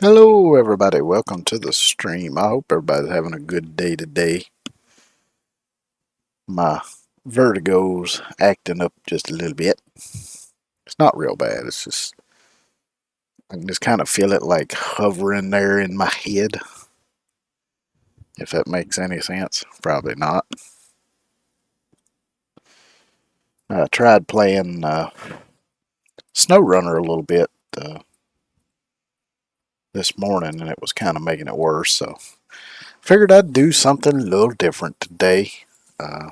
Hello, everybody. Welcome to the stream. I hope everybody's having a good day today. My vertigo's acting up just a little bit. It's not real bad. It's just, I can just kind of feel it like hovering there in my head. If that makes any sense. Probably not. I tried playing SnowRunner a little bit this morning, and it was kind of making it worse. So, figured I'd do something a little different today. Uh,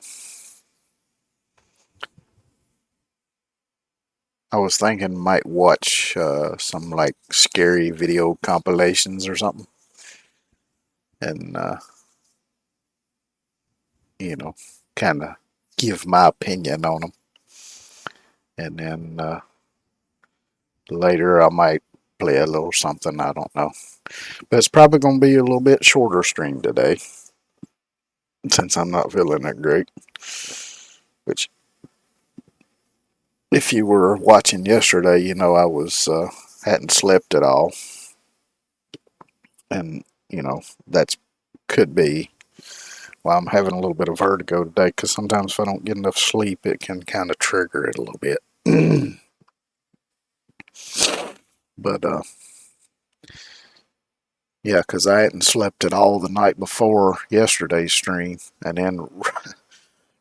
I was thinking might watch some like scary video compilations or something, and you know, kind of give my opinion on them, and then later I might play a little something. I don't know, but it's probably going to be a little bit shorter stream today since I'm not feeling that great. Which, if you were watching yesterday, you know I was hadn't slept at all, and that's could be well, I'm having a little bit of vertigo today because sometimes if I don't get enough sleep, it can kind of trigger it a little bit. But yeah, because I hadn't slept at all the night before yesterday's stream, and then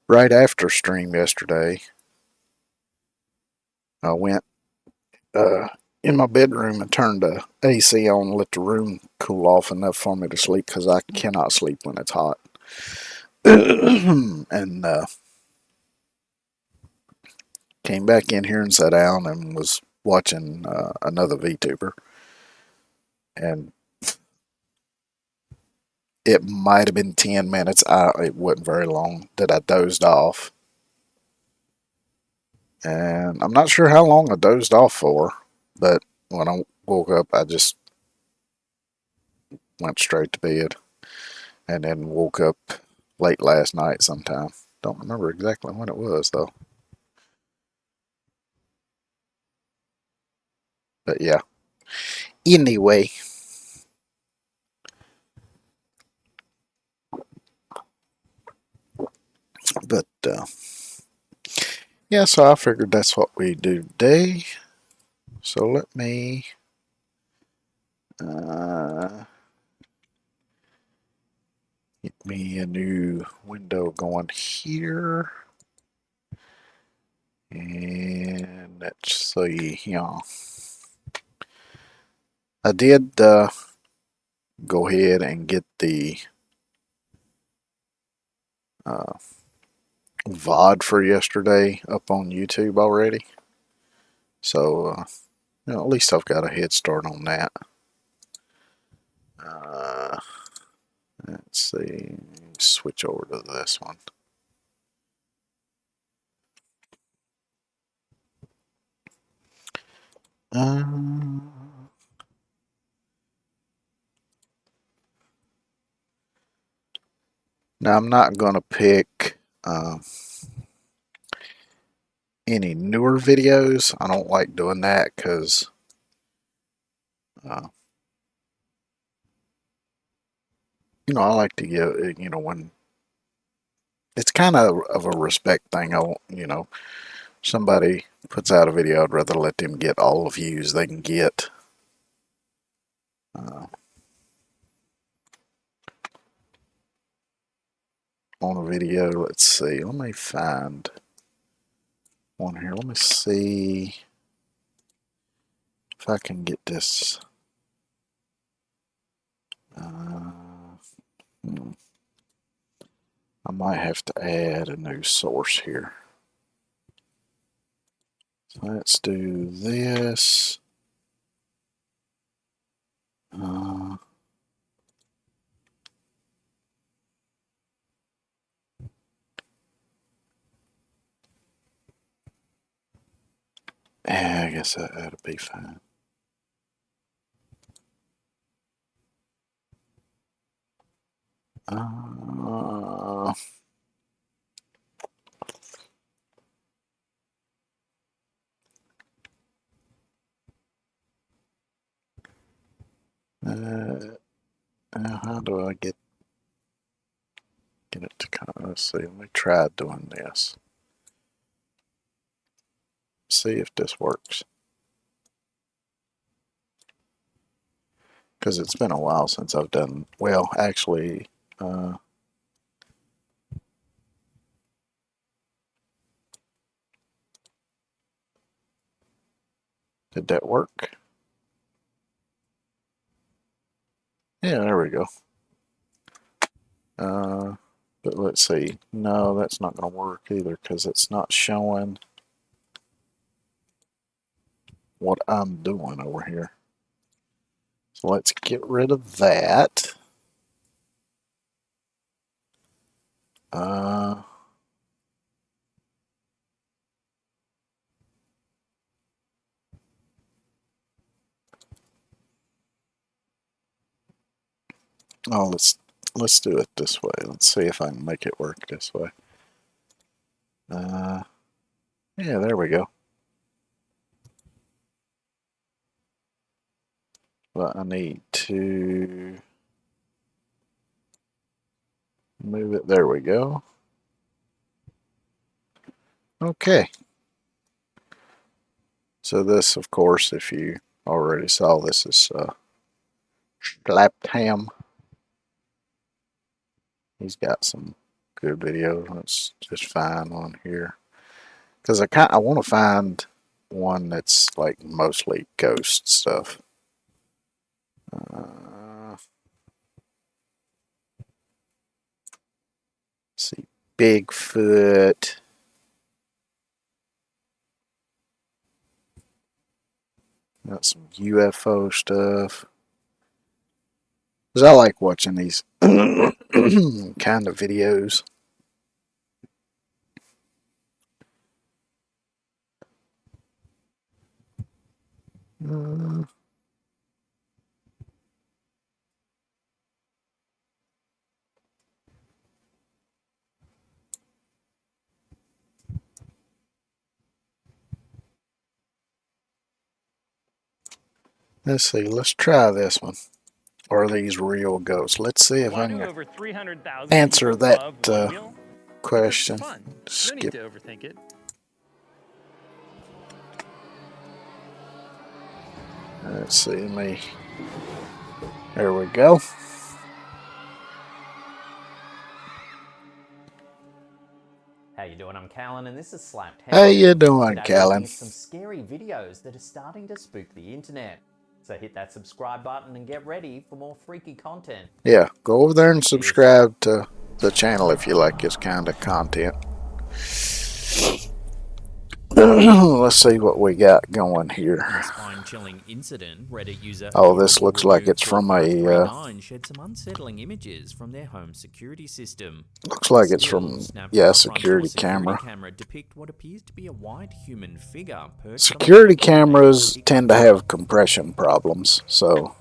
right after stream yesterday, I went uh, in my bedroom and turned the AC on, and let the room cool off enough for me to sleep because I cannot sleep when it's hot. And came back in here and sat down and was watching another VTuber, and it might have been 10 minutes. It wasn't very long that I dozed off. And I'm not sure how long I dozed off for, but when I woke up, I just went straight to bed and then woke up late last night sometime. Don't remember exactly when it was, though. But yeah. Anyway, but yeah, so I figured that's what we do today. So let me uh, get me a new window going here. And let's see, yeah. I did go ahead and get the uh, VOD for yesterday up on YouTube already. So, at least I've got a head start on that. Uh, let's see, switch over to this one. Uh, Now, I'm not going to pick any newer videos. I don't like doing that because uh, I like to give, when it's kind of a respect thing. Somebody puts out a video, I'd rather let them get all the views they can get. Uh, on a video. Let's see. Let me find one here. Let me see if I can get this. Uh, hmm, I might have to add a new source here. So let's do this. Uh, yeah, I guess that'll be fine. Uh, how do I get it to kind of, let's see, let me try doing this. See if this works. Because it's been a while since I've done, well, actually, did that work? Yeah, there we go. But let's see. No, that's not going to work either because it's not showing what I'm doing over here. So let's get rid of that. Oh, let's do it this way. Let's see if I can make it work this way. Yeah, there we go. But I need to move it. There we go. Okay. So this, of course, if you already saw, this is Slapped Ham. He's got some good videos. Let's just find one here. Because I want to find one that's like mostly ghost stuff. See, Bigfoot. Got some UFO stuff. Because I like watching these kind of videos. Let's see. Let's try this one. Are these real ghosts? Let's see if I can answer that question. Skip. No need to overthink it. Let's see. There we go. How you doing? I'm Callan, and this is Slapped Ham. How you doing, Today Callan? We're looking at some scary videos that are starting to spook the internet. So hit that subscribe button and get ready for more freaky content. Yeah, go over there and subscribe to the channel if you like this kind of content. Let's see what we got going here. Spine-chilling incident. Reddit user Oh, this looks like it's from a. shared some unsettling images from their home security system. Looks like it's from security camera. Depict what appears to be a white human figure. Security cameras tend to have compression problems, so.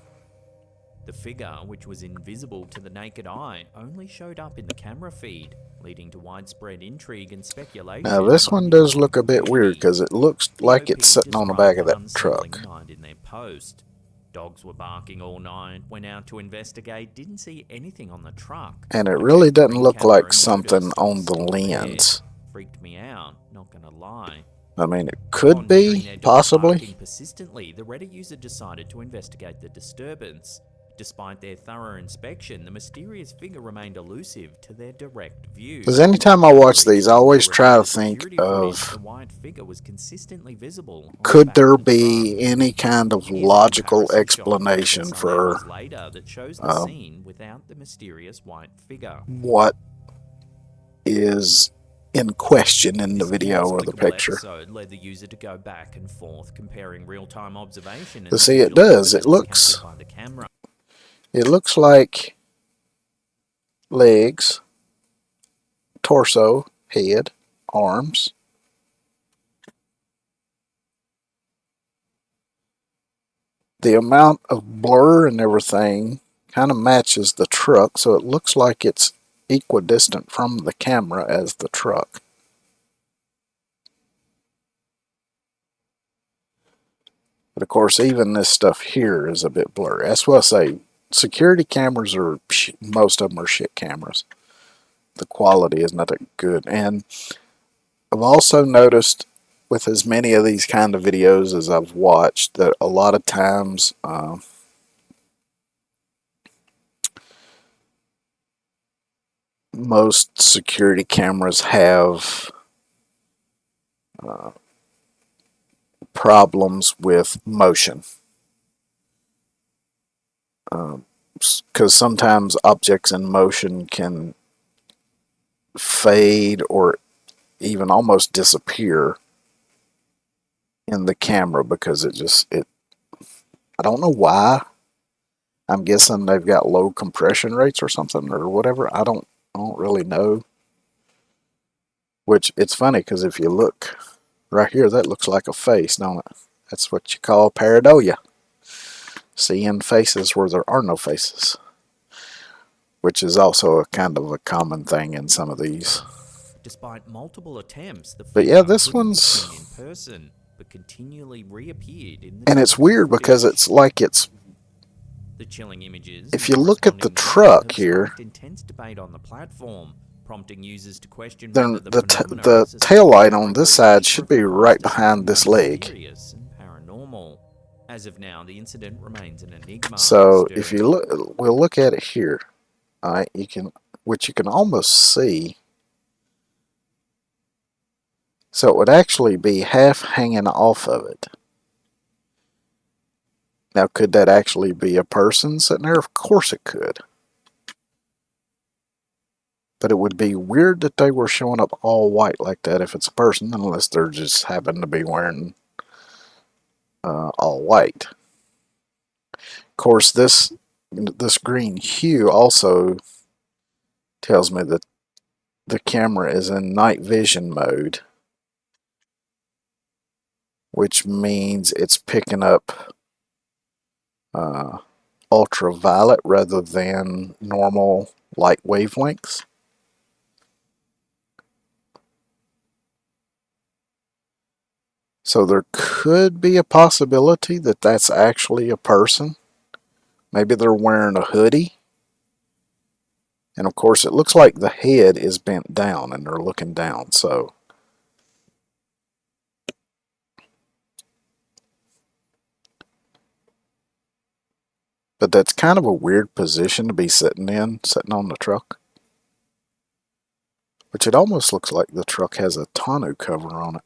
The figure, which was invisible to the naked eye, only showed up in the camera feed, leading to widespread intrigue and speculation. Now this one does look a bit weird because it looks like it's sitting on the back of that truck. In their post. Dogs were barking all night, went out to investigate, didn't see anything on the truck. And it really doesn't look like something on the lens. Freaked me out, not gonna lie. I mean, it could be, possibly. Persistently, the Reddit user decided to investigate the disturbance. Despite their thorough inspection, the mysterious figure remained elusive to their direct view. Because anytime I watch these, I always try to think of, the white figure was consistently visible. Could there be any kind of logical explanation for that shows the scene without the mysterious white figure? What is in question in the video or the picture? Led the user to go back and forth, comparing real-time observation. To see, it does. It looks like legs, torso, head, arms. The amount of blur and everything kind of matches the truck, so it looks like it's equidistant from the camera as the truck. But of course, even this stuff here is a bit blurry. That's what I say. security cameras are, most of them are shit cameras. The quality is not that good. And I've also noticed with as many of these kind of videos as I've watched that a lot of times most security cameras have problems with motion. Because sometimes objects in motion can fade or even almost disappear in the camera because it I don't know why. I'm guessing they've got low compression rates or something or whatever. I don't really know. Which it's funny because if you look right here, that looks like a face, don't it? That's what you call pareidolia. Seeing faces where there are no faces. Which is also a kind of a common thing in some of these. Despite multiple attempts, the But yeah, figure this couldn't be one's... seen in person, but continually reappeared in the And it's weird because it's like it's... The chilling images. If you look at the corresponding truck video have here, sparked intense debate on the platform, prompting users to question then whether the phenomena is tail light on appropriately this side should be categorized right as behind this something leg. mysterious and paranormal. As of now, the incident remains an enigma. So if you look, we'll look at it here. Alright, which you can almost see. So it would actually be half hanging off of it. Now, could that actually be a person sitting there? Of course it could. But it would be weird that they were showing up all white like that if it's a person, unless they're just happen to be wearing all white. Of course, this green hue also tells me that the camera is in night vision mode, which means it's picking up ultraviolet rather than normal light wavelengths. So there could be a possibility that that's actually a person. Maybe they're wearing a hoodie. And of course it looks like the head is bent down and they're looking down, so... But that's kind of a weird position to be sitting in, sitting on the truck. Which it almost looks like the truck has a tonneau cover on it.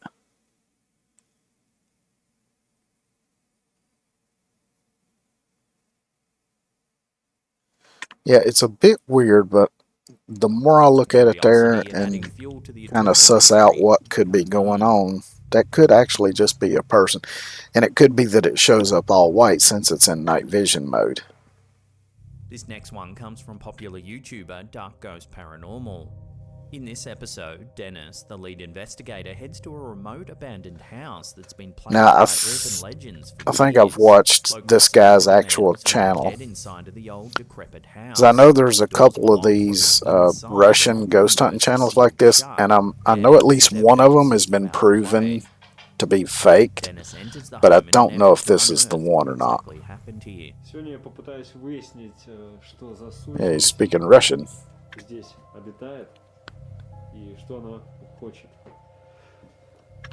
Yeah, it's a bit weird, but the more I look at it there and kind of suss out what could be going on, that could actually just be a person. And it could be that it shows up all white since it's in night vision mode. This next one comes from popular YouTuber Dark Ghost Paranormal. In this episode, Dennis, the lead investigator, heads to a remote abandoned house that's been plagued Now, by urban legends for I think years. I've watched Locals this say guy's the man actual was found channel. dead inside of the old decrepit house. Because I know there's a Doors couple were of locked from these the inside, Russian while ghost hunting windows were channels like sealed this, shut. and I know Yet, at least with one of them evidence has been found proven away, to be faked, Dennis enters the but I home in an don't know effort if to this is the unearth one or what not. exactly happened here. Сегодня я попытаюсь выяснить, что за Yeah, he's сущность speaking Russian. здесь обитает и что она хочет.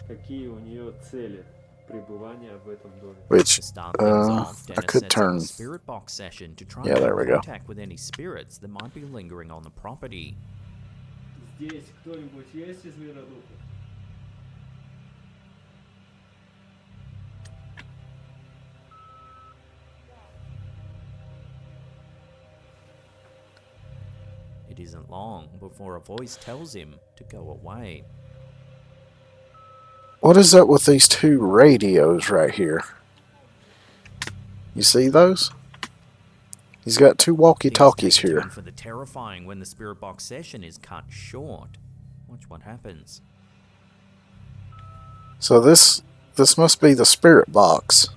Какие у нее цели пребывания в этом доме. Which, To start things off, I Dennis could sets up turn. a spirit box session to try Yeah, and there make we go. contact with any spirits that might be lingering on the property. Здесь кто-нибудь есть из мира духов? It isn't long before a voice tells him to go away. What is up with these two radios right here? You see those? He's got two walkie-talkies Things take a here. turn for the terrifying when the spirit box session is cut short. Watch what happens. So this must be the spirit box.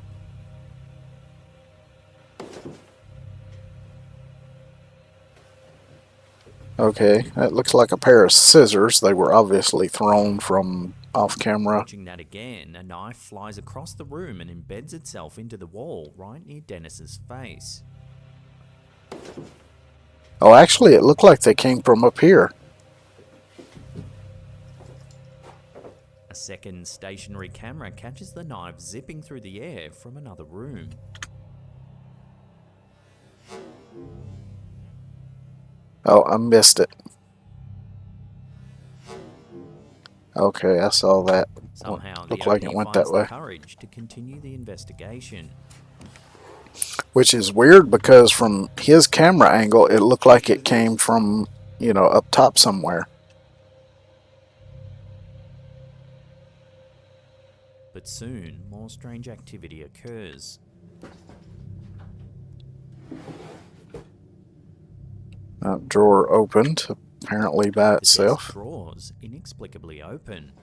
Okay, that looks like a pair of scissors. They were obviously thrown from off camera. Watching that again, a knife flies across the room and embeds itself into the wall right near Dennis's face. Oh, actually, it looked like they came from up here. A second stationary camera catches the knife zipping through the air from another room. Oh, I missed it. Okay, I saw that. Somehow, Looked the like OP it went that finds the way. courage to continue the investigation. Which is weird because from his camera angle, it looked like it came from, you know, up top somewhere. But soon, more strange activity occurs. Drawer opened, apparently by The desk itself. drawers inexplicably open.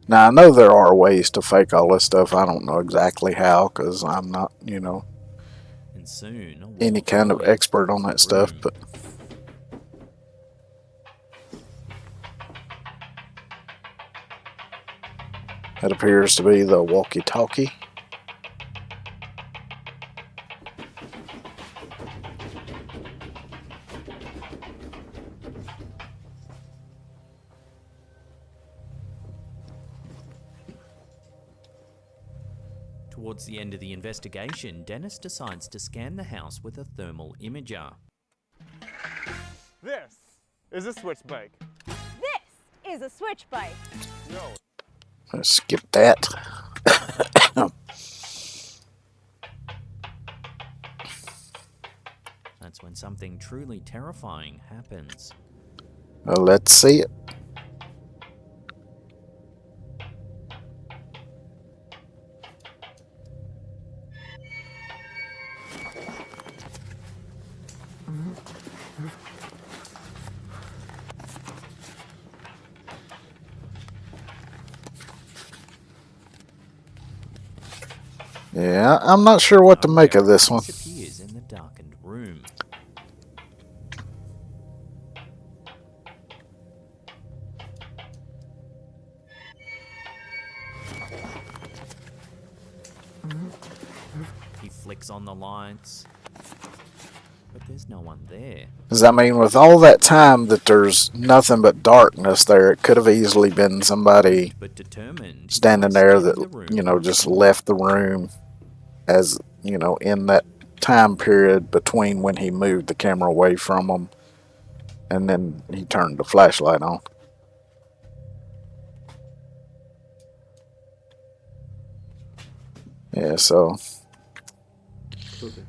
Now, I know there are ways to fake all this stuff. I don't know exactly how because I'm not, you know, And soon, a wall any kind of fluid expert on fills that the stuff, room. but it appears to be the walkie-talkie. Towards the end of the investigation, Dennis decides to scan the house with a thermal imager. This is a switch bike. This is a switch bike. No, Let's skip that. That's when something truly terrifying happens. Well, let's see it. Yeah, I'm not sure what to make of this one. Disappears in the darkened room. He flicks on the lights, but there's no one there. Does that mean with all that time that there's nothing but darkness there, it could have easily been somebody But determined, he standing tries there scanning that, the room you know, with just the torch. left the room as, you know, in that time period between when he moved the camera away from him and then he turned the flashlight on. Yeah, so Кто ты?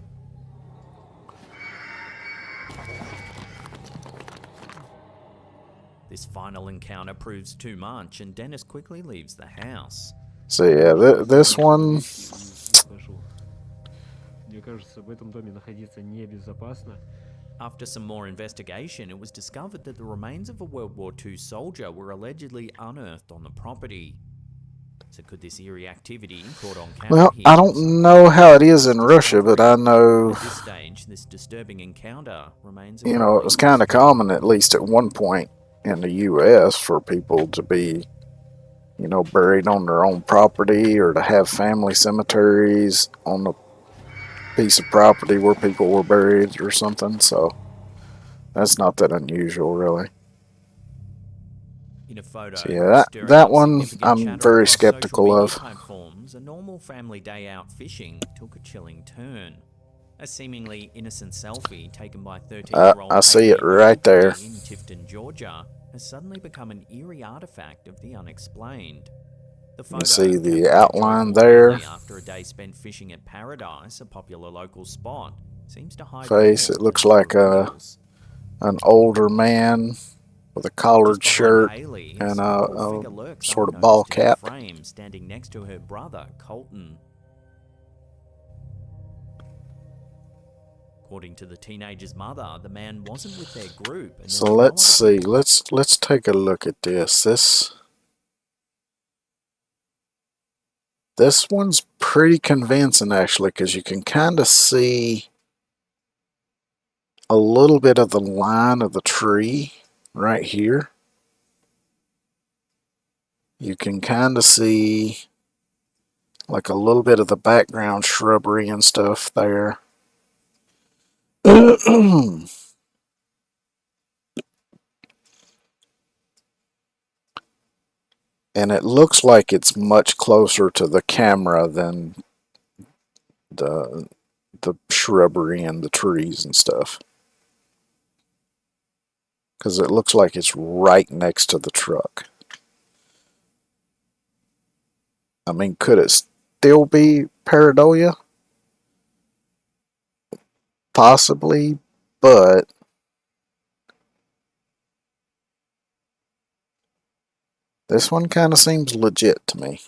This final encounter proves too much, and Dennis quickly leaves the house. yeah, this one, Ухожу. Мне кажется, в этом доме находиться небезопасно. After some more investigation, it was discovered that the remains of a World War II soldier were allegedly unearthed on the property. So could this eerie activity caught on camera well, here I also don't know how it is in Russia, but I know, At this stage, this disturbing encounter remains a you know, it was kind of common, at least at one point in the U.S., for people to be, you know, buried on their own property or to have family cemeteries on the piece of property where people were buried or something. So that's not that unusual, really. In a photo, So yeah, stirring that up one significant I'm chatter very across skeptical social media of. platforms, a normal family day out fishing took a chilling turn. A seemingly innocent selfie taken by 13-year-old I see it Haley right there. in Tifton, Georgia, has suddenly become an eerie artifact of the unexplained. The photo, see the captured a outline joyful there. family after a day spent fishing at Paradise, a popular local spot, seems to hide Face, more it looks than it like reveals. an older man with a collared Just behind shirt Haley, and skeletal a figure lurks sort of ball unnoticed in the cap. frame, standing next to her brother, Colton. According to the teenager's mother, the man wasn't with their group. And So there were no let's other see. people. Let's take a look at this. This one's pretty convincing actually, because you can kind of see a little bit of the line of the tree right here. You can kind of see like a little bit of the background shrubbery and stuff there. And it looks like it's much closer to the camera than the shrubbery and the trees and stuff. Because it looks like it's right next to the truck. I mean, could it still be pareidolia? Possibly, but this one kind of seems legit to me.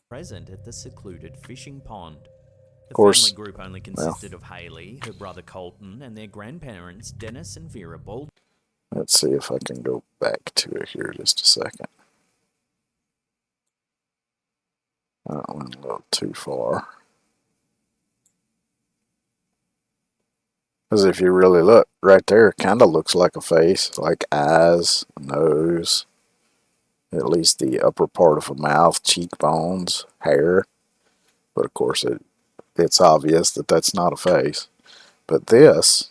Present at the secluded fishing pond. The course, family group only consisted of Haley, her brother Colton, and their grandparents, Dennis and Vera Baldwin. Let's see if I can go back to it here just a second. That went a little too far. Because if you really look, right there, it kind of looks like a face, like eyes, nose, at least the upper part of a mouth, cheekbones, hair. But of course, it's obvious that that's not a face. But this,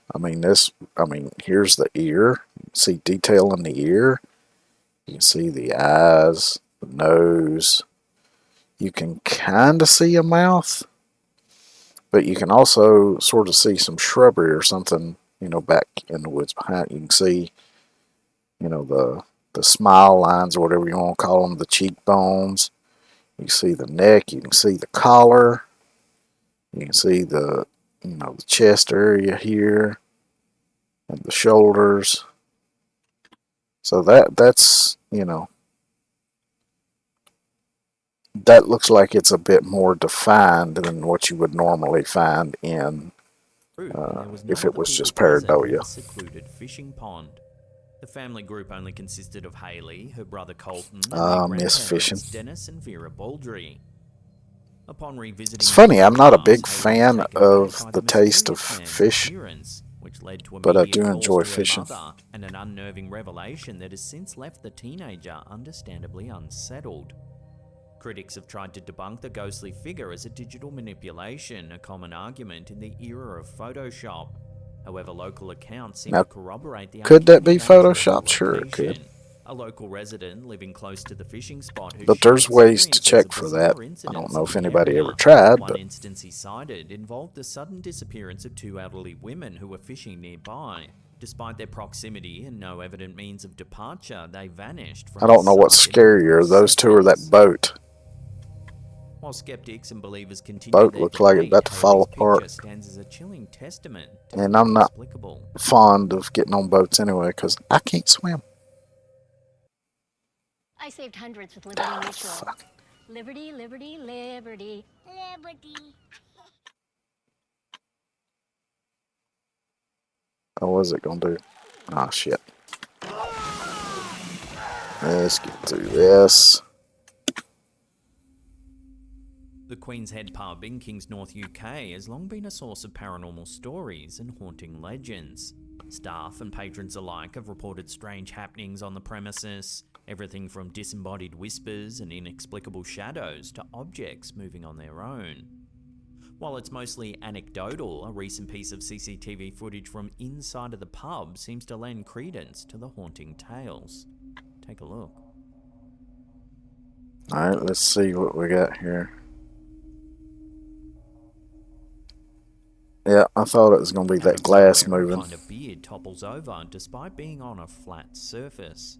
here's the ear. You can see detail in the ear. You can see the eyes, the nose. You can kind of see a mouth. But you can also sort of see some shrubbery or something, back in the woods behind. You can see, the smile lines or whatever you want to call them, the cheekbones. You can see the neck. You can see the collar. You can see the chest area here and the shoulders. So that's, that looks like it's a bit more defined than what you would normally find in if it was just pareidolia. Secluded fishing pond. The family group only consisted of Haley, her brother Colton, and Miss Fishing. Dennis and Vera Baldry. Upon revisiting, It's funny, I'm not a big fan of the taste of fish, which led to but I immediate do calls enjoy to her fishing. mother, and an unnerving revelation that has since left the teenager understandably unsettled. Critics have tried to debunk the ghostly figure as a digital manipulation, a common argument in the era of Photoshop. However, local accounts seem Now, to corroborate the could that be uncanny nature of the Photoshopped? Sure, it could. location. A local resident living close to the fishing spot who But shared there's ways to experiences check of for bizarre that. I incidents don't know if in the anybody area. ever tried, One but instance he cited involved the sudden disappearance of two elderly women who were fishing nearby. Despite their proximity and no evident means of departure, they vanished from I don't know what's sight in scarier, those two or that seconds. boat. While skeptics and believers continue Boat their looks like it's debate, about to fall Haley's apart. picture stands as a chilling testament to And the I'm not inexplicable. fond of getting on boats anyway, because I can't swim. I saved hundreds with Liberty Mutual. Liberty, liberty, liberty. Liberty. Oh, what was it going to do? Ah, shit. Let's get through this. The Queen's Head pub in Kings North, UK has long been a source of paranormal stories and haunting legends. Staff and patrons alike have reported strange happenings on the premises, everything from disembodied whispers and inexplicable shadows to objects moving on their own. While it's mostly anecdotal, a recent piece of CCTV footage from inside of the pub seems to lend credence to the haunting tales. Take a look. Alright, let's see what we got here. Yeah, I thought it was going to be that glass moving. Kind of beard topples over despite being on a flat surface.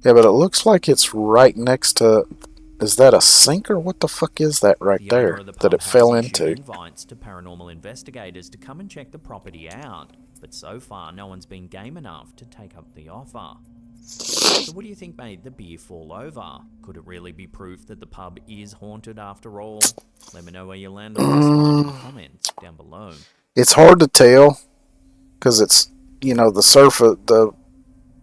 Yeah, but it looks like it's right next to... Is that a sink or what the fuck is that right The owner there of the that pub it has fell issued into? invites to paranormal investigators to come and check the property out, but so far no one's been game enough to take up the offer. So what do you think made the beer fall over? Could it really be proof that the pub is haunted after all? Let me know where you land on this one in the comments down below. It's hard to tell because it's, the surface, the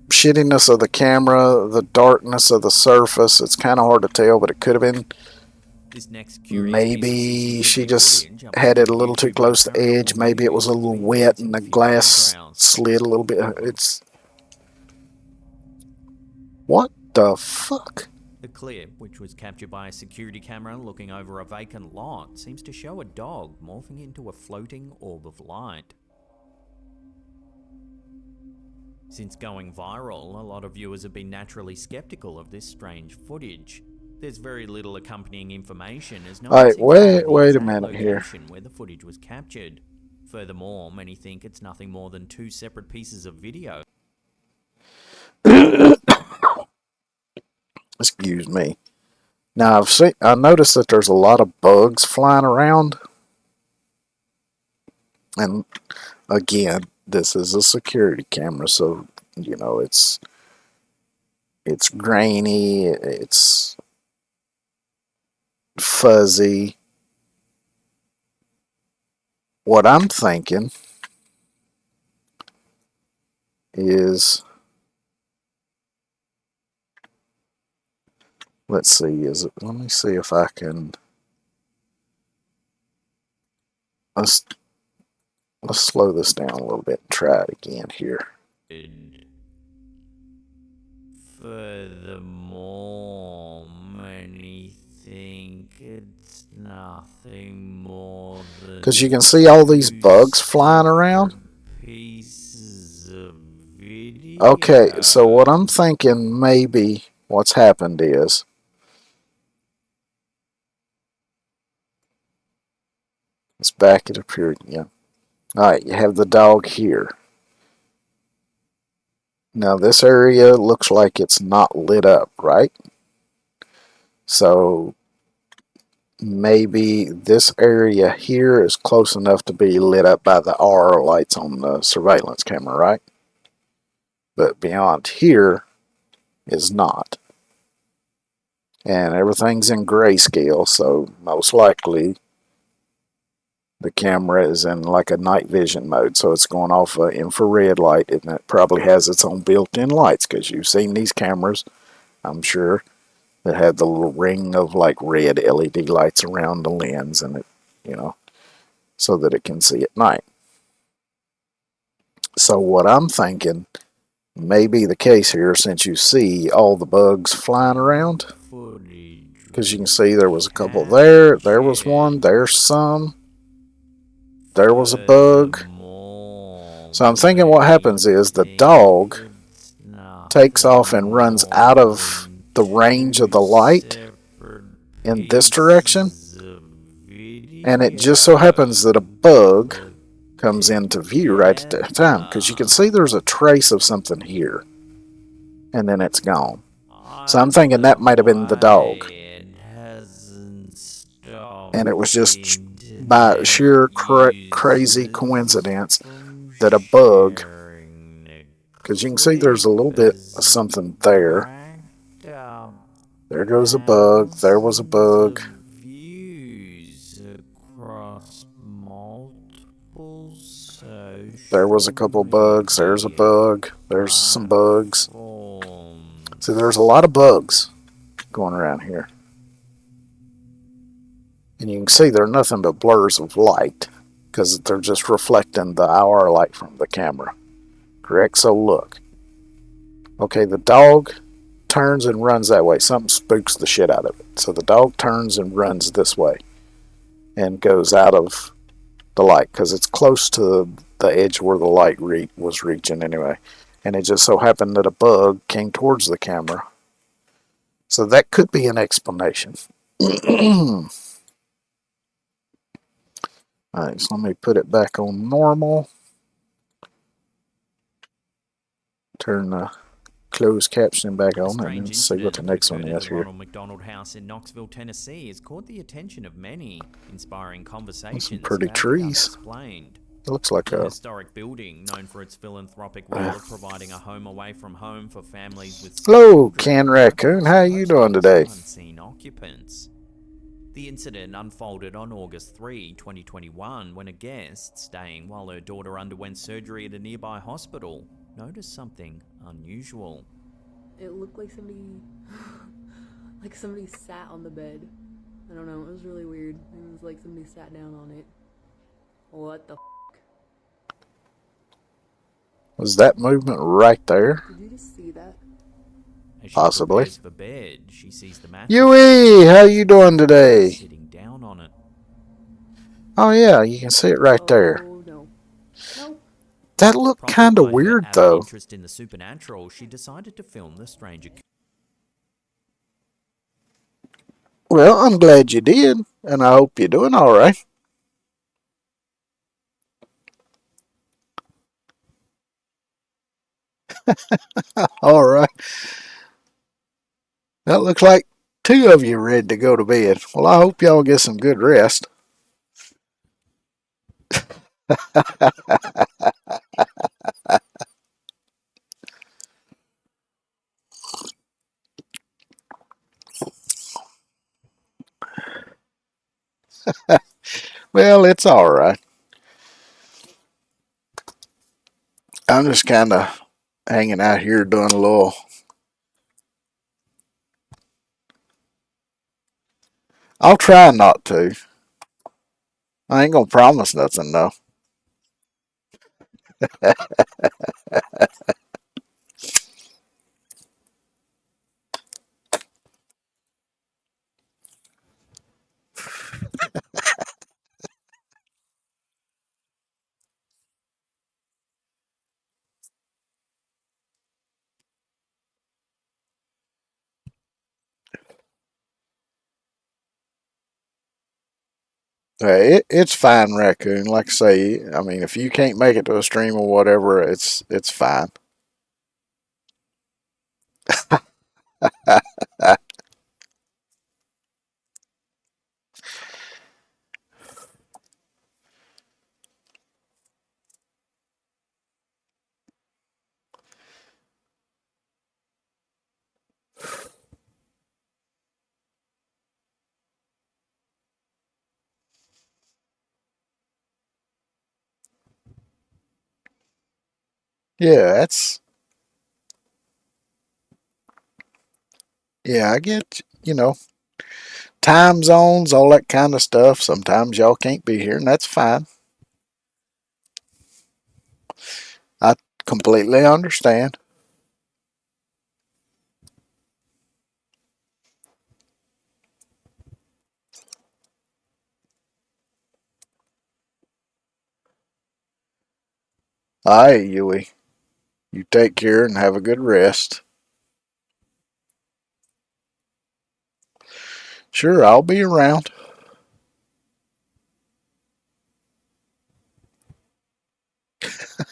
shittiness of the camera, the darkness of the surface. It's kind of hard to tell, but it could have been. This next curious Maybe piece of she CCTV just footage had it a uploaded little too YouTube close to by the edge. Paranormal Maybe it was a Videos little has been wet using and the few glass eyebrows. slid a little bit. It's... What the fuck? The clip, which was captured by a security camera looking over a vacant lot, seems to show a dog morphing into a floating orb of light. Since going viral, a lot of viewers have been naturally skeptical of this strange footage. There's very little accompanying information as no one Alright, seems to know the wait a exact minute here. location where the footage was captured. Furthermore, many think it's nothing more than two separate pieces of video. Excuse me. Now I noticed that there's a lot of bugs flying around. And again, this is a security camera, so you know it's grainy, it's fuzzy. What I'm thinking is, let's see, let me see if I can, let's slow this down a little bit and try it again here. Furthermore, many think it's nothing more than Because you can see all these bugs flying around. pieces of video. Okay, so what I'm thinking maybe what's happened is, let's back it up here again. Alright, you have the dog here. Now this area looks like it's not lit up, right? So maybe this area here is close enough to be lit up by the RO lights on the surveillance camera, right? But beyond here is not. And everything's in grayscale, so most likely the camera is in like a night vision mode, so it's going off an infrared light, and it probably has its own built-in lights, because you've seen these cameras, I'm sure, that had the little ring of like red LED lights around the lens, and it, you know, so that it can see at night. So what I'm thinking may be the case here, since you see all the bugs flying around, because you can see there was a couple there, there was one, there's some. There was a bug. So I'm thinking what happens is the dog takes off and runs out of the range of the light in this direction. And it just so happens that a bug comes into view right at that time. Because you can see there's a trace of something here. And then it's gone. So I'm thinking that might have been the dog. And it was just by sheer crazy coincidence that a bug, because you can see there's a little bit of something there. There goes a bug, there was a bug. There was a couple bugs, there's a bug, there's some bugs. See, there's a lot of bugs going around here. And you can see they're nothing but blurs of light, because they're just reflecting the IR light from the camera. Correct? So look. Okay, the dog turns and runs that way. Something spooks the shit out of it. So the dog turns and runs this way and goes out of the light, because it's close to the edge where the light was reaching anyway. And it just so happened that a bug came towards the camera. So that could be an explanation. Alright, so let me put it back on normal. Turn the closed captioning back on and then see what the next one is here. Ronald McDonald House in Knoxville, Tennessee has caught the attention of many, inspiring conversations. Some pretty about the trees. unexplained. It looks like The a historic building, known for its philanthropic role of providing a home away from home for families with hello, Ken Raccoon. How are you doing today? Unseen occupants. The incident unfolded on August 3, 2021, when a guest, staying while her daughter underwent surgery at a nearby hospital, noticed something unusual. It looked like somebody sat on the bed. I don't know, it was really weird. It was like somebody sat down on it. What the f***? Was that movement right there? Did you just see that? As she Possibly. prepares for bed, she sees the mattress Yui, how you doing today? sitting down on it. Oh yeah, you can see it right there. Oh no. No. That looked Prompted kind of by her weird avid though. interest in the supernatural, she decided to film the strange occurrence. Well, I'm glad you did, and I hope you're doing all right. All right. That looks like two of you ready to go to bed. Well, I hope y'all get some good rest. Well, it's all right. I'm just kind of hanging out here doing a little. I'll try not to. I ain't gonna promise nothing though. It's fine, Raccoon. Like I say, I mean, if you can't make it to a stream or whatever, it's fine. Yeah, yeah, I get, time zones, all that kind of stuff. Sometimes y'all can't be here, and that's fine. I completely understand. All right, Yui. You take care and have a good rest. Sure, I'll be around.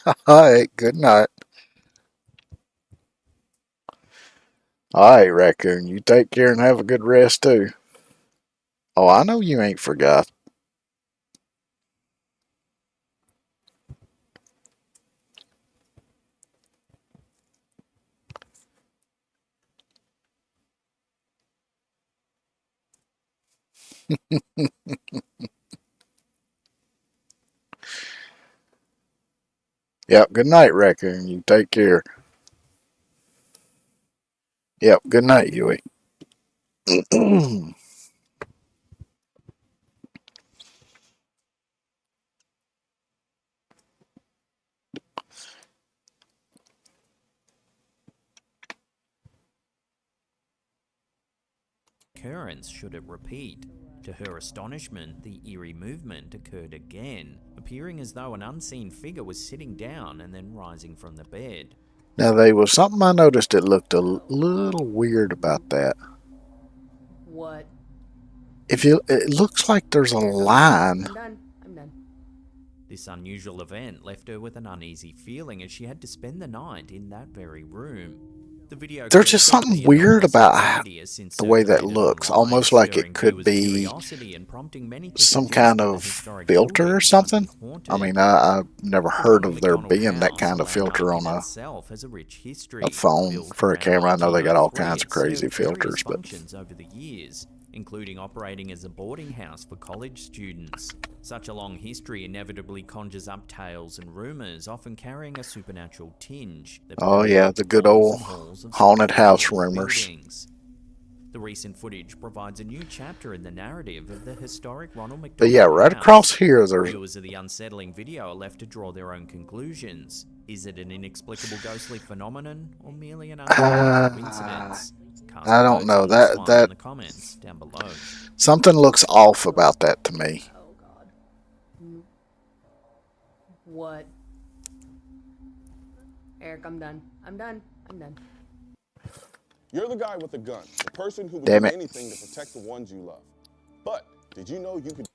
All right, good night. All right, Raccoon. You take care and have a good rest too. Oh, I know you ain't forgot. Yep, good night, Raccoon. You take care. Yep, good night, Yui. Occurrence should it repeat. To her astonishment, the eerie movement occurred again, appearing as though an unseen figure was sitting down and then rising from the bed. Now, there was something I noticed that looked a little weird about that. What? It looks like there's a line. I'm done. I'm done. This unusual event left her with an uneasy feeling as she had to spend the night in that very room. The video There's just confirmed something the weird anomalous about activity has since the way that circulated looks, online, almost like it stirring could viewers' be curiosity and prompting many to some suggest kind that the of historic filter building or might be something. haunted. I mean, I've never The heard Ronald of there McDonald being that House, kind a of filter landmark on in a itself, has a rich history. phone. Built For a around camera, I know they got all 1903, kinds of it served crazy filters, various but functions over the years, including operating as a boarding house for college students. Such a long history inevitably conjures up tales and rumors, often carrying a supernatural tinge. That oh yeah, permeate the good walls old and halls of haunted house spectacular rumors. buildings. The recent footage provides a new chapter in the narrative of the historic Ronald But McDonald yeah, right House. across here, there's Viewers of the unsettling video are left to draw their own conclusions. Is it an inexplicable ghostly phenomenon, or merely an unexplained coincidence? Cast I your don't votes know. on this one That in the comments down below. something looks off about that to me. Oh god. What? Eric, I'm done. I'm done. I'm done. You're the guy with the gun, the person who would Damn do it. anything to protect the ones you love. But did you know you could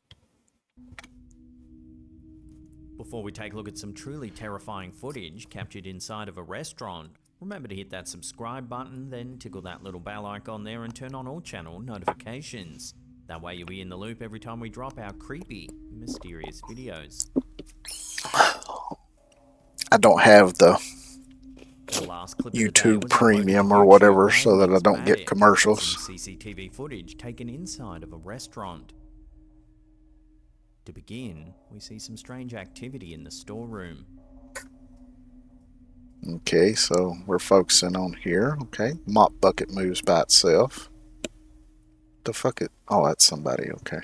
Before we take a look at some truly terrifying footage captured inside of a restaurant, remember to hit that subscribe button, then tickle that little bell icon there and turn on all channel notifications. That way you'll be in the loop every time we drop our creepy, mysterious videos. I don't have the The last clip of the day YouTube was uploaded Premium to or YouTube whatever by so that I Liz don't get Baddick, commercials. using CCTV footage taken inside of a restaurant. To begin, we see some strange activity in the storeroom. Okay, so we're focusing on here. Okay, mop bucket moves by itself. The fuck it? Oh, that's somebody. Okay.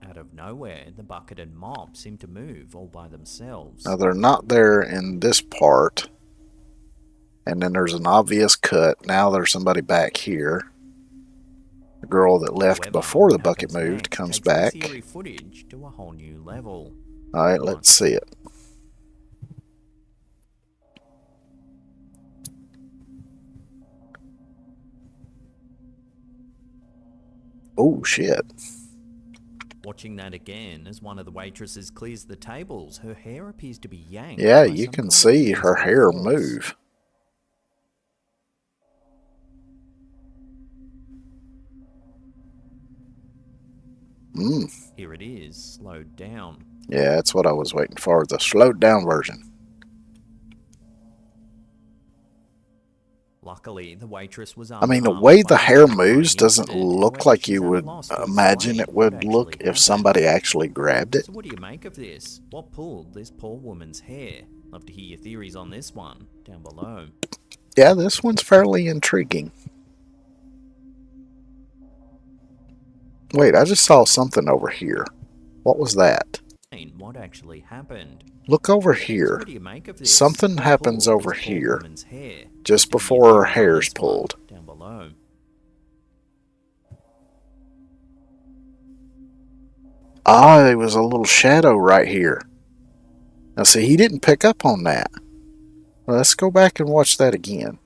Out of nowhere, the bucket and mop seem to move all by themselves. Now they're not there in this part. And then there's an obvious cut. Now there's somebody back here. The girl that left However, before the what bucket happens moved next comes takes this back. eerie footage to a whole new level. Alright, let's see it. Oh shit. Watching that again, as one of the waitresses clears the tables, her hair appears to be yanked. Yeah, by you some can kind of see her invisible hair force. move. Here it is, slowed down. Yeah, that's what I was waiting for. The slowed down version. Luckily, the waitress was I mean, the unharmed way by the the hair terrifying moves doesn't incident. look However, like she's you at a would loss to imagine explain it would what look actually if happened. somebody actually grabbed it. So what do you make of this? What pulled this poor woman's hair? Love to hear your theories on this one down below. Yeah, this one's fairly intriguing. Wait, I just saw something over here. What was that? What actually happened? Look over So here. what do you make of this? Something What happens pulled over this poor here woman's hair? just Love to hear before her your theories on hair's this one pulled. down below. Ah, there was a little shadow right here. Now see, he didn't pick up on that. Well, let's go back and watch that again.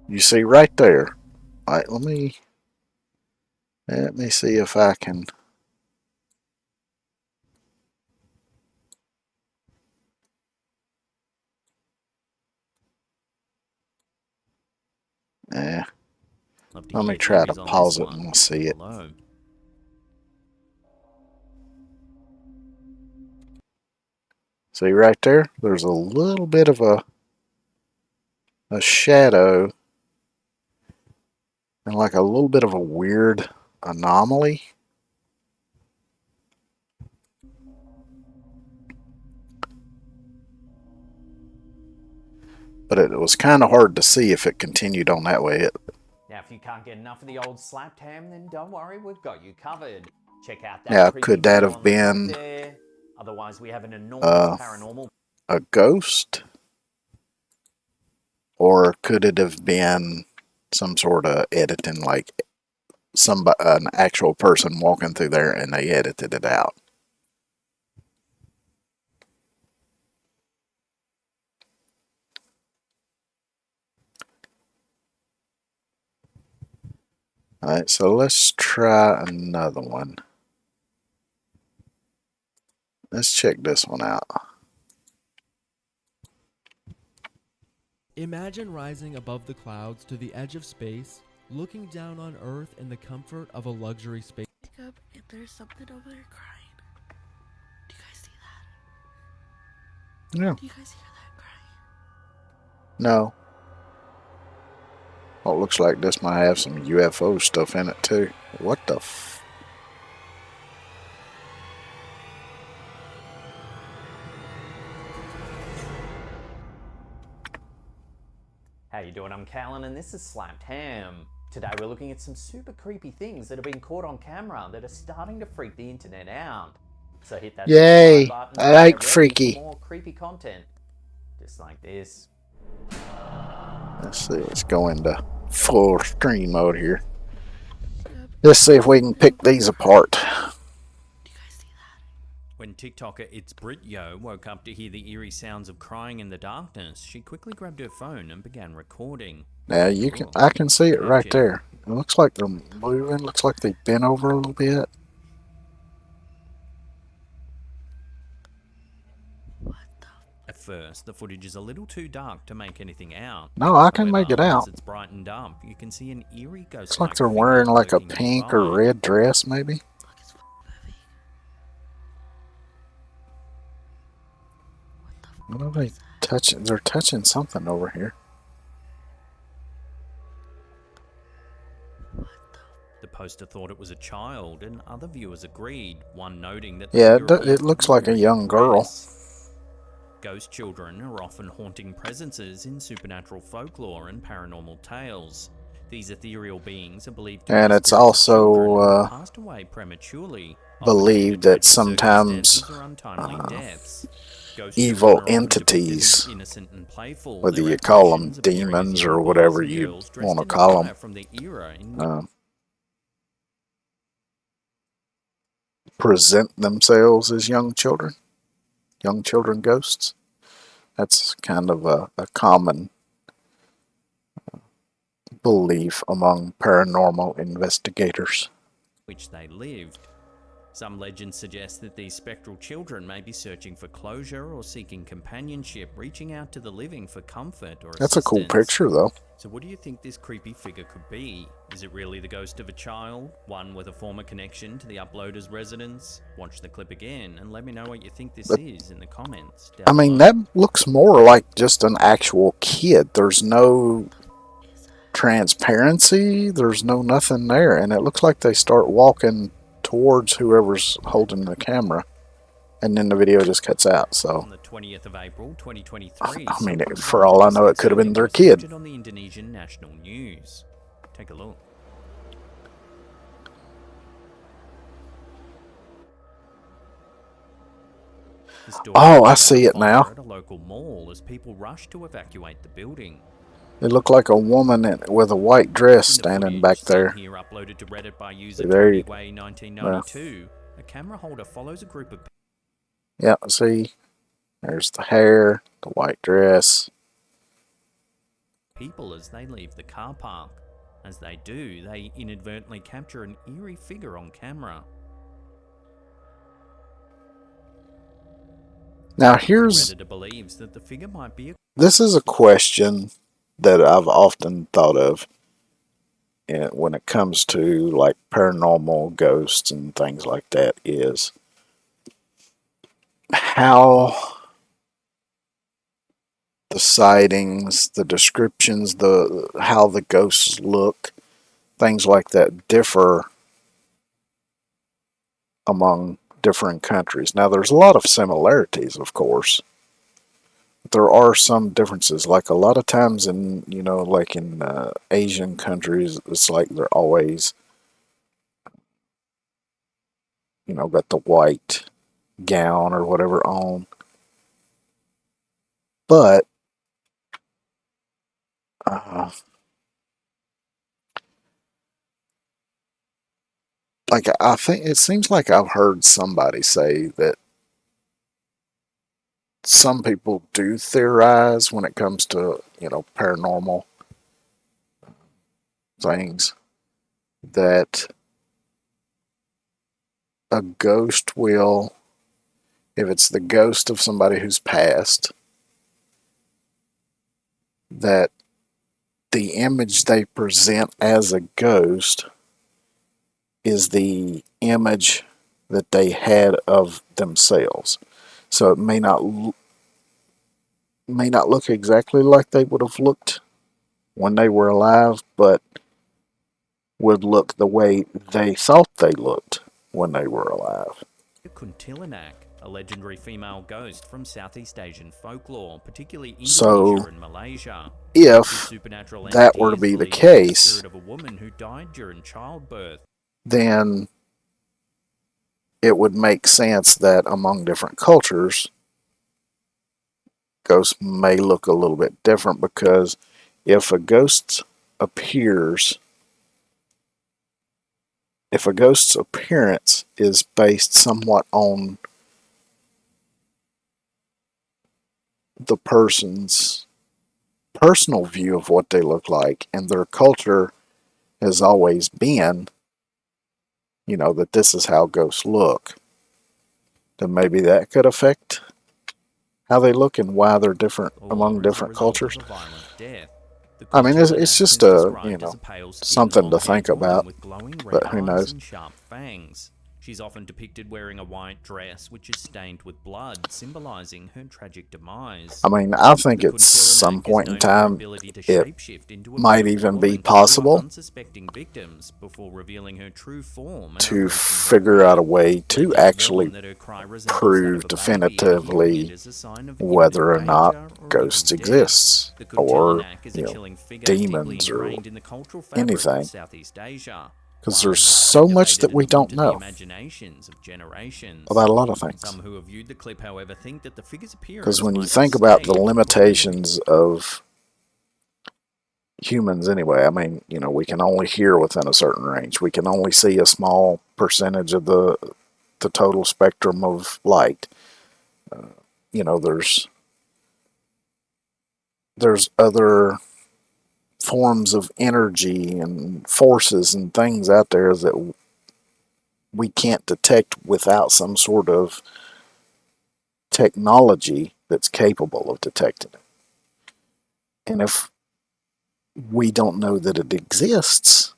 You see right there. Alright, let me see if I can. Love to Let hear me your try to theories on pause this it one and we'll see down it. below. See right there? There's a little bit of a shadow and like a little bit of a weird anomaly. But it was kind of hard to see if it continued on that way. Now, if you can't get enough of the old slapped ham, then don't worry, we've got you covered. Check out that Now, creepy could that video have on the top been there. Otherwise, we have an enormous paranormal. a ghost? Or could it have been some sort of editing, like an actual person walking through there and they edited it out? Alright, so let's try another one. Let's check this one out. Imagine rising above the clouds to the edge of space, looking down on Earth in the comfort of a luxury space. Up and there's something over there crying. Do you guys see that? Yeah. Do you guys hear that crying? No. Oh, it looks like this might have some UFO stuff in it too. What the f... How you doing? I'm Callan and this is Slapped Ham. Today we're looking at some super creepy things that have been caught on camera that are starting to freak the internet out. So hit that Yay, subscribe button I and like get ready freaky. for more creepy content. Just like this. Let's see, let's go into full screen mode here. Let's see if we can pick these apart. When TikToker It's Brit Yo woke up to hear the eerie sounds of crying in the darkness, she quickly grabbed her phone and began recording. Now I can see it right there. It looks like they're moving. Looks like they bent over a little bit. At first, the footage is a little too dark to make anything out. No, I can However, make it out. As it's brightened up, you can see an eerie ghost. Looks like they're wearing like a pink or red dress, maybe. What are they touching? They're touching something over here. The poster thought it was a child, and other viewers agreed, one noting that Yeah, the it looks like a young girl. Ghost children are often haunting presences in supernatural folklore and paranormal tales. These ethereal beings are believed to And be it's spirits of children who also passed away prematurely, believed that sometimes evil entities, whether you call them demons or whatever you want to call them, present themselves as young children ghosts. That's kind of a common belief among paranormal investigators. Which they lived. Some legends suggest that these spectral children may be searching for closure or seeking companionship, reaching out to the living for comfort or That's a cool assistance. picture, though. So what do you think this creepy figure could be? Is it really the ghost of a child? One with a former connection to the uploader's residence? Watch the clip again and let me know what you think this is in the comments down I mean, below. that looks more like just an actual kid. There's no transparency. There's no nothing there. And it looks like they start walking towards whoever's holding the camera. And then the video just cuts out, so... On the 20th of April, 2023, I mean, for all I know, it could have been their kid. on the Indonesian national news. Take a look. The story Oh, I was see it on now. fire at a local mall as people rushed to evacuate the building. It looked like a woman with a white dress standing back there. Here uploaded to Reddit by user There you- TonyWay1992. A camera holder follows a group of Yeah, see? There's the hair, the white dress. people as they leave the car park. As they do, they inadvertently capture an eerie figure on camera. Now here's... Redditor believes that the figure might be a This is a question that I've often thought of when it comes to like paranormal ghosts and things like that, is how the sightings, the descriptions, how the ghosts look, things like that differ among different countries. Now there's a lot of similarities, of course. There are some differences. Like a lot of times in, like in Asian countries, it's like they're always, got the white gown or whatever on. But like I think it seems like I've heard somebody say that some people do theorize when it comes to, paranormal things, that a ghost will, if it's the ghost of somebody who's passed, that the image they present as a ghost is the image that they had of themselves. So it may not look exactly like they would have looked when they were alive, but would look the way they thought they looked when they were alive. Kuntilanak, a legendary female ghost from Southeast Asian folklore, particularly So- Indonesia and Malaysia. if Supernatural that were to entity be is the believed to be the case, spirit of a woman who died during childbirth. then it would make sense that among different cultures, ghosts may look a little bit different, because if a ghost's appearance is based somewhat on the person's personal view of what they look like, and their culture has always been, that this is how ghosts look, then maybe that could affect how they look and why they're different among different cultures. I mean, it's just something to think about, but who knows? She's often depicted wearing a white dress which is stained with blood, symbolizing her tragic demise. I mean, I think at some point in time it might even be possible to figure out a way to actually prove definitively whether or not ghosts exist, or demons, or anything. Because there's so much that we don't know about a lot of things. Because when you think about the limitations of humans anyway, I mean, we can only hear within a certain range. We can only see a small percentage of the total spectrum of light. There's other forms of energy and forces and things out there that we can't detect without some sort of technology that's capable of detecting it. And if we don't know that it exists,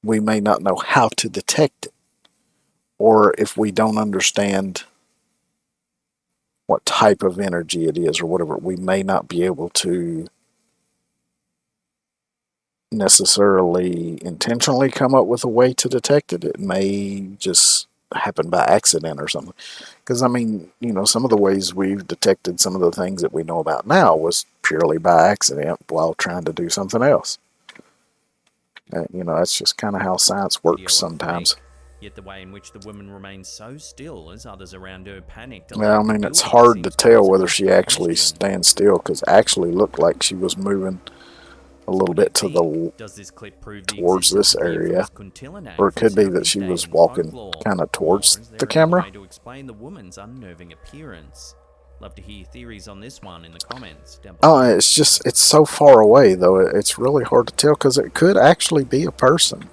we may not know how to detect it. Or if we don't understand what type of energy it is or whatever, we may not be able to necessarily intentionally come up with a way to detect it. It may just happen by accident or something. Because, I mean, some of the ways we've detected some of the things that we know about now was purely by accident while trying to do something else. That's just kind of how science works sometimes. Yet the way in which the woman remains so still as others around her panicked. Well, I mean, it's hard to tell whether she actually stands still, because it actually looked like she was moving a little bit towards this area, or it could be that she was walking kind of towards the camera. To explain the woman's unnerving appearance. Love to hear theories on this one in the comments down below. Oh, it's so far away though. It's really hard to tell, because it could actually be a person.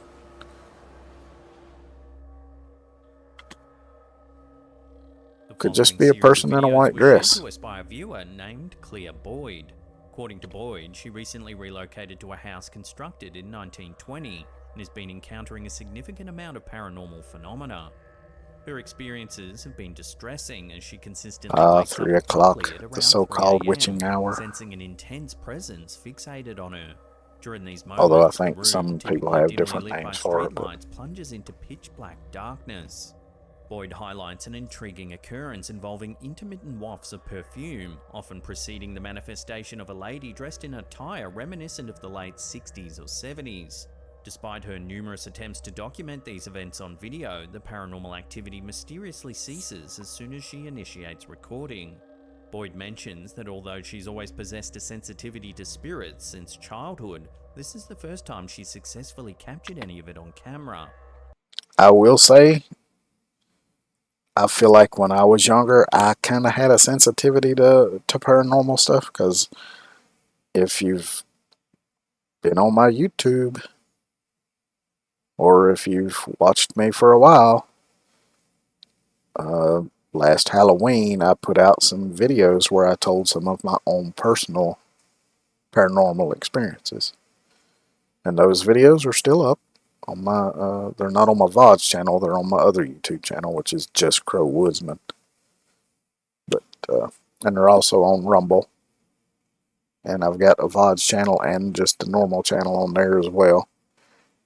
Could just be a person in a white dress. To us by a viewer named Clea Boyd. According to Boyd, she recently relocated to a house constructed in 1920 and has been encountering a significant amount of paranormal phenomena. Her experiences have been distressing as she consistently wakes 3 up o'clock, promptly at around the so-called 3 a.m., witching hour. sensing an intense presence fixated on her. During these moments, Although I the think room, some people typically have dimly different lit by names for it. streetlights, plunges into pitch black darkness. Boyd highlights an intriguing occurrence involving intermittent wafts of perfume, often preceding the manifestation of a lady dressed in attire reminiscent of the late 60s or 70s. Despite her numerous attempts to document these events on video, the paranormal activity mysteriously ceases as soon as she initiates recording. Boyd mentions that although she's always possessed a sensitivity to spirits since childhood, this is the first time she's successfully captured any of it on camera. I will say, I feel like when I was younger, I kind of had a sensitivity to paranormal stuff, because if you've been on my YouTube, or if you've watched me for a while, last Halloween I put out some videos where I told some of my own personal paranormal experiences. And those videos are still up on my, they're not on my VODs channel, they're on my other YouTube channel, which is Just Crow Woodsman. But, and they're also on Rumble. And I've got a VODs channel and just a normal channel on there as well.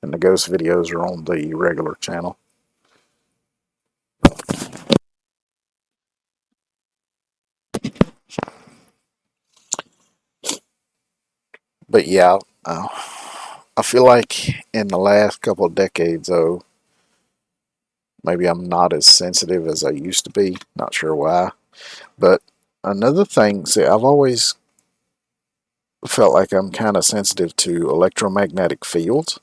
And the ghost videos are on the regular channel. But yeah, I feel like in the last couple of decades, though, maybe I'm not as sensitive as I used to be. Not sure why. But another thing, see, I've always felt like I'm kind of sensitive to electromagnetic fields.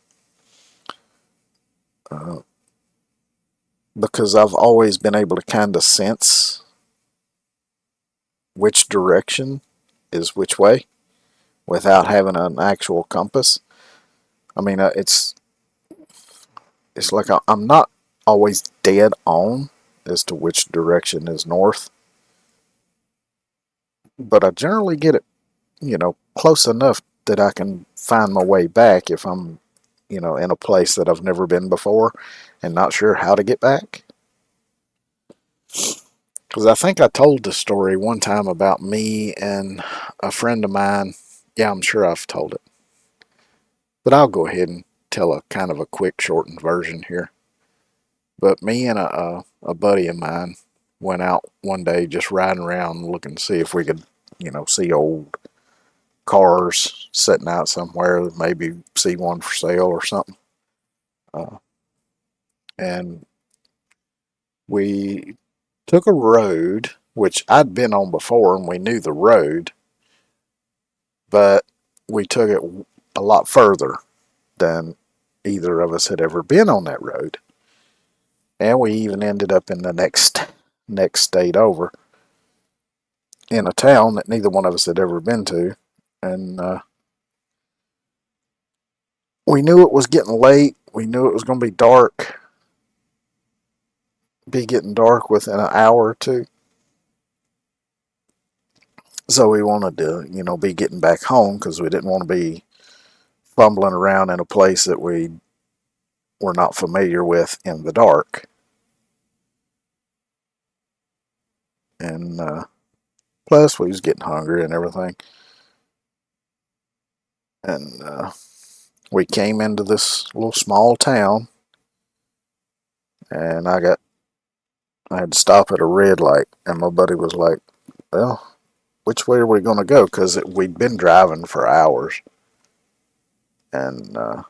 Because I've always been able to kind of sense which direction is which way without having an actual compass. I mean, it's like I'm not always dead on as to which direction is north, but I generally get it, close enough that I can find my way back if I'm, in a place that I've never been before and not sure how to get back. Because I think I told the story one time about me and a friend of mine. Yeah, I'm sure I've told it. But I'll go ahead and tell a kind of a quick shortened version here. But me and a buddy of mine went out one day just riding around looking to see if we could, see old cars sitting out somewhere, maybe see one for sale or something. And we took a road, which I'd been on before and we knew the road, but we took it a lot further than either of us had ever been on that road. And we even ended up in the next state over in a town that neither one of us had ever been to. And we knew it was getting late. We knew it was going to be dark. Be getting dark within an hour or two. So we wanted to, be getting back home because we didn't want to be fumbling around in a place that we were not familiar with in the dark. And plus, we was getting hungry and everything. And we came into this little small town, and I had to stop at a red light, and my buddy was like, "Well, which way are we going to go?" Because we'd been driving for hours, and I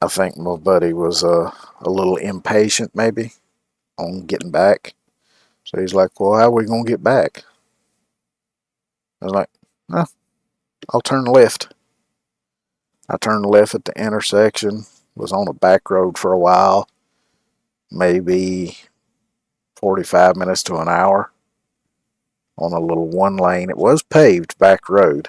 think my buddy was a little impatient, maybe, on getting back. So he's like, "Well, how are we going to get back?" I was like, "No, I'll turn left." I turned left at the intersection, was on a back road for a while, maybe 45 minutes to an hour on a little one lane. It was paved back road.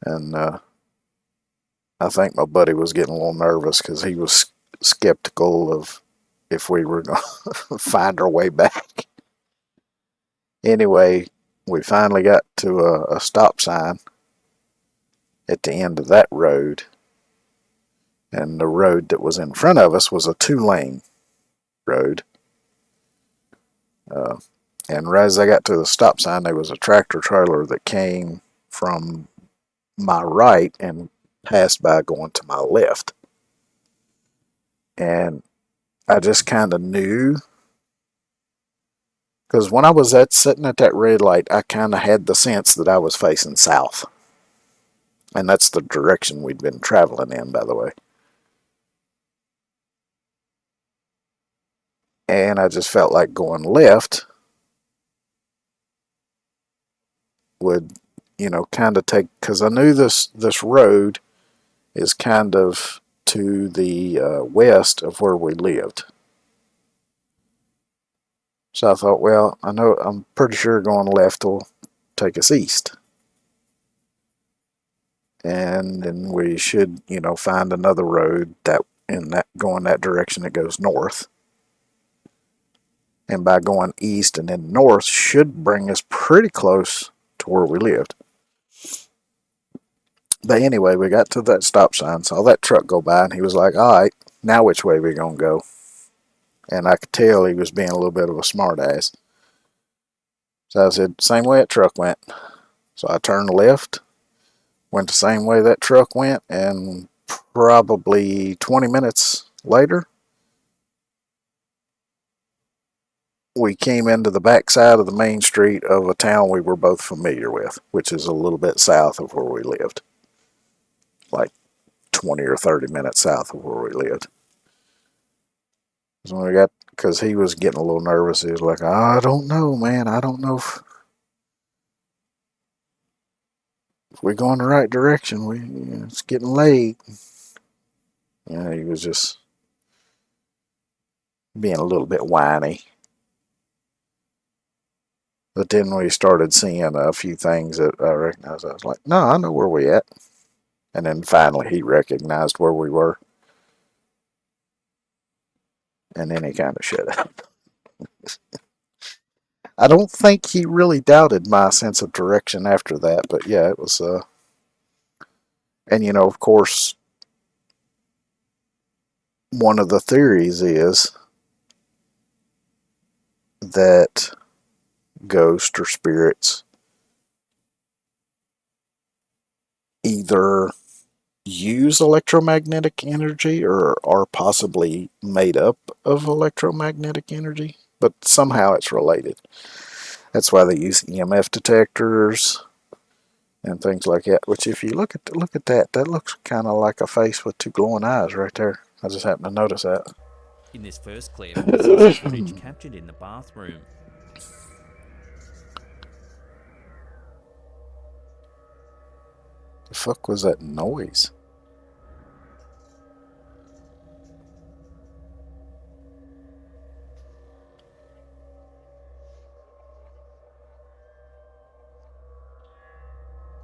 And I think my buddy was getting a little nervous because he was skeptical of if we were going to find our way back. Anyway, we finally got to a stop sign at the end of that road. And the road that was in front of us was a 2-lane road. And right as I got to the stop sign, there was a tractor trailer that came from my right and passed by going to my left. And I just kind of knew, because when I was sitting at that red light, I kind of had the sense that I was facing south. And that's the direction we'd been traveling in, by the way. And I just felt like going left would, kind of take, because I knew this road is kind of to the west of where we lived. So I thought, well, I'm pretty sure going left will take us east. And then we should, find another road going that direction that goes north. And by going east and then north should bring us pretty close to where we lived. But anyway, we got to that stop sign, saw that truck go by, and he was like, "All right, now which way we gonna go?" And I could tell he was being a little bit of a smart ass. So I said, "Same way that truck went." So I turned left, went the same way that truck went, and probably 20 minutes later, we came into the backside of the main street of a town we were both familiar with, which is a little bit south of where we lived. Like 20 or 30 minutes south of where we lived. So when we got, because he was getting a little nervous. He was like, I don't know, man. I don't know if we're going the right direction. It's getting late. Yeah, he was just being a little bit whiny. But then we started seeing a few things that I recognized. I was like, no, I know where we at. And then finally he recognized where we were. And then he kind of shut up. I don't think he really doubted my sense of direction after that. But yeah, it was... and you know, of course, one of the theories is that ghosts or spirits either use electromagnetic energy or are possibly made up of electromagnetic energy, but somehow it's related. That's why they use EMF detectors and things like that. Which, if you look at that looks kind of like a face with two glowing eyes right there. I just happened to notice that. In this first clip, this is footage captured in the bathroom. The fuck was that noise?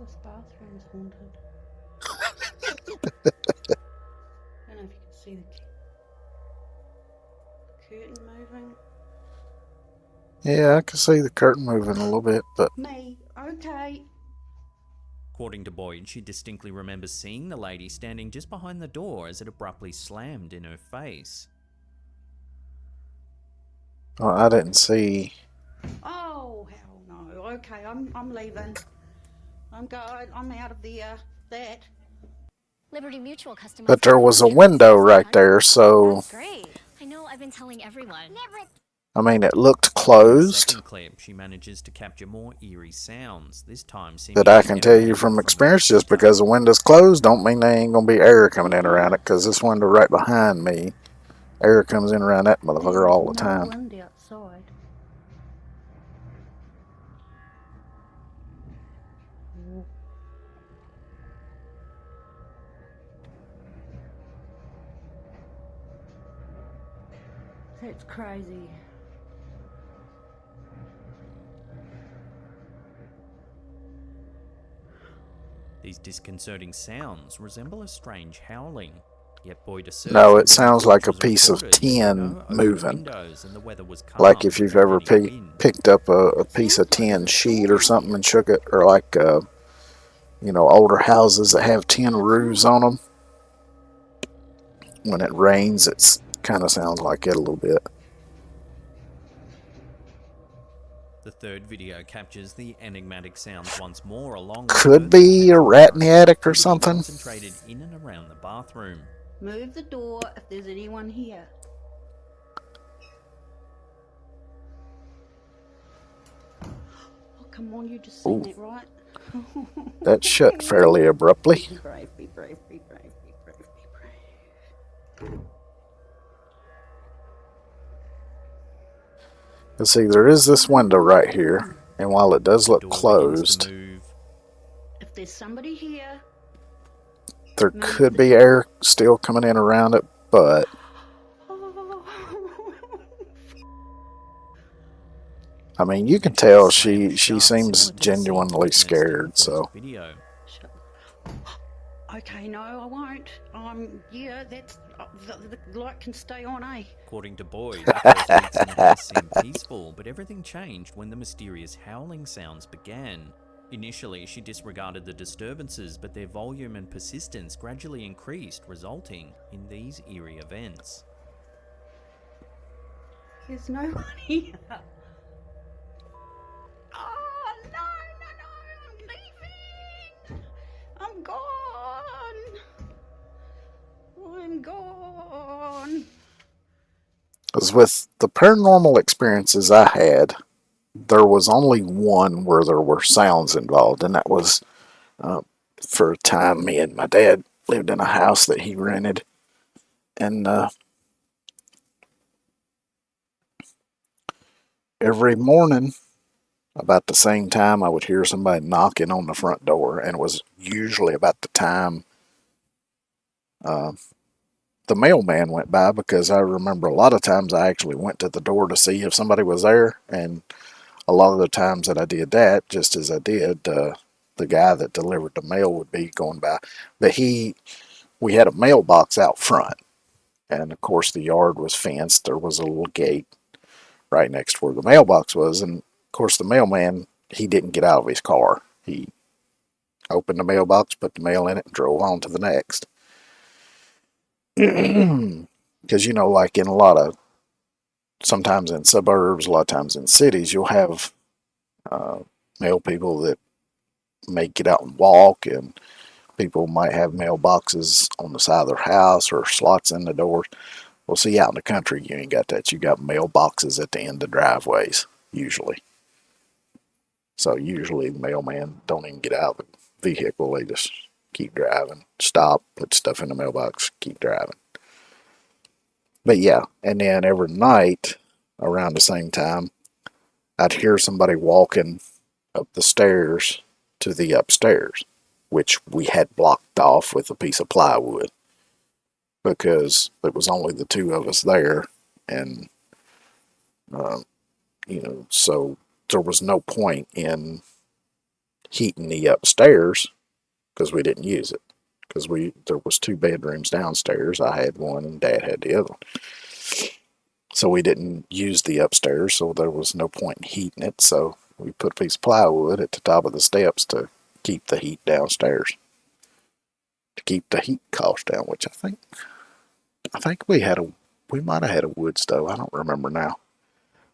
This bathroom's haunted. I don't know if you can see the curtain moving. Yeah, I can see the curtain moving a little bit, but... Me, okay. According to Boyd, she distinctly remembers seeing the lady standing just behind the door as it abruptly slammed in her face. Well, I didn't see... Oh, hell no. Okay, I'm leaving. I'm going. I'm out of the, that. Liberty Mutual customer. But there was a window right there, so... That's great. I know I've been telling everyone. I mean, it looked In the closed. second clip, she manages to capture more eerie sounds, this time But I seemingly can tell you emanating from the experience, just window. because the window's closed don't mean there ain't gonna be air coming in around it, because this window right behind me, air comes in around that motherfucker all the time. Wind outside. That's crazy. These disconcerting sounds resemble a strange howling. Yet Boyd asserts No, that it sounds when like a was piece of reported, there were tin no open moving. windows and the weather was calm Like if you've ever without any wind. picked up a piece of tin sheet or something and shook it, or like, you know, older houses that have tin roofs on them. When it rains, it kind of sounds like it a little bit. The third video captures the enigmatic sounds once more, along with Could further be a rat in the attic or activity something. concentrated in and around the bathroom. Move the door if there's anyone here. Oh, come on, you just seen Ooh. it, right? That shut fairly abruptly. Be brave, be brave, be brave, be brave, be brave. You see, there is this window right here, and while it does look The door begins closed, to move. If there's somebody here, there could be air still coming in around it, but I mean, you can tell she seems genuinely scared, so. Video. okay, no, I won't. Yeah, that's the light can stay on, eh? According to Boyd, the first weeks in the house seemed peaceful, but everything changed when the mysterious howling sounds began. Initially, she disregarded the disturbances, but their volume and persistence gradually increased, resulting in these eerie events. There's no one here. Oh, no, I'm leaving. I'm gone. I'm gone. Because with the paranormal experiences I had, there was only one where there were sounds involved, and that was for a time me and my dad lived in a house that he rented, and every morning about the same time I would hear somebody knocking on the front door, and it was usually about the time the mailman went by, because I remember a lot of times I actually went to the door to see if somebody was there, and a lot of the times that I did that, just as I did, the guy that delivered the mail would be going by. But we had a mailbox out front, and of course the yard was fenced. There was a little gate right next to where the mailbox was, and of course the mailman, he didn't get out of his car. He opened the mailbox, put the mail in it, and drove on to the next. Because, you know, like in a lot of, sometimes in suburbs, a lot of times in cities, you'll have mail people that may get out and walk, and people might have mailboxes on the side of their house or slots in the doors. Well, see, out in the country, you ain't got that. You got mailboxes at the end of driveways, usually. So usually the mailman don't even get out of the vehicle. They just keep driving, stop, put stuff in the mailbox, keep driving. But yeah, and then every night around the same time, I'd hear somebody walking up the stairs to the upstairs, which we had blocked off with a piece of plywood because it was only the two of us there, and you know, so there was no point in heating the upstairs because we didn't use it, because there was 2 bedrooms downstairs. I had one and Dad had the other one. So we didn't use the upstairs, so there was no point in heating it. So we put a piece of plywood at the top of the steps to keep the heat downstairs, to keep the heat cost down. Which I think we might have had a wood stove. I don't remember now,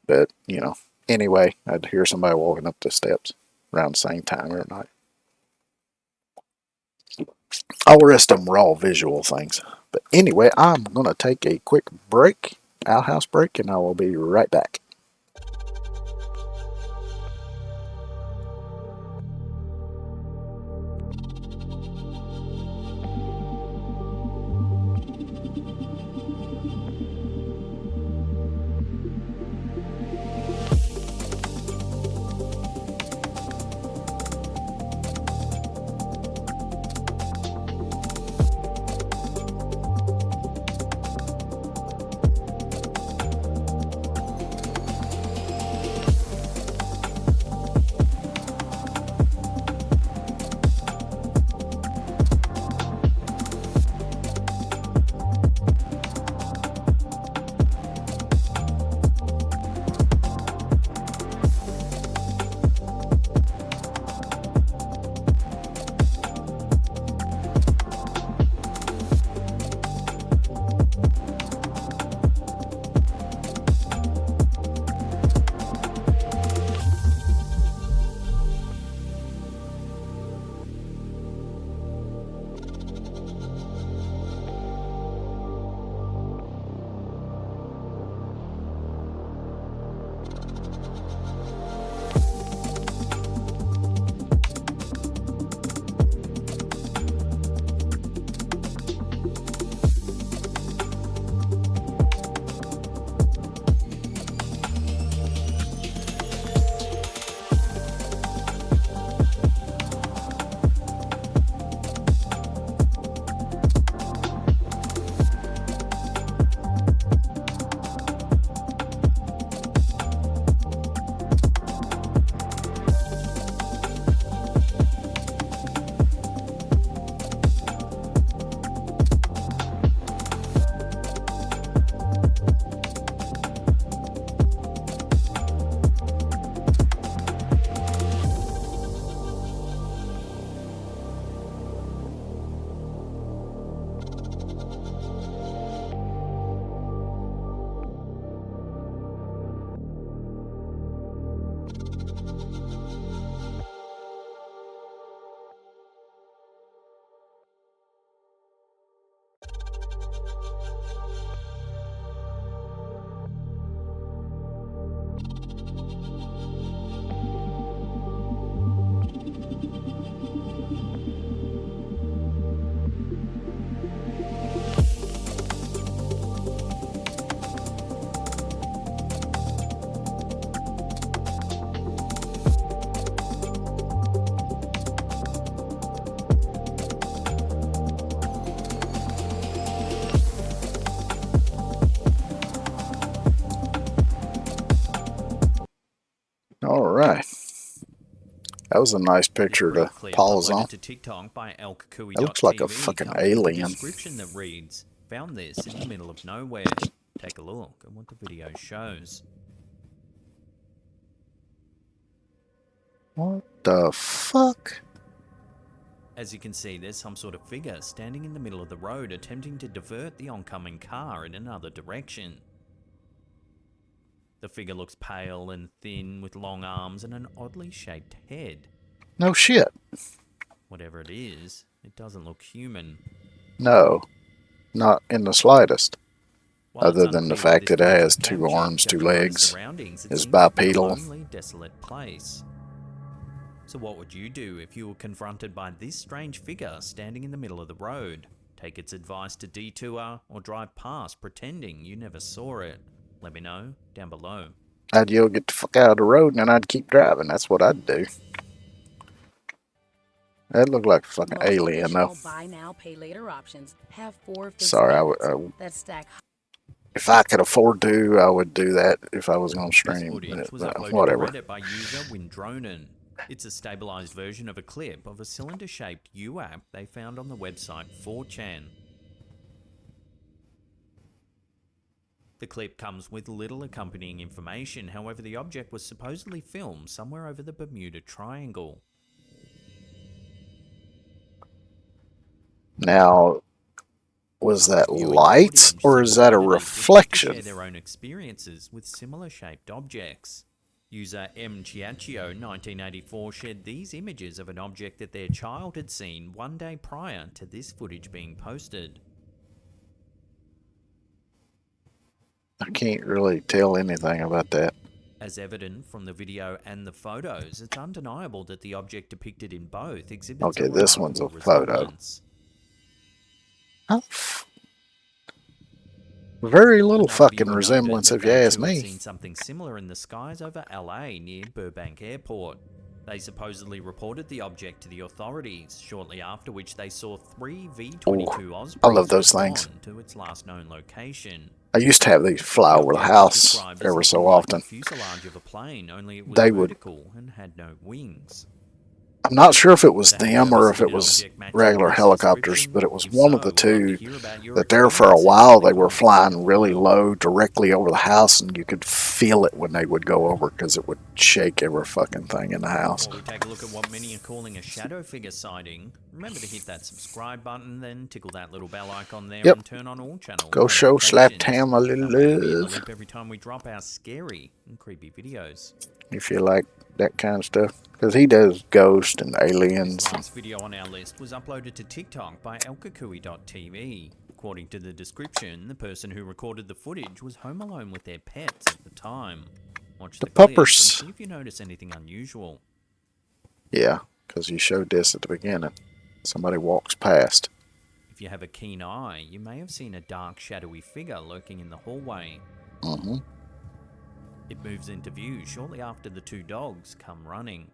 but you know, anyway, I'd hear somebody walking up the steps around the same time every night. All the rest of them were all visual things. But anyway, I'm going to take a quick break, outhouse break, and I will be right back. Alright. That was a nice picture The to clip pause uploaded on. to TikTok by That looks like a elkkui.tv fucking comes with a alien. description that reads, "Found this in the middle of nowhere." Take a look at what the video shows. What the fuck? As you can see, there's some sort of figure standing in the middle of the road attempting to divert the oncoming car in another direction. The figure looks pale and thin with long arms and an oddly shaped head. No shit. Whatever it is, it doesn't look human. No. Not in the slightest. While it's Other than the unclear fact what that it this has footage 2 captured, arms, 2 judging by the legs, surroundings, it is seems to be a bipedal. lonely, desolate place. So what would you do if you were confronted by this strange figure standing in the middle of the road? Take its advice to detour or drive past pretending you never saw it? Let me know down below. I'd yell, get the fuck out of the road, and then I'd keep driving. That's what I'd do. That looked like a fucking Most alien, though. traditional buy now, pay later options have 4 fixed Sorry, payments that stack. if I could afford to, I would do that if I was going to This stream. footage was But uploaded whatever. to Reddit by user Windronen. It's a stabilized version of a clip of a cylinder-shaped UAP they found on the website 4chan. The clip comes with little accompanying information, however the object was supposedly filmed somewhere over the Bermuda Triangle. Now, was that Viewing the light, footage, or is that a several candidates wished to reflection? share their own experiences with similar shaped objects. User M. Chiaccio 1984 shared these images of an object that their child had seen one day prior to this footage being posted. I can't really tell anything about that. As evident from the video and the photos, it's undeniable that the object depicted in both exhibits Okay, a this one's a remarkable photo. resemblance. Very little Another fucking viewer noted resemblance, that if you they ask too had me. seen something similar in the skies over LA near Burbank Airport. They supposedly reported the object to the authorities, shortly after which they saw 3 V-22 Ospreys I love those things. respond to its last known location. I used to have these fly over the object was house described as every so looking like often. the fuselage of a plane, only it was They would. vertical and had no wings. I'm not sure if it was They them have or never if seen it an was object matching regular this helicopters, description. but it was If one of so, the I'd love to two hear about your that there for a experiences while in the they were comments flying below. really low directly over the house, and you could feel it when they would go over because it would shake every fucking thing in the house. Before we take a look at what many are calling a shadow figure sighting, remember to hit that subscribe button, then tickle that little bell icon there Yep. and turn on all channel Go show Slap notifications. Tam a little That way you'll be in the love loop every time we drop our scary and creepy videos. if you like that kind of stuff. Because he does ghost and aliens. This last video on our list was uploaded to TikTok by elkkui.tv. According to the description, the person who recorded the footage was home alone with their pets at the time. Watch the clip and puppers. see if you notice anything unusual. Yeah, because you showed this at the beginning. Somebody walks past. If you have a keen eye, you may have seen a dark, shadowy figure lurking in the hallway. Mm-hmm. It moves into view shortly after the 2 dogs come running.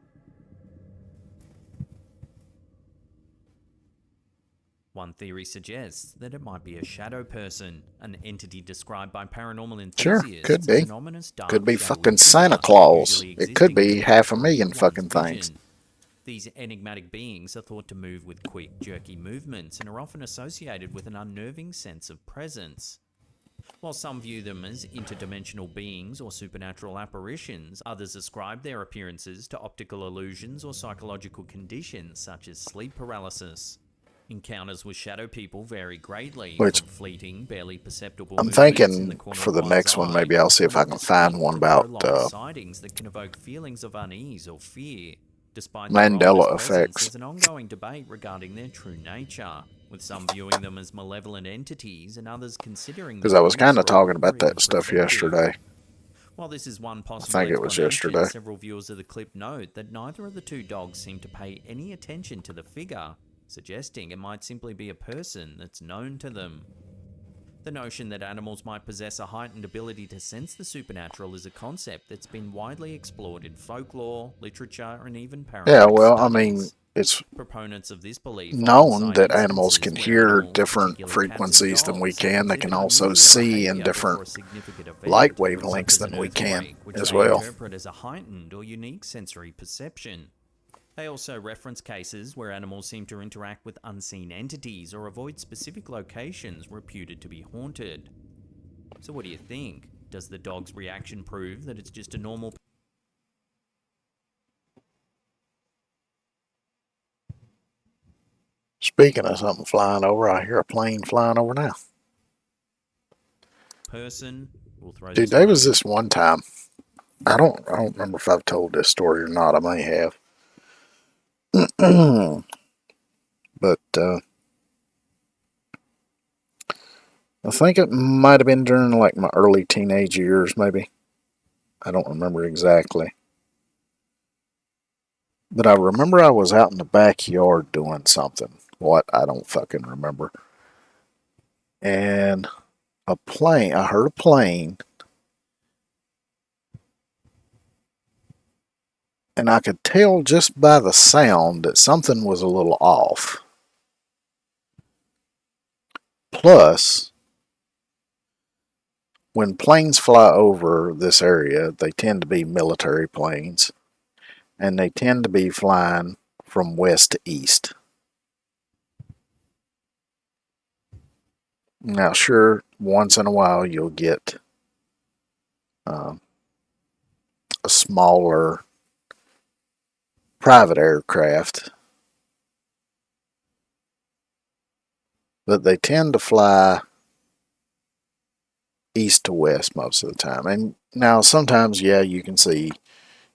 One theory suggests that it might be a shadow person, an entity described by paranormal enthusiasts Sure, could as be. an ominous dark, Could be shadowy fucking figure, Santa Claus. usually It could existing be in the 500,000 one's fucking things. vision. These enigmatic beings are thought to move with quick, jerky movements and are often associated with an unnerving sense of presence. While some view them as interdimensional beings or supernatural apparitions, others ascribe their appearances to optical illusions or psychological conditions such as sleep paralysis. Encounters with shadow people vary greatly, Which- from fleeting, barely perceptible I'm movements in thinking the corner for of the one's next one, eye, maybe I'll see if I to can find distinct one and about prolonged sightings that can evoke feelings of unease or fear. Despite Mandela their obvious presence, effects. there's an ongoing debate regarding their true nature, with some viewing them as malevolent entities and others considering them Because I was kind of whimsical talking or about even that stuff protective. yesterday. While this is one possible think it was explanation, yesterday. several viewers of the clip note that neither of the 2 dogs seem to pay any attention to the figure, suggesting it might simply be a person that's known to them. The notion that animals might possess a heightened ability to sense the supernatural is a concept that's been widely explored in folklore, literature, and even paranormal Yeah, well, I mean, studies. it's Proponents of this belief known often cite that animals instances can where hear animals, different particularly cats and frequencies than we dogs, can. They exhibit can also unusual see in behaviour different before a significant event, light such wavelengths as than an we can earthquake, which as they well. interpret as a heightened or unique sensory perception. They also reference cases where animals seem to interact with unseen entities or avoid specific locations reputed to be haunted. So what do you think? Does the dog's reaction prove that it's just a normal... Speaking of something flying over, I hear a plane flying over now. person? We'll throw Dude, this there one was open. this one time. I don't remember if I've told this story or not. I may have. But I think it might have been during like my early teenage years, maybe. I don't remember exactly. But I remember I was out in the backyard doing something. What? I don't fucking remember. And I heard a plane. And I could tell just by the sound that something was a little off. Plus, when planes fly over this area, they tend to be military planes. And they tend to be flying from west to east. Now, sure, once in a while you'll get a smaller private aircraft, but they tend to fly east to west most of the time. And now sometimes, yeah, you can see,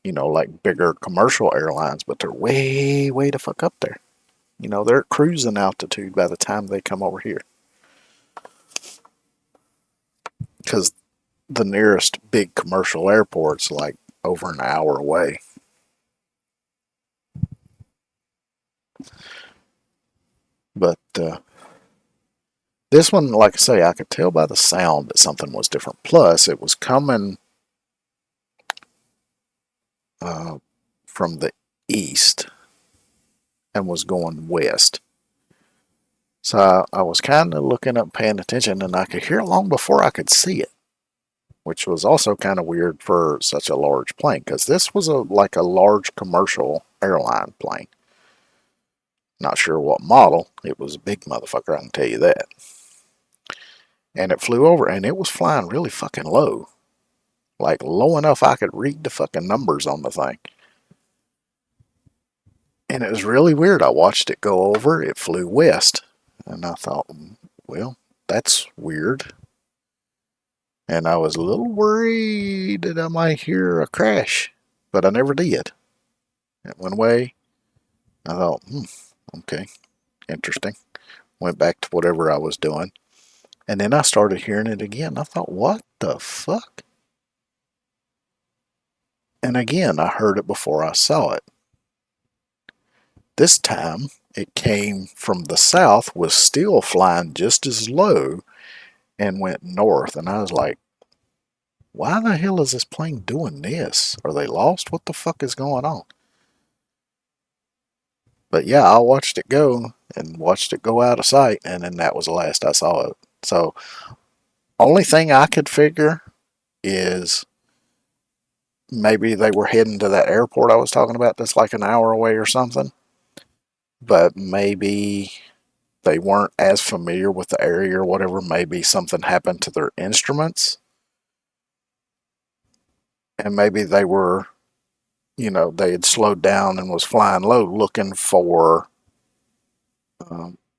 like bigger commercial airlines, but they're way, way the fuck up there. They're at cruising altitude by the time they come over here. Because the nearest big commercial airport's like over an hour away. But this one, like I say, I could tell by the sound that something was different. Plus, it was coming from the east and was going west. So I was kind of looking up, paying attention, and I could hear it long before I could see it, which was also kind of weird for such a large plane, because this was like a large commercial airline plane. Not sure what model. It was a big motherfucker, I can tell you that. And it flew over, and it was flying really fucking low. Like low enough I could read the fucking numbers on the thing. And it was really weird. I watched it go over. It flew west. And I thought, well, that's weird. And I was a little worried that I might hear a crash. But I never did. It went away. I thought, okay, interesting. Went back to whatever I was doing. And then I started hearing it again. I thought, what the fuck? And again, I heard it before I saw it. This time, it came from the south, was still flying just as low, and went north. And I was like, why the hell is this plane doing this? Are they lost? What the fuck is going on? But yeah, I watched it go and watched it go out of sight, and then that was the last I saw it. So, only thing I could figure is maybe they were heading to that airport I was talking about that's like an hour away or something. But maybe they weren't as familiar with the area or whatever. Maybe something happened to their instruments. And maybe they were, they had slowed down and was flying low looking for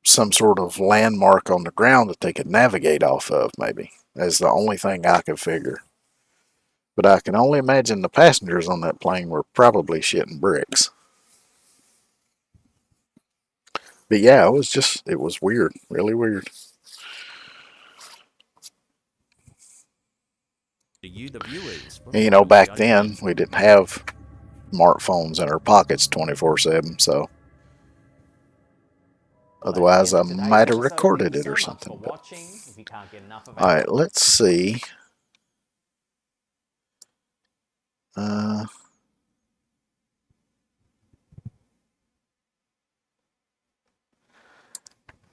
some sort of landmark on the ground that they could navigate off of, maybe. That's the only thing I could figure. But I can only imagine the passengers on that plane were probably shitting bricks. But yeah, it was weird, really weird. To you, the viewers, And, back then we didn't have smartphones in our pockets 24/7, so otherwise I might have recorded it or something. Alright, let's see.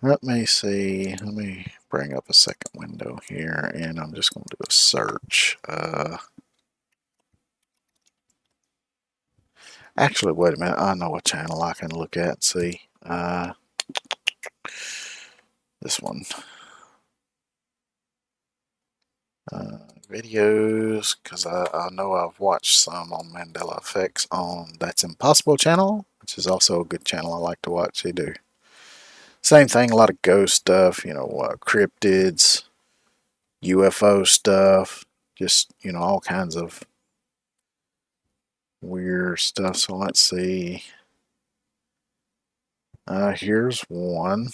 Let me see. Let me bring up a second window here, and I'm just going to do a search. Actually, wait a minute. I know a channel I can look at and see. This one. Videos, because I know I've watched some on Mandela Effects on That's Impossible channel, which is also a good channel I like to watch. They do same thing, a lot of ghost stuff, you know, cryptids, UFO stuff, just, you know, all kinds of weird stuff. So let's see. Here's one.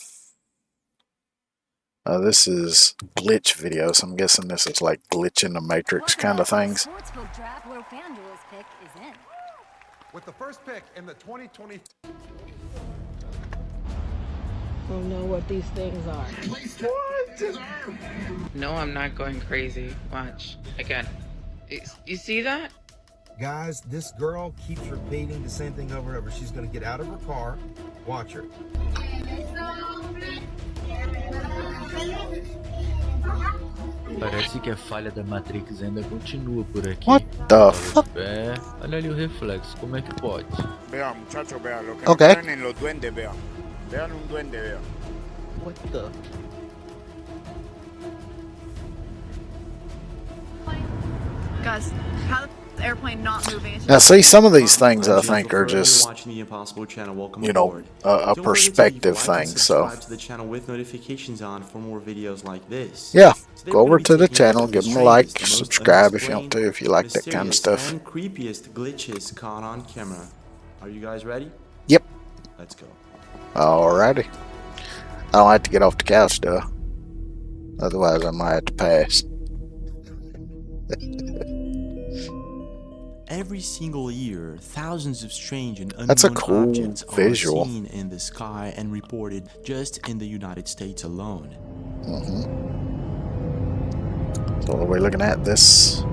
This is glitch video, so I'm guessing this is like glitch in the matrix kind of things. Sportsbook draft where FanDuel's pick is in. With the first pick in the 2020. I don't know what these things are. What? No, I'm not going crazy. Watch. Again. You see that? Guys, this girl keeps repeating the same thing over and over. She's going to get out of her car. Watch her. Parece que a falha da Matrix ainda continua por aqui. What the fuck? Olha ali o reflexo, como é que pode? Vea, muchachos, vea, lo que Okay. nos traen en los duendes, vea. Vean un duende, vea. What the? Gus, how the airplane not moving? It's Now, just- see, some of these things I think are just, watching the Impossible channel. Welcome you know, aboard. a Don't forget to perspective leave a like thing. and So, subscribe to the channel with notifications on for more videos like this. yeah, Today go we're over gonna to be the taking a channel, look at give the them a like, strangest, the most subscribe if you want unexplained, to, if you like that kind of mysterious, stuff. and creepiest glitches caught on camera. Are you guys ready? Yep. Let's go. Alrighty. I don't have to get off the couch, though. Otherwise, I might have to pass. Every single year, thousands of strange and That's a unknown cool objects visual. are seen in the sky and reported just in the United States alone. So, what are we looking at? This.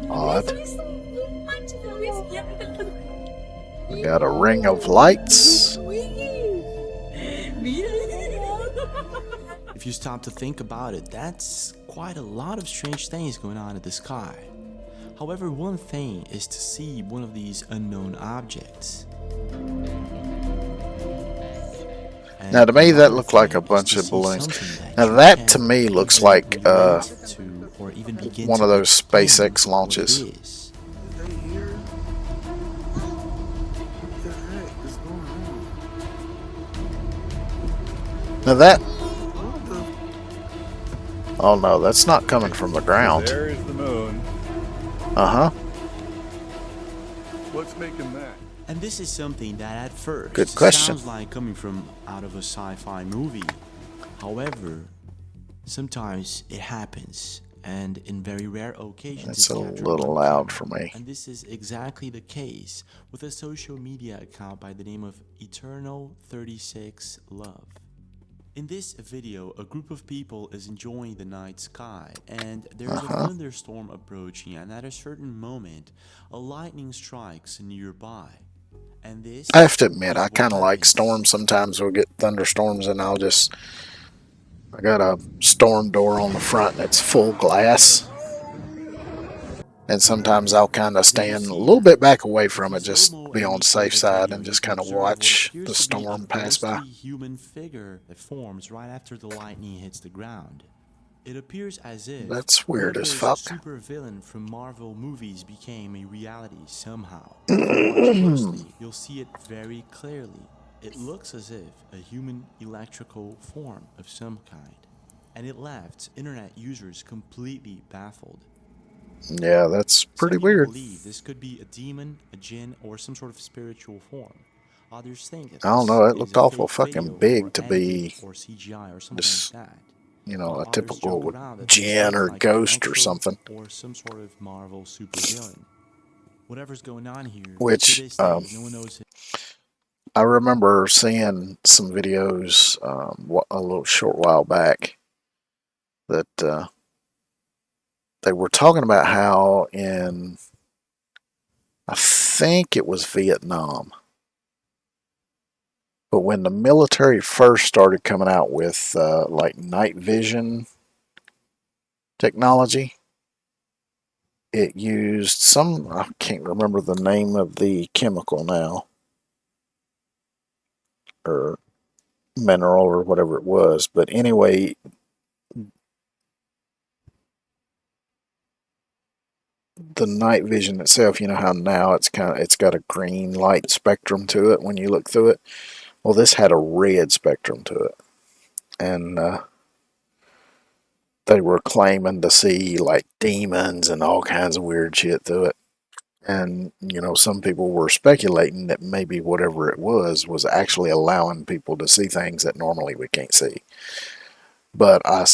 Odd. We got a ring of lights. If you stop to think about it, that's quite a lot of strange things going on in the sky. However, one thing is to see one of these unknown objects. And Now, to me, that another looked like a thing is bunch to of see balloons. something Now, you that can't to me looks even like relate to or even begin one to of those explain SpaceX what it launches. is. Now that. Oh no, that's not coming from the ground. There's the moon. Uh huh. What's making that? And this is something that at first Good question. sounds like coming from out of a sci-fi movie. However, sometimes it happens, and in very rare occasions That's it's a captured little on loud camera. for me. And this is exactly the case with a social media account by the name of Eternal36 Love. In this video, a group of people is enjoying the night sky, and there's a thunderstorm approaching, and at a certain moment, a lightning strikes nearby. And this I have to admit, is I what kind of like happens. storms. Sometimes we'll get thunderstorms, and I got a storm door on the front that's full glass. And sometimes I'll kind of stand a little bit back away from it, just be on the safe side and just kind of watch the storm pass by. Human figure that forms right after the lightning hits the ground. It appears as if That's weird as one of fuck. those supervillain from Marvel movies became a reality somehow. If you watch closely, you'll see it very clearly. It looks as if a human electrical form of some kind, and it left internet users completely baffled. Yeah, that's pretty Some people weird. believe this could be a demon, a jinn, or some sort of spiritual form. Others think that I don't this know, it is looked a awful fake fucking video big or to editing be or CGI or something just, like that. you know, While a others typical joke around that this djinn looks or like ghost an or actual something. or some sort of Marvel supervillain. Whatever's going on here, Which, to this day, no one knows it. I remember seeing some videos a little short while back that they were talking about how in, I think it was Vietnam. But when the military first started coming out with like night vision technology, it used some, I can't remember the name of the chemical now, or mineral or whatever it was. But anyway, the night vision itself, you know how now it's got a green light spectrum to it when you look through it. Well, this had a red spectrum to it, and they were claiming to see like demons and all kinds of weird shit through it. And you know, some people were speculating that maybe whatever it was actually allowing people to see things that normally we can't see. But I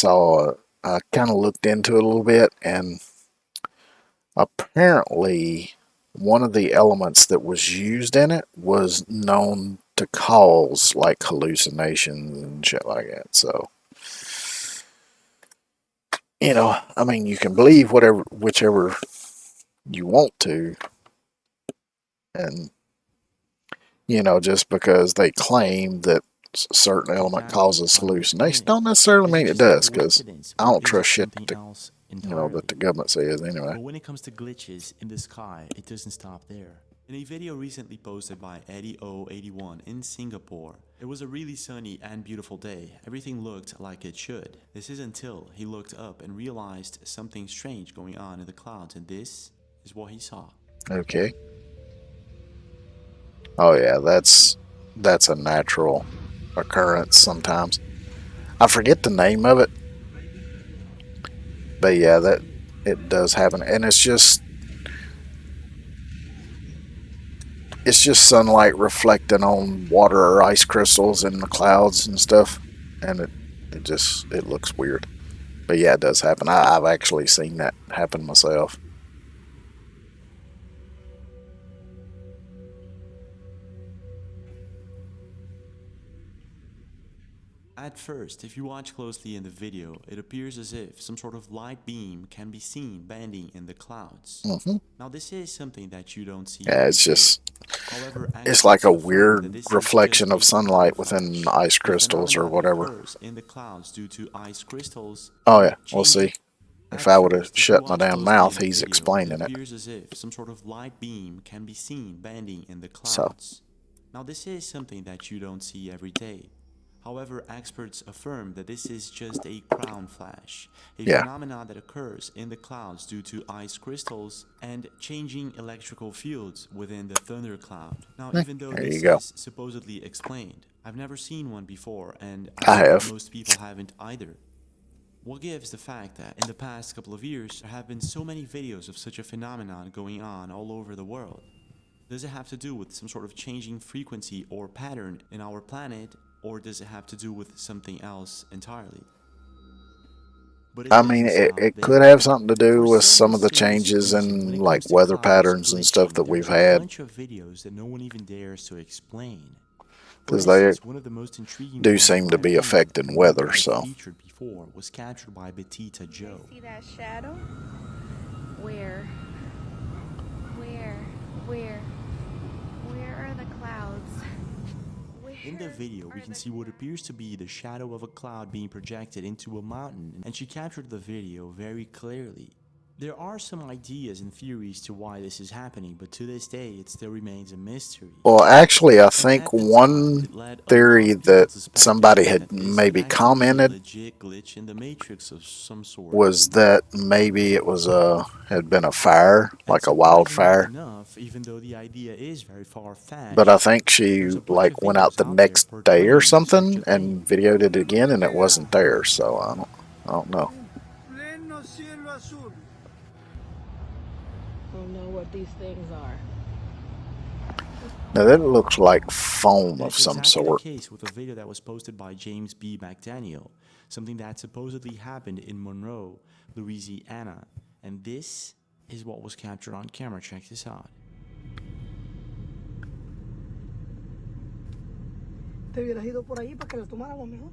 kind of looked into it a little bit, and apparently one of the elements that was used in it was known to cause like hallucinations and shit like that. So, you know, I mean, you can believe whichever you want to, and you know, just because they claim that a certain element causes hallucination don't necessarily mean it does, because I don't trust shit that the government says anyway. But when it comes to glitches in the sky, it doesn't stop there. In a video recently posted by Eddie081 in Singapore, it was a really sunny and beautiful day. Everything looked like it should. This is until he looked up and realized something strange going on in the clouds, and this is what he saw. Okay. Oh yeah, that's a natural occurrence sometimes. I forget the name of it, but yeah, that it does happen, and it's just sunlight reflecting on water or ice crystals in the clouds and stuff, and it looks weird. But yeah, it does happen. I've actually seen that happen myself. At first, if you watch closely in the video, it appears as if some sort of light beam can be seen bending in the clouds. Now, this is something that you don't see. Yeah, it's like a weird reflection of sunlight within ice crystals or whatever. In the clouds due to ice crystals. Oh yeah, we'll see. If I would have shut my damn mouth, he's explaining it. It appears as if some sort of light beam can be seen bending in the clouds. Now, this is something that you don't see every day. However, experts affirm that this is just a crown flash, a phenomenon that occurs in the clouds due to ice crystals and changing electrical fields within the thundercloud. Now, even though this is supposedly explained, I've never seen one before, and I think most people haven't either. What gives the fact that in the past couple of years, there have been so many videos of such a phenomenon going on all over the world? Does it have to do with some sort of changing frequency or pattern in our planet? Or does it have to do with something else entirely? But I mean, it could have something to do with some of the changes in like weather patterns and stuff that we've had. A bunch of videos that no one even dares to explain. Because they do seem to be affecting weather, so. Featured before was captured by Betita Joe. See that shadow? Where are the clouds? In the video, we can see what appears to be the shadow of a cloud being projected into a mountain, and she captured the video very clearly. There are some ideas and theories to why this is happening, but to this day, it still remains a mystery. Well, actually, I think one theory that somebody had maybe commented was that maybe it was had been a fire, like a wildfire. Even though the idea is very far-fetched. But I think she like went out the next day or something and videoed it again, and it wasn't there. So I don't know. I don't know what these things are. Now that looks like foam of some That's exactly sort. the case with a video that was posted by James B. McDaniel, something that supposedly happened in Monroe, Louisiana, and this is what was captured on camera. Check this out. Te hubieras ido por ahí para que lo tomáramos mejor.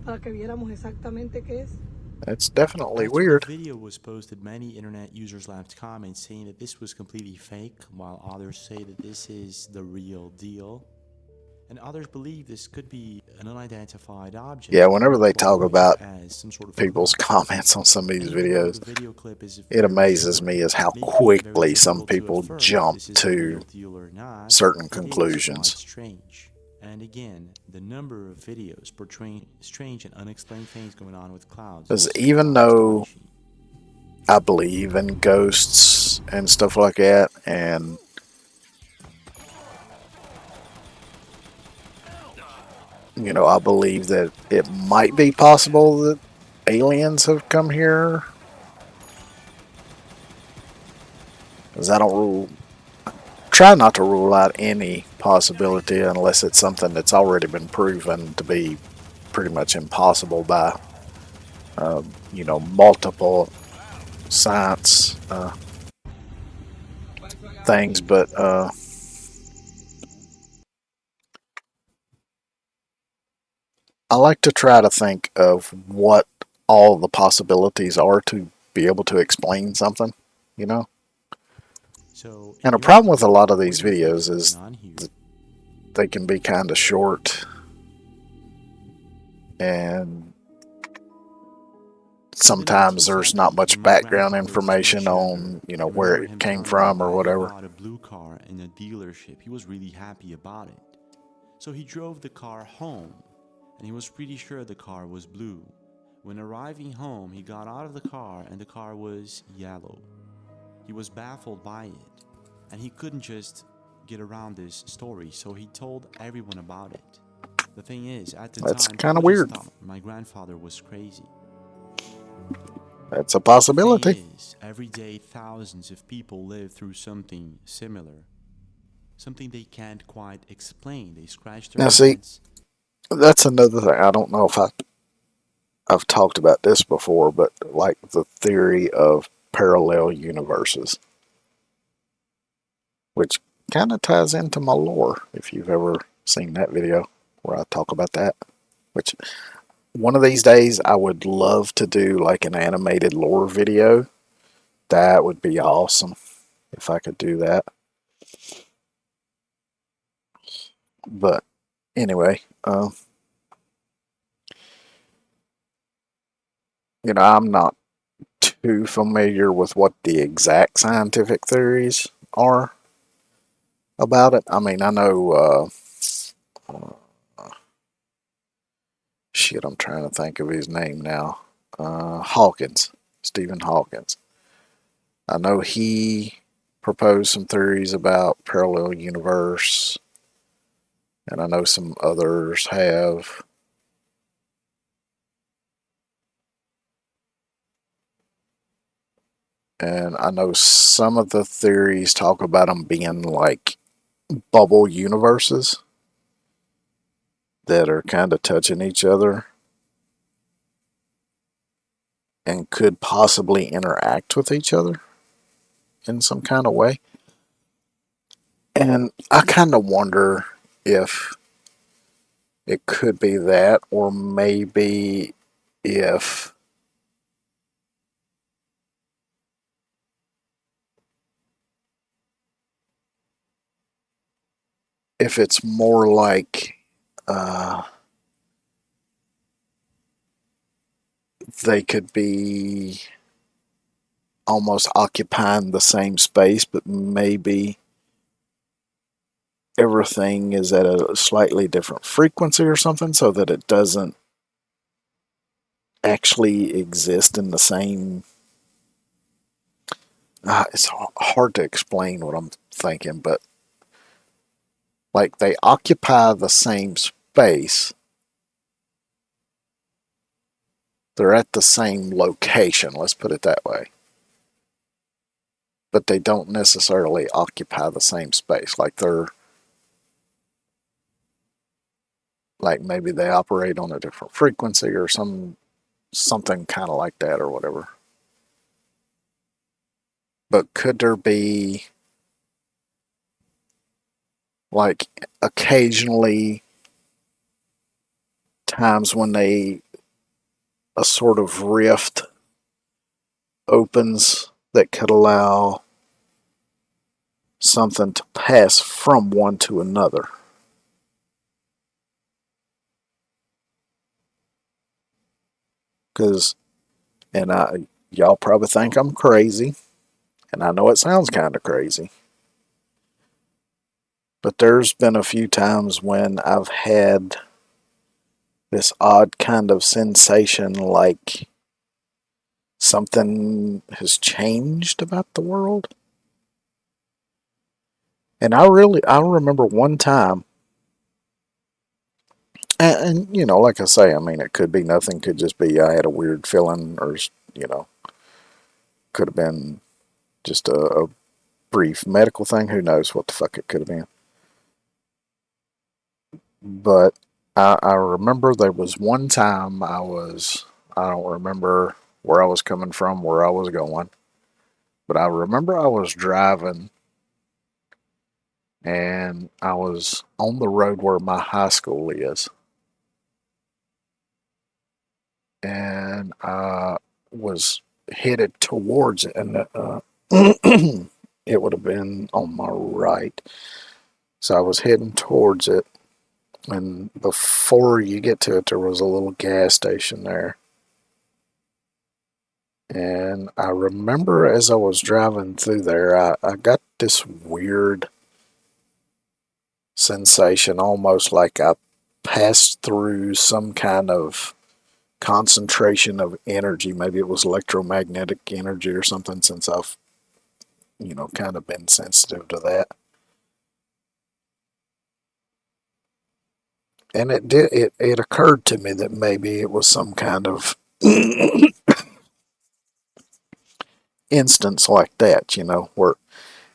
Para que viéramos exactamente qué es. It's definitely After weird. the video was posted, many internet users left comments saying that this was completely fake, while others say that this is the real deal. And others believe this could be an unidentified object. Yeah, whenever they talk about as some sort of people's comments on some of these And even though videos, the video clip is it very amazes short, me as how making it quickly very some difficult to people affirm if jump this is a real to deal or not, certain it is conclusions. quite strange. And again, the number of videos portraying strange and unexplained things going on with clouds. Because is even though I believe in ghosts and stuff like that, and you know, I believe that it might be possible that aliens have come here. Because I don't try not to rule out any possibility unless it's something that's already been proven to be pretty much impossible by, you know, multiple science things. But I like to try to think of what all the possibilities are to be able to explain something, you know? So, And a problem with a lot of these videos is that they can be kind of short and sometimes there's not much background information on, you know, where it came from or whatever. He bought a blue car in a dealership. He was really happy about it. So he drove the car home, and he was pretty sure the car was blue. When arriving home, he got out of the car, and the car was yellow. He was baffled by it, and he couldn't just get around this story, so he told everyone about it. The thing is, at the That's time, kind of people just weird. thought my grandfather was crazy. That's a possibility. The thing is, every day thousands of people live through something similar. Something they can't quite explain. They scratch their Now see, heads. that's another thing. I don't know if I've talked about this before, but like the theory of parallel universes, which kind of ties into my lore, if you've ever seen that video where I talk about that. Which one of these days I would love to do like an animated lore video. That would be awesome if I could do that. But anyway, you know, I'm not too familiar with what the exact scientific theories are about it. I mean, I know, shit, I'm trying to think of his name now. Hawkins, Stephen Hawkins. I know he proposed some theories about parallel universe, and I know some others have. And I know some of the theories talk about them being like bubble universes that are kind of touching each other and could possibly interact with each other in some kind of way. And I kind of wonder if it could be that, or maybe if it's more like they could be almost occupying the same space, but maybe everything is at a slightly different frequency or something, so that it doesn't actually exist in the same. It's hard to explain what I'm thinking, but like they occupy the same space. They're at the same location, let's put it that way. But they don't necessarily occupy the same space. Like they're, like maybe they operate on a different frequency or something kind of like that or whatever. But could there be like occasionally times when they a sort of rift opens that could allow something to pass from one to another. Because, y'all probably think I'm crazy, and I know it sounds kind of crazy, but there's been a few times when I've had this odd kind of sensation like something has changed about the world. And I remember one time, and you know, like I say, I mean, it could be nothing, could just be I had a weird feeling, or, you know, could have been just a brief medical thing. Who knows what the fuck it could have been. But I remember there was one time I don't remember where I was coming from, where I was going, but I remember I was driving and I was on the road where my high school is. And I was headed towards it, and it would have been on my right. So I was heading towards it, and before you get to it, there was a little gas station there. And I remember as I was driving through there, I got this weird sensation, almost like I passed through some kind of concentration of energy. Maybe it was electromagnetic energy or something, since I've, you know, kind of been sensitive to that. And it occurred to me that maybe it was some kind of instance like that, you know, where,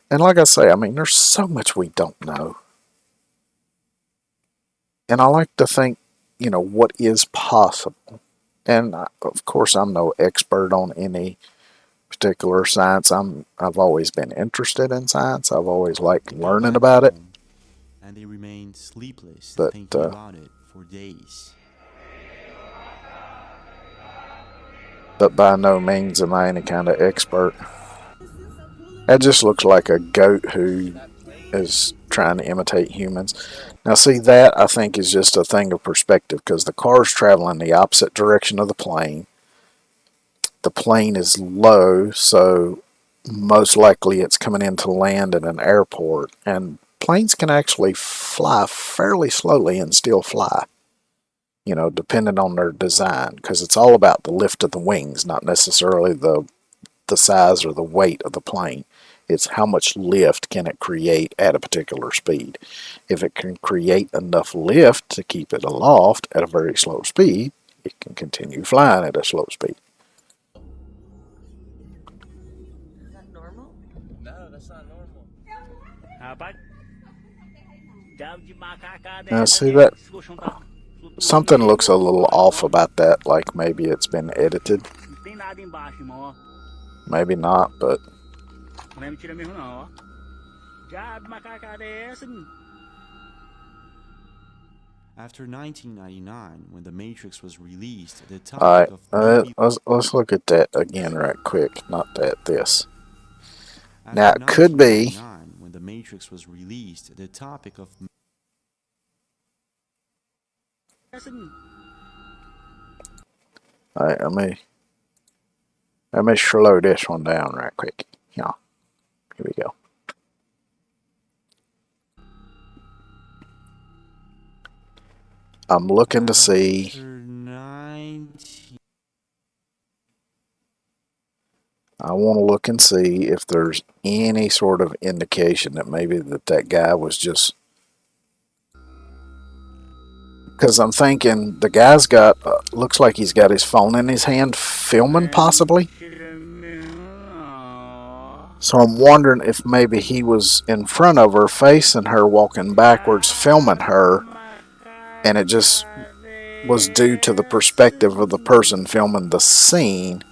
and like I say, I mean, there's so much we don't know. And I like to think, you know, what is possible. And of course, I'm no expert on any particular science. I've always been interested in science. I've always liked learning about it. And they remained sleepless, But, thinking about it for days. But by no means am I any kind of expert. That just looks like a goat who is trying to imitate humans. Now see, that I think is just a thing of perspective, because the car's traveling the opposite direction of the plane. The plane is low, so most likely it's coming in to land at an airport. And planes can actually fly fairly slowly and still fly, you know, depending on their design, because it's all about the lift of the wings, not necessarily the size or the weight of the plane. It's how much lift can it create at a particular speed. If it can create enough lift to keep it aloft at a very slow speed, it can continue flying at a slow speed. Is that normal? No, that's not normal. Now see that? Something looks a little off about that, like maybe it's been edited. Maybe not, but... After 1999, when The Matrix was released, the Alright, topic of let's look at that again right quick. Not that, this. After Now, it could be... 1999, when The Matrix was released, the topic of Alright, let me slow this one down right quick. Yeah, here we go. I'm looking to see. I want to look and see if there's any sort of indication that maybe that guy was just... Because I'm thinking the guy's got, looks like he's got his phone in his hand filming possibly. So I'm wondering if maybe he was in front of her, facing her, walking backwards, filming her, and it just was due to the perspective of the person filming the scene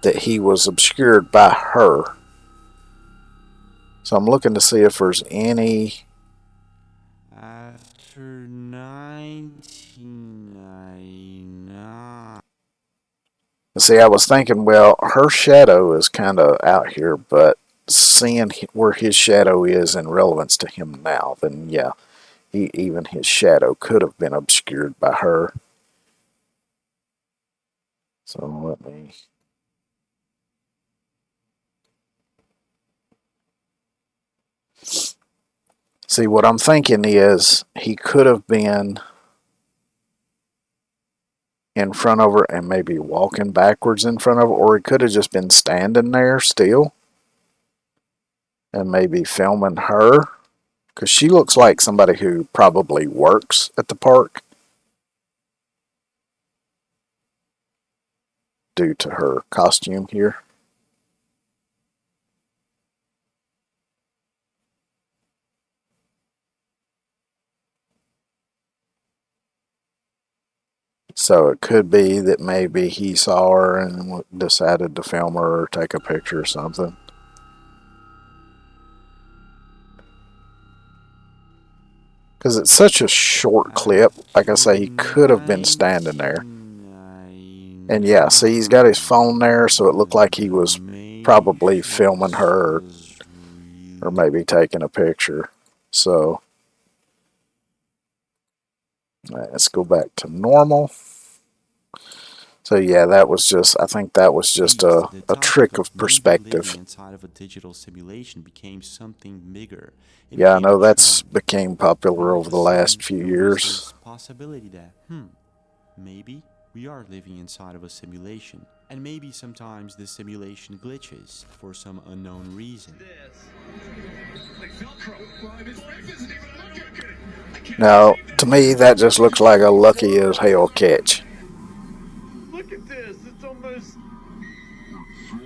that he was obscured by her. So I'm looking to see if there's any... After 1999, See, I was thinking, well, her shadow is kind of out here, but seeing where his shadow is in relevance to him now, then yeah, even his shadow could have been obscured by her. So let me... See, what I'm thinking is he could have been in front of her and maybe walking backwards in front of her, or he could have just been standing there still and maybe filming her, because she looks like somebody who probably works at the park due to her costume here. So it could be that maybe he saw her and decided to film her or take a picture or something. Because it's such a short clip. Like I say, he could have been standing there. And yeah, see, he's got his phone there, so it looked like he was probably filming her or maybe taking a picture. So let's go back to normal. So yeah, that was just, I think that was just a trick of perspective. Inside of a digital simulation became something bigger. Yeah, I know that's became popular over the last few years. Possibility that, maybe we are living inside of a simulation. And maybe sometimes the simulation glitches for some unknown reason. Now, to me, that just looks like a lucky as hell catch. Look at this. It's almost...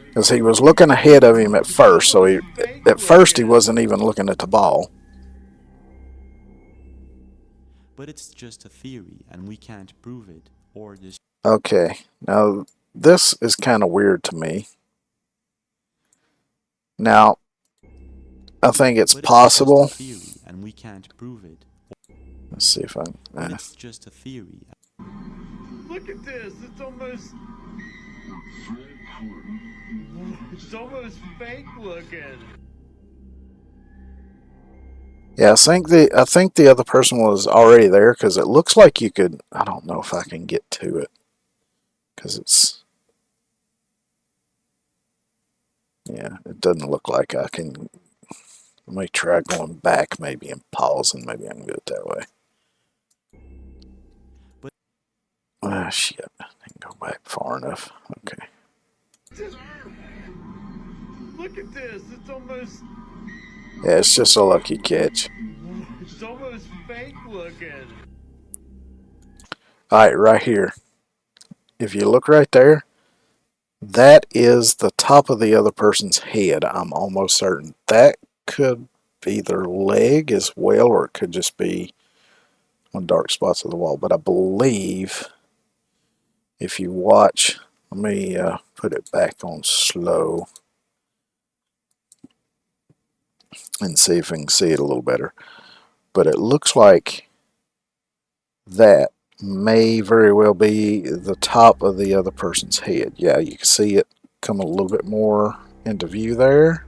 Because he was looking ahead of him at first, so at first he wasn't even looking at the ball. But it's just a theory, and we can't prove it, or this... Okay, now this is kind of weird to me. Now, I think it's possible. Just a theory, and we can't prove it. Let's see if I can... But it's just a theory. Look at this. It's almost... It's almost fake looking. Yeah, I think the other person was already there, because it looks like you could... I don't know if I can get to it. Because it's... Yeah, it doesn't look like I can... Let me try going back maybe and pause, and maybe I can do it that way. Ah, shit. I didn't go back far enough. Okay. Look at this. It's almost... Yeah, it's just a lucky catch. It's almost fake looking. Alright, right here. If you look right there, that is the top of the other person's head. I'm almost certain. That could be their leg as well, or it could just be on dark spots of the wall. But I believe if you watch, let me put it back on slow and see if I can see it a little better. But it looks like that may very well be the top of the other person's head. Yeah, you can see it come a little bit more into view there.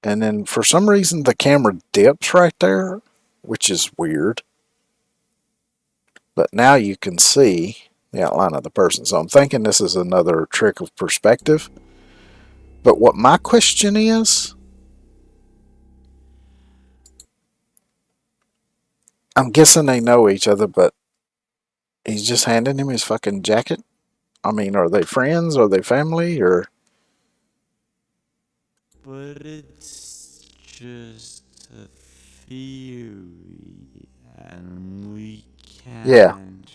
And then for some reason the camera dips right there, which is weird. But now you can see the outline of the person. So I'm thinking this is another trick of perspective. But what my question is, I'm guessing they know each other, but he's just handing him his fucking jacket? I mean, are they friends? Are they family? Or... But it's just a theory, and we can't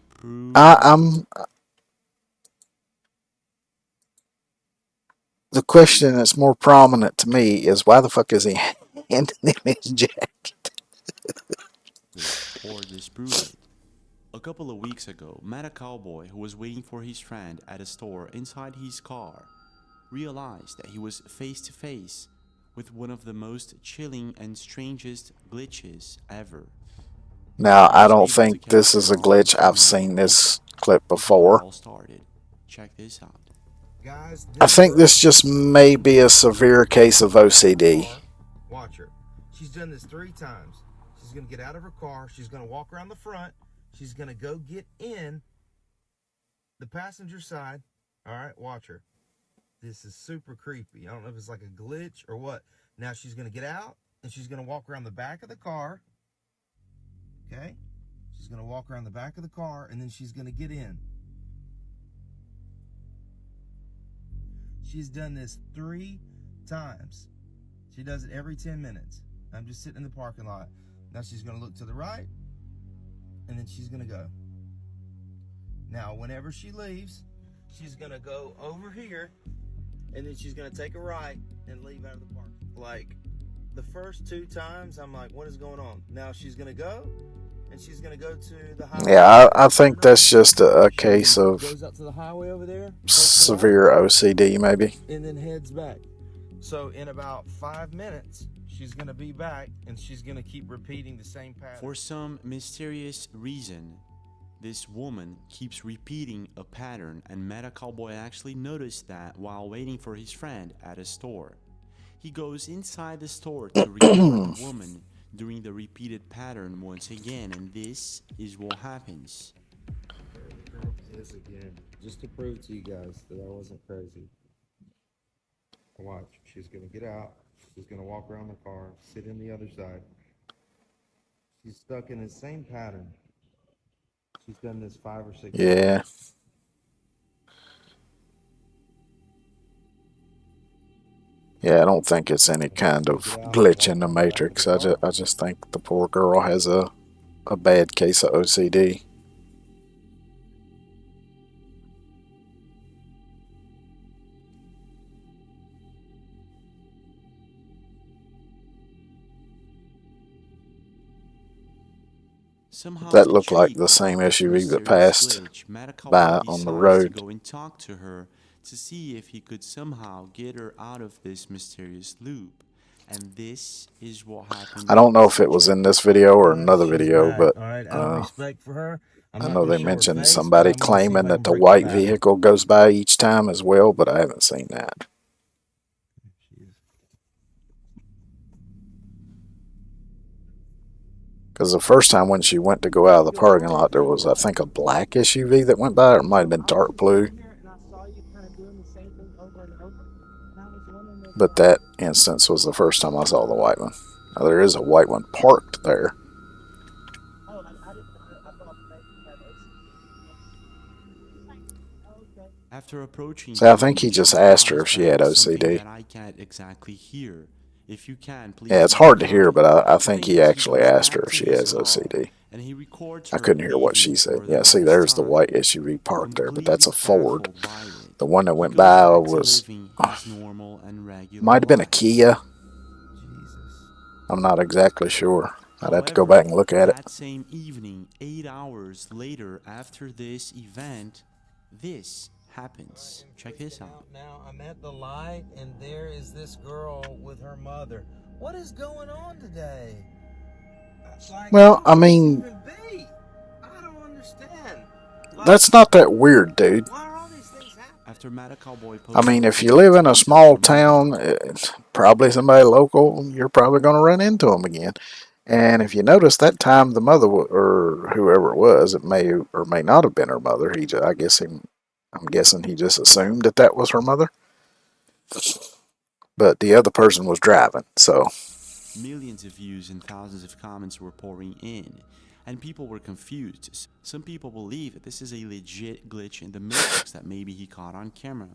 prove the question that's more prominent to me is, why the fuck is he handing him his jacket? or disprove it. A couple of weeks ago, met a cowboy who was waiting for his friend at a store inside his car. Realized that he was face to face with one of the most chilling and strangest glitches ever. Now, I don't think this is a glitch. I've seen this clip before. All started. Check this out. Guys, I think this just may be a severe case of OCD. Watch her. She's done this 3 times. She's going to get out of her car. She's going to walk around the front. She's going to go get in the passenger side. All right, watch her. This is super creepy. I don't know if it's like a glitch or what. Now she's going to get out, and she's going to walk around the back of the car. Okay? She's going to walk around the back of the car, and then she's going to get in. She's done this 3 times. She does it every 10 minutes. I'm just sitting in the parking lot. Now she's going to look to the right, and then she's going to go. Now, whenever she leaves, she's going to go over here, and then she's going to take a right and leave out of the park. Like, the first 2 times, I'm like, what is going on? Now she's going to go, and she's going to go to the highway. Yeah, I think that's just a case of Goes up to the highway over there, severe OCD, maybe. and then heads back. So in about 5 minutes, she's going to be back, and she's going to keep repeating the same pattern. For some mysterious reason, this woman keeps repeating a pattern, and Meta Cowboy actually noticed that while waiting for his friend at a store. He goes inside the store to record the woman doing the repeated pattern once again, and this is what happens. This again, just to prove to you guys that I wasn't crazy. Watch, she's gonna get out. She's gonna walk around the car, sit in the other side. She's stuck in the same pattern. She's done this 5 or 6 Yeah. times. Yeah, I don't think it's any kind of glitch in the Matrix. I just think the poor girl has a bad case of OCD. Somehow That to looked like treat the same this SUV that mysterious passed glitch, Meta Cowboy by on the decides road. to go and talk to her to see if he could somehow get her out of this mysterious loop. And this is what happened. I don't know if it was in this video or another She's video, back, but all right, out of respect for her, I'm I not know gonna they show her mentioned face, somebody but I'm gonna see if claiming I that can the break white pattern. vehicle goes by each time as well, but I haven't seen that. Because the first time when she went to go out of the parking lot, there was, I think, a black SUV that went by, or it might have been dark blue. But that instance was the first time I saw the white one. Now, there is a white one parked there. After approaching, See, I think he just asked her if she had something OCD. that I can't exactly hear. If you can, please. Yeah, it's hard to hear, but I think he actually asked her if she has OCD. And he records I her couldn't hear what she said. Yeah, see, there's the white SUV parked there, but that's a Ford. The one that went by was, normal and regular might have been a life. Kia. I'm not exactly sure. I'd have to go back and look at it. That same evening, 8 hours later after this event, this happens. Check this out. Now I'm at the light, and there is this girl with her mother. What is going on today? Like, Well, I mean, even be? I don't understand. that's not that weird, dude. After Meta Cowboy I mean, if you live in a small town, it's probably somebody local, you're probably going to run into them again. And if you notice, that time the mother, or whoever it was, it may or may not have been her mother. I'm guessing he just assumed that that was her mother. But the other person was driving, so. millions of views and thousands of comments were pouring in, and people were confused. Some people believe that this is a legit glitch in the Matrix that maybe he caught on camera,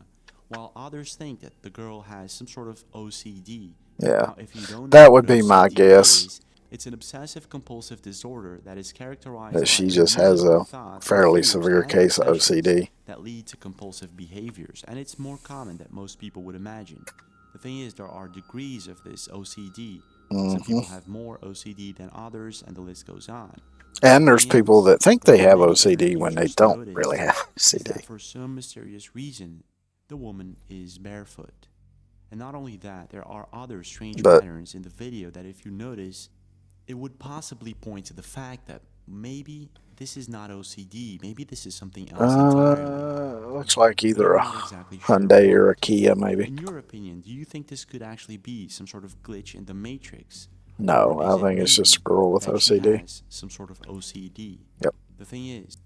while others think that the girl has some sort of OCD. Yeah, Now, if you don't know that what would be my OCD guess. is, it's an obsessive compulsive disorder that is characterized That by she just has unusual a thoughts, fairly fears, severe and case of obsessions OCD. that lead to compulsive behaviors, and it's more common than most people would imagine. The thing is, there are degrees of this OCD. Some people have more OCD than others, and the list goes on. And there's The thing people is, that think they have many OCD when they users don't notice really have is that OCD. for some mysterious reason, the woman is barefoot. And not only that, there are other strange But- patterns in the video that if you notice, it would possibly point to the fact that maybe this is not OCD. Maybe this is something else entirely. Looks like either a We're not exactly sure. Hyundai or a Kia, maybe. In your opinion, do you think this could actually be some sort of glitch in the Matrix? No, Or is I it think it's just a maybe girl with that she OCD. has some sort of OCD? Yep. The thing is,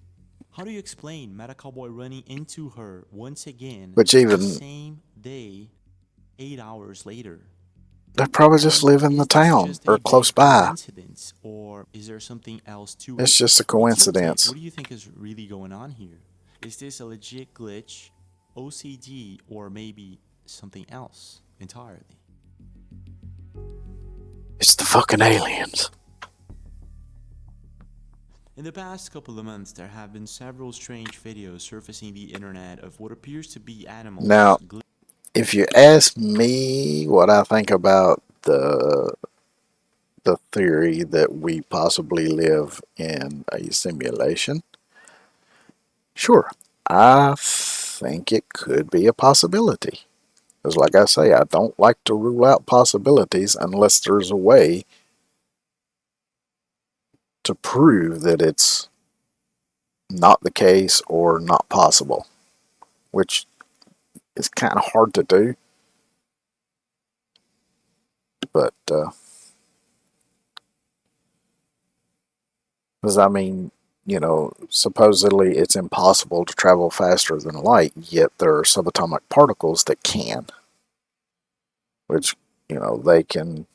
how do you explain Meta Cowboy running into her once again Which even- the same day, 8 hours later? They probably just live in the Is this town just or a close big by. coincidence, or is there something else to it? It's just a What's your take? coincidence. What do you think is really going on here? Is this a legit glitch, OCD, or maybe something else entirely? It's the fucking aliens. In the past couple of months, there have been several strange videos surfacing the internet of what appears to be animals. Now, if you ask me what I think about the theory that we possibly live in a simulation, sure, I think it could be a possibility. Because like I say, I don't like to rule out possibilities unless there's a way to prove that it's not the case or not possible, which is kind of hard to do. But, because I mean, you know, supposedly it's impossible to travel faster than light, yet there are subatomic particles that can. Which, you know, they can.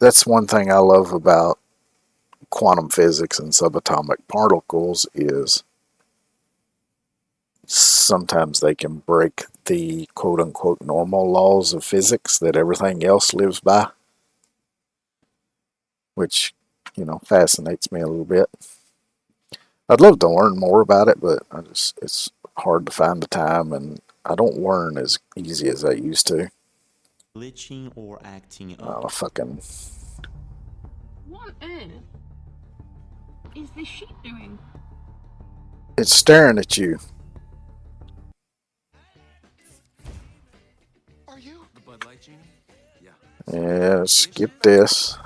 That's one thing I love about quantum physics and subatomic particles is sometimes they can break the quote-unquote normal laws of physics that everything else lives by, which, you know, fascinates me a little bit. I'd love to learn more about it, but it's hard to find the time, and I don't learn as easy as I used to. Glitching or acting up. Oh, fucking... What on earth is this sheep doing? It's staring at you. Are you the Bud Light genie? Yeah. Yeah, skip this.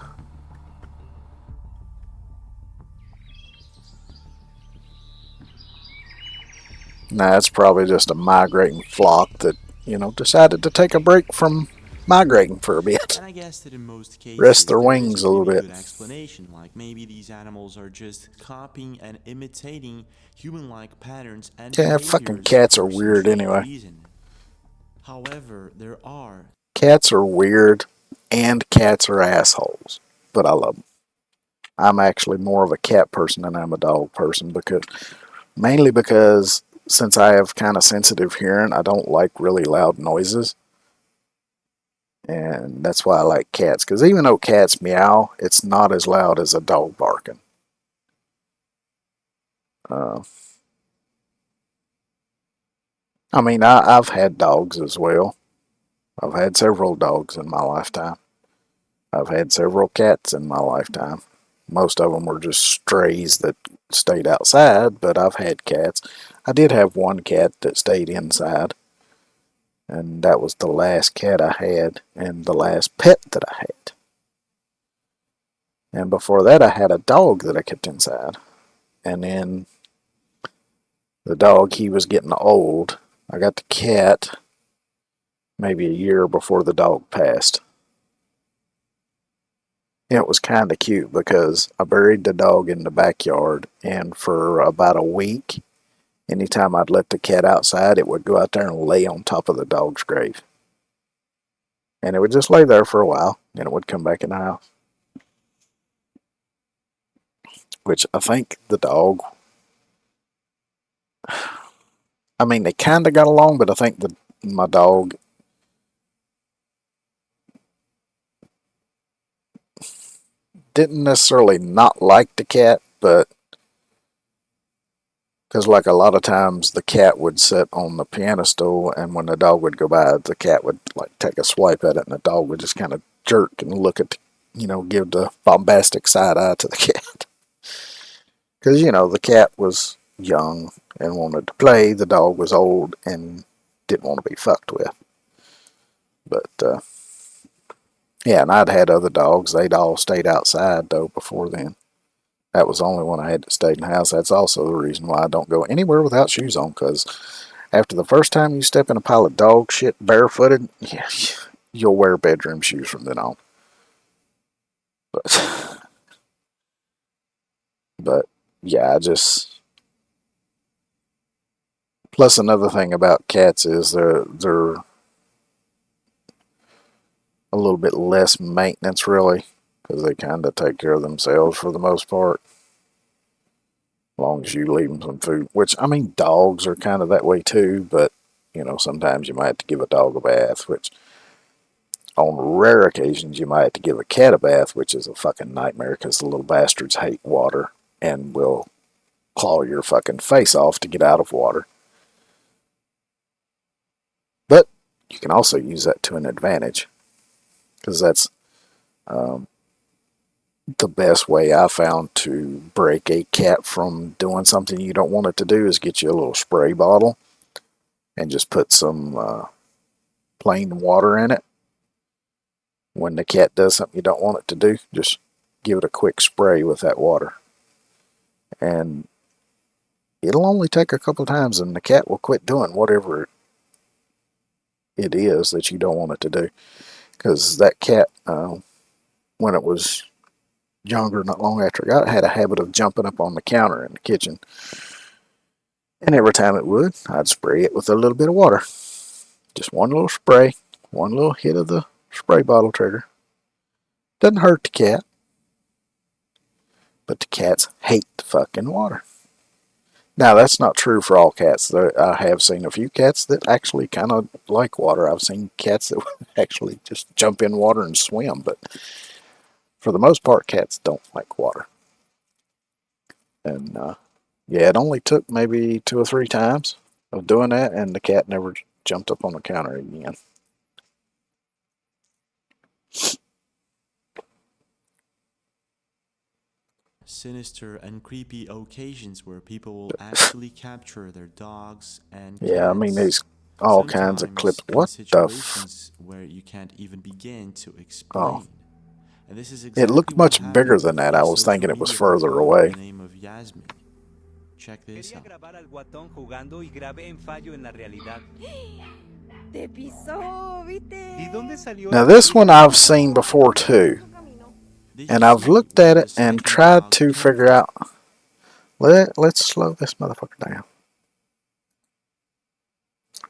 Nah, it's probably just a migrating flock that, you know, decided to take a break from migrating for a bit. And I guess that in most cases, Rest their there is wings a little really bit. good explanation, like maybe these animals are just copying and imitating human-like patterns and Yeah, fucking behaviors cats are for some weird strange anyway. reason. However, there are Cats are weird, and cats are assholes, but I love them. I'm actually more of a cat person than I'm a dog person, mainly because since I have kind of sensitive hearing, I don't like really loud noises. And that's why I like cats, because even though cats meow, it's not as loud as a dog barking. I mean, I've had dogs as well. I've had several dogs in my lifetime. I've had several cats in my lifetime. Most of them were just strays that stayed outside, but I've had cats. I did have one cat that stayed inside, and that was the last cat I had and the last pet that I had. And before that, I had a dog that I kept inside. And then the dog, he was getting old. I got the cat maybe a year before the dog passed. It was kind of cute because I buried the dog in the backyard, and for about a week, anytime I'd let the cat outside, it would go out there and lay on top of the dog's grave. And it would just lay there for a while, and it would come back in the house. Which I think the dog, I mean, they kind of got along, but I think my dog didn't necessarily not like the cat, but because like a lot of times the cat would sit on the piano stool, and when the dog would go by, the cat would like take a swipe at it, and the dog would just kind of jerk and look at, give the bombastic side eye to the cat. Because, the cat was young and wanted to play. The dog was old and didn't want to be fucked with. But, yeah, and I'd had other dogs. They'd all stayed outside, though, before then. That was the only one I had to stay in the house. That's also the reason why I don't go anywhere without shoes on, because after the first time you step in a pile of dog shit barefooted, yeah, you'll wear bedroom shoes from then on. But yeah, I just... Plus another thing about cats is they're a little bit less maintenance, really, because they kind of take care of themselves for the most part. As long as you leave them some food, which, I mean, dogs are kind of that way too, but, you know, sometimes you might have to give a dog a bath, which on rare occasions you might have to give a cat a bath, which is a fucking nightmare because the little bastards hate water and will claw your fucking face off to get out of water. But you can also use that to an advantage, because that's the best way I found to break a cat from doing something you don't want it to do is get you a little spray bottle and just put some plain water in it. When the cat does something you don't want it to do, just give it a quick spray with that water. And it'll only take a couple times and the cat will quit doing whatever it is that you don't want it to do. Because that cat, when it was younger, not long after I got it, had a habit of jumping up on the counter in the kitchen. And every time it would, I'd spray it with a little bit of water. Just one little spray, one little hit of the spray bottle trigger. Doesn't hurt the cat. But the cats hate the fucking water. Now, that's not true for all cats. I have seen a few cats that actually kind of like water. I've seen cats that would actually just jump in water and swim, but for the most part, cats don't like water. And, yeah, it only took maybe 2 or 3 times of doing that, and the cat never jumped up on the counter again. Sinister and creepy occasions where people will actually capture their dogs and cats. Yeah, I mean, there's all kinds of clips. What the f... where you can't even begin to explain. Oh. And this is It exactly looked much what bigger happened than that. with I was social thinking it was media further by away. the name of Yasmin. Check this out. Now this one I've seen before too. And I've looked at it and tried to figure out... Let's slow this motherfucker down.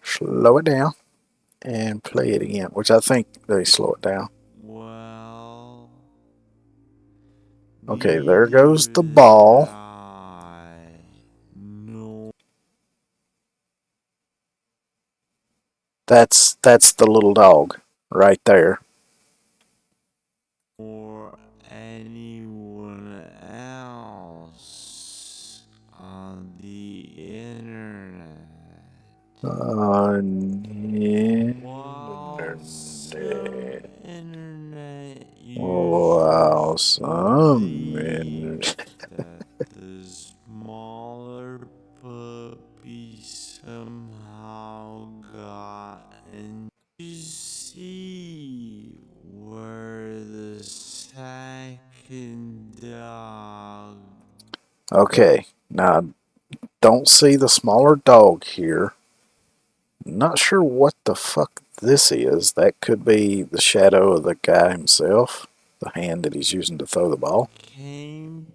Slow it down. And play it again. Which I think they slow it down. Well... Okay, there goes the ball. No. That's the little dog right there. Or anyone else on the internet. Wow, some internet. The smaller puppy somehow got and you see where the second dog. Okay, now don't see the smaller dog here. Not sure what the fuck this is. That could be the shadow of the guy himself. The hand that he's using to throw the ball. Came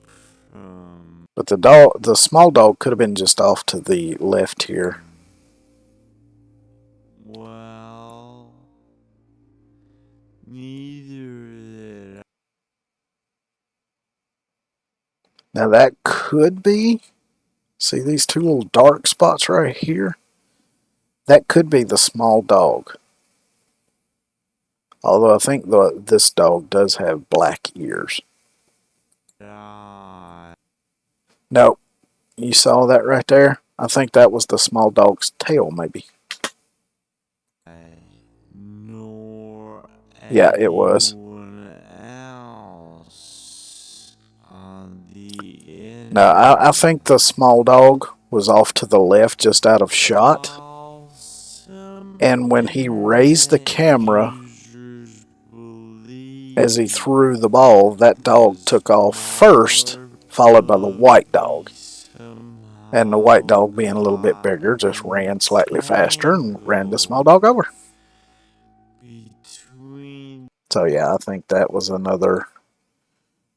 from. But the small dog could have been just off to the left here. Well, neither did I. Now that could be... See these 2 little dark spots right here? That could be the small dog. Although I think this dog does have black ears. Nope. You saw that right there? I think that was the small dog's tail, maybe. Yeah, it was. No, I think the small dog was off to the left, just out of shot. And when he raised the camera, as he threw the ball, that dog took off first, followed by the white dog. And the white dog, being a little bit bigger, just ran slightly faster and ran the small dog over. So yeah, I think that was another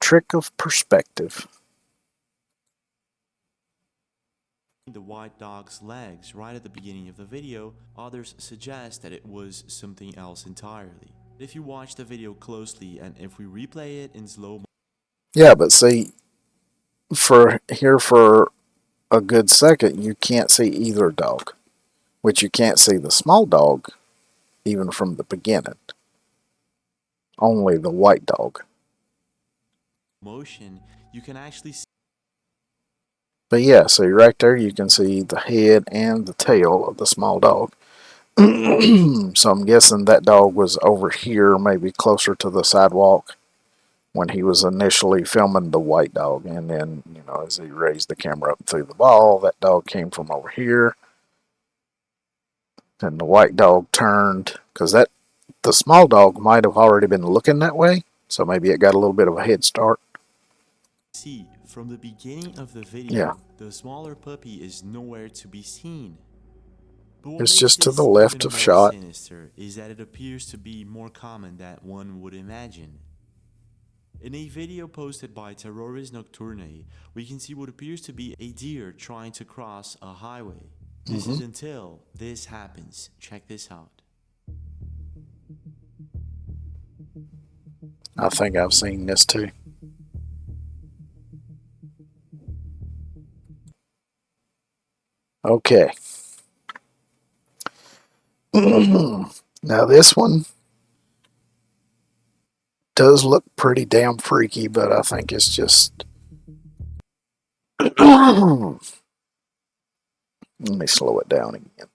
trick of perspective. The white dog's legs right at the beginning of the video, others suggest that it was something else entirely. If you watch the video closely and if we replay it in slow motion. Yeah, but see, for a good second, you can't see either dog, which you can't see the small dog even from the beginning. Only the white dog. Motion, you can actually see. But yeah, see right there you can see the head and the tail of the small dog. So I'm guessing that dog was over here, maybe closer to the sidewalk when he was initially filming the white dog. And then, you know, as he raised the camera up through the ball, that dog came from over here. And the white dog turned, because the small dog might have already been looking that way. So maybe it got a little bit of a head start. See, from the beginning of the video, Yeah. the smaller puppy is nowhere to be seen. But what It's makes just to this the left even of more shot. sinister is that it appears to be more common than one would imagine. In a video posted by Terroris Nocturne, we can see what appears to be a deer trying to cross a highway. This is until this happens. Check this out. I think I've seen this too. Okay. Now this one does look pretty damn freaky, but I think it's just... Let me slow it down again.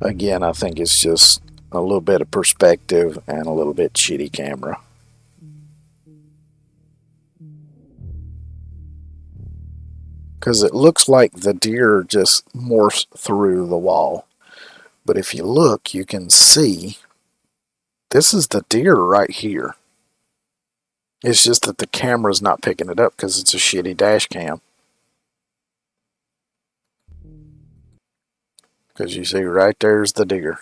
Again, I think it's just a little bit of perspective and a little bit shitty camera. Because it looks like the deer just morphs through the wall. But if you look, you can see this is the deer right here. It's just that the camera's not picking it up because it's a shitty dash cam. Because you see right there's the deer.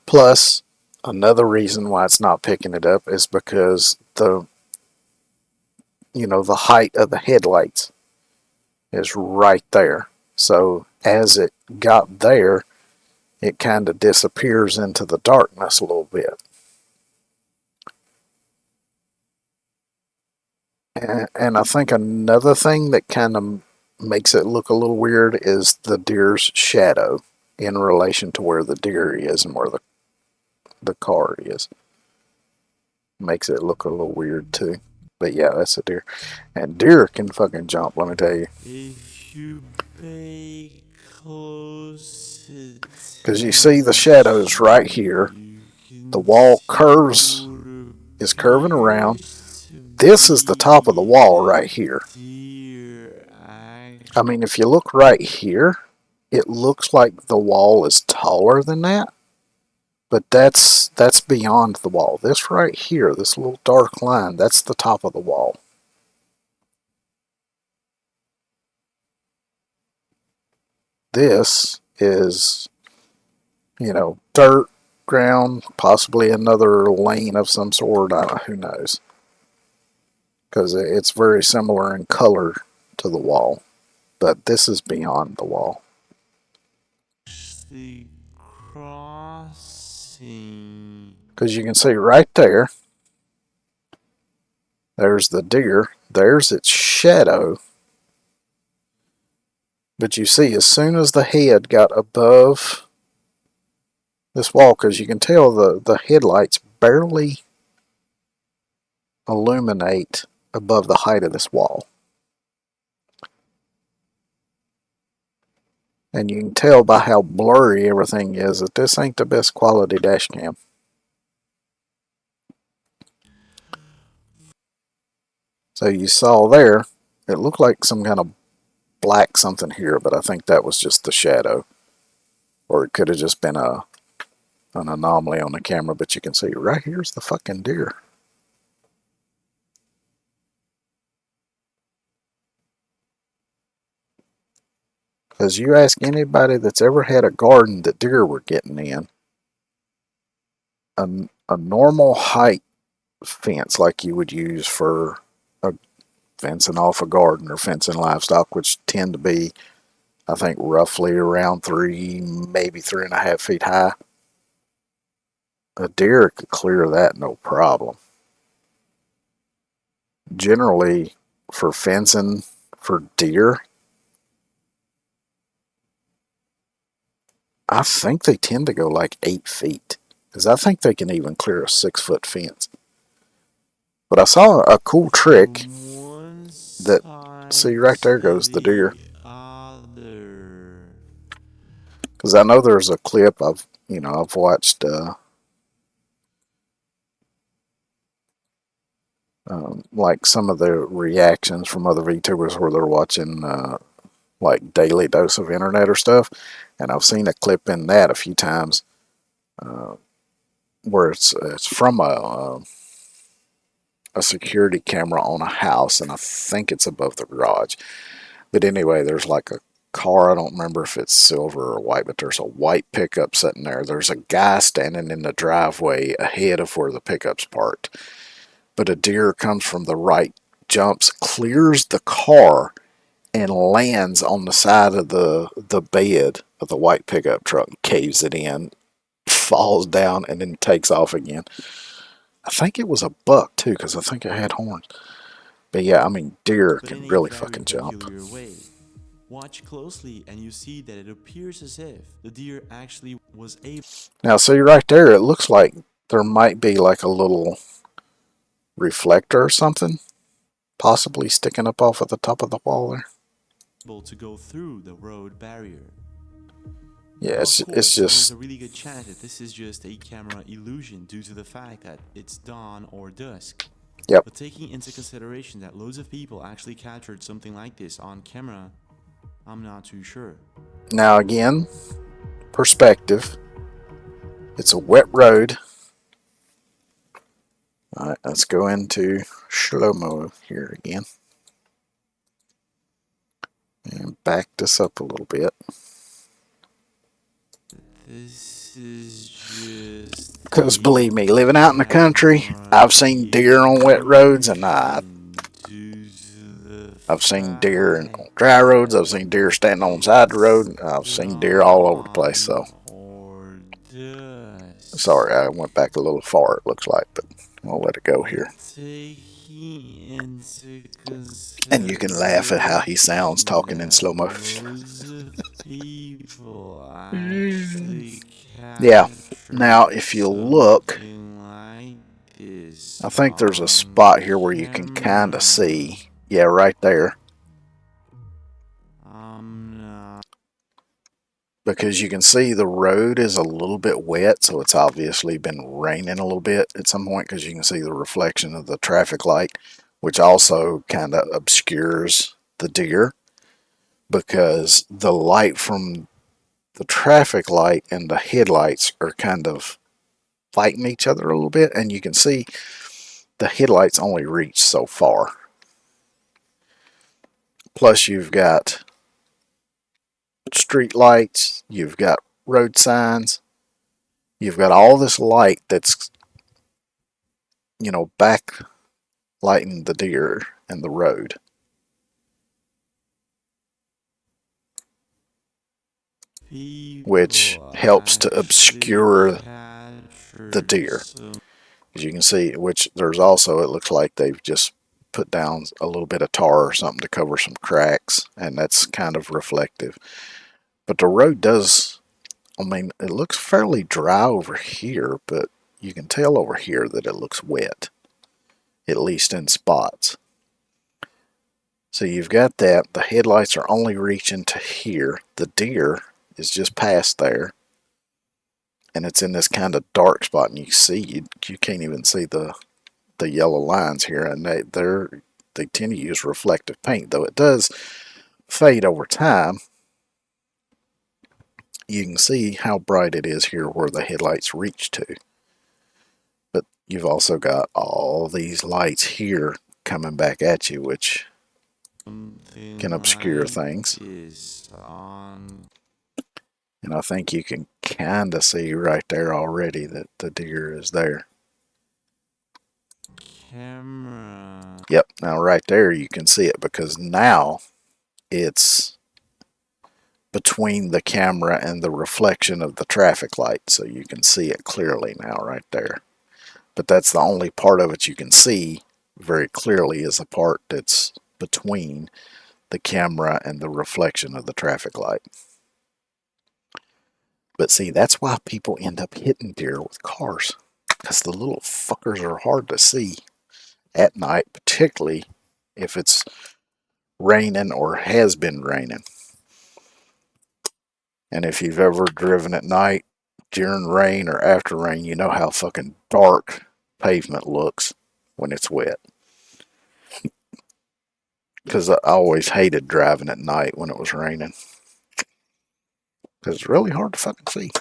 Plus, another reason why it's not picking it up is because the height of the headlights is right there. So as it got there, it kind of disappears into the darkness a little bit. And I think another thing that kind of makes it look a little weird is the deer's shadow in relation to where the deer is and where the car is. Makes it look a little weird too. But yeah, that's a deer. And deer can fucking jump, let me tell you. If you pay close Because you see the shadows right here. The wall is curving around. This is the top of the wall right here. I mean, if you look right here, it looks like the wall is taller than that. But that's beyond the wall. This right here, this little dark line, that's the top of the wall. This is, dirt, ground, possibly another lane of some sort. Who knows? Because it's very similar in color to the wall. But this is beyond the wall. the crossing. Because you can see right there, there's the deer, there's its shadow. But you see, as soon as the head got above this wall, because you can tell the headlights barely illuminate above the height of this wall. And you can tell by how blurry everything is that this ain't the best quality dash cam. So you saw there, it looked like some kind of black something here, but I think that was just the shadow. Or it could have just been an anomaly on the camera, but you can see right here's the fucking deer. Because you ask anybody that's ever had a garden that deer were getting in, a normal height fence like you would use for a fencing off a garden or fencing livestock, which tend to be, I think, roughly around 3, maybe 3.5 feet high. A deer could clear that no problem. Generally, for fencing for deer, I think they tend to go like 8 feet. Because I think they can even clear a 6-foot fence. But I saw a cool trick that, see right there goes the deer. Because I know there's a clip I've watched like some of the reactions from other VTubers where they're watching like Daily Dose of Internet or stuff, and I've seen a clip in that a few times where it's from a security camera on a house, and I think it's above the garage. But anyway, there's like a car, I don't remember if it's silver or white, but there's a white pickup sitting there. There's a guy standing in the driveway ahead of where the pickup's parked. But a deer comes from the right, jumps, clears the car, and lands on the side of the bed of the white pickup truck, caves it in, falls down, and then takes off again. I think it was a buck too, because I think it had horns. But yeah, I mean, deer can really fucking jump. Watch closely and you see that it appears as if the deer actually was able. Now see right there, it looks like there might be like a little reflector or something, possibly sticking up off at the top of the wall there. To go through the road barrier. Yeah, it's just. There's a really good chance that this is just a camera illusion due to the fact that it's dawn or dusk. Yep. But taking into consideration that loads of people actually captured something like this on camera, I'm not too sure. Now again, perspective. It's a wet road. Alright, let's go into slow-mo here again. And back this up a little bit. This is just... Because believe me, living out in the country, I've seen deer on wet roads, and I've seen deer on dry roads, I've seen deer standing on the side of the road, and I've seen deer all over the place, so. Sorry, I went back a little far, it looks like, but I'll let it go here. And you can laugh at how he sounds talking in slow motion. Yeah, now if you look, I think there's a spot here where you can kind of see. Yeah, right there. Because you can see the road is a little bit wet, so it's obviously been raining a little bit at some point, because you can see the reflection of the traffic light, which also kind of obscures the deer, because the light from the traffic light and the headlights are kind of fighting each other a little bit, and you can see the headlights only reach so far. Plus you've got street lights, you've got road signs, you've got all this light that's, you know, backlighting the deer and the road. Which helps to obscure the deer. As you can see, which there's also, it looks like they've just put down a little bit of tar or something to cover some cracks, and that's kind of reflective. But the road does, I mean, it looks fairly dry over here, but you can tell over here that it looks wet, at least in spots. So you've got that. The headlights are only reaching to here. The deer is just past there, and it's in this kind of dark spot, and you see, you can't even see the yellow lines here, and they tend to use reflective paint, though it does fade over time. You can see how bright it is here where the headlights reach to. But you've also got all these lights here coming back at you, which can obscure things. Is on. And I think you can kind of see right there already that the deer is there. Camera. Yep, now right there you can see it because now it's between the camera and the reflection of the traffic light, so you can see it clearly now right there. But that's the only part of it you can see very clearly, is the part that's between the camera and the reflection of the traffic light. But see, that's why people end up hitting deer with cars, because the little fuckers are hard to see at night, particularly if it's raining or has been raining. And if you've ever driven at night during rain or after rain, you know how fucking dark pavement looks when it's wet. Because I always hated driving at night when it was raining, because it's really hard to fucking see.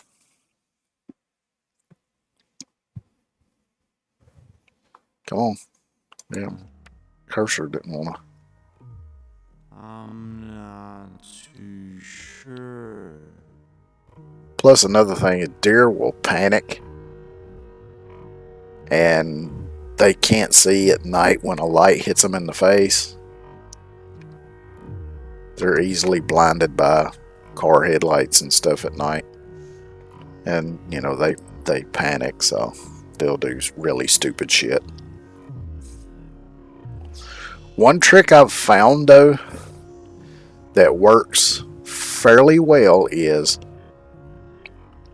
Come on. Damn. Cursor didn't want to. I'm not too sure. Plus, another thing is deer will panic and they can't see at night when a light hits them in the face. They're easily blinded by car headlights and stuff at night. And, you know, they panic, so they'll do really stupid shit. One trick I've found, though, that works fairly well is,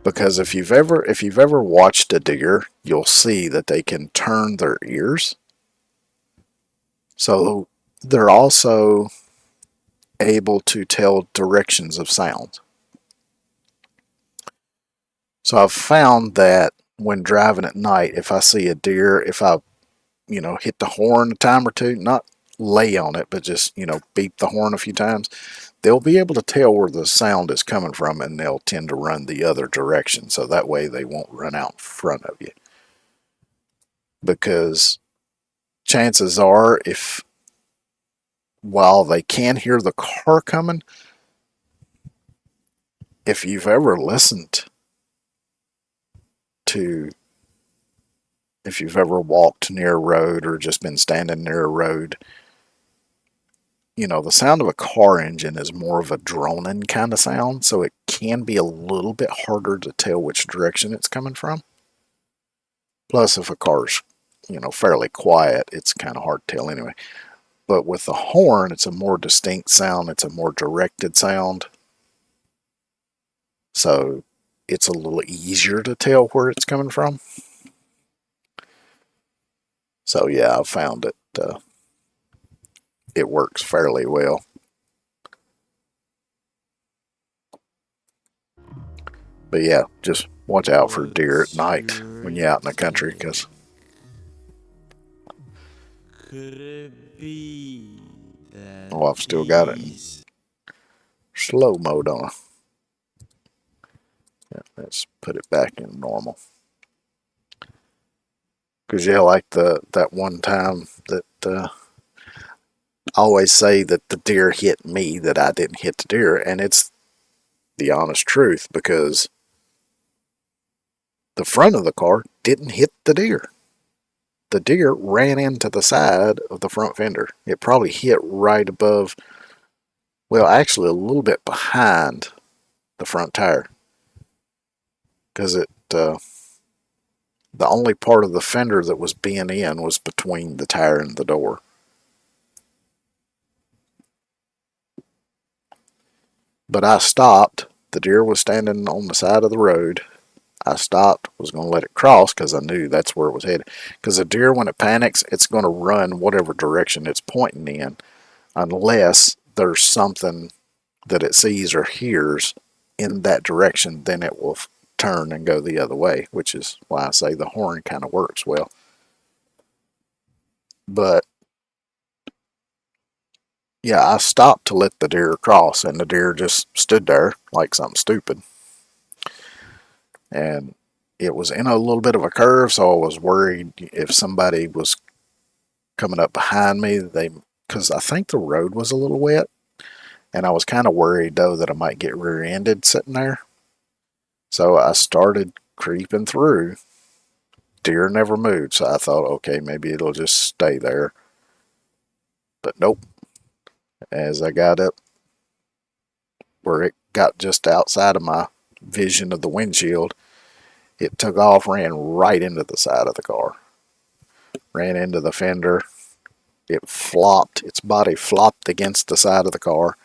because if you've ever watched a deer, you'll see that they can turn their ears. So they're also able to tell directions of sound. So I've found that when driving at night, if I see a deer, if I, hit the horn a time or two, not lay on it, but just, beep the horn a few times, they'll be able to tell where the sound is coming from, and they'll tend to run the other direction, so that way they won't run out in front of you. Because chances are, while they can hear the car coming, if you've ever listened to, if you've ever walked near a road or just been standing near a road, the sound of a car engine is more of a droning kind of sound, so it can be a little bit harder to tell which direction it's coming from. Plus, if a car's, fairly quiet, it's kind of hard to tell anyway. But with the horn, it's a more distinct sound. It's a more directed sound. So it's a little easier to tell where it's coming from. So yeah, I've found it works fairly well. But yeah, just watch out for deer at night when you're out in the country, because I've still got it in slow mode on. Yeah, let's put it back in normal. Because yeah, like that one time that I always say that the deer hit me, that I didn't hit the deer, and it's the honest truth, because the front of the car didn't hit the deer. The deer ran into the side of the front fender. It probably hit right above, well, actually a little bit behind the front tire, because the only part of the fender that was being in was between the tire and the door. But I stopped. The deer was standing on the side of the road. I stopped, was going to let it cross because I knew that's where it was headed. Because a deer, when it panics, it's going to run whatever direction it's pointing in, unless there's something that it sees or hears in that direction. Then it will turn and go the other way, which is why I say the horn kind of works well. But yeah, I stopped to let the deer cross, and the deer just stood there like something stupid. And it was in a little bit of a curve, so I was worried if somebody was coming up behind me, they because I think the road was a little wet, and I was kind of worried though that I might get rear-ended sitting there. So I started creeping through. Deer never moved, so I thought, okay, maybe it'll just stay there. But nope. As I got up where it got just outside of my vision of the windshield, it took off, ran right into the side of the car. Ran into the fender. It flopped. Its body flopped against the side of the car.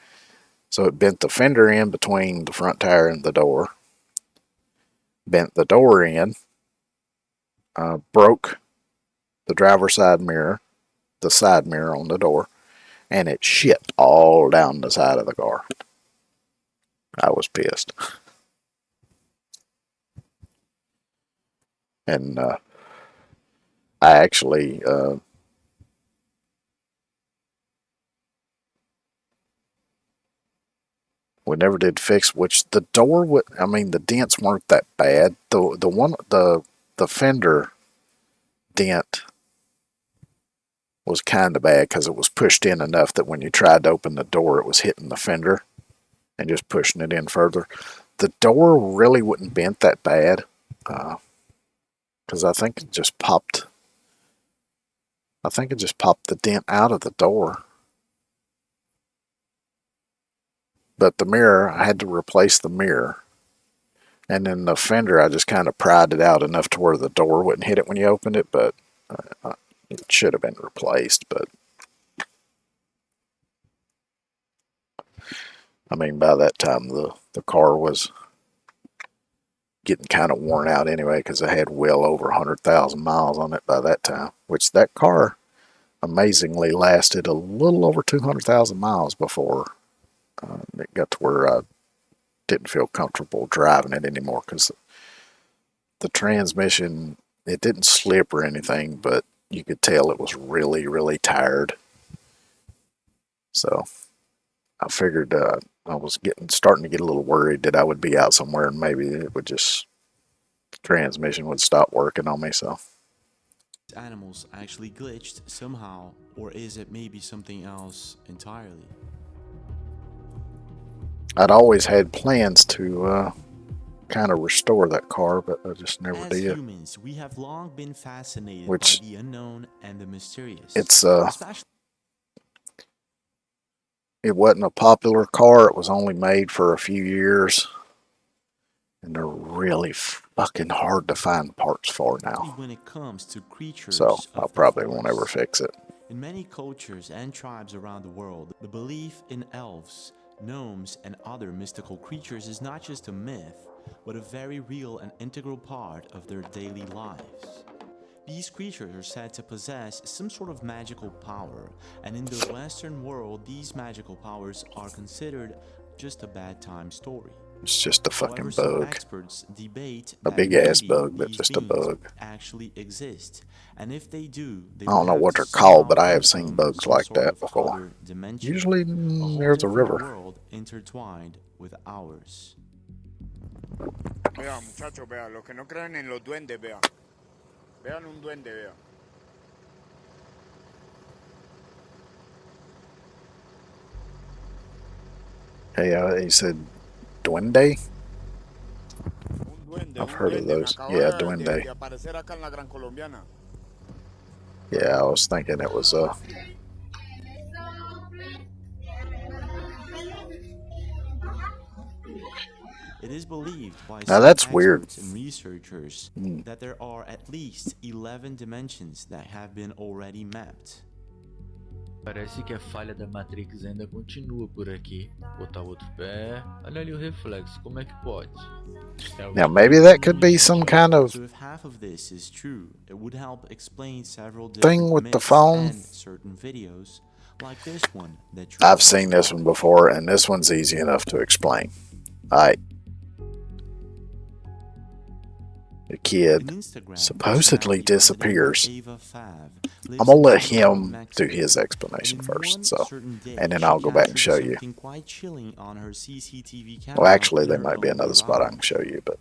So it bent the fender in between the front tire and the door. Bent the door in. Broke the driver's side mirror. The side mirror on the door. And it shit all down the side of the car. I was pissed. And I actually we never did fix, which the door would, I mean, the dents weren't that bad. The fender dent was kind of bad because it was pushed in enough that when you tried to open the door, it was hitting the fender and just pushing it in further. The door really wouldn't bent that bad because I think it just popped. I think it just popped the dent out of the door. But the mirror, I had to replace the mirror. And then the fender, I just kind of pried it out enough to where the door wouldn't hit it when you opened it, but it should have been replaced. But I mean, by that time, the car was getting kind of worn out anyway, because I had well over 100,000 miles on it by that time, which that car amazingly lasted a little over 200,000 miles before it got to where I didn't feel comfortable driving it anymore, because the transmission, it didn't slip or anything, but you could tell it was really, really tired. So I figured I was starting to get a little worried that I would be out somewhere and maybe it would just, transmission would stop working on me. So animals actually glitched somehow, or is it maybe something else entirely? I'd always had plans to kind of restore that car, but I just never As did. humans, we have long been fascinated by the unknown and the mysterious. It's it wasn't a popular car. It was only made for a few years, and they're really fucking hard to find parts for now. When it comes to creatures, so I probably won't ever fix it. In many cultures and tribes around the world, the belief in elves, gnomes, and other mystical creatures is not just a myth, but a very real and integral part of their daily lives. These creatures are said to possess some sort of magical power, and in the Western world, these magical powers are considered just a bad time story. It's just a fucking However, some bug. experts debate A that big ass maybe bug, but these just a beings bug. actually exist, and if they do, they I don't would know have what to they're called, somehow but I have come seen from bugs some like sort that of before. other dimension, Usually a whole there's a different river. world intertwined with ours. Vea, muchachos, vea, los que no creen en los duendes, vea. Vean un duende, vea. Hey, he said duende? Duende, I've un heard of duende. Me those. acaba Yeah, de duende. aparecer acá en la Gran Colombiana. Yeah, I was thinking it was It is believed by Now some that's weird. experts and researchers that there are at least 11 dimensions that have been already mapped. Parece que a falha da Matrix ainda continua por aqui. Botar outro pé. Olha ali o reflexo, como é que pode? Now maybe that could be some kind of So if half of this is true, it would help explain several thing different with the myths phone. and certain videos, like this one that I've seen this one before, and this one's easy enough to explain. Alright. The kid supposedly disappears. I'm gonna let him do his explanation first, so, and then I'll go back and show you. quite chilling on her CCTV camera. Well, actually, in there her might be own another spot I garage. can show you, but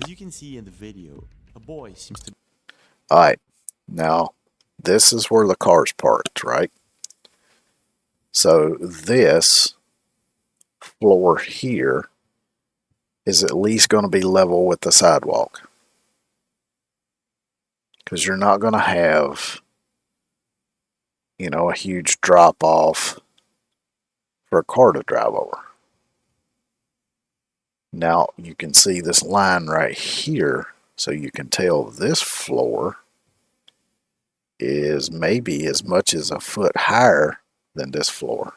As you can see in the video, a boy seems to alright. Now, this is where the car's parked, right? So this floor here is at least going to be level with the sidewalk. Because you're not going to have, you know, a huge drop off for a car to drive over. Now you can see this line right here, so you can tell this floor is maybe as much as a foot higher than this floor.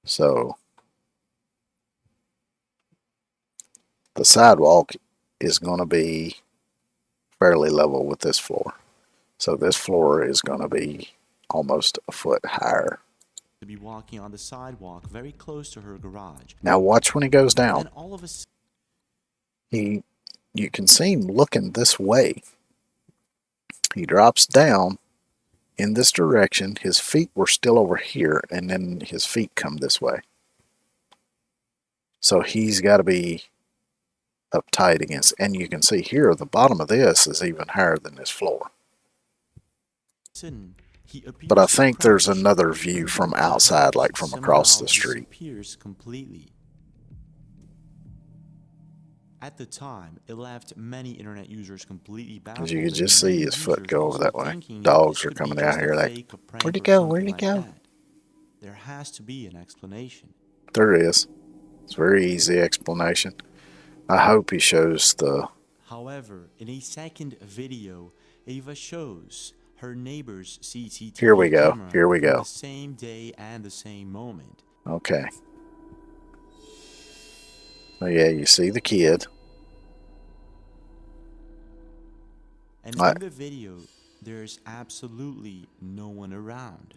So the sidewalk is going to be fairly level with this floor. So this floor is going to be almost a foot higher. To be walking on the sidewalk very close to her garage. Now watch when he goes down. And all of a sudden, you can see him looking this way. He drops down in this direction. His feet were still over here, and then his feet come this way. So he's got to be uptight against, and you can see here the bottom of this is even higher than this floor. But I think there's another view from outside, like from across the street. Completely. At the time, it left many internet users completely baffled. As you can just see his foot go over that way. Dogs are coming out here like, where'd he go? Where'd he go? There has to be an explanation. There is. It's a very easy explanation. I hope he shows the... However, in a second video, Ava shows her neighbor's CCTV Here we go. camera Here we from go. the same day and the same moment. Okay. So yeah, you see the kid. And in the video, there's absolutely no one around.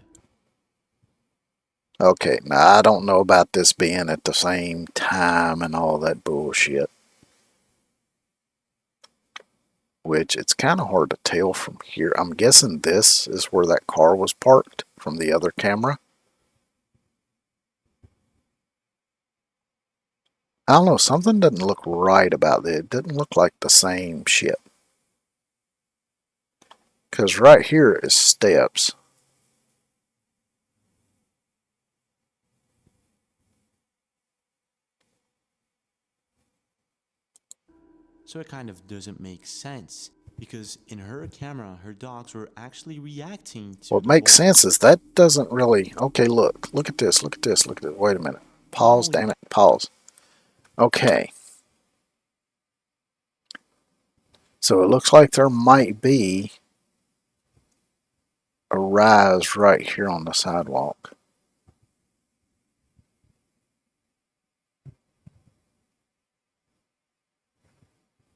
Okay, now I don't know about this being at the same time and all that bullshit. Which it's kind of hard to tell from here. I'm guessing this is where that car was parked from the other camera. I don't know, something doesn't look right about it. It doesn't look like the same shit. Because right here is steps. So it kind of doesn't make sense. Because in her camera, her dogs were actually reacting to What makes sense is that doesn't really... Okay, look at this, look at this, look at this. Wait a minute. Pause, damn it, pause. Okay. So it looks like there might be a rise right here on the sidewalk.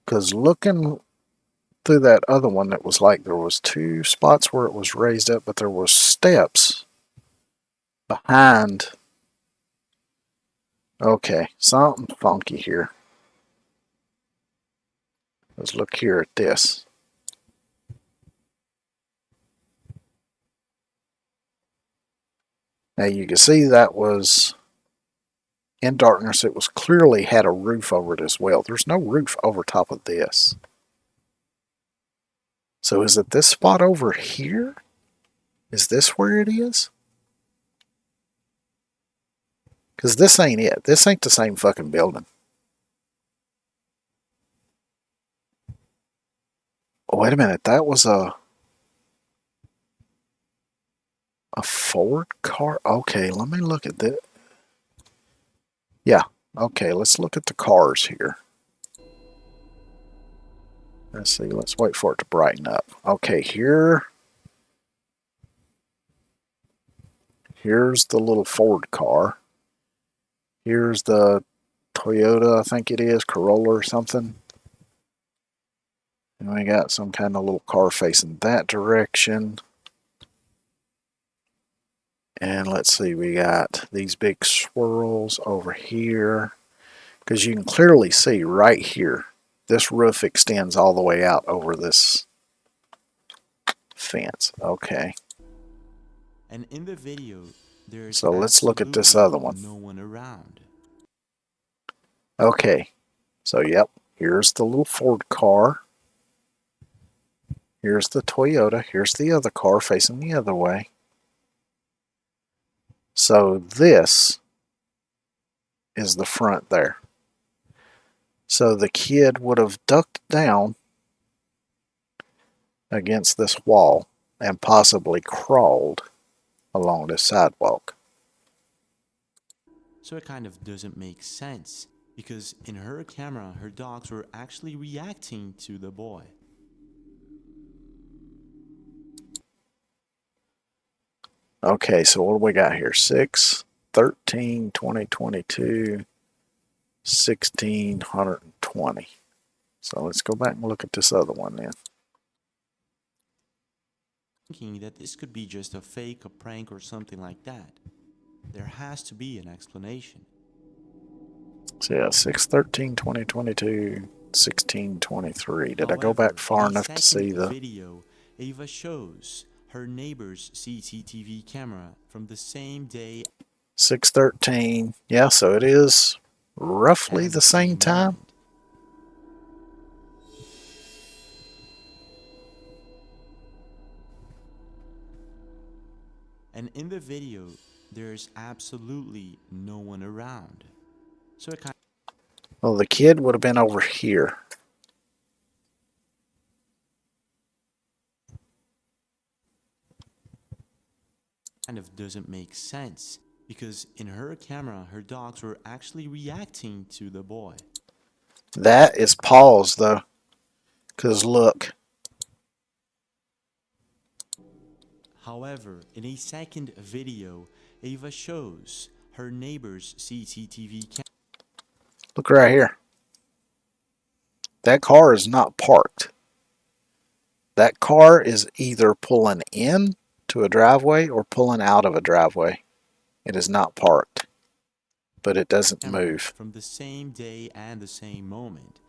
Because looking through that other one, it was like there was two spots where it was raised up, but there was steps behind. Okay, something funky here. Let's look here at this. Now you can see that was in darkness. It was clearly had a roof over it as well. There's no roof over top of this. So is it this spot over here? Is this where it is? Because this ain't it. This ain't the same fucking building. Oh, wait a minute. That was a Ford car? Okay, let me look at that. Yeah, okay, let's look at the cars here. Let's see, let's wait for it to brighten up. Okay, here's the little Ford car. Here's the Toyota, I think it is, Corolla or something. And we got some kind of little car facing that direction. And let's see, we got these big swirls over here. Because you can clearly see right here, this roof extends all the way out over this fence. Okay. And in the video, there's so let's look at this other one. No one around. Okay. So yep, here's the little Ford car. Here's the Toyota. Here's the other car facing the other way. So this is the front there. So the kid would have ducked down against this wall and possibly crawled along this sidewalk. So it kind of doesn't make sense, because in her camera, her dogs were actually reacting to the boy. Okay, so what do we got here? 6, 13, 20, 22, 16, 120. So let's go back and look at this other one then. Thinking that this could be just a fake, a prank, or something like that. There has to be an explanation. So yeah, 6, 13, 20, 22, 16, 23. Did I go However, back far in the enough to see second the... video, Ava shows her neighbor's CCTV camera from the same day 6:13. Yeah, so it is roughly the same time. And in the video, there's absolutely no one around. So it Well, the kid would have been over here. kind of doesn't make sense, because in her camera, her dogs were actually reacting to the boy. That is pause, though. Because look. However, in a second video, Ava shows her neighbor's CCTV camera. Look right here. That car is not parked. That car is either pulling in to a driveway or pulling out of a driveway. It is not parked, but it doesn't move. From the same day and the same moment.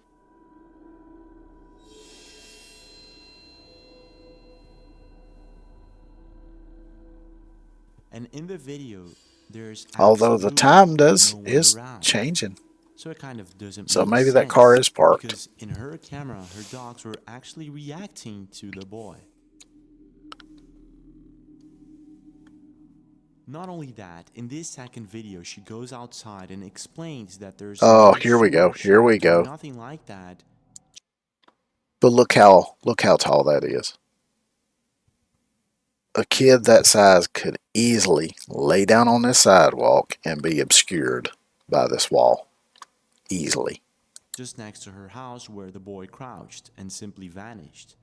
And in the video, there's although the time is changing. So it kind of doesn't so make maybe that sense, car is parked. Because in her camera, her dogs were actually reacting to the boy. Not only that, in this second video, she goes outside and explains that there's oh, no here we go. sewer Here we shaft or go. nothing like that. But look how tall that is. A kid that size could easily lay down on this sidewalk and be obscured by this wall. Easily. Just next to her house where the boy crouched and simply vanished.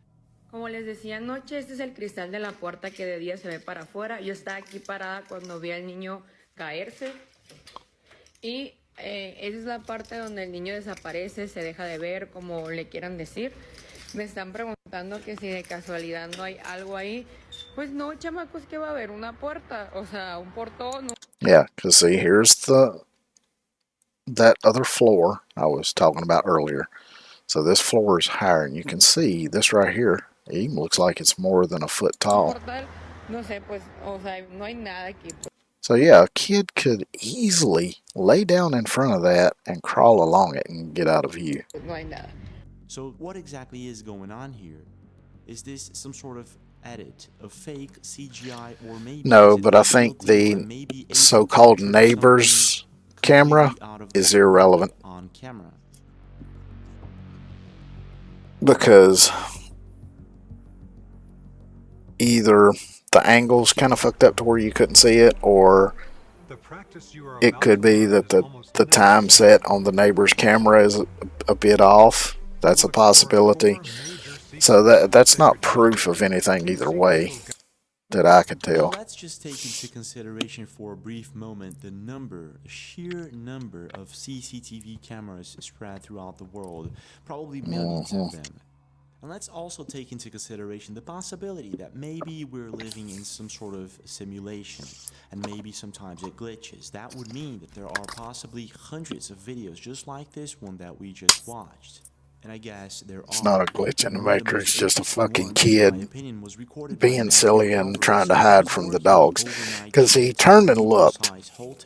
Como les decía anoche, este es el cristal de la puerta que de día se ve para afuera. Yo estaba aquí parada cuando vi al niño caerse. Y esa es la parte donde el niño desaparece, se deja de ver, como le quieran decir. Me están preguntando que si de casualidad no hay algo ahí. Pues no, chamacos, que va a haber una puerta, o sea, un portón. Yeah, because see, here's that other floor I was talking about earlier. So this floor is higher, and you can see this right here. It even looks like it's more than a foot tall. No sé, pues, o sea, no hay nada aquí. So yeah, a kid could easily lay down in front of that and crawl along it and get out of view. No hay nada. So what exactly is going on here? Is this some sort of edit, a fake CGI, or maybe... No, but I think the so-called neighbor's camera is irrelevant. On camera. Because either the angle's kind of fucked up to where you couldn't see it, or it could be that the time set on the neighbor's camera is a bit off. That's a possibility. So that's not proof of anything either way that I could tell. Let's just take into consideration for a brief moment the sheer number of CCTV cameras spread throughout the world, probably millions of them. And let's also take into consideration the possibility that maybe we're living in some sort of simulation, and maybe sometimes it glitches. That would mean that there are possibly hundreds of videos just like this one that we just watched. And I guess there It's not a glitch in the Matrix, just a fucking kid being silly and trying to hide from the dogs. Because he turned and looked,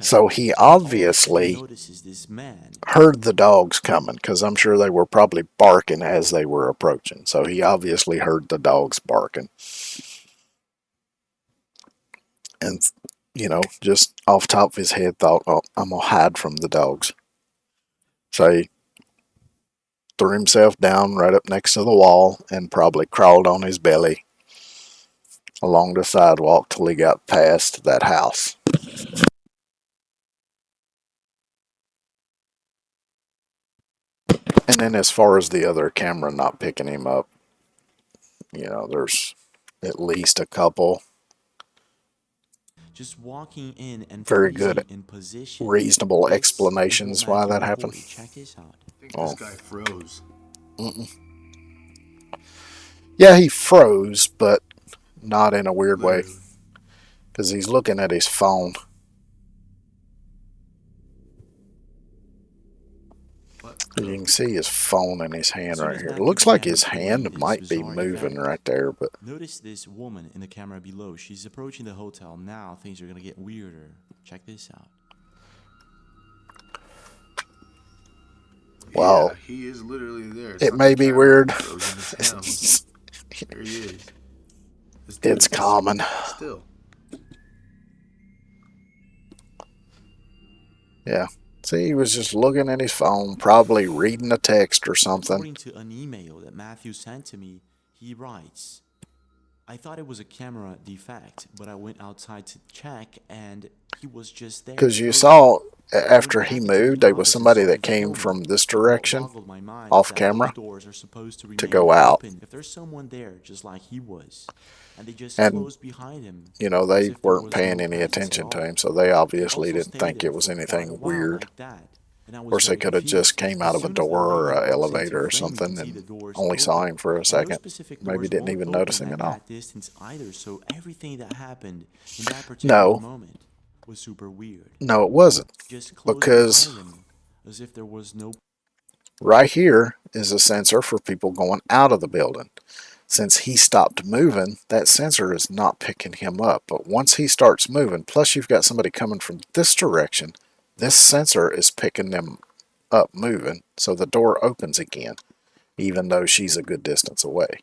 so he obviously heard the dogs coming, because I'm sure they were probably barking as they were approaching. So he obviously heard the dogs barking. And you know, just off the top of his head thought, oh, I'm going to hide from the dogs. So he threw himself down right up next to the wall and probably crawled on his belly along the sidewalk till he got past that house. And then as far as the other camera not picking him up, you know, there's at least a couple Just walking in and very good, in position. reasonable explanations why that happened. Check this out. I think this guy froze. Yeah, he froze, but not in a weird way. Because he's looking at his phone. You can see his phone in his hand right here. It looks like his hand might be moving right there, but Notice this woman in the camera below. She's approaching the hotel. Now things are gonna get weirder. Check this out. wow. Yeah, he is literally there. It may be weird. There he is. It's common. Still. Yeah. See, he was just looking at his phone, probably reading a text or something. According to an email that Matthew sent to me, he writes, I thought it was a camera defect, but I went outside to check and he was just there. Because you saw, after he moved, there was somebody that came from this direction, off camera, to go out. If there's someone there just like he was, and they just And, closed behind him, you know, they weren't paying any attention to him, so they obviously didn't think it was anything weird. Of course, they could have just came out of a door or an elevator or something and only saw him for a second. Maybe didn't even notice him at all. distance either, so everything that happened in that particular moment was super weird. No, it wasn't. Just closed Because behind him, as if there was no right here is a sensor for people going out of the building. Since he stopped moving, that sensor is not picking him up. But once he starts moving, plus you've got somebody coming from this direction, this sensor is picking them up moving, so the door opens again, even though she's a good distance away.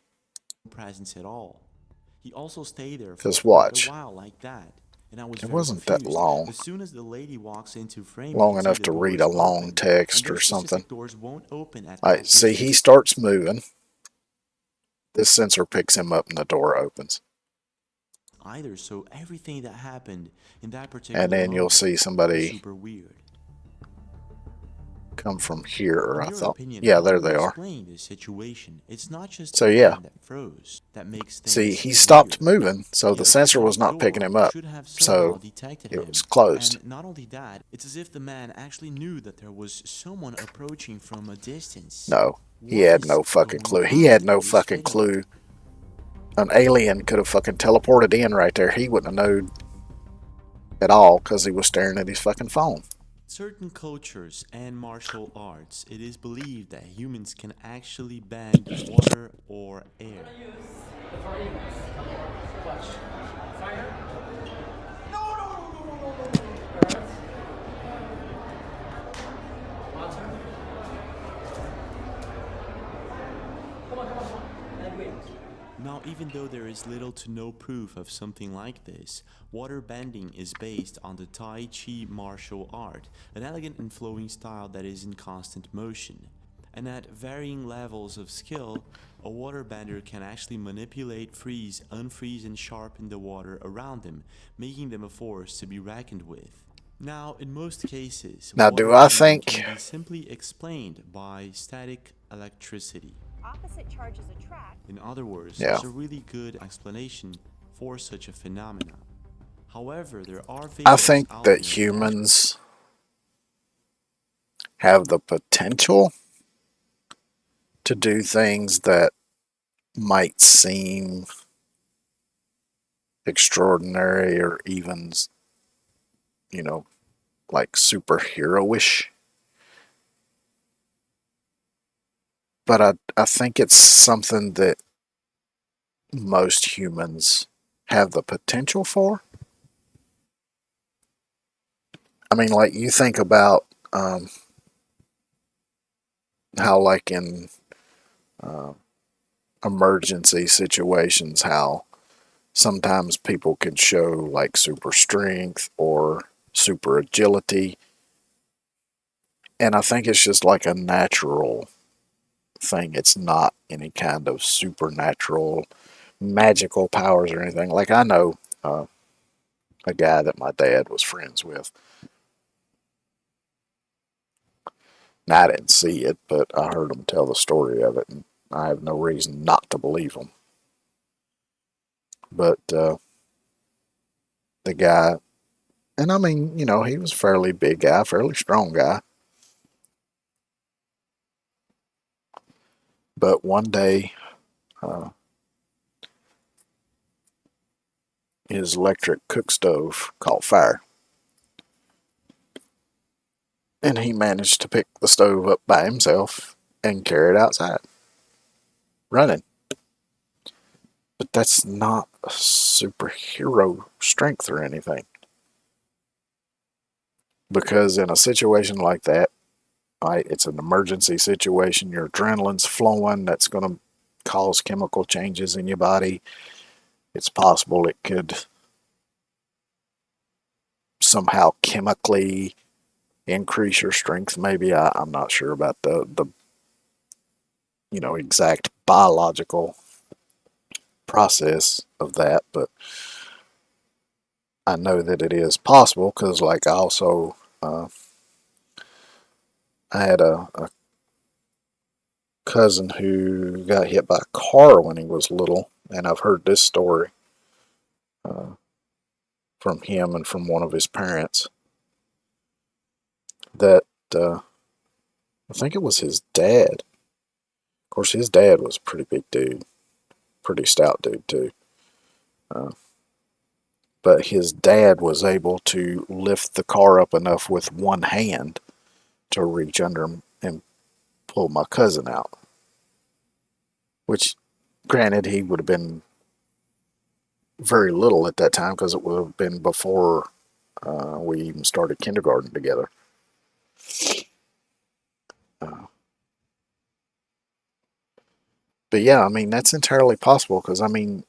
presence at all. He also stayed there for 'Cause quite watch. a while like that. And I was It very wasn't that confused. long. As soon as the lady walks into frame, Long you can enough see to the read doors a long open, text and or those specific something. doors won't open at I that see he distance. starts moving. This sensor picks him up and the door opens. Either, so everything that happened in that particular And then you'll moment see was somebody super weird. come from here, or I In your thought. opinion, Yeah, how there do they you are. explain this situation? It's not just So the yeah. hand that froze that makes things See, he weird. stopped moving, so the The sensor was front not picking door him up. should have somehow So detected it him. was closed. And not only that, it's as if the man actually knew that there was someone approaching from a distance. No, he had no fucking clue. He had no fucking clue. An alien could have fucking teleported in right there. He wouldn't have known at all because he was staring at his fucking phone. Certain cultures and martial arts, it is believed that humans can actually bend water or air. Now, even though there is little to no proof of something like this, water bending is based on the Tai Chi martial art, an elegant and flowing style that is in constant motion. And at varying levels of skill, a waterbender can actually manipulate, freeze, unfreeze, and sharpen the water around them, making them a force to be reckoned with. Now, in most cases, Now, do I waterbending think- can be simply explained by static electricity. Opposite charges attract. In other words, Yeah. there's a really good explanation for such a phenomenon. However, there are I videos think out that there humans have the potential to do things that might seem extraordinary or even, you know, like superhero-ish. But I think it's something that most humans have the potential for. I mean, like, you think about how, like, in emergency situations, how sometimes people can show like super strength or super agility. And I think it's just like a natural thing. It's not any kind of supernatural magical powers or anything. Like I know a guy that my dad was friends with. Now, I didn't see it, but I heard him tell the story of it, and I have no reason not to believe him. But the guy, and I mean, you know, he was a fairly big guy, fairly strong guy. But one day, his electric cook stove caught fire. And he managed to pick the stove up by himself and carry it outside, running. But that's not a superhero strength or anything. Because in a situation like that, right, it's an emergency situation, your adrenaline's flowing, that's going to cause chemical changes in your body. It's possible it could somehow chemically increase your strength. Maybe I'm not sure about the exact biological process of that, but I know that it is possible because, like, I also I had a cousin who got hit by a car when he was little, and I've heard this story from him and from one of his parents that I think it was his dad. Of course, his dad was a pretty big dude, pretty stout dude too. But his dad was able to lift the car up enough with one hand to reach under him and pull my cousin out. Which, granted, he would have been very little at that time because it would have been before we even started kindergarten together. But yeah, I mean, that's entirely possible because, I mean,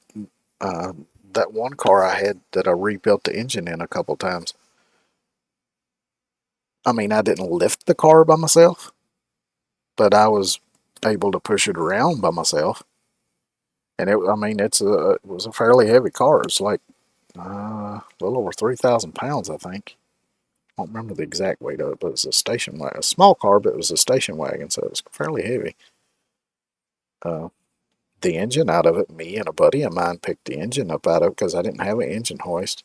that one car I had that I rebuilt the engine in a couple times, I mean, I didn't lift the car by myself, but I was able to push it around by myself. And it was a fairly heavy car. It's like a little over 3,000 pounds, I think. I don't remember the exact weight of it, but it was a station wagon. A small car, but it was a station wagon, so it was fairly heavy. The engine out of it, me and a buddy of mine picked the engine up out of it because I didn't have an engine hoist.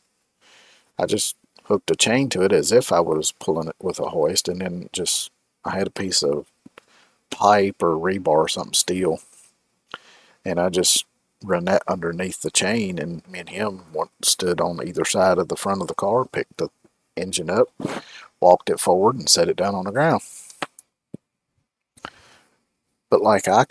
I just hooked a chain to it as if I was pulling it with a hoist, and then I had a piece of pipe or rebar or something, steel, and I just run that underneath the chain, and me and him stood on either side of the front of the car, picked the engine up, walked it forward, and set it down on the ground. But like I'm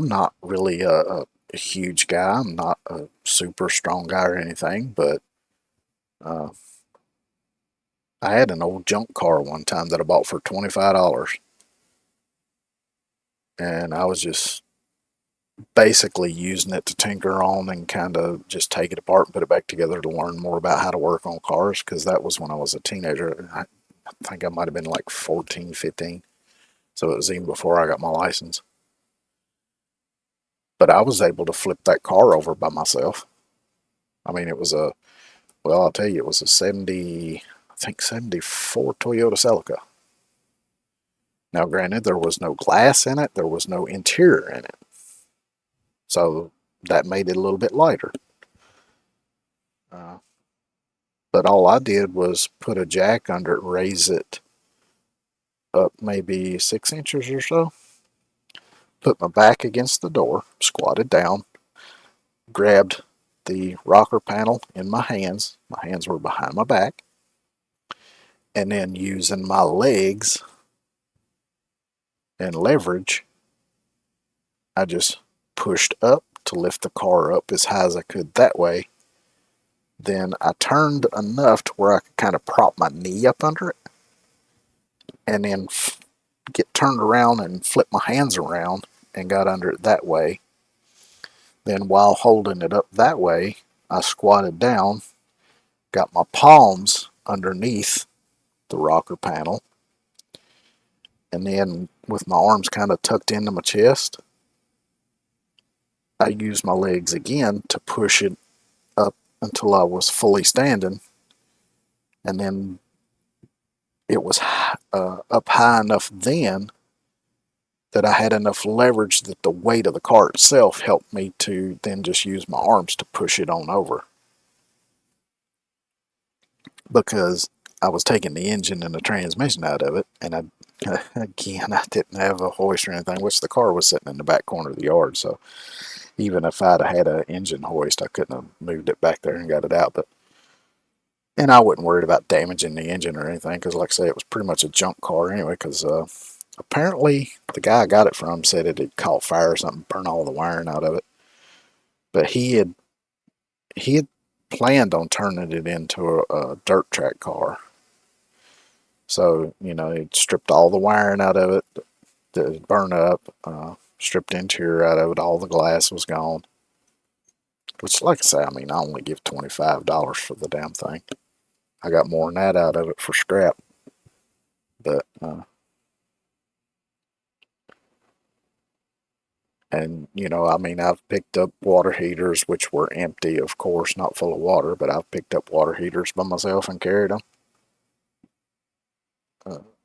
not really a huge guy. I'm not a super strong guy or anything, but I had an old junk car one time that I bought for $25. And I was just basically using it to tinker on and kind of just take it apart and put it back together to learn more about how to work on cars, because that was when I was a teenager. I think I might have been like 14, 15. So it was even before I got my license. But I was able to flip that car over by myself. I mean, it was I'll tell you, it was a 74 Toyota Celica. Now, granted, there was no glass in it. There was no interior in it. So that made it a little bit lighter. But all I did was put a jack under it, raise it up maybe 6 inches or so. Put my back against the door, squatted down, grabbed the rocker panel in my hands. My hands were behind my back. And then using my legs and leverage, I just pushed up to lift the car up as high as I could that way. Then I turned enough to where I could kind of prop my knee up under it, and then get turned around and flip my hands around and got under it that way. Then while holding it up that way, I squatted down, got my palms underneath the rocker panel, and then with my arms kind of tucked into my chest, I used my legs again to push it up until I was fully standing, and then it was up high enough then that I had enough leverage that the weight of the car itself helped me to then just use my arms to push it on over. Because I was taking the engine and the transmission out of it, and I didn't have a hoist or anything, which the car was sitting in the back corner of the yard, so even if I'd have had an engine hoist, I couldn't have moved it back there and got it out. And I wasn't worried about damaging the engine or anything, because like I say, it was pretty much a junk car anyway, because apparently the guy I got it from said it had caught fire or something, burned all the wiring out of it. But he had planned on turning it into a dirt track car. So, you know, he stripped all the wiring out of it, it burned up, stripped the interior out of it, all the glass was gone. Which, like I say, I mean, I only give $25 for the damn thing. I got more than that out of it for scrap. But, and, you know, I mean, I've picked up water heaters, which were empty, of course, not full of water, but I've picked up water heaters by myself and carried them.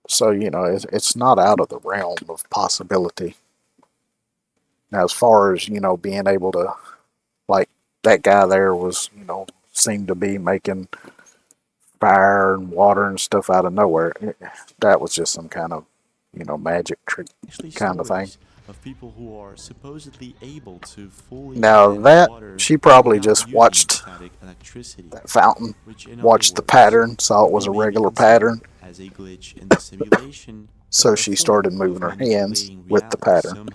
So, you know, it's not out of the realm of possibility. Now, as far as, you know, being able to, like, that guy there was, you know, seemed to be making fire and water and stuff out of nowhere. That was just some kind of, you know, magic trick kind of thing. Of people who are supposedly able to fully now that she probably just watched that fountain, watched the pattern, saw it was a regular pattern, as a glitch in the simulation, so she started moving her hands with the pattern.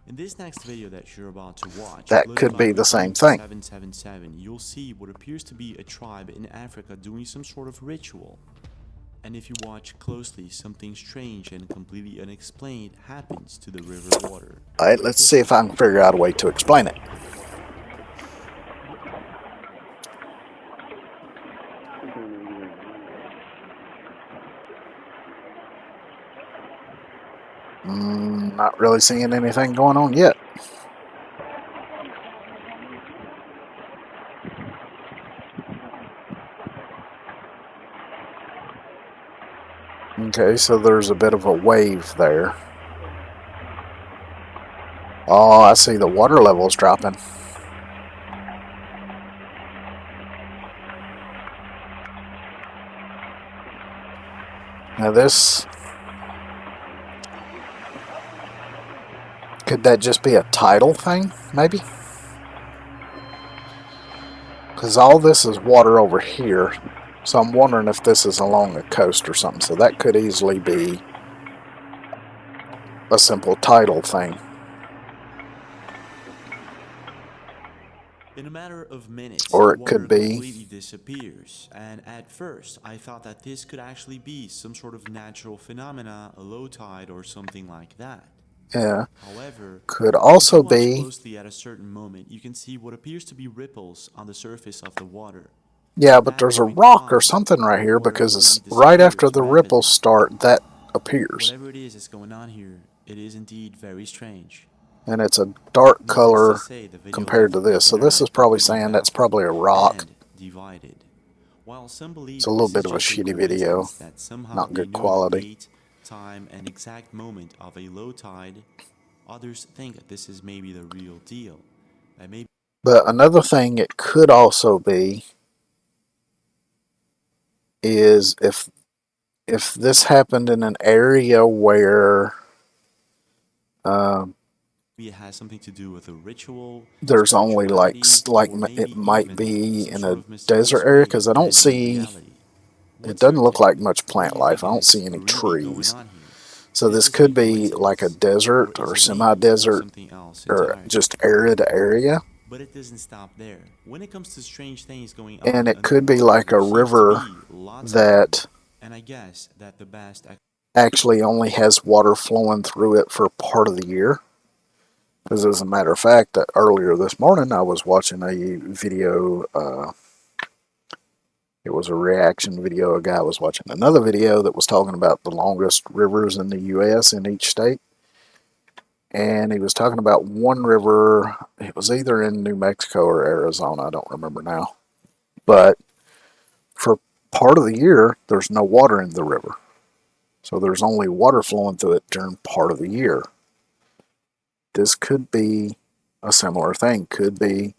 In this next video that you're about to watch, that could be the same thing. 777, you'll see what appears to be a tribe in Africa doing some sort of ritual. And if you watch closely, something strange and completely unexplained happens to the river water. Alright, let's see if I can figure out a way to explain it. Not really seeing anything going on yet. Okay, so there's a bit of a wave there. Oh, I see the water level is dropping. Now this... could that just be a tidal thing, maybe? Because all this is water over here. So I'm wondering if this is along the coast or something. So that could easily be a simple tidal thing. In a matter of minutes, or it water could be completely disappears. And at first, I thought that this could actually be some sort of natural phenomena, a low tide or something like that. Yeah. However, could also if you watch be closely at a certain moment, you can see what appears to be ripples on the surface of the water. Yeah, but there's a rock or something right here because it's right after the ripples start that appears. Whatever it is that's going on here, it is indeed very strange. And it's a dark color compared to this. So this is probably saying that's probably a rock. Divided. While some believe it's a little bit of a shitty video, not good quality. Time and exact moment of a low tide, others think that this is maybe the real deal. That may But another thing it could also be is if this happened in an area where it has something to do with a ritual. There's only like it might be in a desert area, because I don't see. It doesn't look like much plant life. I don't see any trees. So this could be like a desert or semi-desert or just arid area. But it doesn't stop there. When it comes to strange things going on, and it could be like a river that. And I guess that the best. actually only has water flowing through it for part of the year. Because as a matter of fact, earlier this morning I was watching a video, it was a reaction video. A guy was watching another video that was talking about the longest rivers in the U.S. in each state. And he was talking about one river, it was either in New Mexico or Arizona, I don't remember now. But for part of the year, there's no water in the river. So there's only water flowing through it during part of the year. This could be a similar thing. Could be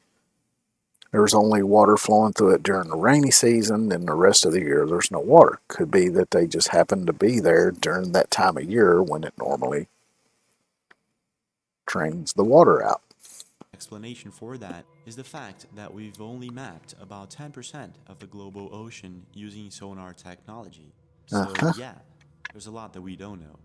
there's only water flowing through it during the rainy season, and the rest of the year there's no water. Could be that they just happen to be there during that time of year when it normally drains the water out. Explanation for that is the fact that we've only mapped about 10% of the global ocean using sonar technology. So yeah, there's a lot that we don't know.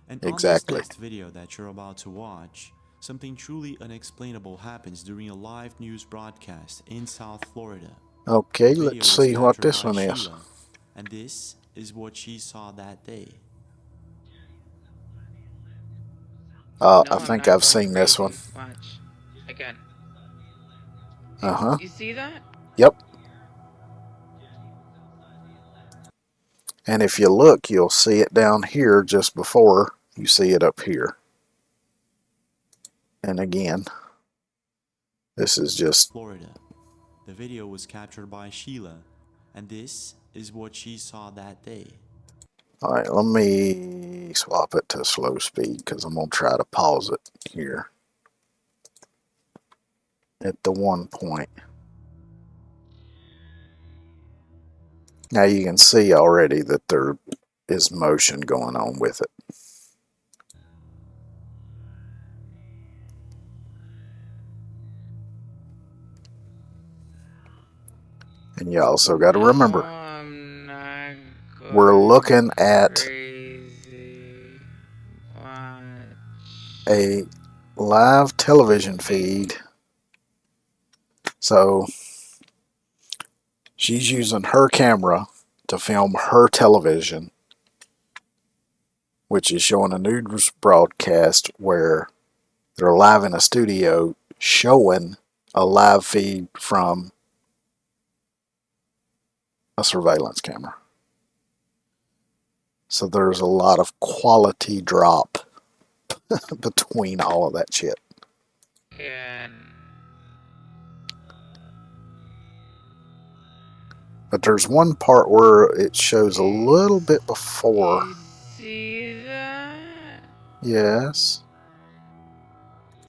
And exactly. On this next video that you're about to watch, something truly unexplainable happens during a live news broadcast in South Florida. Okay, let's see what this one is. Sheila, and this is what she saw that day. No, I think I've seen this one. Watch. Again. Uh-huh. You see that? Yep. And if you look, you'll see it down here just before you see it up here. And again, this is just Florida. The video was captured by Sheila, and this is what she saw that day. Alright, let me swap it to slow speed because I'm going to try to pause it here at the one point. Now you can see already that there is motion going on with it. And you also got to remember, we're looking at a live television feed. So she's using her camera to film her television, which is showing a news broadcast where they're live in a studio showing a live feed from a surveillance camera. So there's a lot of quality drop between all of that shit. But there's one part where it shows a little bit before. See that? Yes.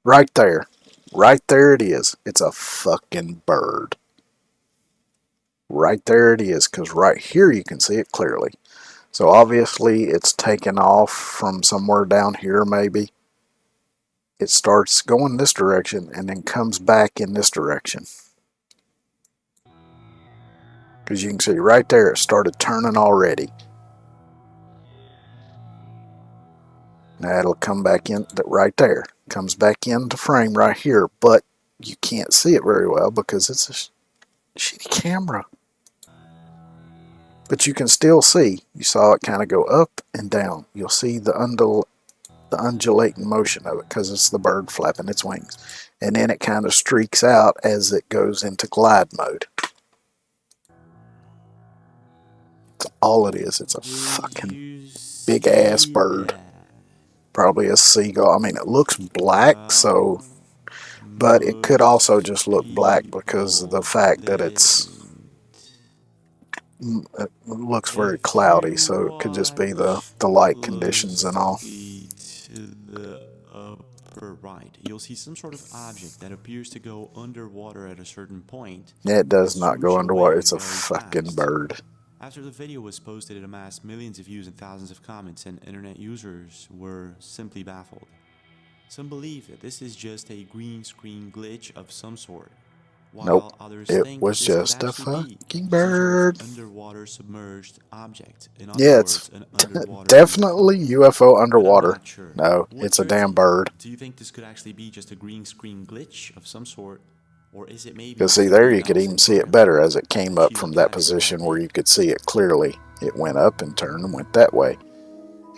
Right there. Right there it is. It's a fucking bird. Right there it is, because right here you can see it clearly. So obviously it's taken off from somewhere down here maybe. It starts going this direction and then comes back in this direction. Because you can see right there it started turning already. Now it'll come back in right there. Comes back into frame right here, but you can't see it very well because it's a shitty camera. But you can still see. You saw it kind of go up and down. You'll see the undulating motion of it because it's the bird flapping its wings. And then it kind of streaks out as it goes into glide mode. That's all it is. It's a fucking big ass bird. Probably a seagull. I mean, it looks black, so, but it could also just look black because of the fact that it looks very cloudy, so it could just be the light conditions and all. To the upper right, you'll see some sort of object that appears to go underwater at a certain point. It does not go underwater. It's a fucking bird. After the video was posted, it amassed millions of views and thousands of comments, and internet users were simply baffled. Some believe that this is just a green screen glitch of some sort, while Nope, others it think was this could just a actually be fucking some sort of bird. underwater submerged object. In other Yeah, words, it's an underwater definitely UFO underwater. sure. No, it's a damn bird. Do you think this could actually be just a green screen glitch of some sort? Or is it maybe... Because see, there you could even see it better as it came up from that position where you could see it clearly. It went up and turned and went that way.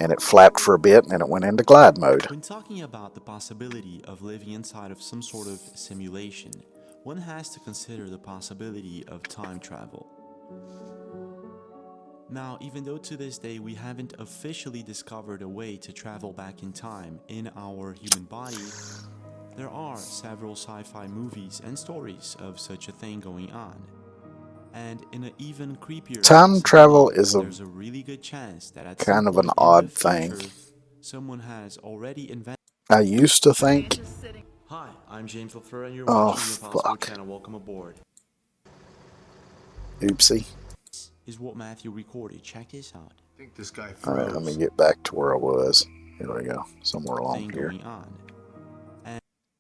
and it flapped for a bit, and then it went into glide mode. When talking about the possibility of living inside of some sort of simulation, one has to consider the possibility of time travel. Now, even though to this day we haven't officially discovered a way to travel back in time in our human body, there are several sci-fi movies and stories of such a thing going on. And in an even creepier Time travel is there's a really good chance that at kind some of an point in odd the future, thing. someone has already invented. I used to think, Hi, I'm James LaFleur and you're oh, watching the Impossible fuck. Channel. Welcome aboard. Oopsie. Is what Matthew recorded. Check this out. I think this guy froze. Alright, let me get back to where I was. Here we go. Somewhere along Thing here. going on.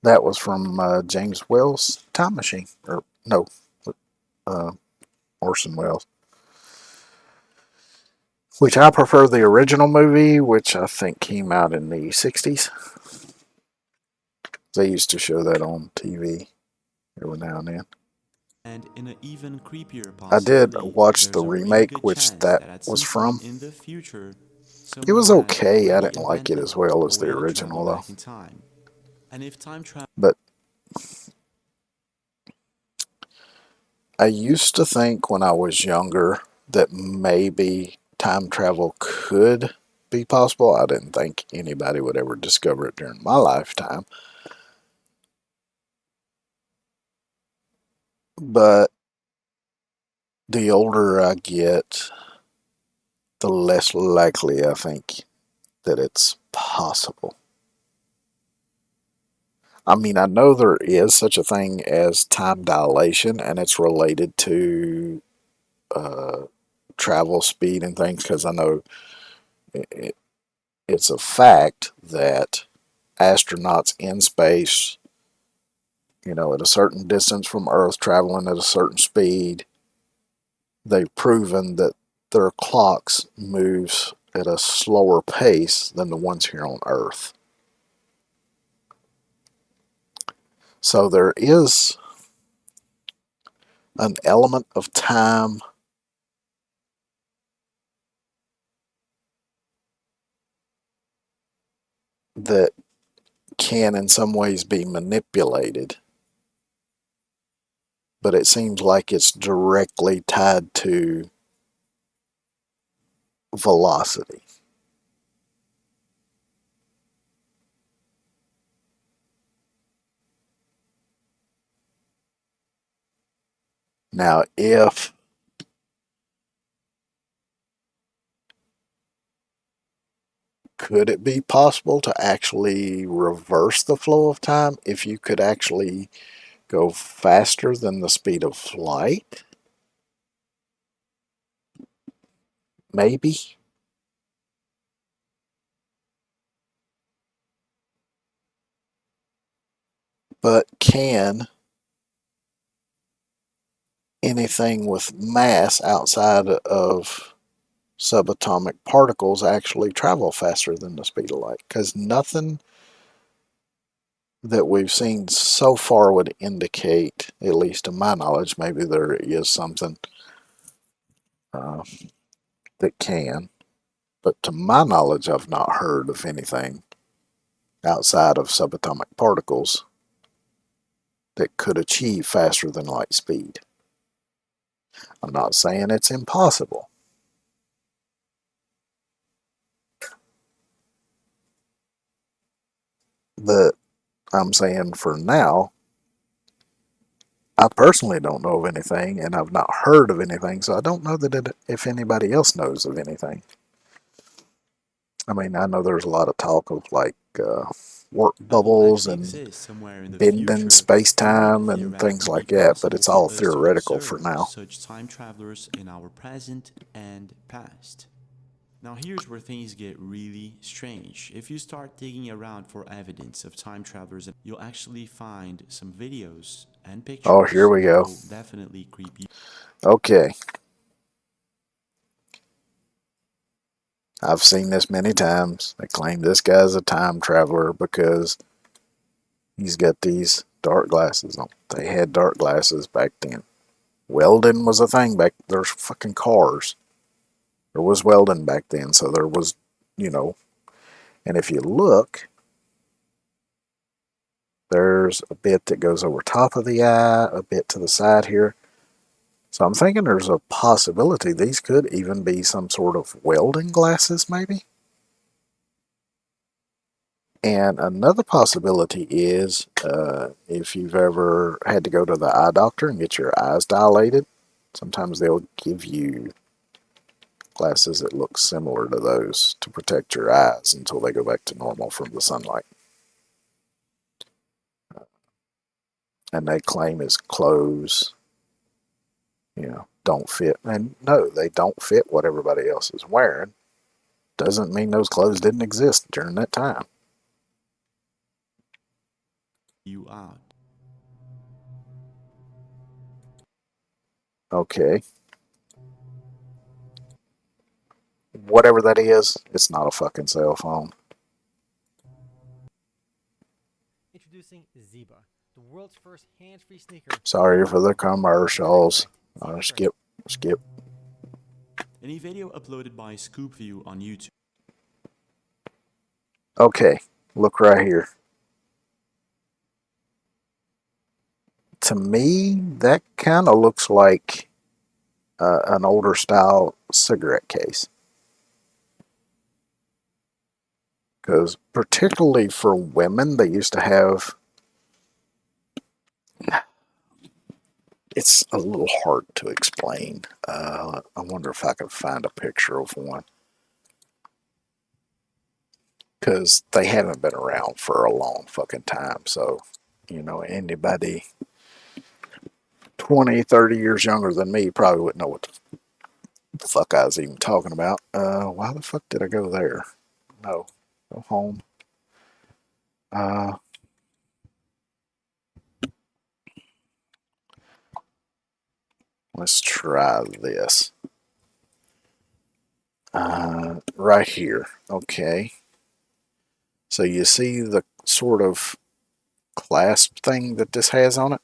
That was from James Wells' Time Machine. Or, no, Orson Welles. Which I prefer the original movie, which I think came out in the 60s. They used to show that on TV every now and then. And in an even creepier I did possibility, watch there's the a really remake, good which chance that at was some point from. in the future, It was someone has okay. I already didn't like it invented as well as a the way to original, travel though. back in time. And if time travel, But I used to think when I was younger that maybe time travel could be possible. I didn't think anybody would ever discover it during my lifetime. But the older I get, the less likely I think that it's possible. I mean, I know there is such a thing as time dilation, and it's related to travel speed and things, because I know it's a fact that astronauts in space, you know, at a certain distance from Earth, traveling at a certain speed, they've proven that their clocks moves at a slower pace than the ones here on Earth. So there is an element of time that can in some ways be manipulated, but it seems like it's directly tied to velocity. Now, could it be possible to actually reverse the flow of time if you could actually go faster than the speed of light? Maybe. But can anything with mass outside of subatomic particles actually travel faster than the speed of light? Because nothing that we've seen so far would indicate, at least to my knowledge, maybe there is something that can, but to my knowledge I've not heard of anything outside of subatomic particles that could achieve faster than light speed. I'm not saying it's impossible. But I'm saying for now, I personally don't know of anything, and I've not heard of anything, so I don't know that if anybody else knows of anything. I mean, I know there's a lot of talk of like warp bubbles and bending space-time and things like that, but it's all theoretical for now. Such time travelers in our present and past. Now here's where things get really strange. If you start digging around for evidence of time travelers, you'll actually find some videos and pictures. Oh, here we go. That will definitely creep you. Okay. I've seen this many times. They claim this guy's a time traveler because he's got these dark glasses on. They had dark glasses back then. Welding was a thing back. There's fucking cars. There was welding back then, so there was you know, and if you look, there's a bit that goes over top of the eye, a bit to the side here. So I'm thinking there's a possibility these could even be some sort of welding glasses, maybe. And another possibility is if you've ever had to go to the eye doctor and get your eyes dilated, sometimes they'll give you glasses that look similar to those to protect your eyes until they go back to normal from the sunlight. And they claim his clothes, you know, don't fit. And no, they don't fit what everybody else is wearing. Doesn't mean those clothes didn't exist during that time. You out. Okay. Whatever that is, it's not a fucking cell phone. Introducing Zebra, the world's first hands-free sneaker. Sorry for the commercials. Skip. In a video uploaded by ScoopView on YouTube. Okay, look right here. To me, that kind of looks like an older style cigarette case. Because particularly for women, they used to have... It's a little hard to explain. I wonder if I could find a picture of one. Because they haven't been around for a long fucking time. So, you know, anybody 20, 30 years younger than me probably wouldn't know what the fuck I was even talking about. Why the fuck did I go there? No. Go home. Let's try this. Right here. Okay. So you see the sort of clasp thing that this has on it?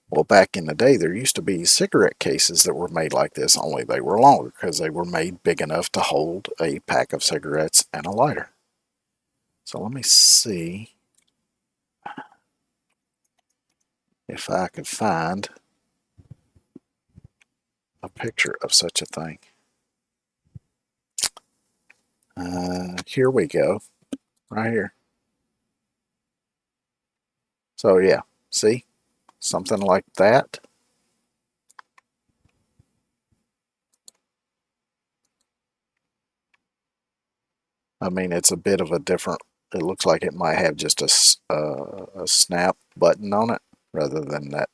Well, back in the day, there used to be cigarette cases that were made like this, only they were longer because they were made big enough to hold a pack of cigarettes and a lighter. So let me see if I could find a picture of such a thing. Here we go. Right here. So yeah, see? Something like that. I mean, it's a bit of a different... It looks like it might have just a snap button on it rather than that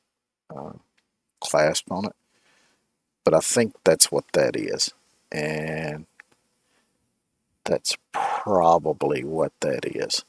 clasp on it. But I think that's what that is. And that's probably what that is.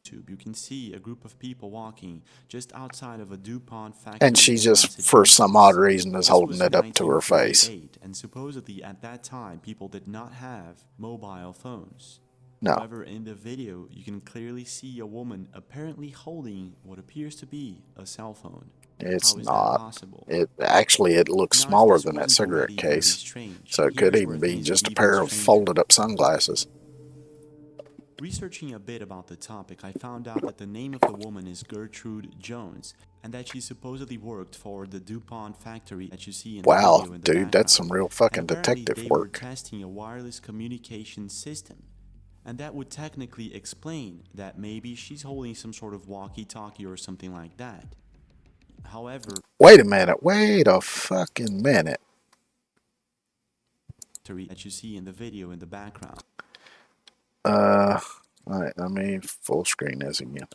You can see a group of people walking just outside of a DuPont factory. And she just, for some odd reason, is holding it up to her face. And supposedly at that time, people did not have mobile phones. No. However, in the video, you can clearly see a woman apparently holding what appears to be a cell phone. It's not. It actually, it looks smaller than that cigarette case. So it could even be just a pair of folded up sunglasses. Researching a bit about the topic, I found out that the name of the woman is Gertrude Jones, and that she supposedly worked for the DuPont factory that you see in the video in the dude, background. that's some real fucking detective they work. Were testing a wireless communication system, and that would technically explain that maybe she's holding some sort of walkie-talkie or something like that. However... Wait a minute, wait a fucking minute. That you see in the video in the background. Let me full screen this again.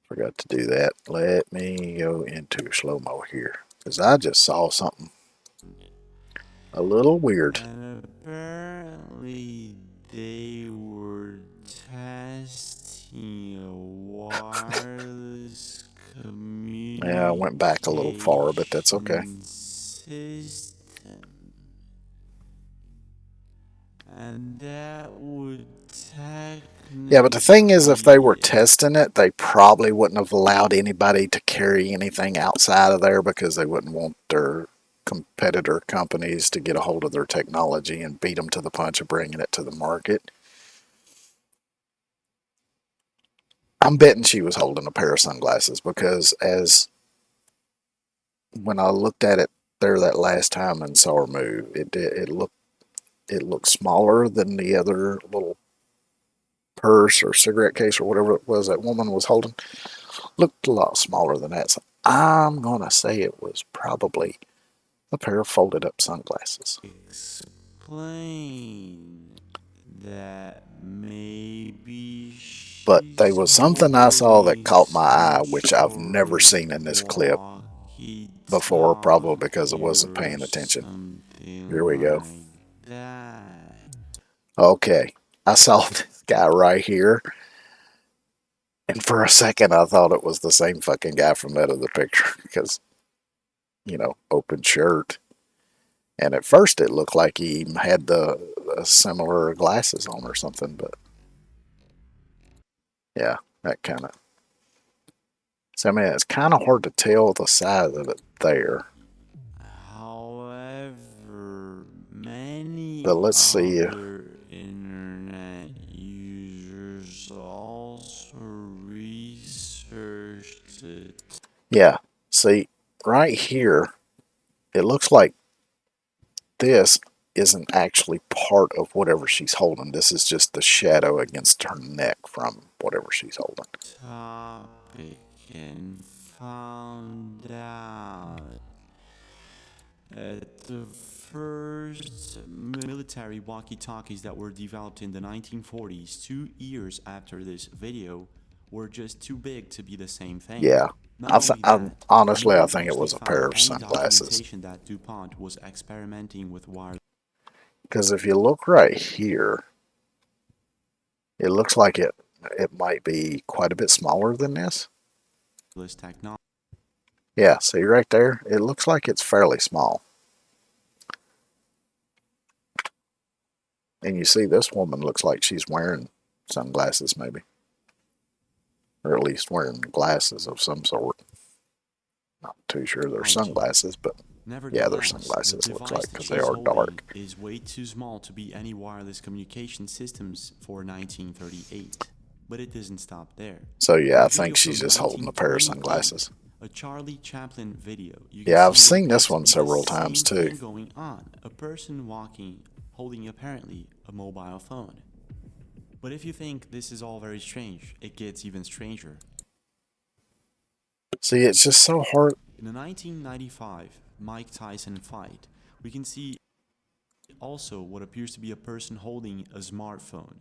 Forgot to do that. Let me go into slow-mo here. Because I just saw something a little weird. And apparently they were testing a wireless communication Yeah, I went back a little far, but that's okay. system. And that would Yeah, but the thing is, if they were testing it, they probably wouldn't have allowed anybody to carry anything outside of there because they wouldn't want their competitor companies to get a hold of their technology and beat them to the punch of bringing it to the market. I'm betting she was holding a pair of sunglasses, because when I looked at it there that last time and saw her move, it looked smaller than the other little purse or cigarette case or whatever it was that woman was holding. Looked a lot smaller than that. So I'm gonna say it was probably a pair of folded up sunglasses. Explain that maybe. But there was something I saw that caught my eye, which I've never seen in this clip before, probably because I wasn't paying attention. Here we go. Okay, I saw this guy right here, and for a second I thought it was the same fucking guy from that other picture, because, you know, open shirt. And at first it looked like he had the similar glasses on or something, but yeah, that kind of. So, I mean, it's kind of hard to tell the size of it there. However, many But let's see. other internet users also researched it. Yeah, see, right here, it looks like this isn't actually part of whatever she's holding. This is just the shadow against her neck from whatever she's holding. Topic and found out that the first military walkie-talkies that were developed in the 1940s, 2 years after this video, were just too big to be the same thing. Yeah, honestly, I think it actually was a found pair of any sunglasses. documentation that DuPont was experimenting with wireless Because if you look right here, it looks like it might be quite a bit smaller than this. technology. Yeah, see right there? It looks like it's fairly small. And you see this woman looks like she's wearing sunglasses maybe. Or at least wearing glasses of some sort. Not too sure they're sunglasses, but yeah, they're sunglasses, looks like, because they are dark. Is way too small to be any wireless communication systems for 1938. But it doesn't stop there. So yeah, I think she's just holding a pair of sunglasses. A Charlie Chaplin video. Yeah, I've seen this one several times too. Going on, a person walking, holding apparently a mobile phone. But if you think this is all very strange, it gets even stranger. See, it's just so hard. In the 1995 Mike Tyson fight, we can see also what appears to be a person holding a smartphone.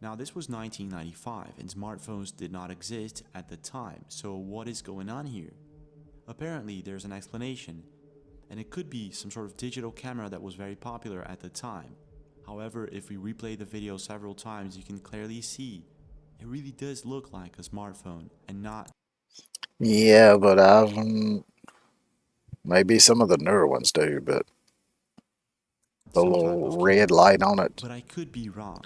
Now, this was 1995, and smartphones did not exist at the time, so what is going on here? Apparently, there's an explanation, and it could be some sort of digital camera that was very popular at the time. However, if we replay the video several times, you can clearly see it really does look like a smartphone and not. Yeah, but maybe some of the newer ones do, but the little red light on it. But I could be wrong.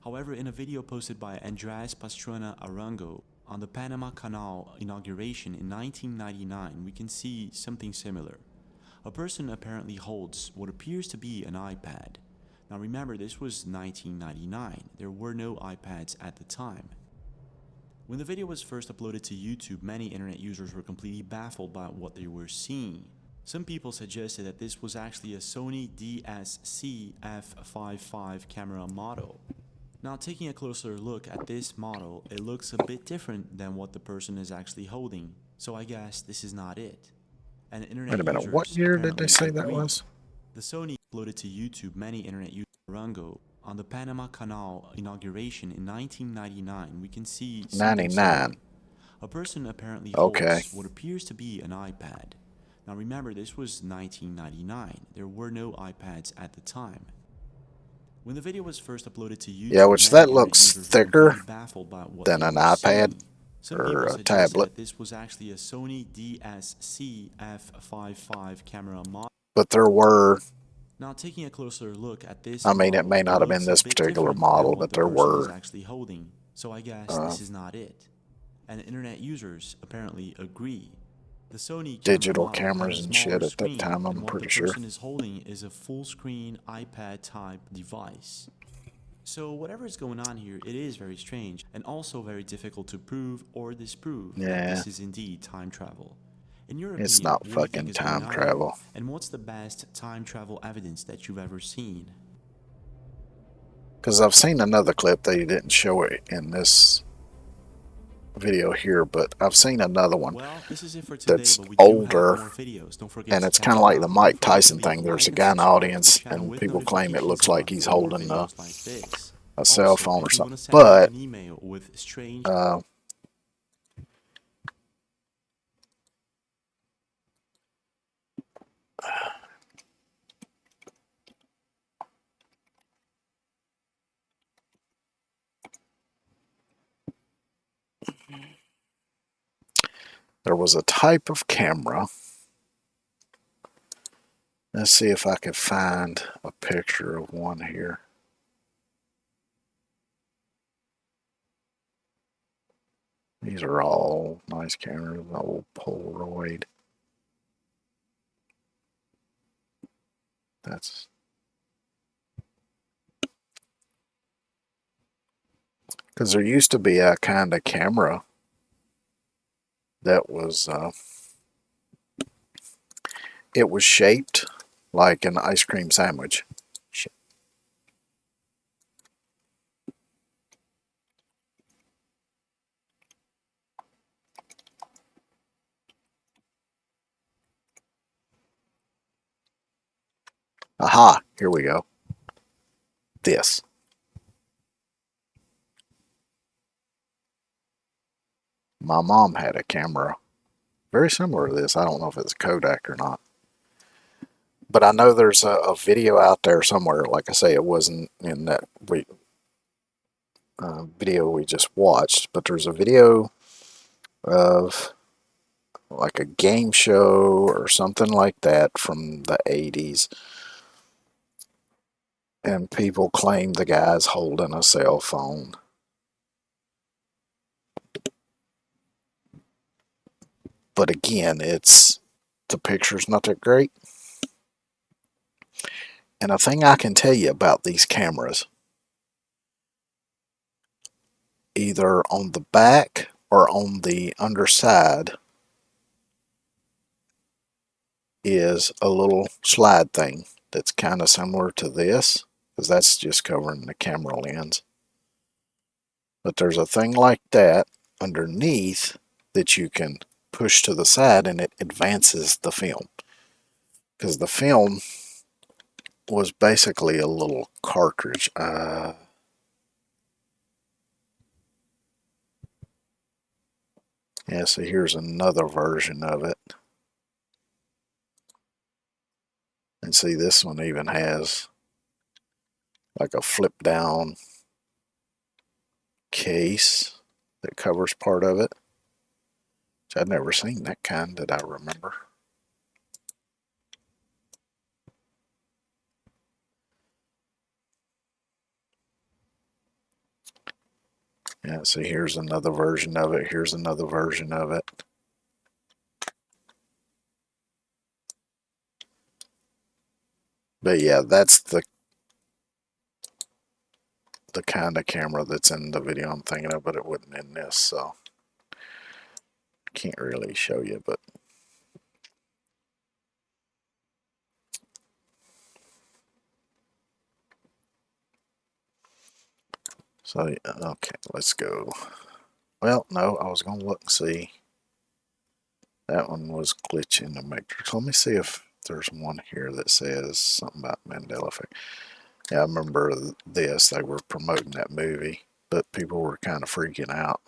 However, in a video posted by Andres Pastrana Arango on the Panama Canal inauguration in 1999, we can see something similar. A person apparently holds what appears to be an iPad. Now remember, this was 1999. There were no iPads at the time. When the video was first uploaded to YouTube, many internet users were completely baffled by what they were seeing. Some people suggested that this was actually a Sony DSC F55 camera model. Now, taking a closer look at this model, it looks a bit different than what the person is actually holding, so I guess this is not it. And internet Wait a minute, users what year did they say that apparently was? The Sony uploaded to YouTube many internet users. Rango on the Panama Canal inauguration in 1999, we can see 99. A person apparently Okay. holds what appears to be an iPad. Now remember, this was 1999. There were no iPads at the time. When the video was first uploaded to YouTube, Yeah, which many that internet looks users were thicker completely baffled by what than they an were iPad seeing. Some or people a suggested tablet. that this was actually a Sony DSC F55 camera model. But there were, Now, taking a closer look at this, I mean, it model, may not have looks been a this bit particular different than model, what but the there person is were. actually holding. So I guess this is not it. And internet users apparently agree. The Sony digital camera model cameras has a and smaller shit at that screen, time, and I'm what pretty the sure. person is holding is a full-screen iPad-type device. So whatever is going on here, it is very strange and also very difficult to prove or disprove that Yeah. this is indeed time travel. In your It's opinion, not what do you think fucking is going time on travel. here? And what's the best time travel evidence that you've ever seen? Because I've seen another clip. They didn't show it in this video here, but I've seen another one This is it for today, that's but we do have older, more videos. Don't forget and to it's check kind of them like out. the Don't Mike forget to Tyson leave a thing. There's a like guy and in the subscribe to audience, channel and with people claim it notifications looks like on he's for more holding videos like this. a cell Also, phone or if you wanna something. send me But an email with strange there was a type of camera. Let's see if I can find a picture of one here. These are all nice cameras, old Polaroid. That's because there used to be a kind of camera that was it was shaped like an ice cream sandwich. Aha, here we go. This. My mom had a camera very similar to this. I don't know if it's a Kodak or not. But I know there's a video out there somewhere. Like I say, it wasn't in that video we just watched, but there's a video of like a game show or something like that from the 80s. And people claim the guy's holding a cell phone. But again, the picture's not that great. And a thing I can tell you about these cameras, either on the back or on the underside, is a little slide thing that's kind of similar to this, because that's just covering the camera lens. But there's a thing like that underneath that you can push to the side, and it advances the film. Because the film was basically a little cartridge. Yeah, so here's another version of it. And see, this one even has like a flip down case that covers part of it. Which I'd never seen that kind that I remember. Yeah, so here's another version of it. Here's another version of it. But yeah, that's the kind of camera that's in the video I'm thinking of, but it wasn't in this, so can't really show you, but so okay, let's go. Well, no, I was gonna look and see. That one was glitching the matrix. Let me see if there's one here that says something about Mandela effect. Yeah, I remember this. They were promoting that movie, but people were kind of freaking out.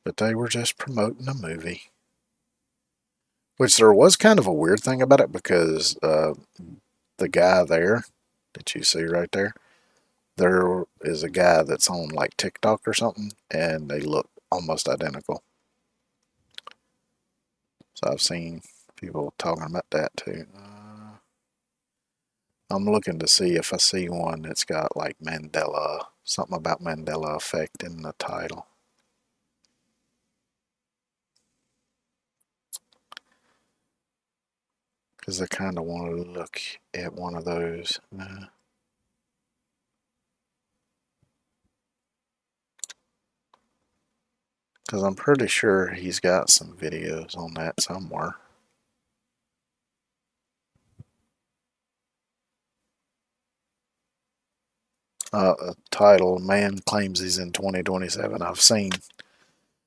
But they were just promoting a movie. Which there was kind of a weird thing about it, because the guy there that you see right there, there is a guy that's on like TikTok or something, and they look almost identical. So I've seen people talking about that too. I'm looking to see if I see one that's got like Mandela Something about Mandela effect in the title. Because I kind of want to look at one of those. Because I'm pretty sure he's got some videos on that somewhere. Title, Man Claims He's in 2027. I've seen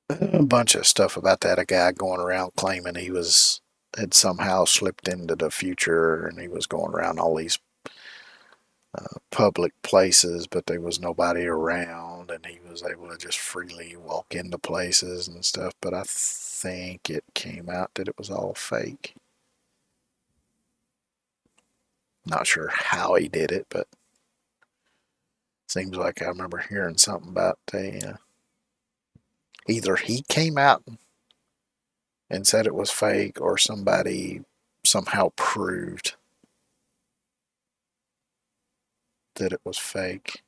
a bunch of stuff about that. A guy going around claiming he had somehow slipped into the future, and he was going around all these public places, but there was nobody around, and he was able to just freely walk into places and stuff. But I think it came out that it was all fake. Not sure how he did it, but seems like I remember hearing something about either he came out and said it was fake, or somebody somehow proved that it was fake.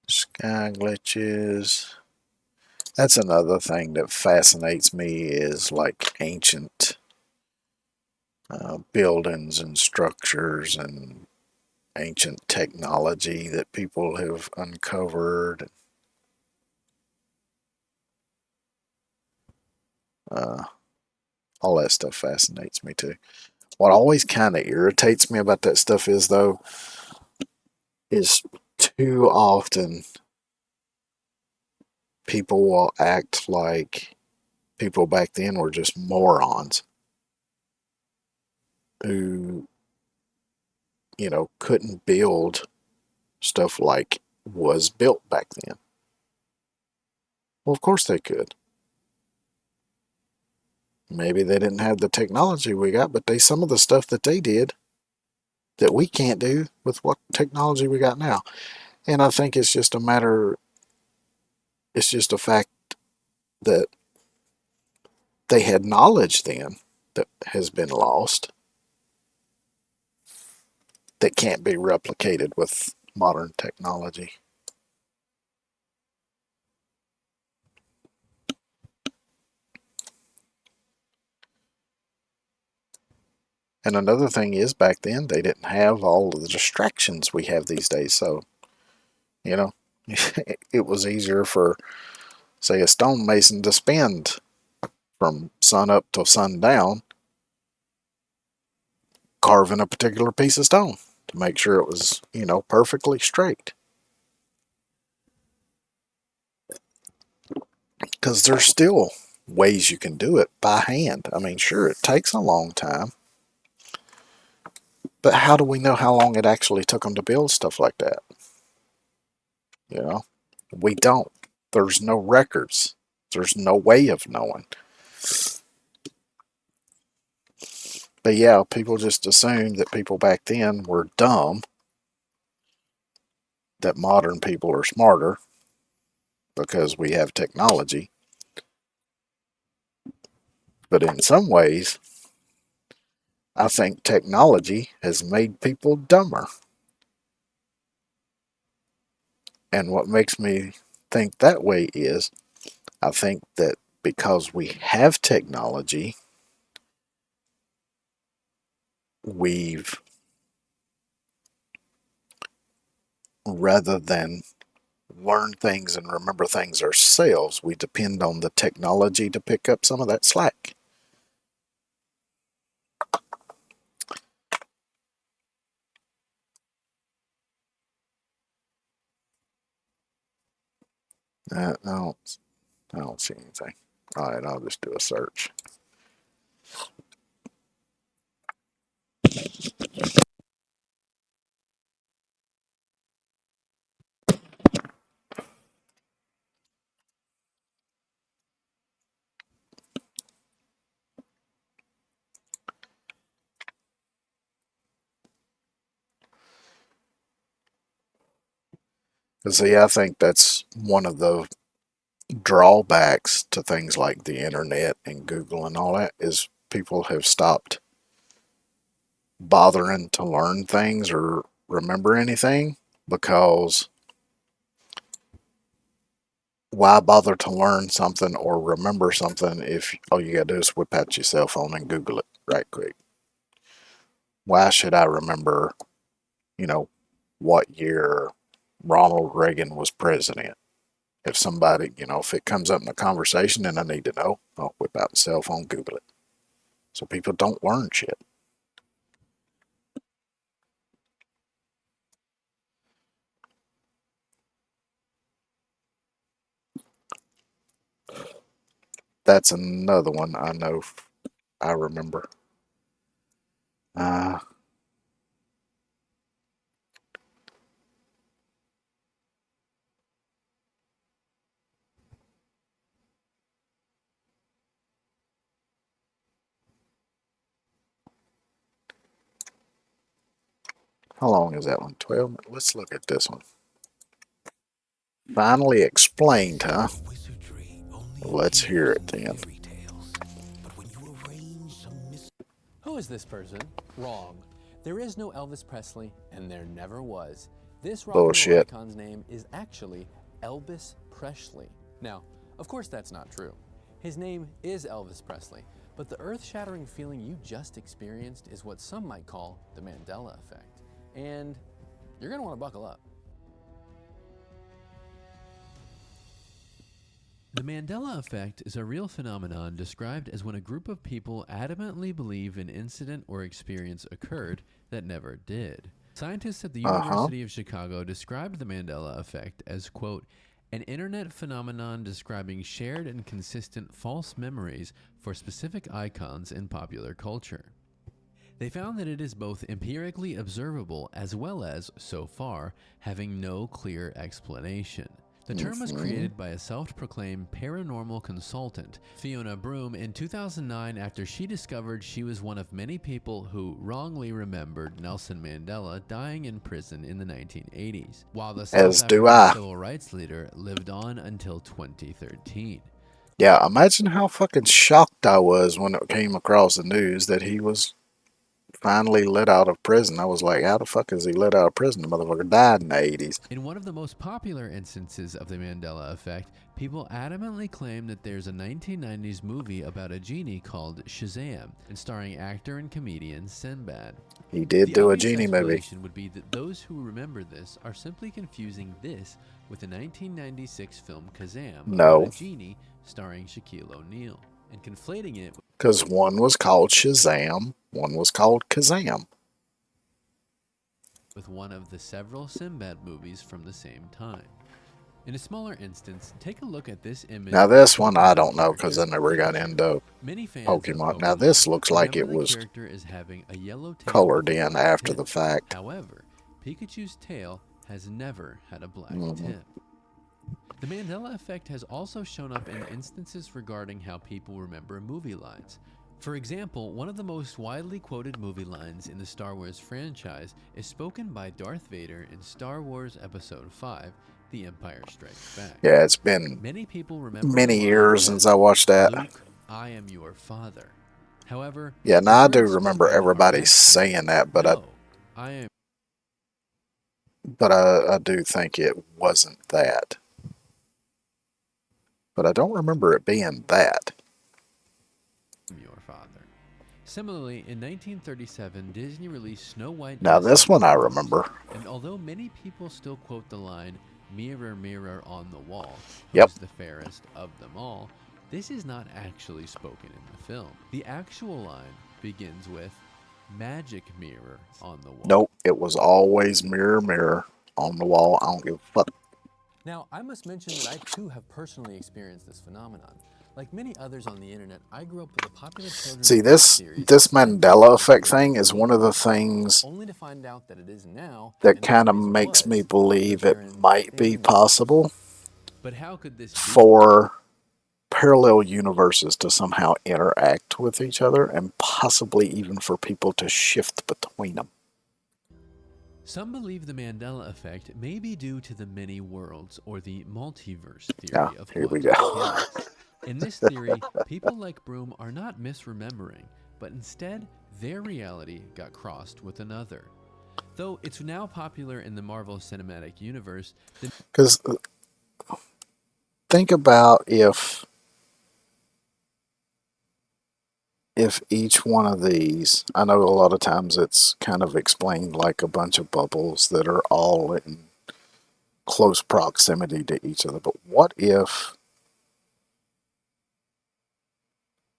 Sky glitches. That's another thing that fascinates me, is like ancient buildings and structures and ancient technology that people have uncovered. All that stuff fascinates me too. What always kind of irritates me about that stuff is too often people will act like people back then were just morons who, couldn't build stuff like was built back then. Well, of course they could. Maybe they didn't have the technology we got, but some of the stuff that they did that we can't do with what technology we got now. And I think it's just a fact that they had knowledge then that has been lost, that can't be replicated with modern technology. And another thing is, back then they didn't have all of the distractions we have these days. So, it was easier for, say, a stonemason to spend from sun up till sundown carving a particular piece of stone to make sure it was, perfectly straight. Because there's still ways you can do it by hand. I mean, sure, it takes a long time. But how do we know how long it actually took them to build stuff like that? We don't. There's no records. There's no way of knowing. But yeah, people just assume that people back then were dumb, that modern people are smarter because we have technology. But in some ways, I think technology has made people dumber. And what makes me think that way is, I think that because we have technology, we've, rather than learn things and remember things ourselves, we depend on the technology to pick up some of that slack. I don't see anything. All right, I'll just do a search. See, I think that's one of the drawbacks to things like the internet and Google and all that is people have stopped bothering to learn things or remember anything because why bother to learn something or remember something if all you gotta do is whip out your cell phone and Google it right quick? Why should I remember, what year Ronald Reagan was president? If somebody, if it comes up in a conversation and I need to know, I'll whip out the cell phone, Google it. So people don't learn shit. That's another one I know I remember. How long is that one? 12? Let's look at this one. Finally explained, huh? Let's hear it then. Who is this person? Wrong. There is no Elvis Presley, and there never was. This rock and roll Bullshit. icon's name is actually Elvis Presley. Now, of course that's not true. His name is Elvis Presley, but the earth-shattering feeling you just experienced is what some might call the Mandela effect. And you're gonna want to buckle up. The Mandela effect is a real phenomenon described as when a group of people adamantly believe an incident or experience occurred that never did. Scientists at the University of Chicago described the Mandela effect as, quote, an internet phenomenon describing shared and consistent false memories for specific icons in popular culture. They found that it is both empirically observable as well as, so far, having no clear explanation. The term was created by a self-proclaimed paranormal consultant, Fiona Broom, in 2009 after she discovered she was one of many people who wrongly remembered Nelson Mandela dying in prison in the 1980s, while the South African civil rights leader lived on until 2013. Yeah, imagine how fucking shocked I was when it came across the news that he was finally let out of prison. I was like, how the fuck is he let out of prison? The motherfucker died in the 80s. In one of the most popular instances of the Mandela effect, people adamantly claim that there's a 1990s movie about a genie called Shazam, and starring actor and comedian Sinbad. He did do a genie movie. The explanation would be that those who remember this are simply confusing this with the 1996 film Kazam about a genie starring Shaquille O'Neal, and conflating it because one was called Shazam, one was called Kazam. With one of the several Sinbad movies from the same time. In a smaller instance, take a look at this image. Now this one I don't know because I never got into Pokemon. Now this looks like it was colored in after the fact. However, Pikachu's tail has never had a black tip. The Mandela effect has also shown up in instances regarding how people remember movie lines. For example, one of the most widely quoted movie lines in the Star Wars franchise is spoken by Darth Vader in Star Wars Episode 5, The Empire Strikes Back. Yeah, it's been many people remember many years since I watched that. Luke, I am your father. However, yeah, now I do remember everybody saying that, but I do think it wasn't that. But I don't remember it being that. Your father. Similarly, in 1937, Disney released Snow White. Now this one I remember. And although many people still quote the line, "Mirror, mirror on the wall, yep, who's the fairest of them all," this is not actually spoken in the film. The actual line begins with, "Magic mirror on the wall." Nope, it was always mirror, mirror on the wall. I don't give a fuck. Now, I must mention that I too have personally experienced this phenomenon. Like many others on the internet, I grew up with a popular children's See, this Mandela effect thing is one of the things only to find out that it is now that kind of makes me believe it might be possible but how could this for parallel universes to somehow interact with each other and possibly even for people to shift between them. Some believe the Mandela effect may be due to the many worlds, or the multiverse theory Yeah, of here we quantum go. mechanics. In this theory, people like Broom are not misremembering, but instead their reality got crossed with another. Though it's now popular in the Marvel Cinematic Universe, Because think about if each one of these, I know a lot of times it's kind of explained like a bunch of bubbles that are all in close proximity to each other, but what if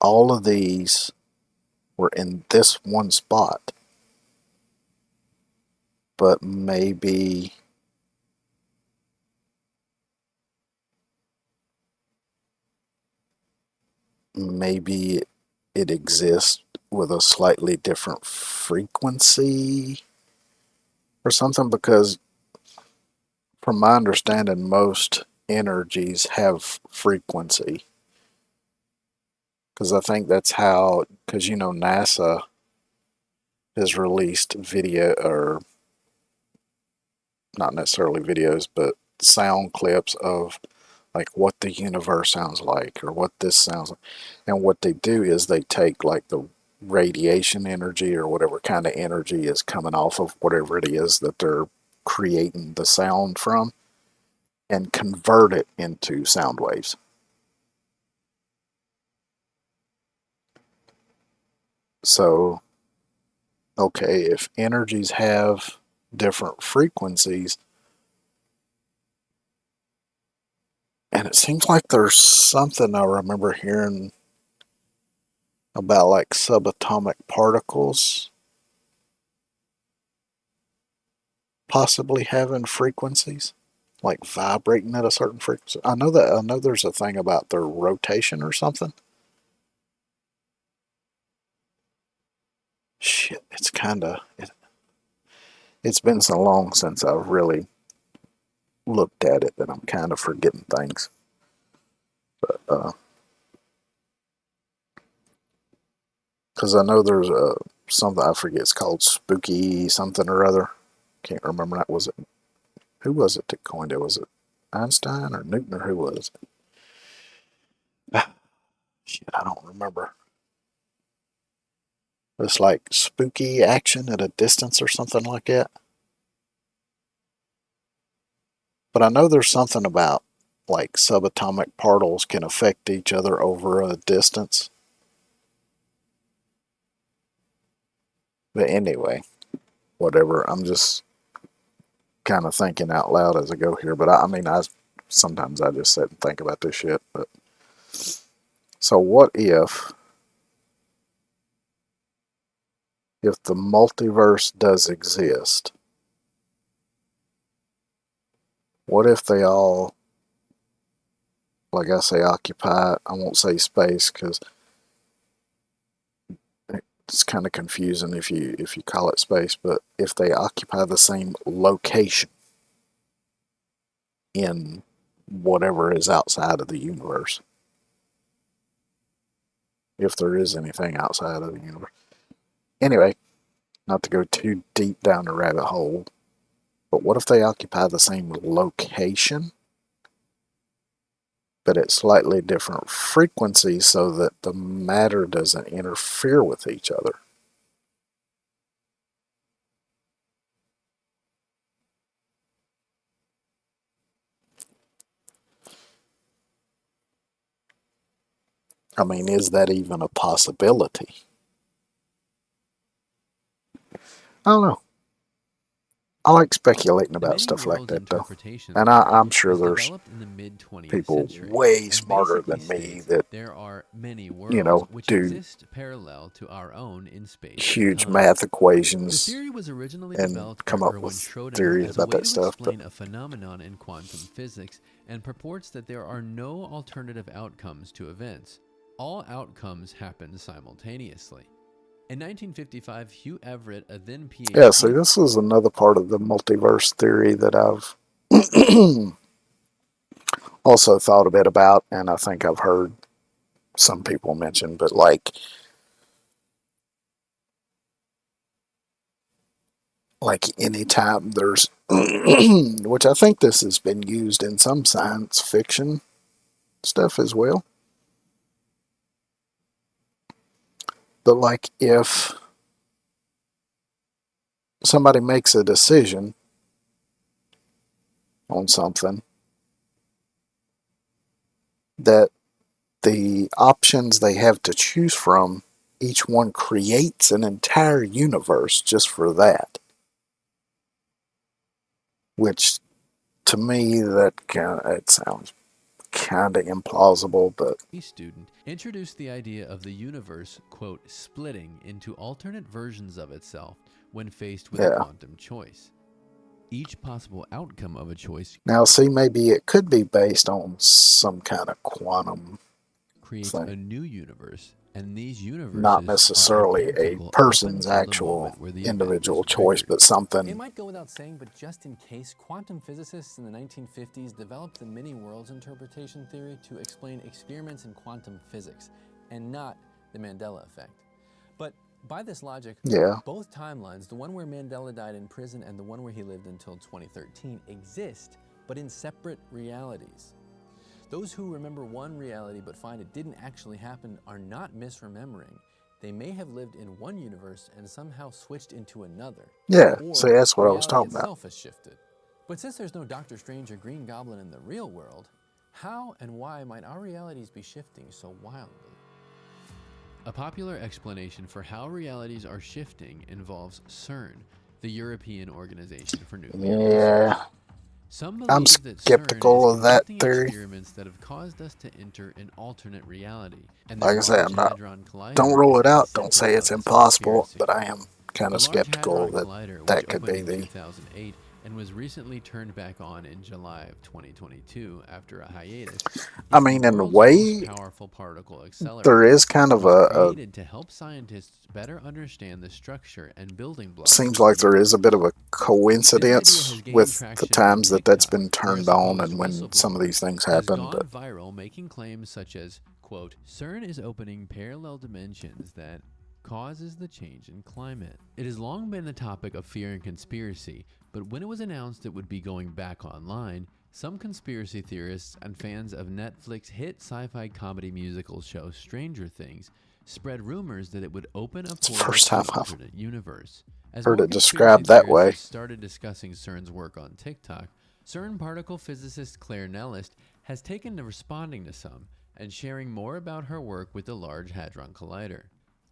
all of these were in this one spot, but maybe it exists with a slightly different frequency or something? Because from my understanding, most energies have frequency. Because I think that's how, because you know, NASA has released video, or not necessarily videos, but sound clips of like what the universe sounds like, or what this sounds like. And what they do is they take like the radiation energy, or whatever kind of energy is coming off of whatever it is that they're creating the sound from, and convert it into sound waves. So, okay, if energies have different frequencies, and it seems like there's something I remember hearing about, like subatomic particles possibly having frequencies, like vibrating at a certain frequency. I know there's a thing about their rotation or something. Shit, it's been so long since I've really looked at it that I'm kind of forgetting things. But because I know there's something, I forget, it's called spooky something or other. Can't remember that. Was it, who was it that coined it? Was it Einstein or Newton, or who was it? Shit, I don't remember. It's like spooky action at a distance or something like that. But I know there's something about like subatomic particles can affect each other over a distance. But anyway, whatever. I'm just kind of thinking out loud as I go here. But I mean, sometimes I just sit and think about this shit. But so what if the multiverse does exist? What if they all, like I say, occupy, I won't say space because it's kind of confusing if you call it space, but if they occupy the same location in whatever is outside of the universe, if there is anything outside of the universe. Anyway, not to go too deep down the rabbit hole, but what if they occupy the same location, but at slightly different frequencies so that the matter doesn't interfere with each other? I mean, is that even a possibility? I don't know. I like speculating about stuff like that, though. And I'm sure there's people way smarter than me that, there are many you know, which do exist parallel to our own in space. huge math equations The theory was originally and developed come by up Erwin with Schrödinger theories as a about way that to stuff. But explain a phenomenon in quantum physics, and purports that there are no alternative outcomes to events. All outcomes happen simultaneously. In 1955, Hugh Everett, a then PhD... yeah, see, this is another part of the multiverse theory that I've also thought a bit about, and I think I've heard some people mention, but like like anytime there's, which I think this has been used in some science fiction stuff as well. But like if somebody makes a decision on something, that the options they have to choose from, each one creates an entire universe just for that. Which, to me, it sounds kind of implausible, but... Student introduced the idea of the universe, quote, splitting into alternate versions of itself when faced with a quantum choice. Each possible outcome of a choice Now, see, maybe it could be based on some kind of quantum creates thing. a new universe, and these universes Not necessarily a person's actual individual choice, but It something... might go without saying, but just in case, quantum physicists in the 1950s developed the many-worlds interpretation theory to explain experiments in quantum physics, and not the Mandela effect. But by this logic, both timelines, the one where Mandela died in prison and the one where he lived until 2013, exist, but in separate realities. Those who remember one reality but find it didn't actually happen are not misremembering. They may have lived in one universe and somehow switched into another. Yeah, Or see, that's what I was reality talking about. itself has shifted. But since there's no Doctor Strange or Green Goblin in the real world, how and why might our realities be shifting so wildly? A popular explanation for how realities are shifting involves CERN, the European Organization for Nuclear Research. Some believe I'm that skeptical CERN is of that conducting theory. experiments that have caused us to enter an alternate reality. And Like I said, I'm not... Don't rule it out. Don't say it's impossible, but I am kind of skeptical that that could be the... 2008 and was recently turned back on in July of 2022 after a hiatus. I mean, in a way, Powerful particle accelerator there is kind of was a created to help scientists better understand the structure and building blocks. seems like there is a bit of a coincidence with the times that that's been turned on and when some of these things happen. Has But gone viral, making claims such as, quote, CERN is opening parallel dimensions that causes the change in climate. It has long been the topic of fear and conspiracy, but when it was announced it would be going back online, some conspiracy theorists and fans of Netflix hit sci-fi comedy musical show Stranger Things spread rumors that it would open a portal first to time an I've alternate universe. As heard more it described conspiracy that way. theorists started discussing CERN's work on TikTok, CERN particle physicist Claire Nellist has taken to responding to some and sharing more about her work with the Large Hadron Collider.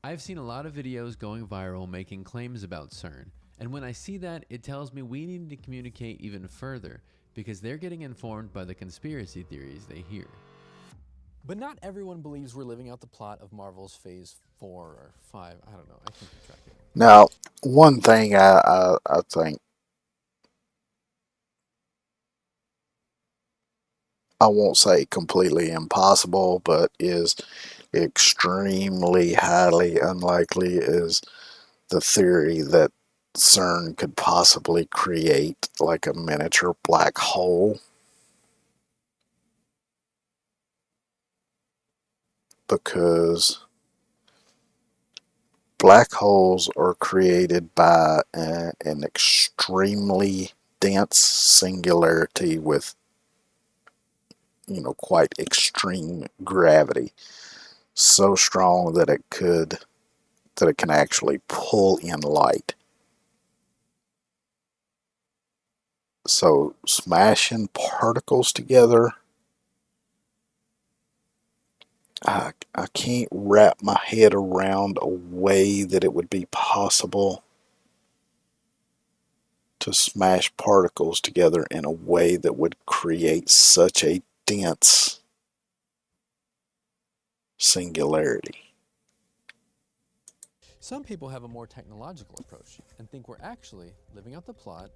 I've seen a lot of videos going viral making claims about CERN, and when I see that, it tells me we need to communicate even further because they're getting informed by the conspiracy theories they hear. But not everyone believes we're living out the plot of Marvel's Phase 4 or 5. I don't know. I can't keep track of it. now, one thing I think I won't say completely impossible, but is extremely highly unlikely is the theory that CERN could possibly create like a miniature black hole. Because black holes are created by an extremely dense singularity with, you know, quite extreme gravity. So strong that it can actually pull in light. So smashing particles together, I can't wrap my head around a way that it would be possible to smash particles together in a way that would create such a dense singularity. Some people have a more technological approach and think we're actually living out the plot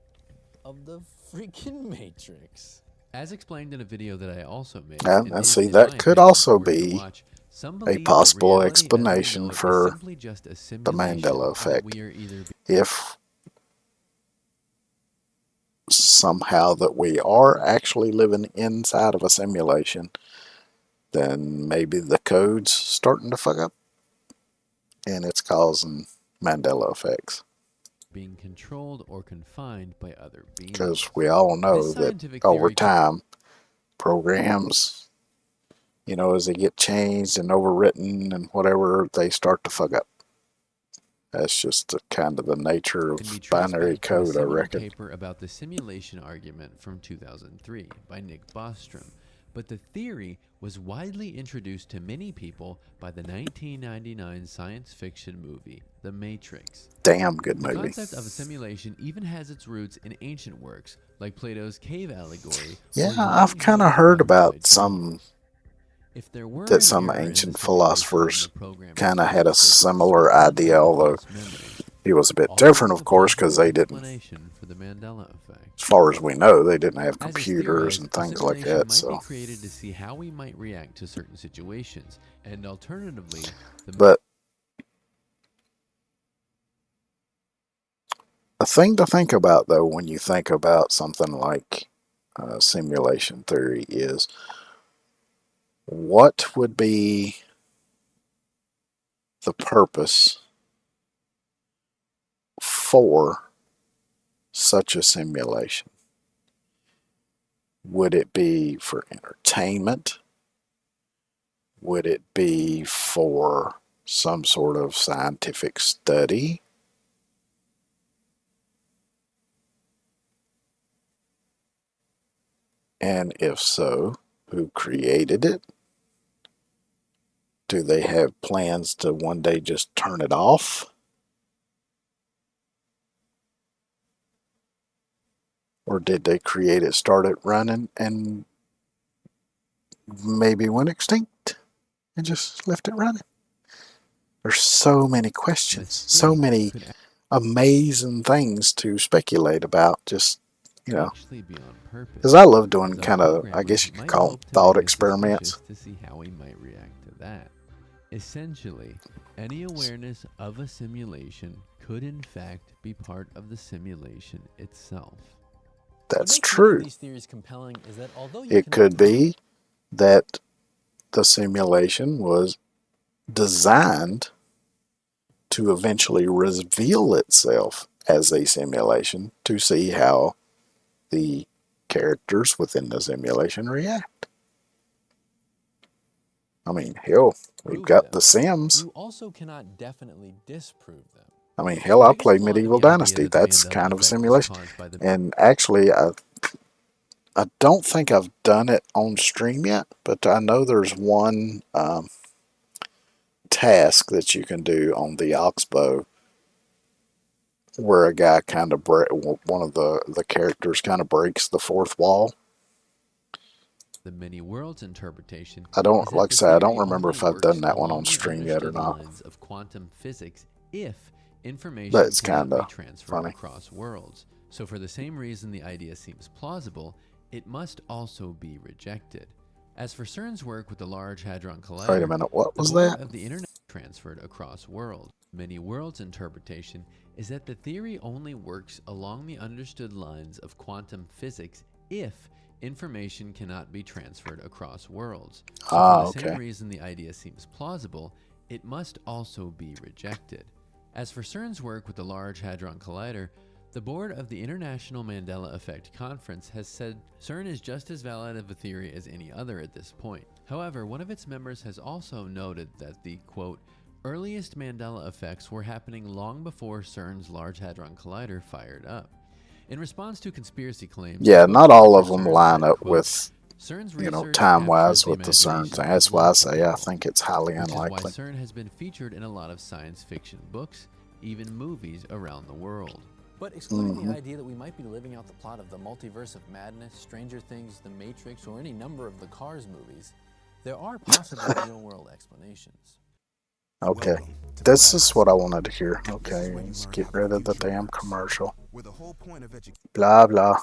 of the freaking Matrix. As explained in a video that I also made, And see, that could also be a possible explanation for the Mandela effect. If somehow that we are actually living inside of a simulation, then maybe the code's starting to fuck up and it's causing Mandela effects. being controlled or confined by other beings. Because we all know This that scientific over theory time, programs, as they get changed and overwritten and whatever, they start to fuck up. That's just kind of the nature of can be traced binary back to the code, I seminal reckon. paper about the simulation argument from 2003 by Nick Bostrom, but the theory was widely introduced to many people by the 1999 science fiction movie The Matrix. Damn good The movie. concept of a simulation even has its roots in ancient works like Plato's cave allegory. Yeah, I've kind of heard about some If there were that an some error in the ancient simulation philosophers and the program kind of itself, had a it similar was idea, although false memories. it was a bit Also, different, of the course, because they possible didn't, explanation for the Mandela effect. as far as we know, they didn't have As is computers theorized, and a things like simulation that. might So, be created to see how we might react to certain situations, and alternatively, but a thing to think about, though, when you think about something like simulation theory is what would be the purpose for such a simulation? Would it be for entertainment? Would it be for some sort of scientific study? And if so, who created it? Do they have plans to one day just turn it off? Or did they create it, start it running, and maybe went extinct and just left it running? There's so many questions, so many amazing things to speculate about, just, actually be on purpose. because I love doing The kind of, I programmers guess you could might call them hope to thought make us experiments. suspicious to see how we might react to that. Essentially, any awareness of a simulation could in fact be part of the simulation itself. That's true. These theories compelling is that although you It cannot could be that the simulation was designed to eventually reveal itself as a simulation to see how the characters within the simulation react. I mean, hell, we've got The Sims. you also cannot definitely disprove them. I mean, hell, I biggest play flaw in Medieval the idea Dynasty. that the That's Mandela kind of a effect is simulation. caused by the And actually, I don't think I've done it on stream yet, but I know there's one task that you can do on the Oxbow where a guy kind of one of the characters kind of breaks the fourth wall. The many worlds interpretation. I don't, is that like I the say, I don't theory remember only if I've done works that one along on the stream yet or understood not. lines of quantum physics if information That's cannot kinda be transferred funny. across worlds. So for the same reason the idea seems plausible, it must also be rejected. As for CERN's work with the Large Hadron Collider, Wait a minute, what the was board that? of the internet transferred across worlds. Many worlds interpretation is that the theory only works along the understood lines of quantum physics if information cannot be transferred across worlds. So for the same okay. reason the idea seems plausible, it must also be rejected. As for CERN's work with the Large Hadron Collider, the board of the International Mandela Effect Conference has said CERN is just as valid of a theory as any other at this point. However, one of its members has also noted that the, quote, earliest Mandela effects were happening long before CERN's Large Hadron Collider fired up. In response to conspiracy claims, Yeah, the not all spokesperson of for them CERN line said, up quote, with, CERN's you know, research time-wise captures the with the CERN imagination thing. of That's why I lots say of I people, think it's highly which unlikely. is why CERN has been featured in a lot of science fiction books, even movies around the world. But excluding the idea that we might be living out the plot of the Multiverse of Madness, Stranger Things, The Matrix, or any number of the Cars movies, there are possible real-world explanations. Okay, this is what I wanted to hear. Okay, let's get rid of the damn commercial. Blah, blah.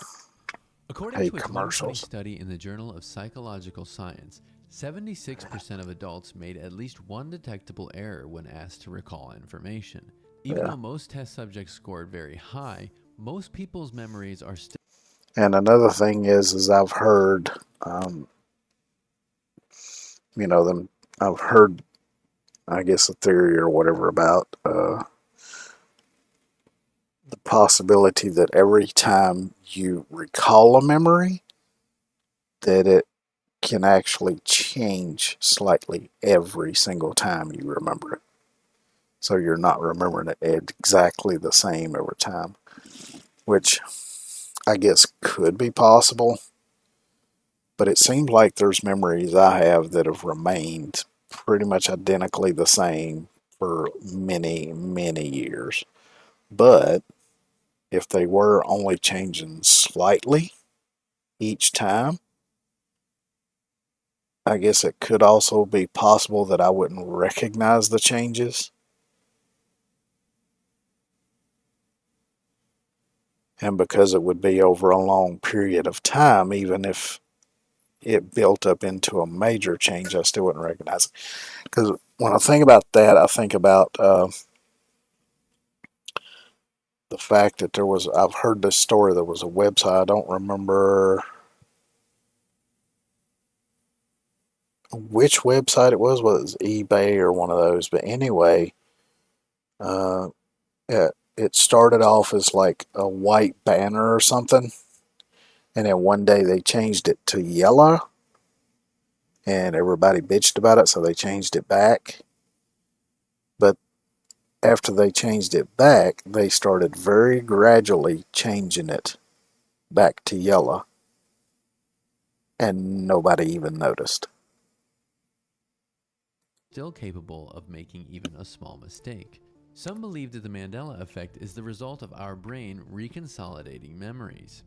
According Hate to a 2020 commercials. study in the Journal of Psychological Science, 76% of adults made at least one detectable error when asked to recall information. Even Yeah. though most test subjects scored very high, most people's memories are still... And another thing is I've heard, you know, I've heard, I guess, a theory or whatever about the possibility that every time you recall a memory, that it can actually change slightly every single time you remember it. So you're not remembering it exactly the same every time, which I guess could be possible. But it seems like there's memories I have that have remained pretty much identically the same for many, many years. But if they were only changing slightly each time, I guess it could also be possible that I wouldn't recognize the changes. And because it would be over a long period of time, even if it built up into a major change, I still wouldn't recognize it. Because when I think about that, I think about the fact that I've heard this story, there was a website, I don't remember which website it was, whether it was eBay or one of those, but anyway, it started off as like a white banner or something, and then one day they changed it to yellow, and everybody bitched about it, so they changed it back. But after they changed it back, they started very gradually changing it back to yellow, and nobody even noticed. Still capable of making even a small mistake. Some believe that the Mandela effect is the result of our brain reconsolidating memories.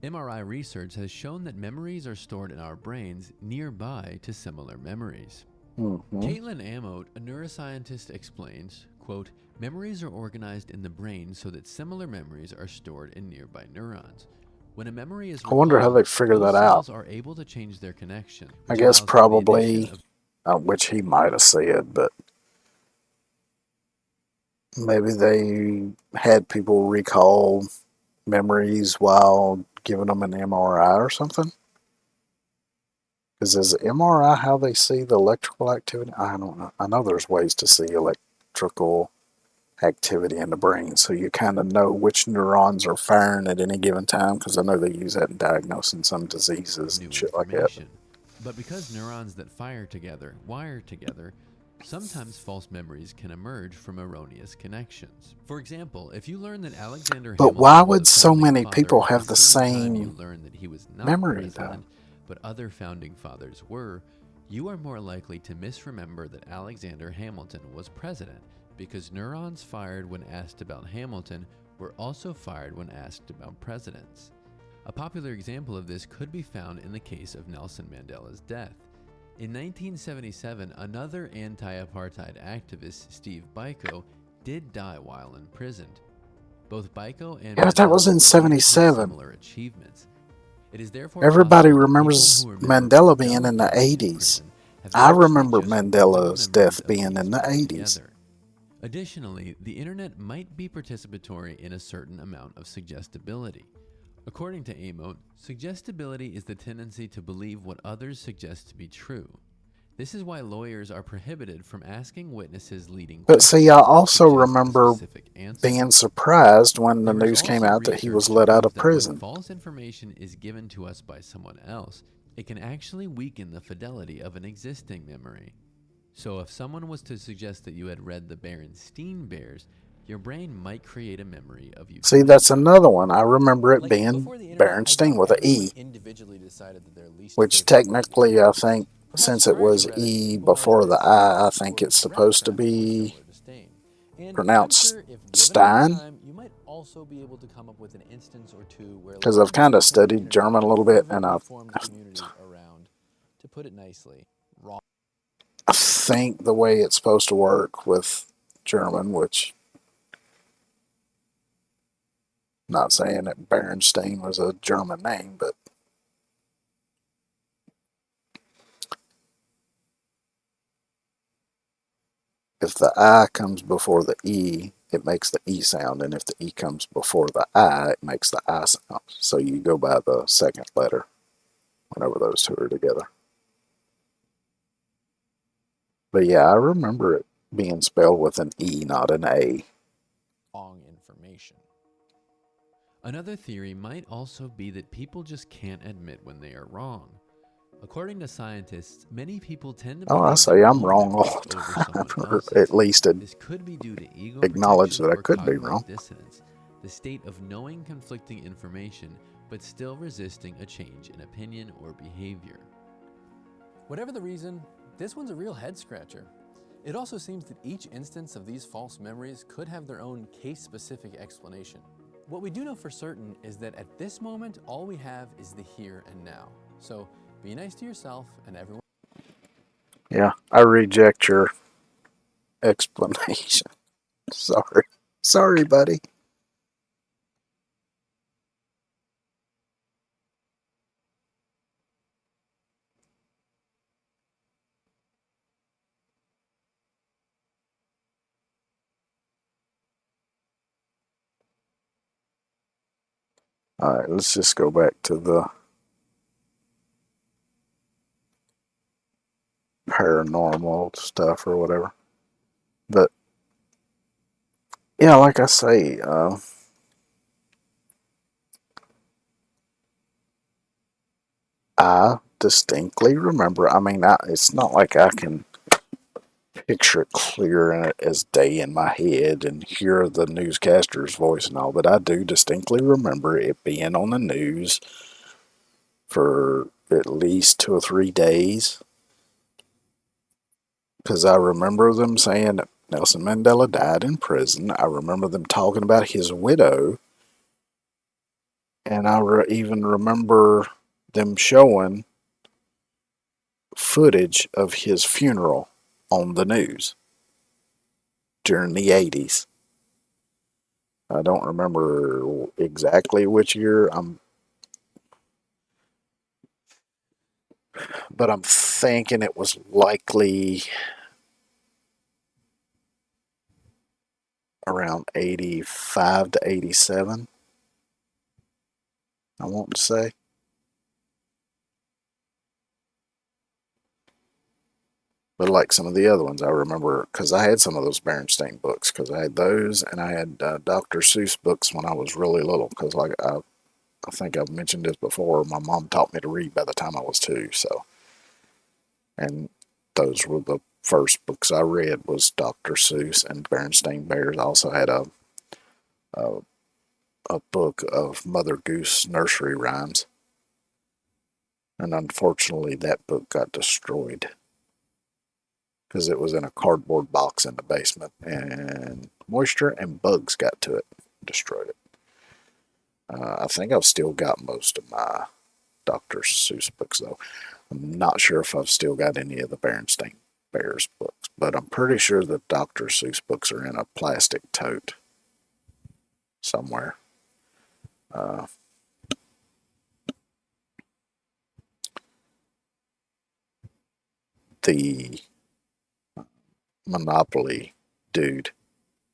MRI research has shown that memories are stored in our brains nearby to similar memories. Caitlin Amott, a neuroscientist, explains, quote, memories are organized in the brain so that similar memories are stored in nearby neurons. When a memory is I wonder how they figure that out. cells are able to change their connection. I guess probably, which he might have said, but maybe they had people recall memories while giving them an MRI or something. Because is MRI how they see the electrical activity? I don't know. I know there's ways to see electrical activity in the brain, so you kind of know which neurons are firing at any given time, because I know they use that in diagnosing some diseases and shit like that. But because neurons that fire together wire together, sometimes false memories can emerge from erroneous connections. For example, if you learn that Alexander But Hamilton why was would the so founding many father people at have the same time you same learn that he was not memory, president, but other founding fathers were, you are more likely to misremember that Alexander Hamilton was president, because neurons fired when asked about Hamilton were also fired when asked about presidents. A popular example of this could be found in the case of Nelson Mandela's death. In 1977, another anti-apartheid activist, Steve Biko, did die while imprisoned. Both Biko and Yeah, that was in Mandela were leaders with 77. similar achievements. It is therefore Everybody possible that remembers people who remember Mandela being in the Mandela being 80s. prison have I actually remember just warped Mandela's memories death of being these in the two 80s. together. Additionally, the internet might be participatory in a certain amount of suggestibility. According to Amott, suggestibility is the tendency to believe what others suggest to be true. This is why lawyers are prohibited from asking witnesses leading But see, I questions that also suggest a remember specific answer. being surprised when the There is news came also out that he research was to let out prove of that when prison. false information is given to us by someone else, it can actually weaken the fidelity of an existing memory. So if someone was to suggest that you had read the Berenstain Bears, your brain might create a memory of you. See, that's another one. I remember it Like, being before the internet, I Berenstain doubt with an everyone E, individually decided that their least which favorite technically I think, Perhaps since it prior to was Reddit, E people had before the lists I of think quote, it's supposed to Reddit friends who were be similar to Stain. And I'm pronounced sure if given Stein. enough time, you might also be able to come up with an instance or two where Because I've kind of studied German a little bit, and I formed communities around, to put it nicely, wrong. think the way it's supposed to work with German, which not saying that Berenstain was a German name, but if the I comes before the E, it makes the E sound, and if the E comes before the I, it makes the I sound. So you go by the second letter whenever those two are together. But yeah, I remember it being spelled with an E, not an A. Wrong information. Another theory might also be that people just can't admit when they are wrong. According to scientists, many people tend to Oh, I believe say their I'm own wrong all memories the over time, someone or else's. at least This could be due to ego acknowledge protection that I or could be cognitive wrong. dissonance, the state of knowing conflicting information but still resisting a change in opinion or behavior. Whatever the reason, this one's a real head scratcher. It also seems that each instance of these false memories could have their own case-specific explanation. What we do know for certain is that at this moment, all we have is the here and now. So be nice to yourself and everyone. Yeah, I reject your explanation. Sorry. Sorry, buddy. Alright, let's just go back to the paranormal stuff or whatever. But, yeah, like I say, I distinctly remember, I mean, it's not like I can picture it clear as day in my head and hear the newscaster's voice and all, but I do distinctly remember it being on the news for at least 2 or 3 days, because I remember them saying that Nelson Mandela died in prison. I remember them talking about his widow, and I even remember them showing footage of his funeral on the news during the 80s. I don't remember exactly which year, but I'm thinking it was likely around 85 to 87, I want to say. But like some of the other ones, I remember, because I had some of those Berenstain books, because I had those, and I had Dr. Seuss books when I was really little, because like I think I've mentioned this before, my mom taught me to read by the time I was 2, so. And those were the first books I read was Dr. Seuss and Berenstain Bears. I also had a book of Mother Goose nursery rhymes. And unfortunately, that book got destroyed because it was in a cardboard box in the basement, and moisture and bugs got to it, destroyed it. I think I've still got most of my Dr. Seuss books, though. I'm not sure if I've still got any of the Berenstain Bears books, but I'm pretty sure the Dr. Seuss books are in a plastic tote somewhere. The Monopoly dude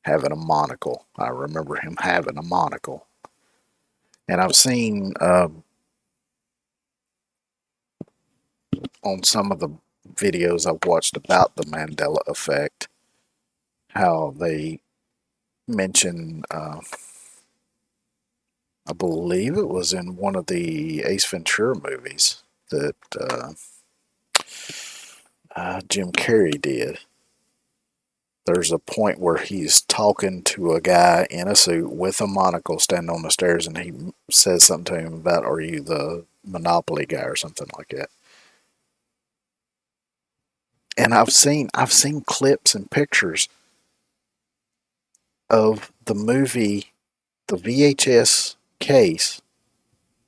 having a monocle. I remember him having a monocle. And I've seen on some of the videos I've watched about the Mandela effect, how they mention, I believe it was in one of the Ace Ventura movies that Jim Carrey did. There's a point where he's talking to a guy in a suit with a monocle standing on the stairs, and he says something to him about, "Are you the Monopoly guy?" or something like that. And I've seen clips and pictures of the movie, the VHS case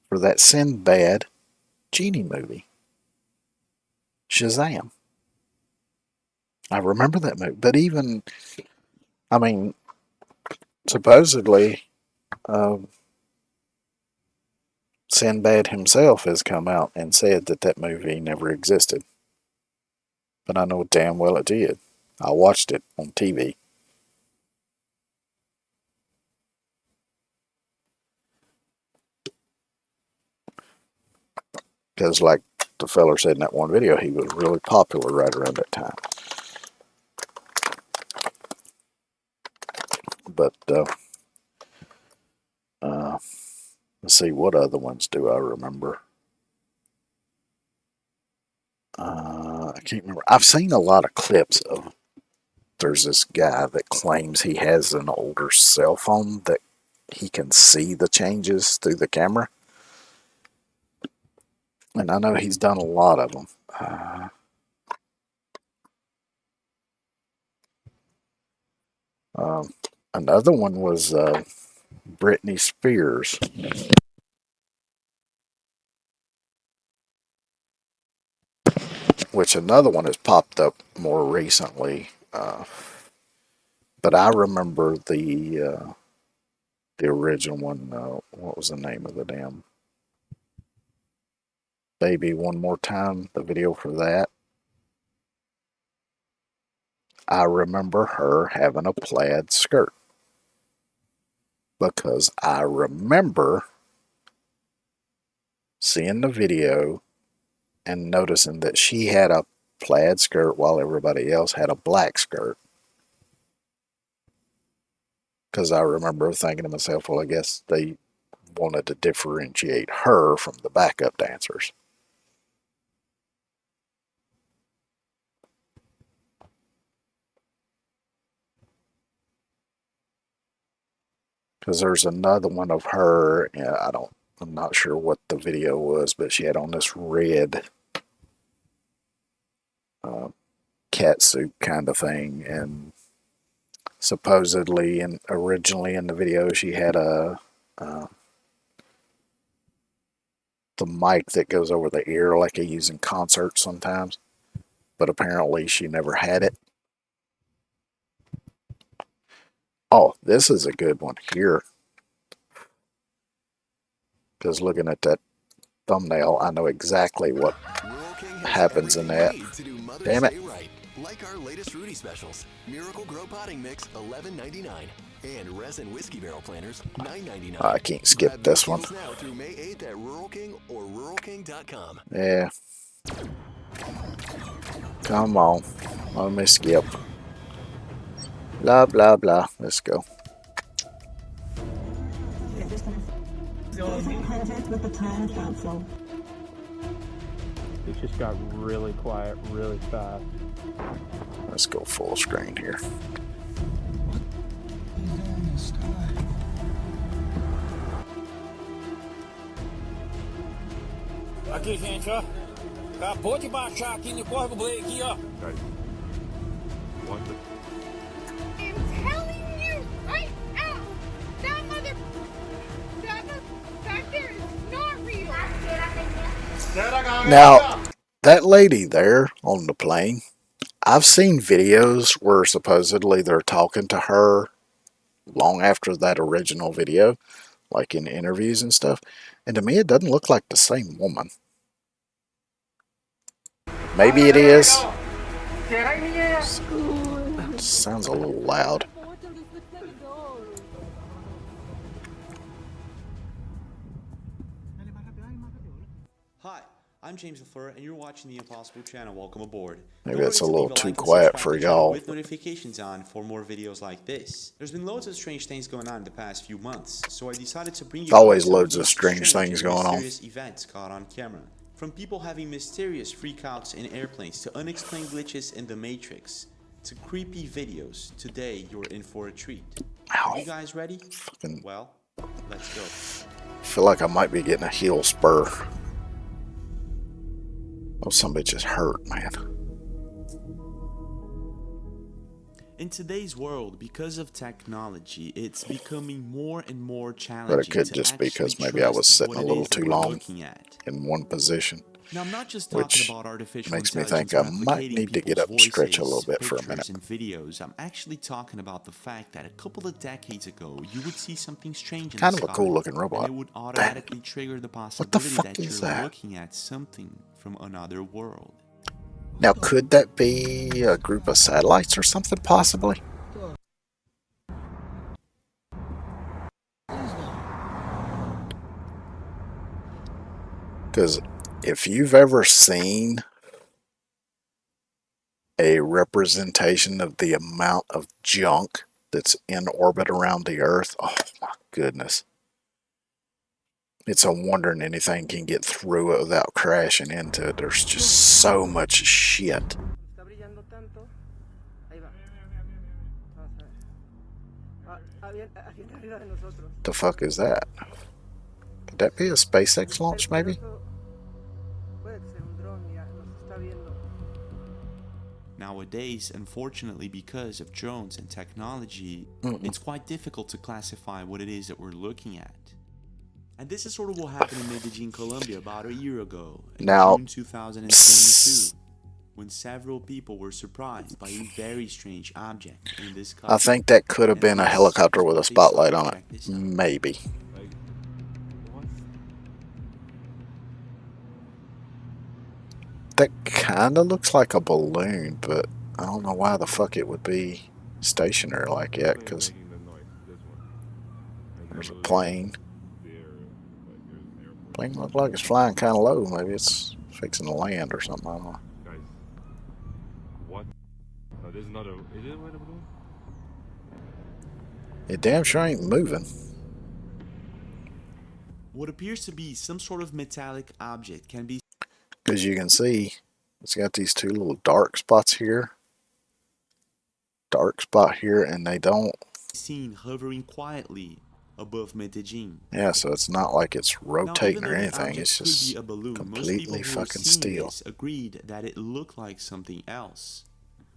for that Sinbad genie movie, Shazam. I remember that movie, but even, I mean, supposedly, Sinbad himself has come out and said that that movie never existed. But I know damn well it did. I watched it on TV. Because like the feller said in that one video, he was really popular right around that time. But Let's see, what other ones do I remember? I can't remember. I've seen a lot of clips of, there's this guy that claims he has an older cell phone that he can see the changes through the camera. And I know he's done a lot of them. Another one was Britney Spears. Which another one has popped up more recently. But I remember the original one. What was the name of the damn? Baby One More Time, the video for that. I remember her having a plaid skirt. Because I remember seeing the video and noticing that she had a plaid skirt while everybody else had a black skirt. Because I remember thinking to myself, well, I guess they wanted to differentiate her from the backup dancers. Because there's another one of her, I'm not sure what the video was, but she had on this red catsuit kind of thing, and supposedly and originally in the video she had the mic that goes over the ear like they use in concerts sometimes, but apparently she never had it. Oh, this is a good one here. Because looking at that thumbnail, I know exactly what happens in that. Damn it. Like our latest Rudy specials, Miracle Grow Potting Mix, $11.99, and Resin Whiskey Barrel Planters, $9.99. I can't skip this one. Now through May 8th at Rural King or RuralKing.com. Yeah. Come on. Let me skip. Blah, blah, blah. Let's go. With the Town Council. It just got really quiet really fast. Let's go full screen here. Aqui, gente, ó. Acabou de baixar aqui no Corvo Blade aqui, ó. I'm telling you right now, that back there is not real. Now, that lady there on the plane, I've seen videos where supposedly they're talking to her long after that original video, like in interviews and stuff, and to me it doesn't look like the same woman. Maybe it is. Sounds a little loud. Hi, I'm James LaFleur, and you're watching the Impossible Channel. Welcome aboard. Maybe it's a little too quiet for y'all. With notifications on for more videos like this. There's been loads of strange things going on in the past few months, so I decided to bring you always loads of strange things going on. Mysterious events caught on camera. From people having mysterious freakouts in airplanes to unexplained glitches in the Matrix to creepy videos, today you're in for a treat. Ow. Are you guys ready? Fucking well, let's go. I feel like I might be getting a heel spur. Oh, somebody just hurt, man. In today's world, because of technology, it's becoming more and more challenging. But it could just be because maybe I was sitting a little too long in one position, now, I'm not just which about artificial makes me think I might need to get up and stretch a little bit for a minute. And videos. I'm actually talking about the fact that a couple of decades ago, you would see something strange in Kind the of a sky, cool looking robot. and it would automatically trigger the possibility that you're looking at something from another world. Now, could that be a group of satellites or something, possibly? Because if you've ever seen a representation of the amount of junk that's in orbit around the Earth, oh my goodness. It's a wonder anything can get through it without crashing into it. There's just so much shit. The fuck is that? Could that be a SpaceX launch, maybe? Nowadays, unfortunately, because of drones and technology, it's quite difficult to classify what it is that we're looking at. And this is sort of what happened in Medellin, Colombia about a year ago, in June 2022, when several people were surprised by a very strange object in the sky. I think that could have been a helicopter with a spotlight on it. Maybe. That kind of looks like a balloon, but I don't know why the fuck it would be stationary like that, because there's a plane. Plane looks like it's flying kind of low. Maybe it's fixing to land or something. I don't know. Guys, what? No, this is not a... Is it a weather balloon? It damn sure ain't moving. What appears to be some sort of metallic object can be... As you can see, it's got these two little dark spots here. Dark spot here, and they don't... seen hovering quietly above Medellin. Yeah, so it's not like it's rotating or anything. It's just completely fucking still. Agreed that it looked like something else.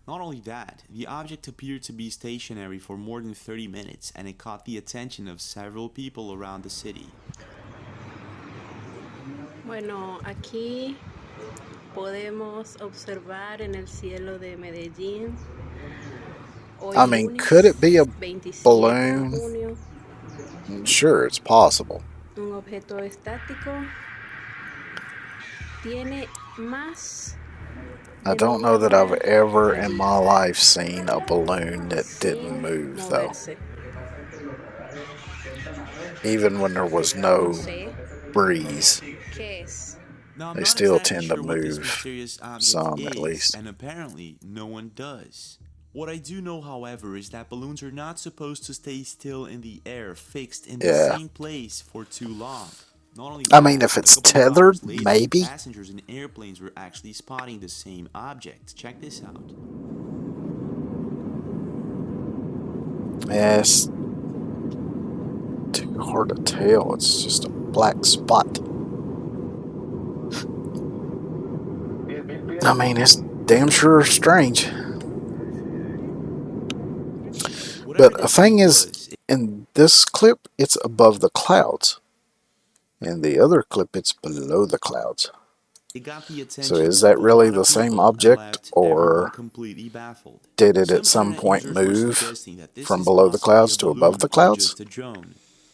Not only that, the object appeared to be stationary for more than 30 minutes, and it caught the attention of several people around the city. Bueno, aquí podemos observar en el cielo de Medellín. I mean, could it be a balloon? Sure, it's possible. Un objeto estático tiene más. I don't know that I've ever in my life seen a balloon that didn't move, though. Even when there was no breeze, they still tend to move some, at least. And apparently, no one does. What I do know, however, is that balloons are not supposed to stay still in the air, fixed in the same place for too long. Not only I mean, if it's tethered, later, maybe. Passengers in airplanes were actually spotting the same object. Check this out. Yeah, it's too hard to tell. It's just a black spot. I mean, it's damn sure strange. But the thing is, in this clip, it's above the clouds. In the other clip, it's below the clouds. So is that really the same object, or did it at some point move from below the clouds to above the clouds?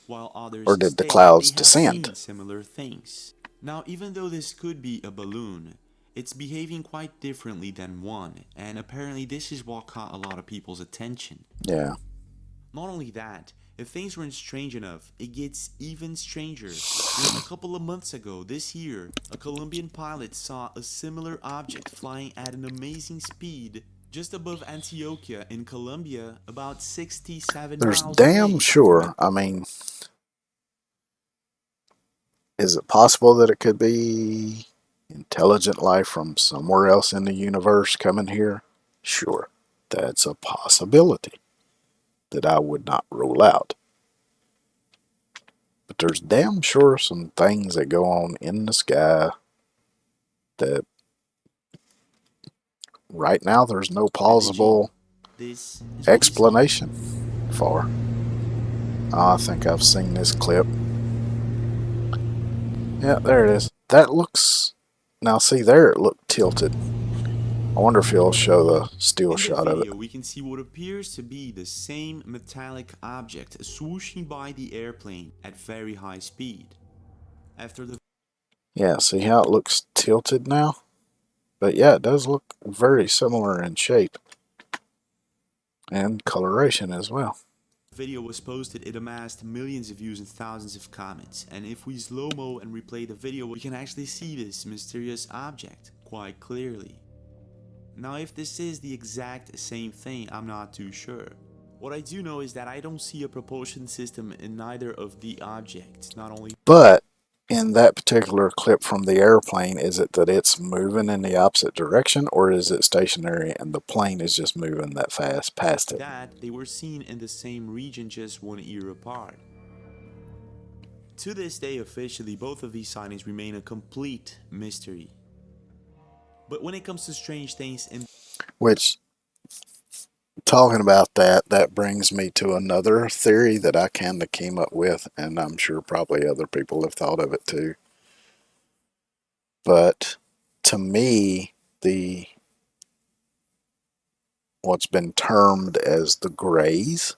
Or did the clouds descend? Similar things. Now, even though this could be a balloon, it's behaving quite differently than one, and apparently this is what caught a lot of people's attention. Yeah. Not only that, if things weren't strange enough, it gets even stranger. When a couple of months ago, this year, a Colombian pilot saw a similar object flying at an amazing speed just above Antioquia in Colombia, about 67 There's miles damn away. sure, I mean, is it possible that it could be intelligent life from somewhere else in the universe coming here? Sure, that's a possibility that I would not rule out. But there's damn sure some things that go on in the sky that right now there's no plausible explanation for. I think I've seen this clip. Yeah, there it is. That looks... Now see there it looked tilted. I wonder if he'll show the still shot of it. We can see what appears to be the same metallic object swooshing by the airplane at very high speed. After the Yeah, see how it looks tilted now? But yeah, it does look very similar in shape. And coloration as well. video was posted, it amassed millions of views and thousands of comments. And if we slow-mo and replay the video, we can actually see this mysterious object quite clearly. Now, if this is the exact same thing, I'm not too sure. What I do know is that I don't see a propulsion system in neither of the objects, not only... But in that particular clip from the airplane, is it that it's moving in the opposite direction, or is it stationary and the plane is just moving that fast past it? That they were seen in the same region just 1 year apart. To this day, officially, both of these sightings remain a complete mystery. But when it comes to strange things in Which, talking about that, that brings me to another theory that I kind of came up with, and I'm sure probably other people have thought of it too. But to me, what's been termed as the Greys,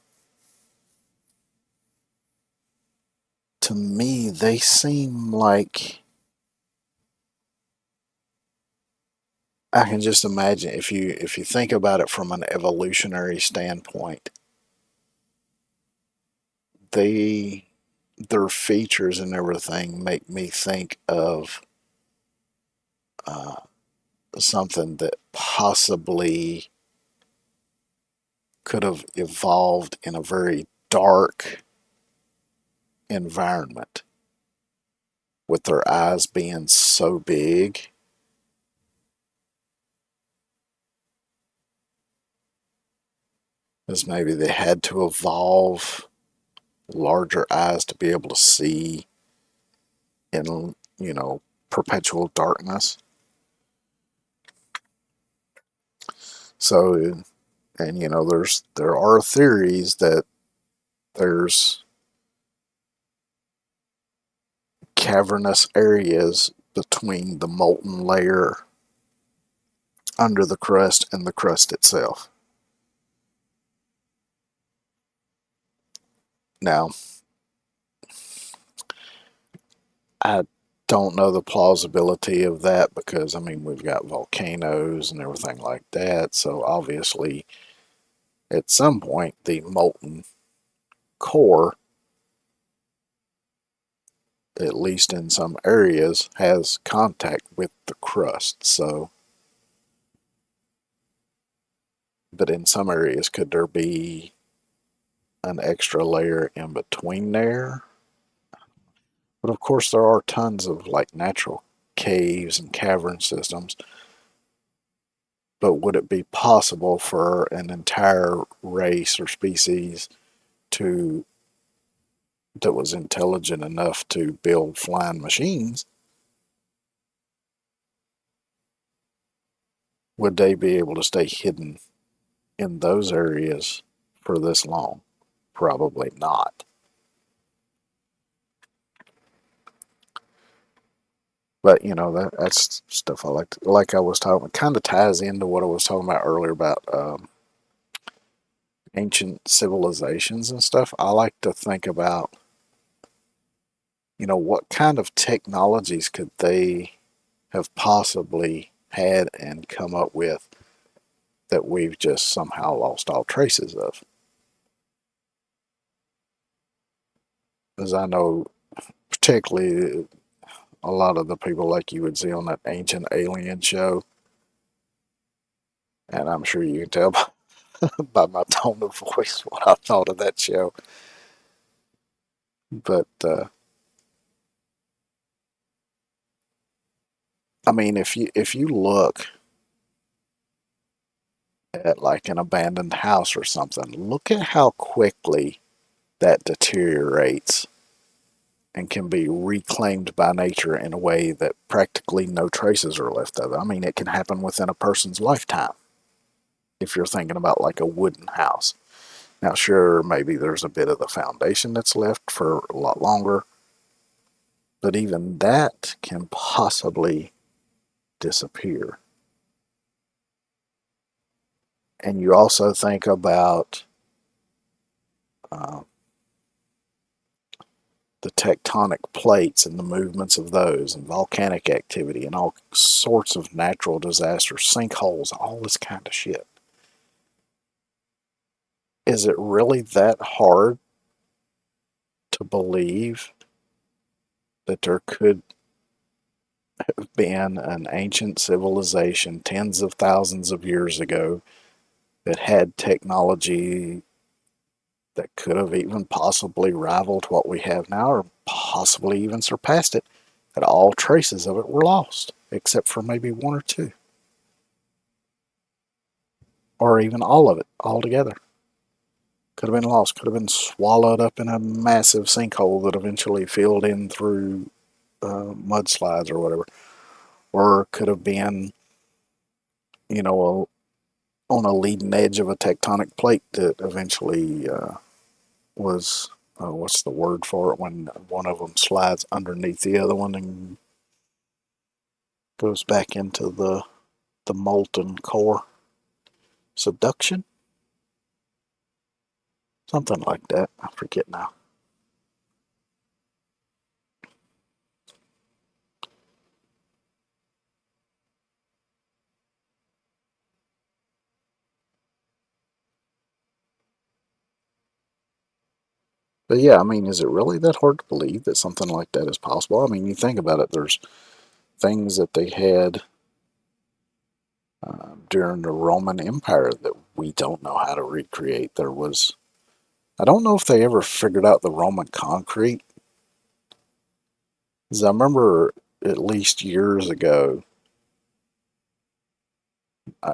to me, they seem like, I can just imagine if you think about it from an evolutionary standpoint, their features and everything make me think of something that possibly could have evolved in a very dark environment, with their eyes being so big. As maybe they had to evolve larger eyes to be able to see in, perpetual darkness. So, and there are theories that there's cavernous areas between the molten layer under the crust and the crust itself. Now, I don't know the plausibility of that because, we've got volcanoes and everything like that, so obviously at some point the molten core, at least in some areas, has contact with the crust. So, but in some areas, could there be an extra layer in between there? But of course there are tons of natural caves and cavern systems. But would it be possible for an entire race or species that was intelligent enough to build flying machines, would they be able to stay hidden in those areas for this long? Probably not. But that's stuff I like I was talking, it kind of ties into what I was talking about earlier about ancient civilizations and stuff. I like to think about what kind of technologies could they have possibly had and come up with that we've just somehow lost all traces of. As I know, particularly a lot of the people like you would see on that Ancient Alien show, and I'm sure you can tell by my tone of voice what I thought of that show. But if you look at an abandoned house or something, look at how quickly that deteriorates and can be reclaimed by nature in a way that practically no traces are left of it. It can happen within a person's lifetime if you're thinking about a wooden house. Now, sure, maybe there's a bit of the foundation that's left for a lot longer, but even that can possibly disappear. And you also think about the tectonic plates and the movements of those, and volcanic activity, and all sorts of natural disasters, sinkholes, all this kind of shit. Is it really that hard to believe that there could have been an ancient civilization tens of thousands of years ago that had technology that could have even possibly rivaled what we have now, or possibly even surpassed it, But all traces of it were lost, except for maybe one or two. Or even all of it, altogether. Could have been lost, could have been swallowed up in a massive sinkhole that eventually filled in through mudslides or whatever. Or could have been, you know, on a leading edge of a tectonic plate that eventually was, what's the word for it, when one of them slides underneath the other one and goes back into the molten core. Subduction? Something like that. I forget now. But yeah, I mean, is it really that hard to believe that something like that is possible? I mean, you think about it, there's things that they had during the Roman Empire that we don't know how to recreate. There was, I don't know if they ever figured out the Roman concrete. Because I remember at least years ago,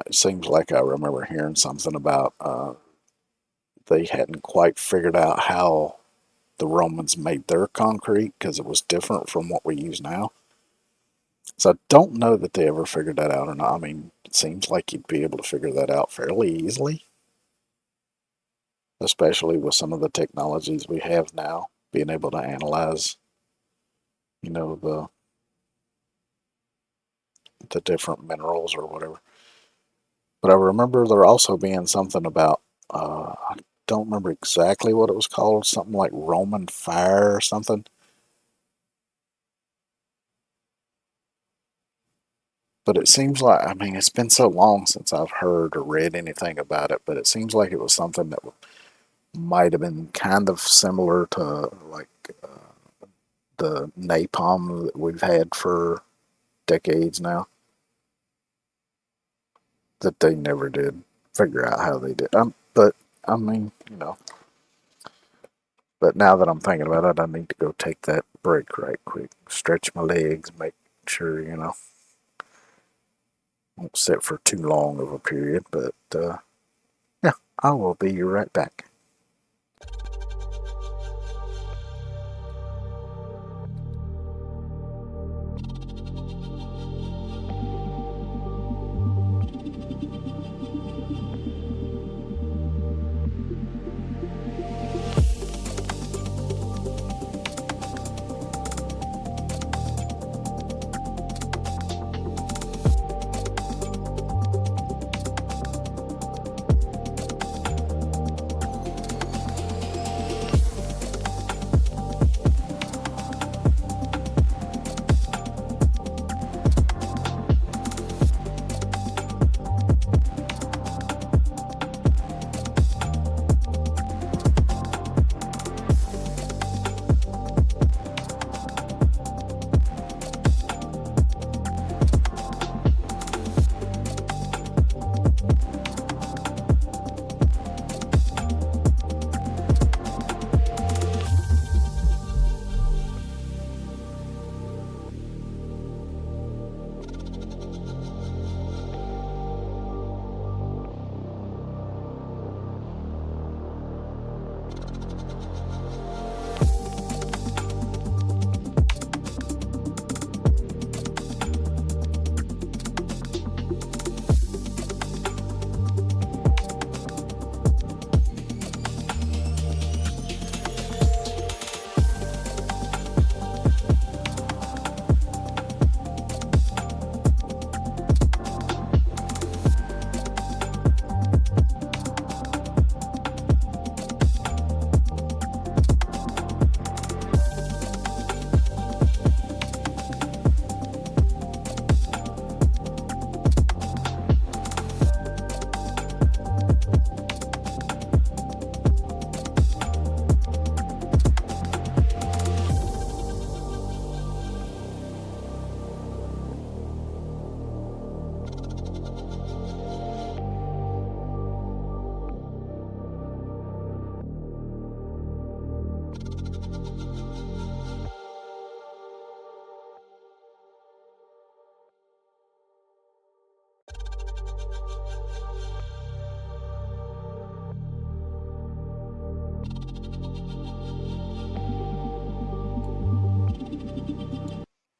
it seems like I remember hearing something about they hadn't quite figured out how the Romans made their concrete because it was different from what we use now. So I don't know that they ever figured that out or not. I mean, it seems like you'd be able to figure that out fairly easily, especially with some of the technologies we have now, being able to analyze, you know, the different minerals or whatever. But I remember there also being something about, I don't remember exactly what it was called, something like Roman fire or something. But it seems like, I mean, it's been so long since I've heard or read anything about it, but it seems like it was something that might have been kind of similar to like the napalm that we've had for decades now. That they never did figure out how they did. But, I mean, you know. But now that I'm thinking about it, I need to go take that break right quick. Stretch my legs, make sure, you know, won't sit for too long of a period. But, yeah, I will be right back.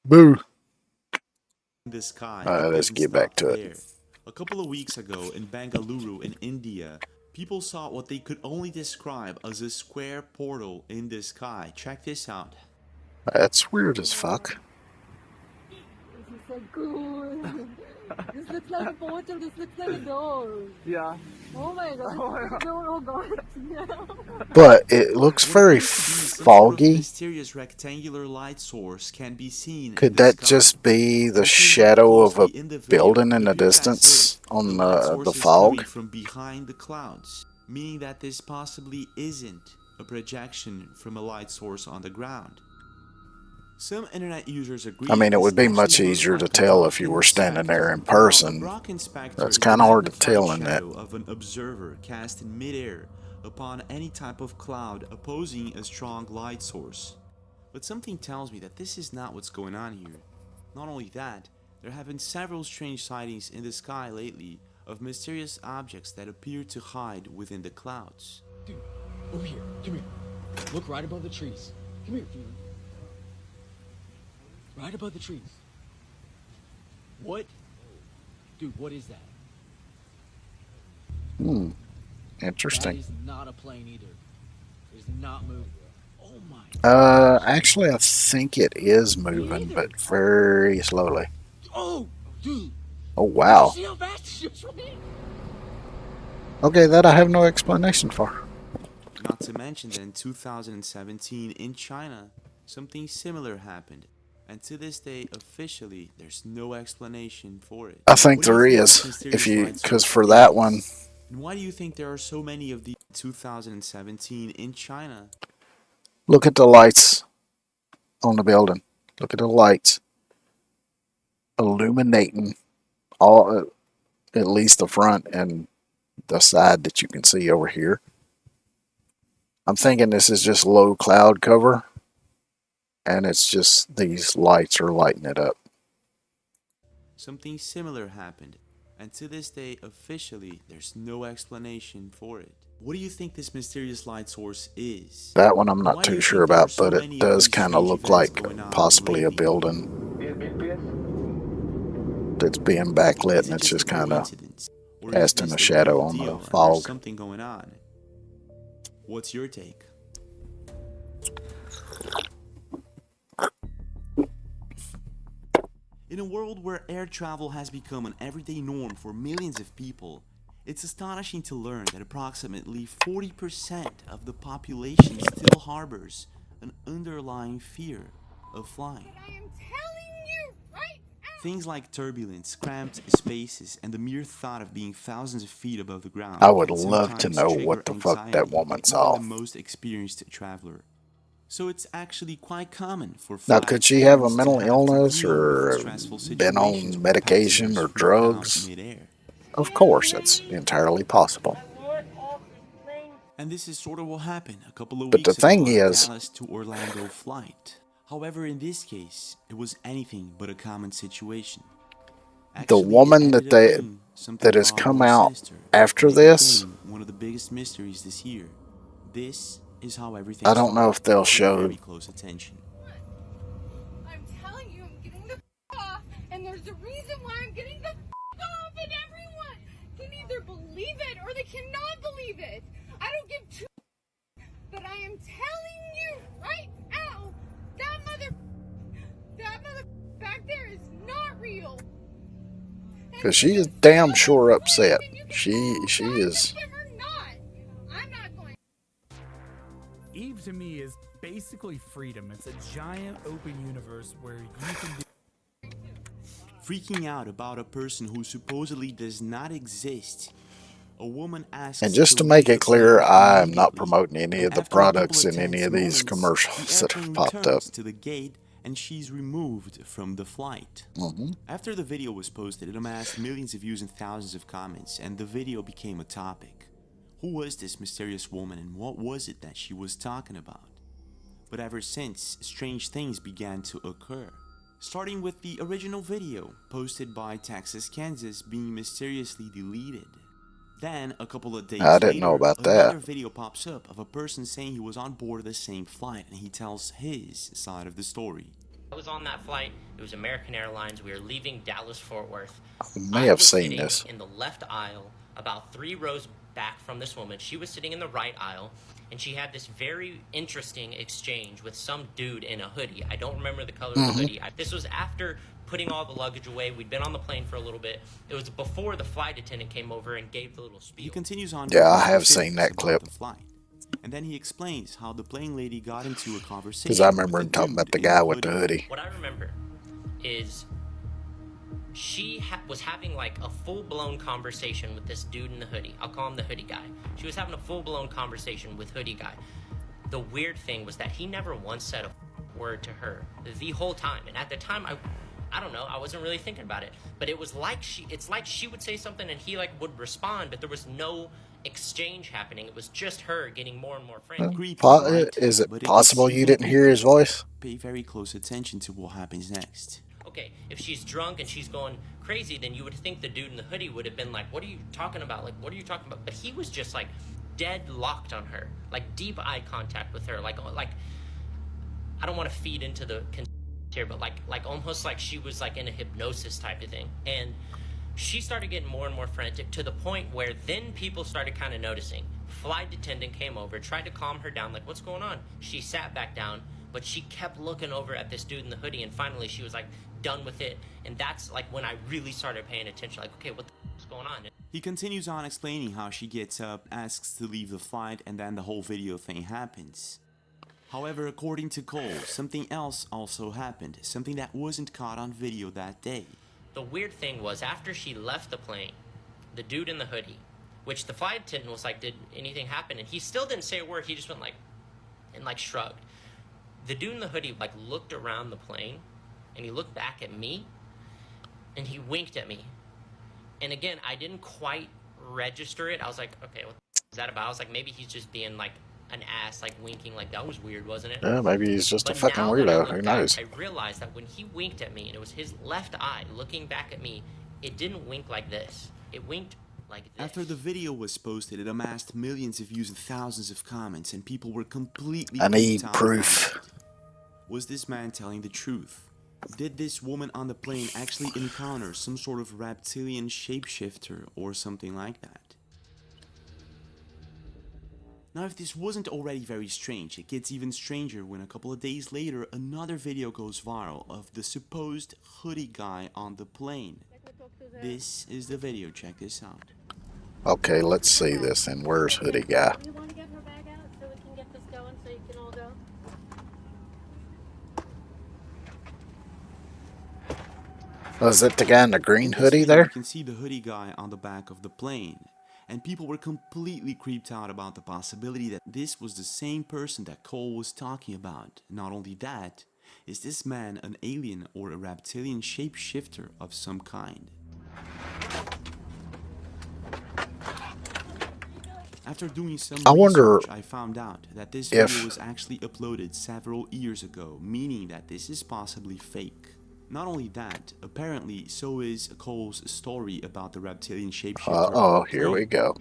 Boo. The sky. Let's get back to it. A couple of weeks ago in Bengaluru in India, people saw what they could only describe as a square portal in the sky. Check this out. That's weird as fuck. This is so cool. This looks like a portal. This looks like a door. Yeah. Oh my god. Oh god. But it looks very foggy. Mysterious rectangular light source can be seen. Could that just be the shadow of a building in the distance on the fog? From behind the clouds, meaning that this possibly isn't a projection from a light source on the ground. Some internet users agree. I mean, it would be much easier to tell if you were standing there in person. That's kind of hard to tell in that. Of an observer cast in midair upon any type of cloud opposing a strong light source. But something tells me that this is not what's going on here. Not only that, there have been several strange sightings in the sky lately of mysterious objects that appear to hide within the clouds. Dude, over here, come here. Look right above the trees. Come here, dude. Right above the trees. What? Dude, what is that? Interesting. That is not a plane either. It's not moving. Oh my. Actually, I think it is moving, but very slowly. Oh, dude. Oh, wow. See how fast it shoots from me? Okay, that I have no explanation for. Not to mention that in 2017 in China, something similar happened. And to this day, officially, there's no explanation for it. I think there is, because for that one. And why do you think there are so many of these 2017 in China? Look at the lights on the building. Look at the lights illuminating all, at least the front and the side that you can see over here. I'm thinking this is just low cloud cover. And it's just these lights are lighting it up. Something similar happened, and to this day, officially, there's no explanation for it. What do you think this mysterious light source is? That one I'm not too sure about, but it does kind of look like possibly a building that's being backlit, and it's just kind of casting a shadow on the fog. Something going on. What's your take? In a world where air travel has become an everyday norm for millions of people, it's astonishing to learn that approximately 40% of the population still harbors an underlying fear of flying. I am telling you right now. Things like turbulence, cramped spaces, and the mere thought of being thousands of feet above the ground. I would love to know what the fuck that woman saw. The most experienced traveler. So it's actually quite common for now, could she have a mental illness or been on medication or drugs? Of course, it's entirely possible. And this is sort of what happened a couple of weeks ago. But the thing is, Dallas to Orlando flight. However, in this case, it was anything but a common situation. The woman that has come out after this, one of the biggest mysteries this year. This is how everything. I don't know if they'll show. Very close attention. I'm telling you, I'm getting the off, and there's a reason why I'm getting the off, and everyone can either believe it or they cannot believe it. I don't give two, but I am telling you right now, that mother back there is not real. Because she is damn sure upset. She is. Eve to me is basically freedom. It's a giant open universe where you can do. Freaking out about a person who supposedly does not exist. A woman asks. And just to make it clear, I am not promoting any of the products in any of these commercials that have popped up. To the gate, and she's removed from the flight. After the video was posted, it amassed millions of views and thousands of comments, and the video became a topic. Who was this mysterious woman and what was it that she was talking about? But ever since, strange things began to occur. Starting with the original video, posted by Texas, Kansas, being mysteriously deleted. Then, a couple of days I didn't know about that. Another video pops up of a person saying he was on board the same flight and he tells his side of the story. I was on that flight. It was American Airlines. We were leaving Dallas-Fort Worth. I may have seen sitting this. in the left aisle, about 3 rows back from this woman. She was sitting in the right aisle, and she had this very interesting exchange with some dude in a hoodie. I don't remember the color of the hoodie. This was after putting all the luggage away. We'd been on the plane for a little bit. It was before the flight attendant came over and gave the little spiel. He continues on. Yeah, I have seen that clip. The flight. And then he explains how the plane lady got into a conversation. Because I remember him talking about the guy with the hoodie. What I remember is she was having like a full-blown conversation with this dude in the hoodie. I'll call him the hoodie guy. She was having a full-blown conversation with hoodie guy. The weird thing was that he never once said a word to her the whole time. And at the time, I don't know, I wasn't really thinking about it. But it was like it's like she would say something and he like would respond, but there was no exchange happening. It was just her getting more and more frantic. Is it possible you didn't hear his voice? Pay very close attention to what happens next. Okay, if she's drunk and she's going crazy, then you would think the dude in the hoodie would have been like, what are you talking about? Like, what are you talking about? But he was just like dead locked on her, like deep eye contact with her. Like I don't want to feed into the here, but like almost like she was like in a hypnosis type of thing. And she started getting more and more frantic to the point where then people started kind of noticing. Flight attendant came over, tried to calm her down, like, what's going on? She sat back down, but she kept looking over at this dude in the hoodie, and finally she was like done with it. And that's like when I really started paying attention, like, okay, what the f is going on? He continues on explaining how she gets up, asks to leave the flight, and then the whole video thing happens. However, according to Cole, something else also happened, something that wasn't caught on video that day. The weird thing was, after she left the plane, the dude in the hoodie, which the flight attendant was like, did anything happen? And he still didn't say a word. He just went like, and like shrugged. The dude in the hoodie like looked around the plane, and he looked back at me, and he winked at me. And again, I didn't quite register it. I was like, okay, what is that about? I was like, maybe he's just being like an ass, like winking, like that was weird, wasn't it? Yeah, maybe he's just But a fucking now that I weirdo. look Who back, knows? I realized that when he winked at me, and it was his left eye looking back at me, it didn't wink like this. It winked like this. After the video was posted, it amassed millions of views and thousands of comments, and people were completely I need freaked out proof. about it. Was this man telling the truth? Did this woman on the plane actually encounter some sort of reptilian shapeshifter or something like that? Now, if this wasn't already very strange, it gets even stranger when a couple of days later, another video goes viral of the supposed hoodie guy on the plane. This is the video, check this out. Okay, let's see this. And where's hoodie guy? You want to get her bag out so we can get this going so you can all go? Was it the guy in the green hoodie You there? can see the hoodie guy on the back of the plane. And people were completely creeped out about the possibility that this was the same person that Cole was talking about. Not only that, is this man an alien or a reptilian shapeshifter of some kind? After doing some I wonder research, I found out that this if- video was actually uploaded several years ago, meaning that this is possibly fake. Not only that, apparently so is Cole's story about the reptilian shapeshifter. Uh-oh, here we go.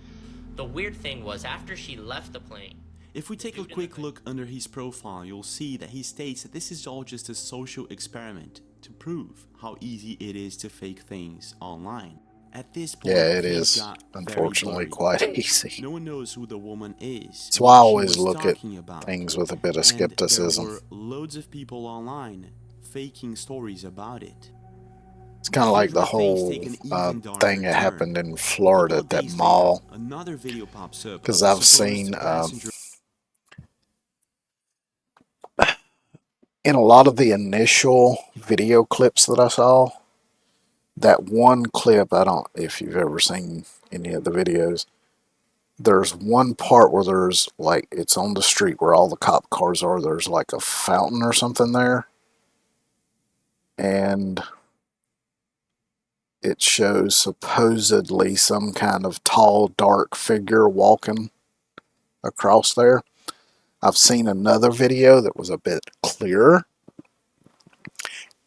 The weird thing was, after she left the plane, If we take a quick look under his profile, you'll see that he states that this is all just a social experiment to prove how easy it is to fake things online. At this point, Yeah, it things is, got very unfortunately, blurry. quite easy. No one knows who the woman is. That's why I what she always was look at talking about. things with a bit of And skepticism. there were loads of people online faking stories about it. It's kind of like the whole thing that happened in Florida at that mall. Another video pops up. Because of a I've supposed seen passenger in a lot of the initial video clips that I saw, that one clip, I don't, if you've ever seen any of the videos, there's one part where there's like, it's on the street where all the cop cars are, there's like a fountain or something there. And it shows supposedly some kind of tall, dark figure walking across there. I've seen another video that was a bit clearer,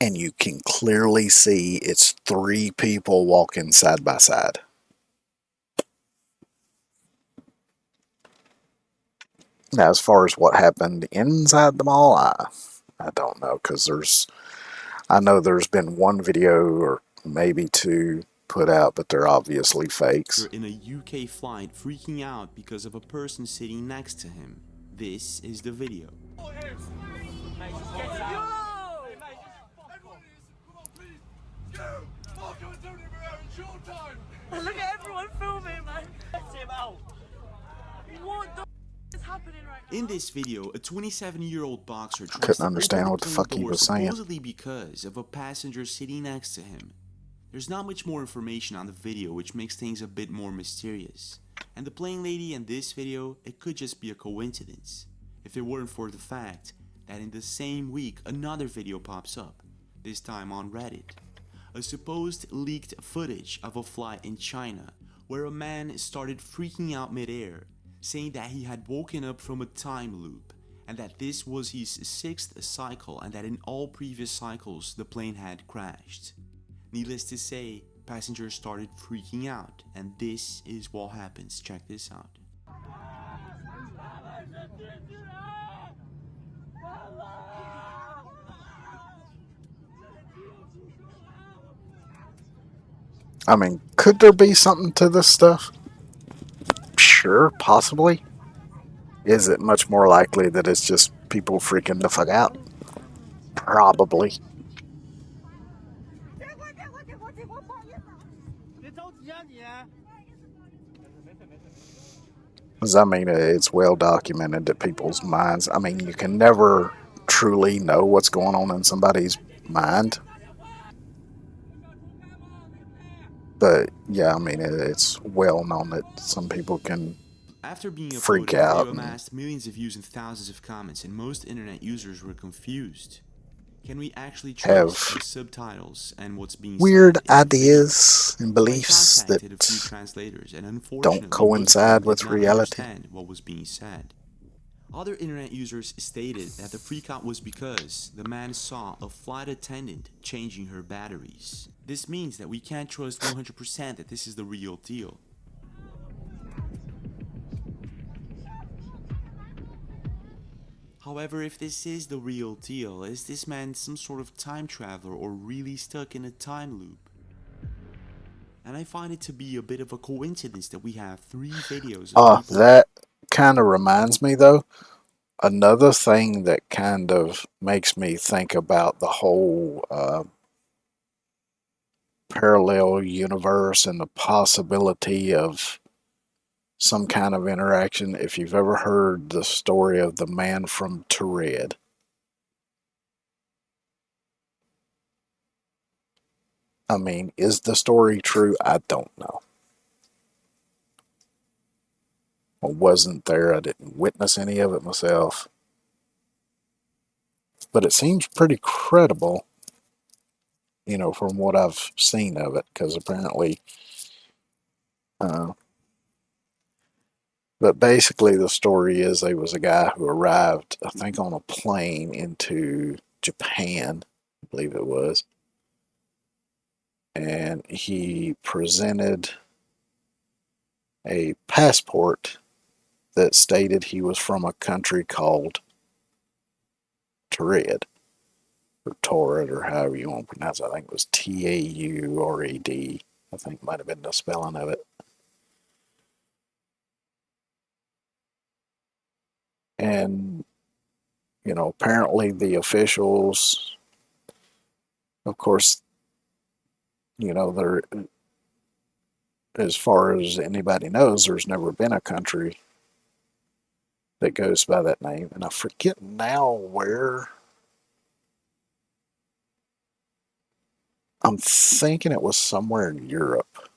and you can clearly see it's 3 people walking side by side. Now, as far as what happened inside the mall, I don't know, because there's I know there's been one video or maybe two put out, but they're obviously fakes. In a UK flight freaking out because of a person sitting next to him. This is the video. Look at everyone filming, man. Get him out. What the is happening right now? In this video, a 27-year-old boxer I tries couldn't to understand open what the the plane fuck he door was saying. supposedly because of a passenger sitting next to him. There's not much more information on the video, which makes things a bit more mysterious. And the plane lady in this video, it could just be a coincidence, if it weren't for the fact that in the same week another video pops up, this time on Reddit. A supposed leaked footage of a flight in China where a man started freaking out mid-air, saying that he had woken up from a time loop and that this was his 6th cycle and that in all previous cycles the plane had crashed. Needless to say, passengers started freaking out, and this is what happens. Check this out. I mean, could there be something to this stuff? Sure, possibly. Is it much more likely that it's just people freaking the fuck out? Probably. Because, I mean, it's well documented that people's minds, I mean, you can never truly know what's going on in somebody's mind. But, yeah, I mean, it's well known that some people can After being freak uploaded, the out. video amassed millions of views and thousands of comments, and most internet users were confused. Can we actually Have trust the subtitles and what's being weird said? ideas and I beliefs contacted a that few translators, and unfortunately, don't coincide most with of them did not reality. understand what was being said. Other internet users stated that the freakout was because the man saw a flight attendant changing her batteries. This means that we can't trust 100% that this is the real deal. However, if this is the real deal, is this man some sort of time traveler or really stuck in a time loop? And I find it to be a bit of a coincidence that we have 3 videos of people. That kind of reminds me, though. Another thing that kind of makes me think about the whole parallel universe and the possibility of some kind of interaction. If you've ever heard the story of the man from Taured, I mean, is the story true? I don't know. I wasn't there. I didn't witness any of it myself. But it seems pretty credible, you know, from what I've seen of it, because apparently, but basically the story is there was a guy who arrived, I think, on a plane into Japan, I believe it was, and he presented a passport that stated he was from a country called Taured, or Taured, or however you want to pronounce it. I think it was Taured, I think might have been the spelling of it. And, you know, apparently the officials, of course, you know, they're, as far as anybody knows, there's never been a country that goes by that name. And I forget now where. I'm thinking it was somewhere in Europe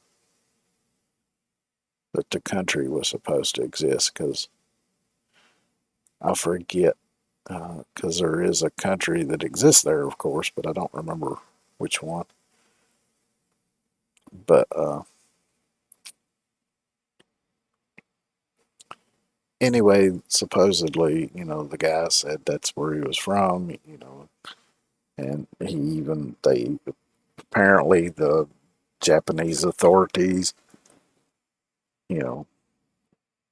that the country was supposed to exist, because I forget, because there is a country that exists there, of course, but I don't remember which one. But anyway, supposedly, you know, the guy said that's where he was from, you know, and apparently the Japanese authorities, you know,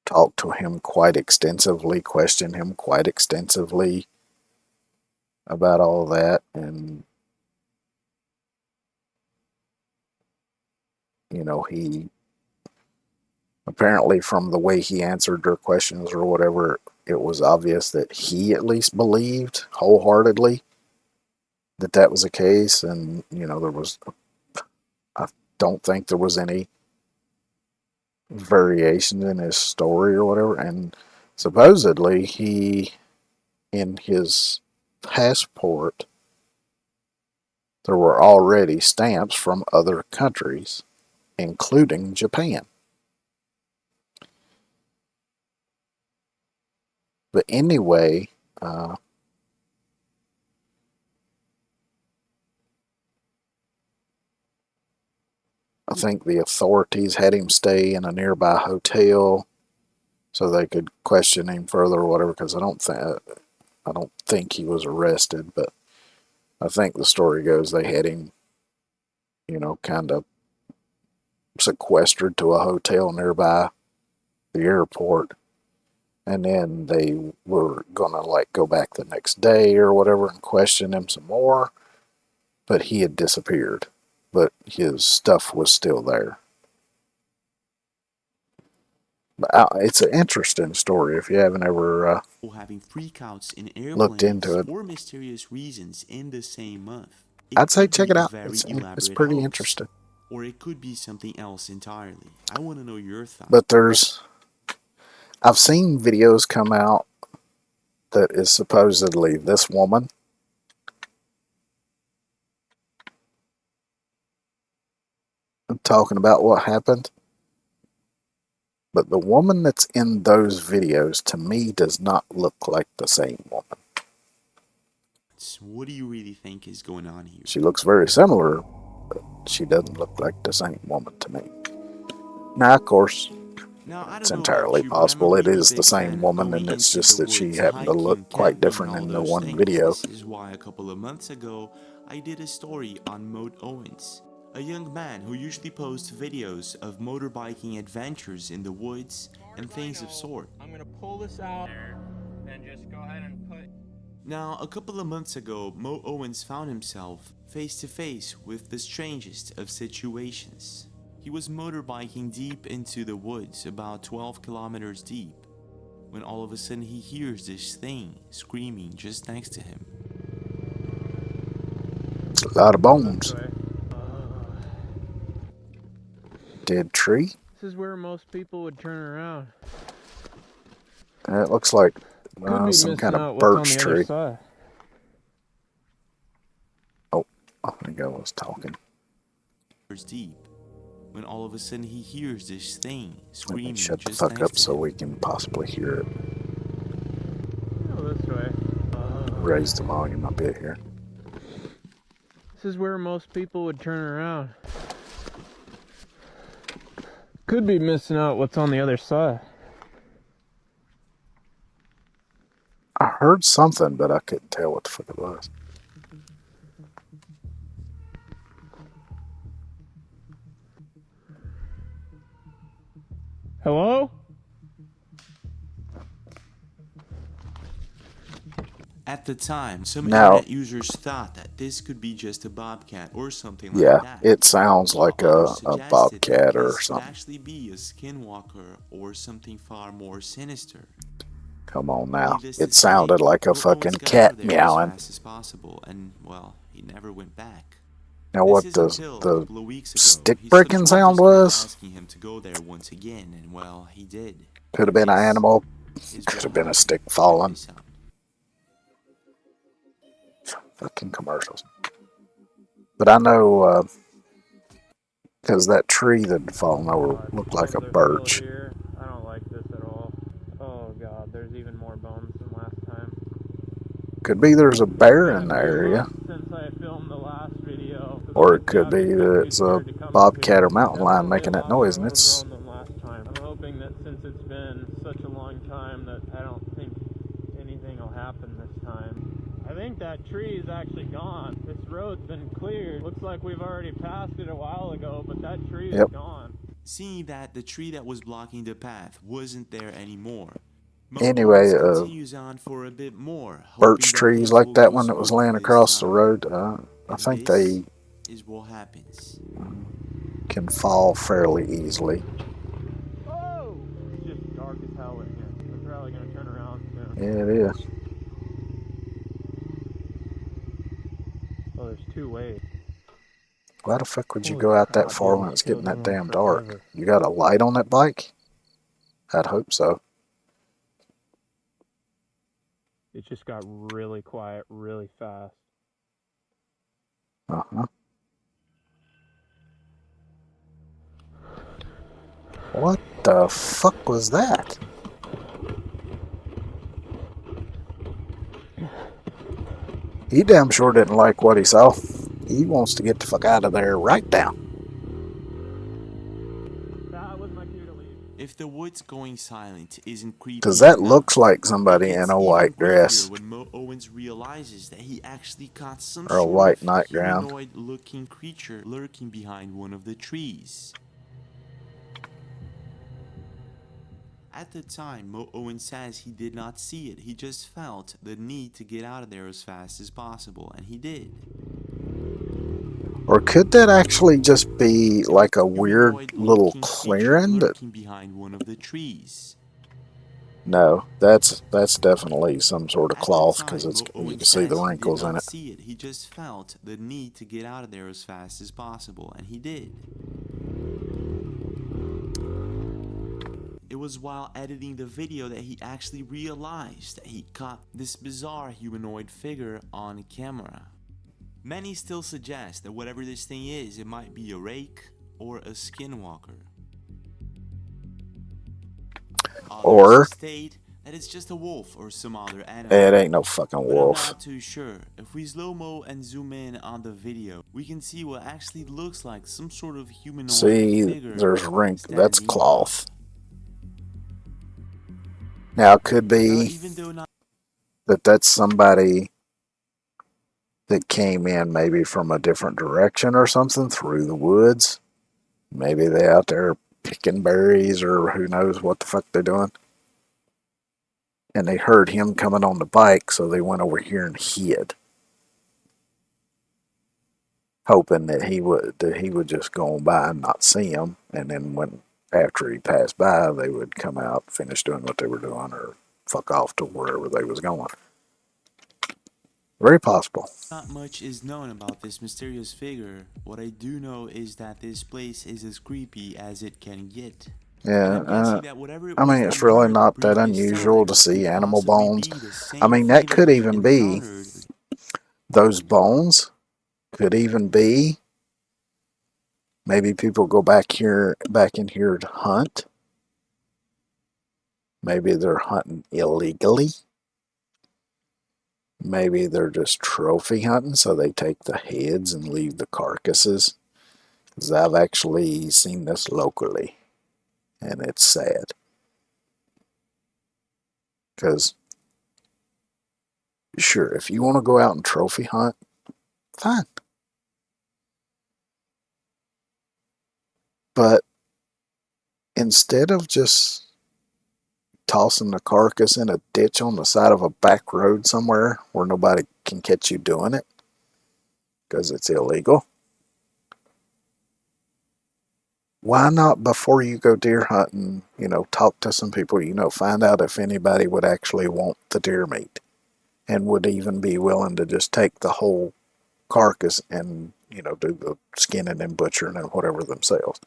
talked to him quite extensively, questioned him quite extensively about all that, and you know, he apparently, from the way he answered their questions or whatever, it was obvious that he at least believed wholeheartedly that that was the case. And, you know, I don't think there was any variation in his story or whatever. And supposedly he, in his passport, there were already stamps from other countries, including Japan. But anyway, I think the authorities had him stay in a nearby hotel so they could question him further or whatever, because I don't think he was arrested, but I think the story goes they had him, you know, kind of sequestered to a hotel nearby the airport, and then they were gonna like go back the next day or whatever and question him some more, but he had disappeared, but his stuff was still there. But it's an interesting story if you haven't ever having freakouts in airplanes looked into it. for mysterious reasons in the same month. I'd say check it be a out. very It's elaborate pretty hoax, interesting. Or it could be something else entirely. I want to know your thoughts. But I've seen videos come out that is supposedly this woman talking about what happened. But the woman that's in those videos, to me, does not look like the same woman. What do you really think is going on here? She looks very similar, but she doesn't look like the same woman to me. Now, of course, it's entirely possible it is the same woman, and it's just that she happened to look quite different in the one video. This is why a couple of months ago, I did a story on Moat Owens, a young man who usually posts videos of motorbiking adventures in the woods and things of sort. I'm gonna pull this out and just go ahead and put. Now, a couple of months ago, Mo Owens found himself face to face with the strangest of situations. He was motorbiking deep into the woods, about 12 kilometers deep, when all of a sudden he hears this thing screaming just next to him. It's a lot of bones. Dead tree? This is where most people would turn around. It looks like Could be some kind missing of out what's on birch the other tree. side. Oh, I think I was talking. Deep, when all of a sudden he hears this thing Let screaming me shut the just fuck next up to so him. we can possibly hear it. Go this way. Raise the volume a bit here. This is where most people would turn around. Could be missing out what's on the other side. I heard something, but I couldn't tell what the fuck it was. Hello? At the time, some Now- internet users thought that this could be just a bobcat or something like Yeah, that. it sounds like a Suggested bobcat that or this could something. actually be a skinwalker or something far more sinister. Come on now. Needless to It sounded say, like a Mo Owens fucking got cat out of there meowing. as fast as possible, and well, he never went back. Now This what is the until a couple of weeks ago, stick his breaking sound subscribers was? asking him to go there once again, and well, he did. Could have been an animal. Could have been a stick falling. Fucking commercials. But I know, because that tree that had fallen over looked like a birch. Here. I don't like this at all. Oh god, there's even more bones than last time. Could be there's a bear in the area. Since I filmed the last video. Or it could be that it's a bobcat or mountain lion making that noise, and it's Than last time. I'm hoping that since it's been such a long time that I don't think anything will happen this time. I think that tree is actually gone. This road's been cleared. Looks like we've already passed it a while ago, but that tree is gone. Seeing that the tree that was blocking the path wasn't there anymore, Mo Anyway, Owens continues on for a bit more, hoping birch that trees things like will that go one that was smooth laying this across the time. road. I And think this they is what happens. can fall fairly easily. Oh! It's just dark as hell in here. We're probably gonna turn around soon. Yeah, it is. Oh, there's two ways. Why the fuck would you Holy go out that crap, far dude, when this it's getting feels that going damn dark? forever. You got a light on that bike? I'd hope so. It just got really quiet really fast. Uh-huh. What the fuck was that? He damn sure didn't like what he saw. He wants to get the fuck out of there right now. That was my cue to leave. If the woods going silent isn't creepy, Because that enough, looks like somebody in it's a even white dress. creepier when Mo Owens realizes that he actually caught some Or a sort white of nightgown. humanoid-looking creature lurking behind one of the trees. At the time, Mo Owens says he did not see it. He just felt the need to get out of there as fast as possible, and he did. Or could that actually just be like a weird little clearing? Lurking behind one of the trees. No, that's definitely some sort of cloth because Mo you Owens can see the says he wrinkles did in not it. see it. He just felt the need to get out of there as fast as possible, and he did. It was while editing the video that he actually realized that he caught this bizarre humanoid figure on camera. Many still suggest that whatever this thing is, it might be a rake or a skinwalker. Or state that it's just a wolf or some other animal. it ain't no fucking But wolf. I'm not too sure. If we slow-mo and zoom in on the video, we can see what actually looks like some sort of humanoid See, figure. there's that's standing cloth. Now it could be even though not that that's somebody that came in maybe from a different direction or something through the woods. Maybe they out there picking berries or who knows what the fuck they're doing. And they heard him coming on the bike, so they went over here and hid, hoping that he would just go on by and not see him, and then when after he passed by, they would come out, finish doing what they were doing, or fuck off to wherever they was going. Very possible. Not much is known about this mysterious figure. What I do know is that this place is as creepy as it can get. Yeah, I mean, it's really not that unusual to see animal bones. I mean, that could even be, those bones could even be, maybe people go back in here to hunt. Maybe they're hunting illegally. Maybe they're just trophy hunting, so they take the heads and leave the carcasses. Because I've actually seen this locally, and it's sad. Because, sure, if you want to go out and trophy hunt, fine. But instead of just tossing the carcass in a ditch on the side of a back road somewhere where nobody can catch you doing it because it's illegal, why not, before you go deer hunting, talk to some people, find out if anybody would actually want the deer meat and would even be willing to just take the whole carcass and, do the skinning and butchering and whatever themselves.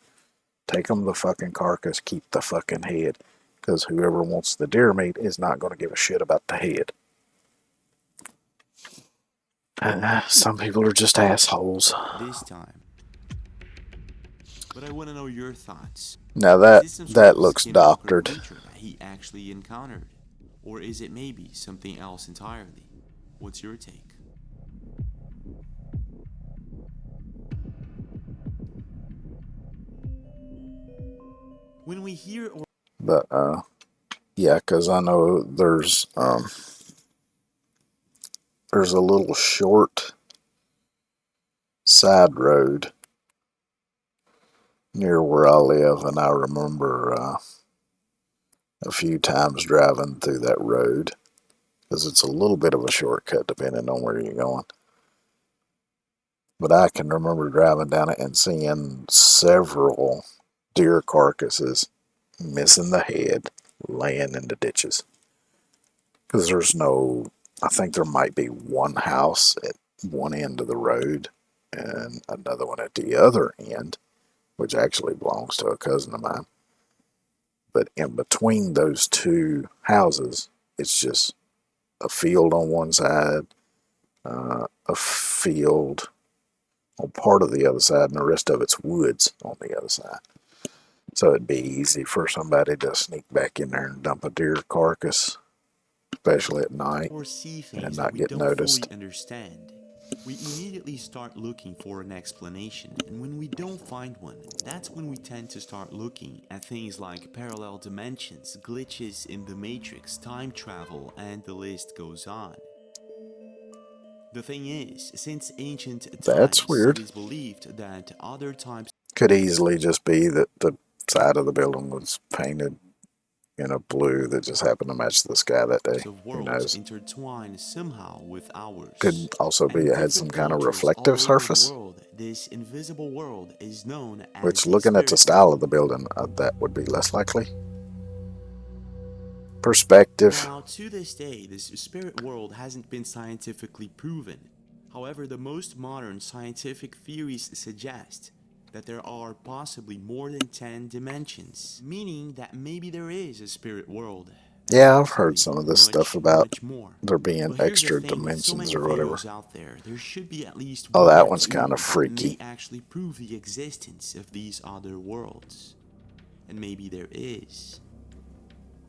Take them the fucking carcass, keep the fucking head. Because whoever wants the deer meat is not going to give a shit about the head. Some people are just assholes. This time. But I want to know your thoughts. Now that looks doctored. That he actually encountered, or is it maybe something else entirely? What's your take? When we hear or But, yeah, because I know there's a little short side road near where I live, and I remember a few times driving through that road, because it's a little bit of a shortcut depending on where you're going. But I can remember driving down it and seeing several deer carcasses missing the head, laying in the ditches. Because there's no, I think there might be one house at one end of the road and another one at the other end, which actually belongs to a cousin of mine. But in between those two houses, it's just a field on one side, a field on part of the other side, and the rest of it's woods on the other side. So it'd be easy for somebody to sneak back in there and dump a deer carcass, especially at night, or see things and that not we get don't noticed. fully understand. We immediately start looking for an explanation, and when we don't find one, that's when we tend to start looking at things like parallel dimensions, glitches in the matrix, time travel, and the list goes on. The thing is, since ancient That's times, weird. it is believed that other types Could easily just be that the side of the building was painted in a blue that just happened to match the sky that day. of Who worlds knows? intertwine somehow with ours. Could also be And it had some different kind of cultures reflective all over the surface, world, this invisible world is known as which the looking at the spirit style of the building, that would be less likely. Perspective. Now, to this day, this spirit world hasn't been scientifically proven. However, the most modern scientific theories suggest that there are possibly more than 10 dimensions, meaning that maybe there is a spirit world. Yeah, I've heard some of this stuff about there being But here's the extra thing, with so dimensions many or whatever. videos out there should be at least Oh, one that or one's two kind of that freaky. may actually prove the existence of these other worlds. And maybe there is.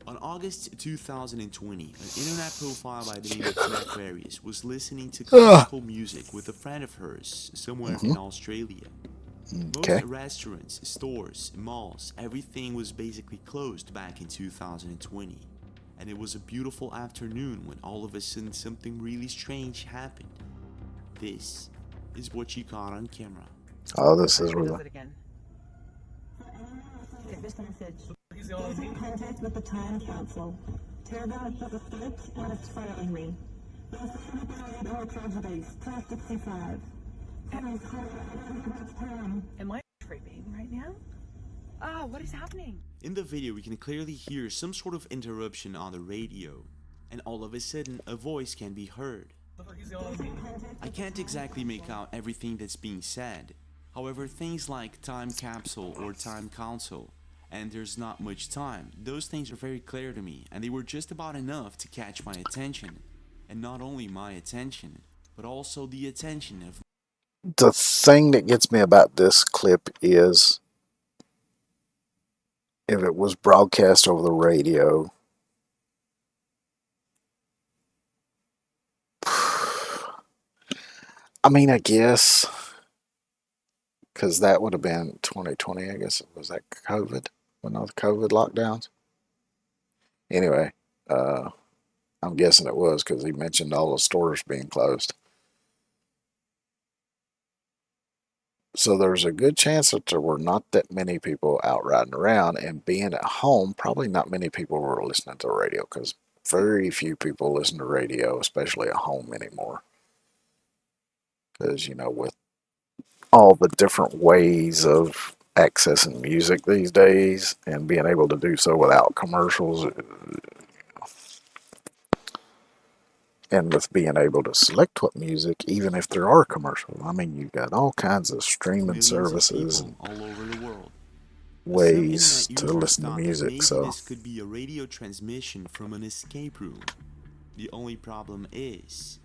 On August 2020, an internet profile by the name of Aquarius was listening to classical music with a friend of hers somewhere in Australia. Okay. Most restaurants, stores, malls, everything was basically closed back in 2020. And it was a beautiful afternoon when all of a sudden something really strange happened. This is what she caught on camera. Oh, this is really. This message. Get in contact with the Time Council. Tear down the state and it's filing me. All tragedies. 1265. Am I tripping right now? Ah, what is happening? In the video, we can clearly hear some sort of interruption on the radio, and all of a sudden, a voice can be heard. I can't exactly make out everything that's being said. However, things like time capsule or time council, and there's not much time, those things are very clear to me, and they were just about enough to catch my attention. And not only my attention, but also the attention of... The thing that gets me about this clip is if it was broadcast over the radio, I mean, I guess, because that would have been 2020, I guess. Was that COVID? When all the COVID lockdowns? Anyway, I'm guessing it was because he mentioned all the stores being closed. So there's a good chance that there were not that many people out riding around, and being at home, probably not many people were listening to the radio because very few people listen to radio, especially at home anymore. Because, you know, with all the different ways of accessing music these days and being able to do so without commercials, and with being able to select what music, even if there are commercials. I mean, you've got all kinds of streaming services and all over the world. ways to listen to music. Maybe So this could be a radio transmission from an escape room. The only problem is,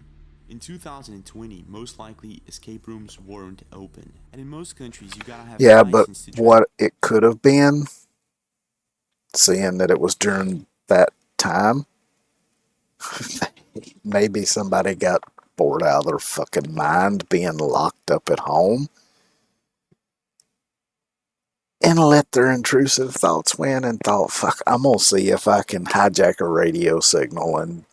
in 2020, most likely escape rooms weren't open, and in most countries, you gotta have yeah, a but license to what it could have been, seeing that it was during that time, maybe somebody got bored out of their fucking mind being locked up at home and let their intrusive thoughts win and thought, fuck, I'm gonna see if I can hijack a radio signal and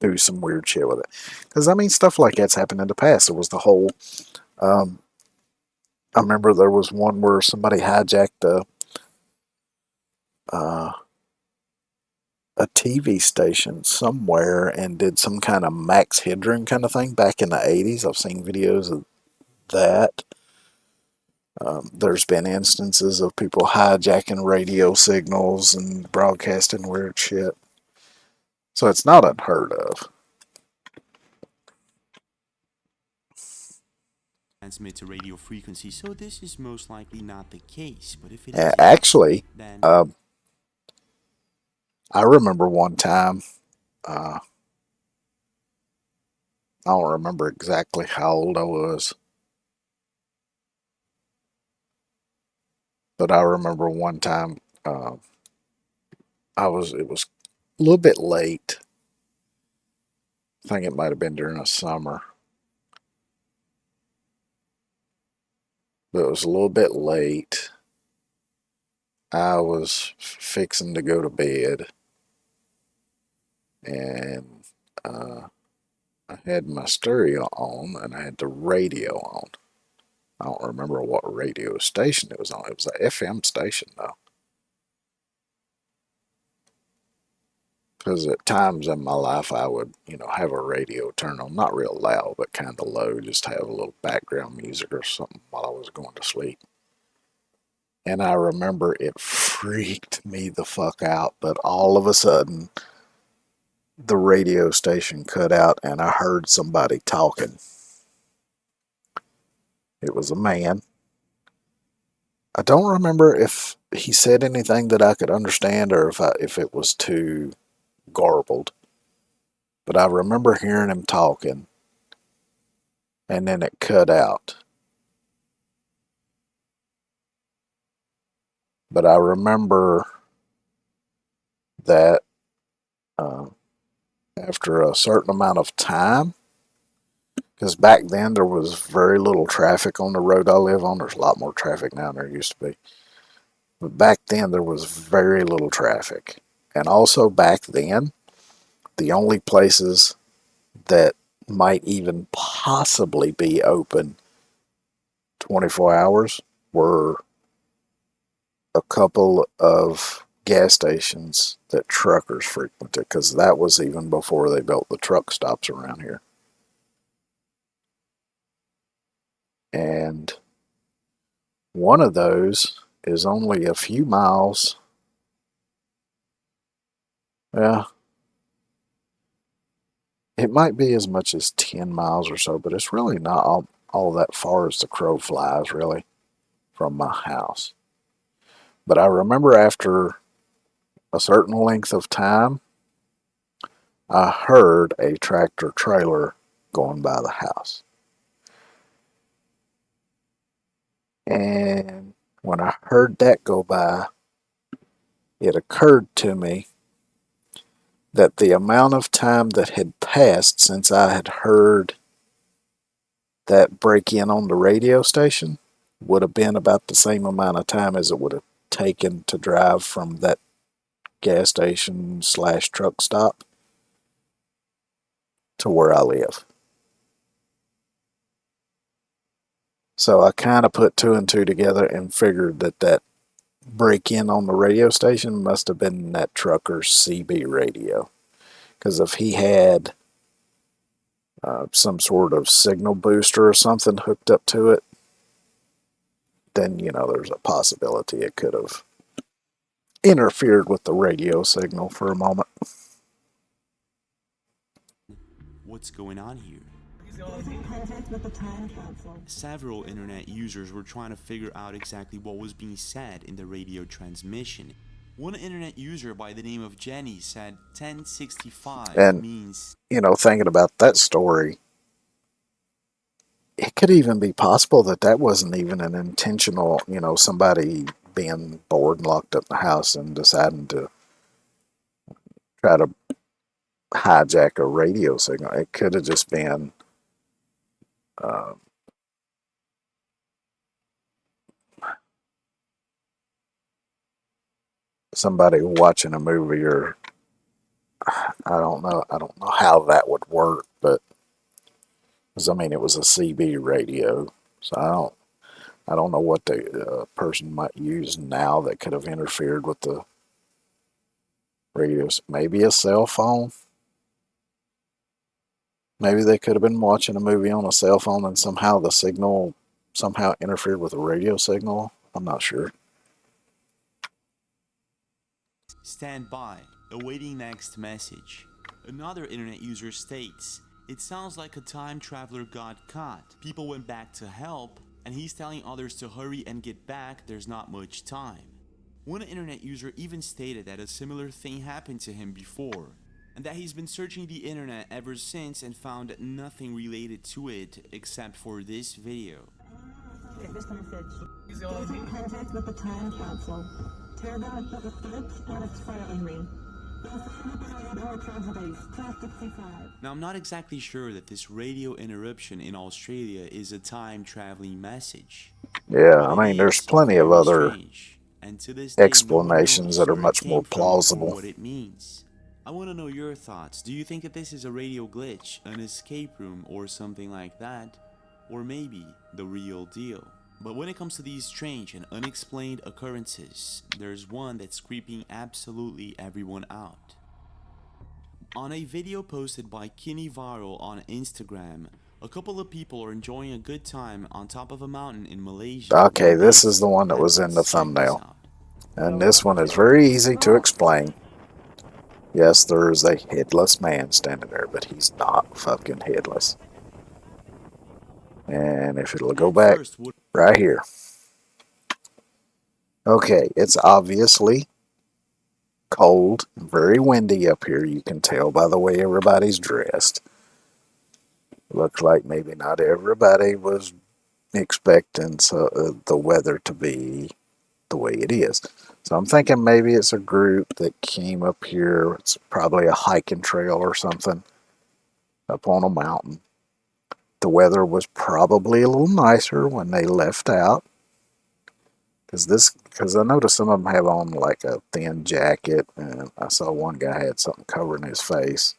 do some weird shit with it. Because, I mean, stuff like that's happened in the past. There was the whole, I remember there was one where somebody hijacked a TV station somewhere and did some kind of Max Headroom kind of thing back in the 80s. I've seen videos of that. There's been instances of people hijacking radio signals and broadcasting weird shit. So it's not unheard of. Transmits a radio frequency, so this is most likely not the case. But if it is, Actually, then I remember one time, I don't remember exactly how old I was, but I remember one time it was a little bit late. I think it might have been during the summer. But it was a little bit late. I was fixing to go to bed, and I had my stereo on, and I had the radio on. I don't remember what radio station it was on. It was an FM station, though. Because at times in my life, I would, have a radio turn on. Not real loud, but kind of low. Just have a little background music or something while I was going to sleep. And I remember it freaked me the fuck out. But all of a sudden, the radio station cut out, and I heard somebody talking. It was a man. I don't remember if he said anything that I could understand or if it was too garbled. But I remember hearing him talking, and then it cut out. But I remember that after a certain amount of time, because back then there was very little traffic on the road I live on. There's a lot more traffic now than there used to be. But back then there was very little traffic. And also back then, the only places that might even possibly be open 24 hours were a couple of gas stations that truckers frequented, because that was even before they built the truck stops around here. And one of those is only a few miles. Yeah. It might be as much as 10 miles or so, but it's really not all that far as the crow flies, really, from my house. But I remember after a certain length of time, I heard a tractor trailer going by the house. And when I heard that go by, it occurred to me that the amount of time that had passed since I had heard that break-in on the radio station would have been about the same amount of time as it would have taken to drive from that gas station / truck stop to where I live. So I kind of put 2 and 2 together and figured that break-in on the radio station must have been that trucker's CB radio. Because if he had some sort of signal booster or something hooked up to it, then, there's a possibility it could have interfered with the radio signal for a moment. What's going on here? Several internet users were trying to figure out exactly what was being said in the radio transmission. One internet user by the name of Jenny said 1065 and, means... thinking about that story, it could even be possible that wasn't even an intentional, somebody being bored and locked up in the house and deciding to try to hijack a radio signal. It could have just been somebody watching a movie, or I don't know how that would work, but it was a CB radio, so I don't know what the person might use now that could have interfered with the radios. Maybe a cell phone. Maybe they could have been watching a movie on a cell phone and somehow the signal somehow interfered with the radio signal. I'm not sure. Stand by, awaiting next message. Another internet user states, it sounds like a time traveler got caught. People went back to help, and he's telling others to hurry and get back, there's not much time. One internet user even stated that a similar thing happened to him before, and that he's been searching the internet ever since and found nothing related to it except for this video. This message. Please contact with the time capsule. Terabell hit the switch and it's firing me. Now, I'm not exactly sure that this radio interruption in Australia is a time traveling message. Yeah, I mean, there's plenty of other and to this day, explanations that are much more what plausible. it means. I want to know your thoughts. Do you think that this is a radio glitch, an escape room, or something like that? Or maybe the real deal? But when it comes to these strange and unexplained occurrences, there's one that's creeping absolutely everyone out. On a video posted by Kenny Viral on Instagram, a couple of people are enjoying a good time on top of a mountain in Malaysia. Okay, this is the one that was in the thumbnail. And this one is very easy to explain. Yes, there is a headless man standing there, but he's not fucking headless. And if it'll go back right here. Okay, it's obviously cold and very windy up here. You can tell by the way everybody's dressed. Looks like maybe not everybody was expecting the weather to be the way it is. So I'm thinking maybe it's a group that came up here. It's probably a hiking trail or something up on a mountain. The weather was probably a little nicer when they left out. Because I noticed some of them have on like a thin jacket, and I saw one guy had something covering his face.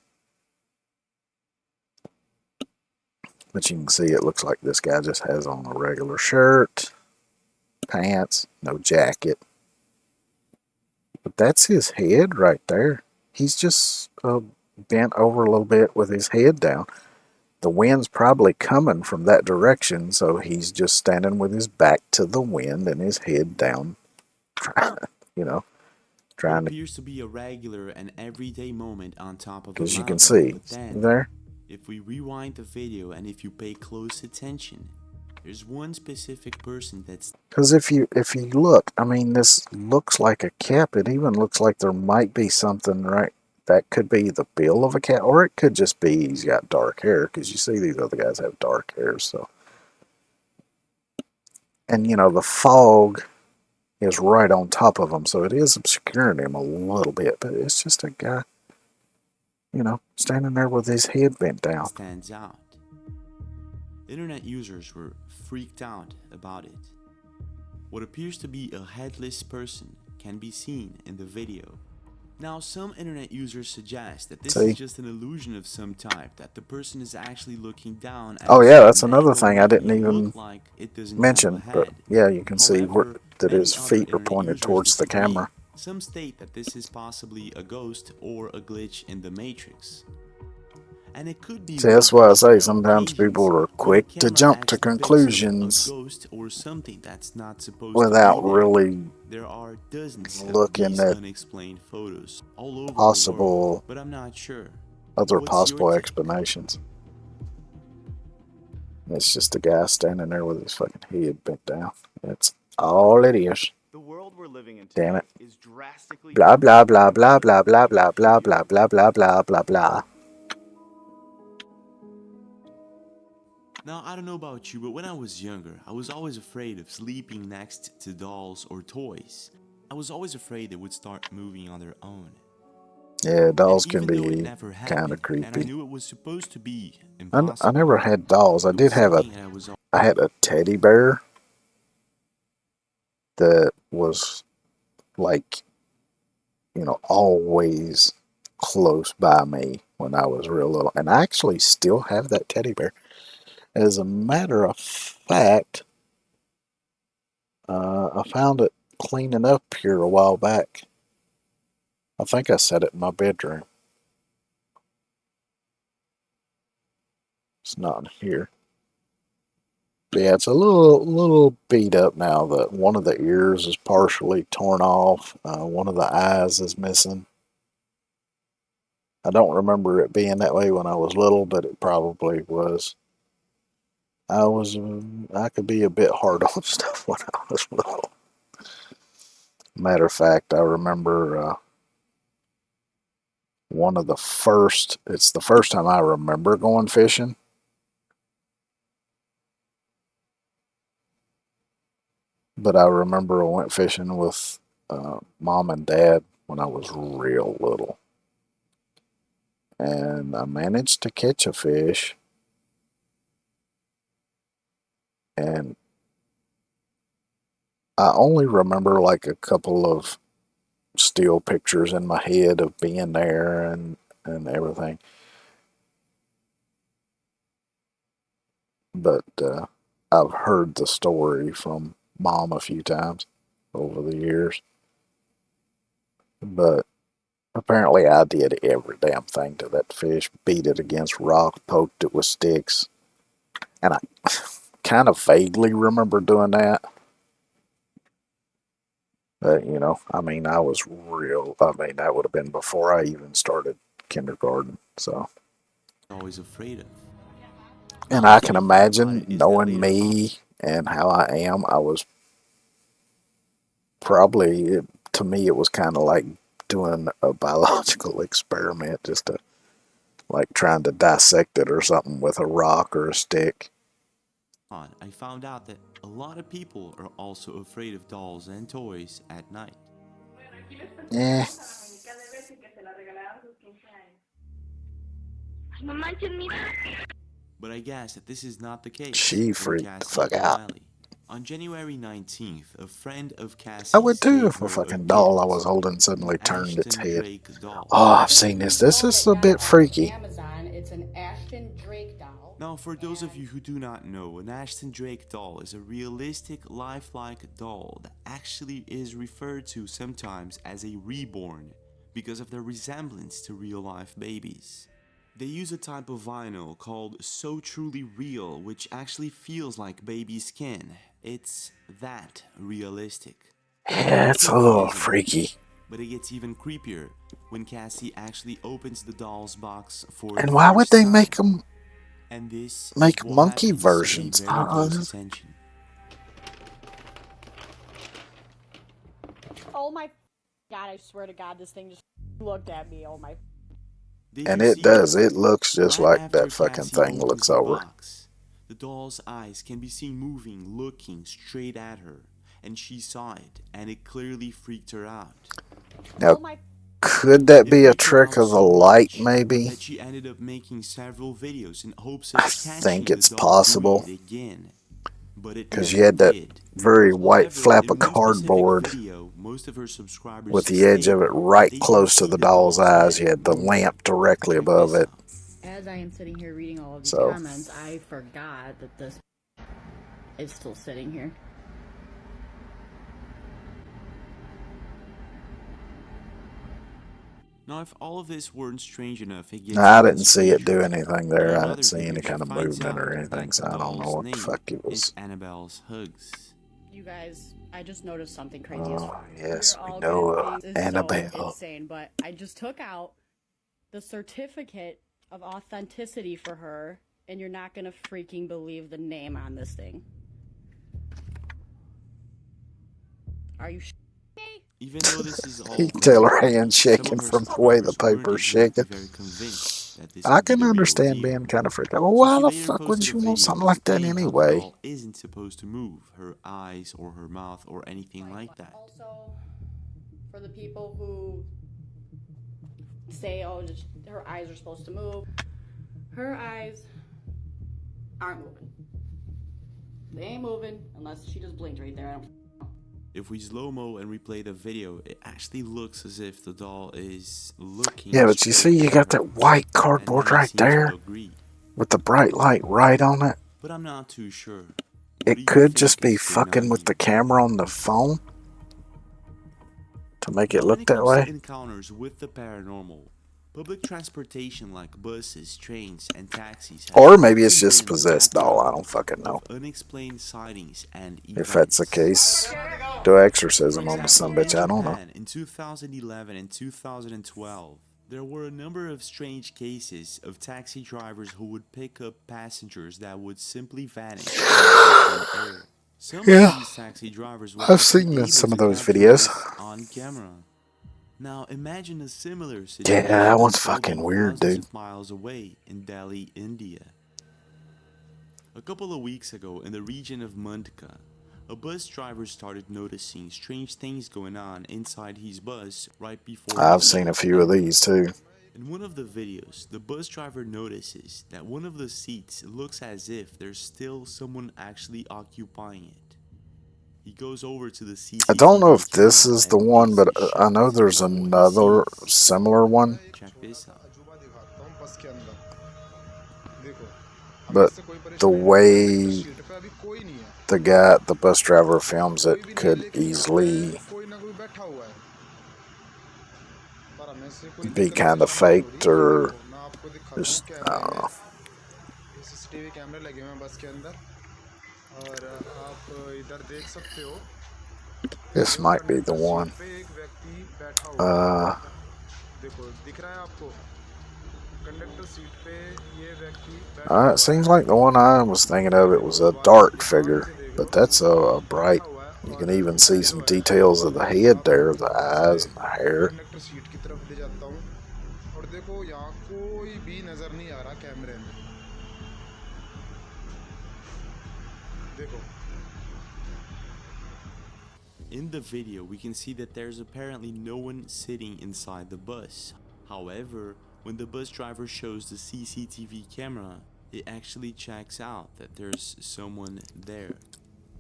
But you can see it looks like this guy just has on a regular shirt, pants, no jacket. But that's his head right there. He's just bent over a little bit with his head down. The wind's probably coming from that direction, so he's just standing with his back to the wind and his head down, trying It to. appears to be a regular and everyday moment on top of a Because you can mountain, see but then, there. if we rewind the video and if you pay close attention, there's one specific person that's... Because if you look, I mean, this looks like a cap. It even looks like there might be something right. That could be the bill of a cat, or it could just be he's got dark hair, because you see these other guys have dark hair. So, and you know, the fog is right on top of him, so it is obscuring him a little bit, but it's just a guy, you know, standing there with his head bent down. Stands out. Internet users were freaked out about it. What appears to be a headless person can be seen in the video. Now, some internet users suggest that this is just an illusion of some type, that the person is actually looking down at... Oh yeah, that's another thing I didn't even mention, but yeah, you can see that his feet are pointed towards the camera. Some state that this is possibly a ghost or a glitch in the Matrix. And it could be... See, that's why I say sometimes people are quick to jump to conclusions or something that's not supposed without to be really there are dozens looking of at unexplained photos all over possible, the world, but I'm not sure. other What's possible your take? explanations. It's just a guy standing there with his fucking head bent down. That's all it is. The world we're living in Damn it. is drastically Blah blah blah blah blah blah blah blah blah blah blah blah blah blah. Now, I don't know about you, but when I was younger, I was always afraid of sleeping next to dolls or toys. I was always afraid they would start moving on their own. Yeah, dolls And can even though it be never kind happened, of creepy. And I knew it was supposed to be I impossible. never had dolls. I did have I had a teddy bear that was like, you know, always close by me when I was real little. And I actually still have that teddy bear. As a matter of fact, I found it cleaning up here a while back. I think I set it in my bedroom. It's not in here. Yeah, it's a little beat up now. That one of the ears is partially torn off. One of the eyes is missing. I don't remember it being that way when I was little, but it probably was. I could be a bit hard on stuff when I was little. Matter of fact, I remember it's the first time I remember going fishing. But I remember I went fishing with Mom and Dad when I was real little. And I managed to catch a fish. And I only remember like a couple of still pictures in my head of being there and everything. But I've heard the story from Mom a few times over the years. But apparently I did every damn thing to that fish. Beat it against rock, poked it with sticks. And I kind of vaguely remember doing that. But, you know, I mean, that would have been before I even started kindergarten, so. Always afraid of. And I can imagine, knowing me and how I am, I was probably, to me, it was kind of like doing a biological experiment, just to, like, trying to dissect it or something with a rock or a stick. I found out that a lot of people are also afraid of dolls and toys at night. Yeah. But I guess that this is not the case. She freaked the fuck out. O'Malley. On January 19th, a friend of Cassie's I would too if a fucking doll I was holding suddenly turned its head. Oh, I've seen this. This is a bit freaky. It's an Ashton Drake doll. Now, for those of you who do not know, an Ashton Drake doll is a realistic, lifelike doll that actually is referred to sometimes as a reborn because of their resemblance to real-life babies. They use a type of vinyl called So Truly Real, which actually feels like baby skin. It's that realistic. Yeah, it's a little freaky. But it gets even creepier when Cassie actually opens the doll's box for And why would they make them and this make monkey versions? Oh my God, I swear to God, this thing just looked at me. Oh my. And it does. It looks just like that fucking thing looks over. The doll's eyes can be seen moving, looking straight at her. And she saw it, and it clearly freaked her out. Now, could that be a trick of the light, maybe? That she ended up making several videos in hopes I of think it's possible. Because you had that did. very white flap of cardboard with the edge of it right close to the doll's eyes. You had the lamp directly above it. As I am sitting here reading all of these comments, I forgot that this is still sitting here. Now, if all of this weren't strange enough, it gets I didn't see it do anything there. I didn't see any kind of movement or anything, so I don't know what the fuck it was. Annabelle's hugs. You guys, I just noticed something crazy. Oh, yes, we know Annabelle. So insane, but I just took out the certificate of authenticity for her, and you're not gonna freaking believe the name on this thing. Are you? Even though this is all You can tell her hand shaking from the way the paper's shaking. I can understand being kind of freaked out. Well, why the fuck would you want something like that anyway? Doll isn't supposed to move her eyes or her mouth or anything like that. Also, for the people who say, "Oh, just, her eyes are supposed to move," her eyes aren't moving. They ain't moving unless she just blinked right there. I don't. If we slow-mo and replay the video, it actually looks as if the doll is looking. Yeah, but you see, you got that white cardboard right there with the bright light right on it. But I'm not too sure. It could just be fucking with the camera on the phone to make it look that way. Encounters with the paranormal, Public transportation like buses, trains, and taxis has Or maybe it's often just been the possessed doll. I don't background fucking know. of unexplained sightings and If that's the events. case, do exorcism on the son bitch. I don't know. Japan, in 2011 and 2012, there were a number of strange cases of taxi drivers who would pick up passengers that would simply vanish into thin air. Some of these taxi drivers were I've actually seen able some to of those capture videos. this on camera. Now imagine a similar Yeah, situation that one's unfolding fucking weird, thousands dude. of miles away in Delhi, India. A couple of weeks ago, in the region of Mundka, a bus driver started noticing strange things going on inside his bus right before. I've seen a few of these too. In one of the videos, the bus driver notices that one of the seats looks as if there's still someone actually occupying it. He goes over to the CCTV I don't know if this camera is the and one, but begins to I know there's another similar one. check this out. But the way the bus driver films it could easily be kind of faked or just, I don't know. CCTV कैमरे लगे हुए हैं बस के अंदर और आप इधर देख सकते हो This might be the one. देखो दिख रहा है आपको कंडक्टर सीट पे ये व्यक्ति It seems like the one I was thinking of, it was a dark figure, but that's a bright. You can even see some details of the head there, the eyes and the hair. Conductor seat की तरफ ले जाता हूँ और देखो यहाँ कोई भी नजर नहीं आ रहा कैमरे में देखो In the video, we can see that there's apparently no one sitting inside the bus. However, when the bus driver shows the CCTV camera, it actually checks out that there's someone there.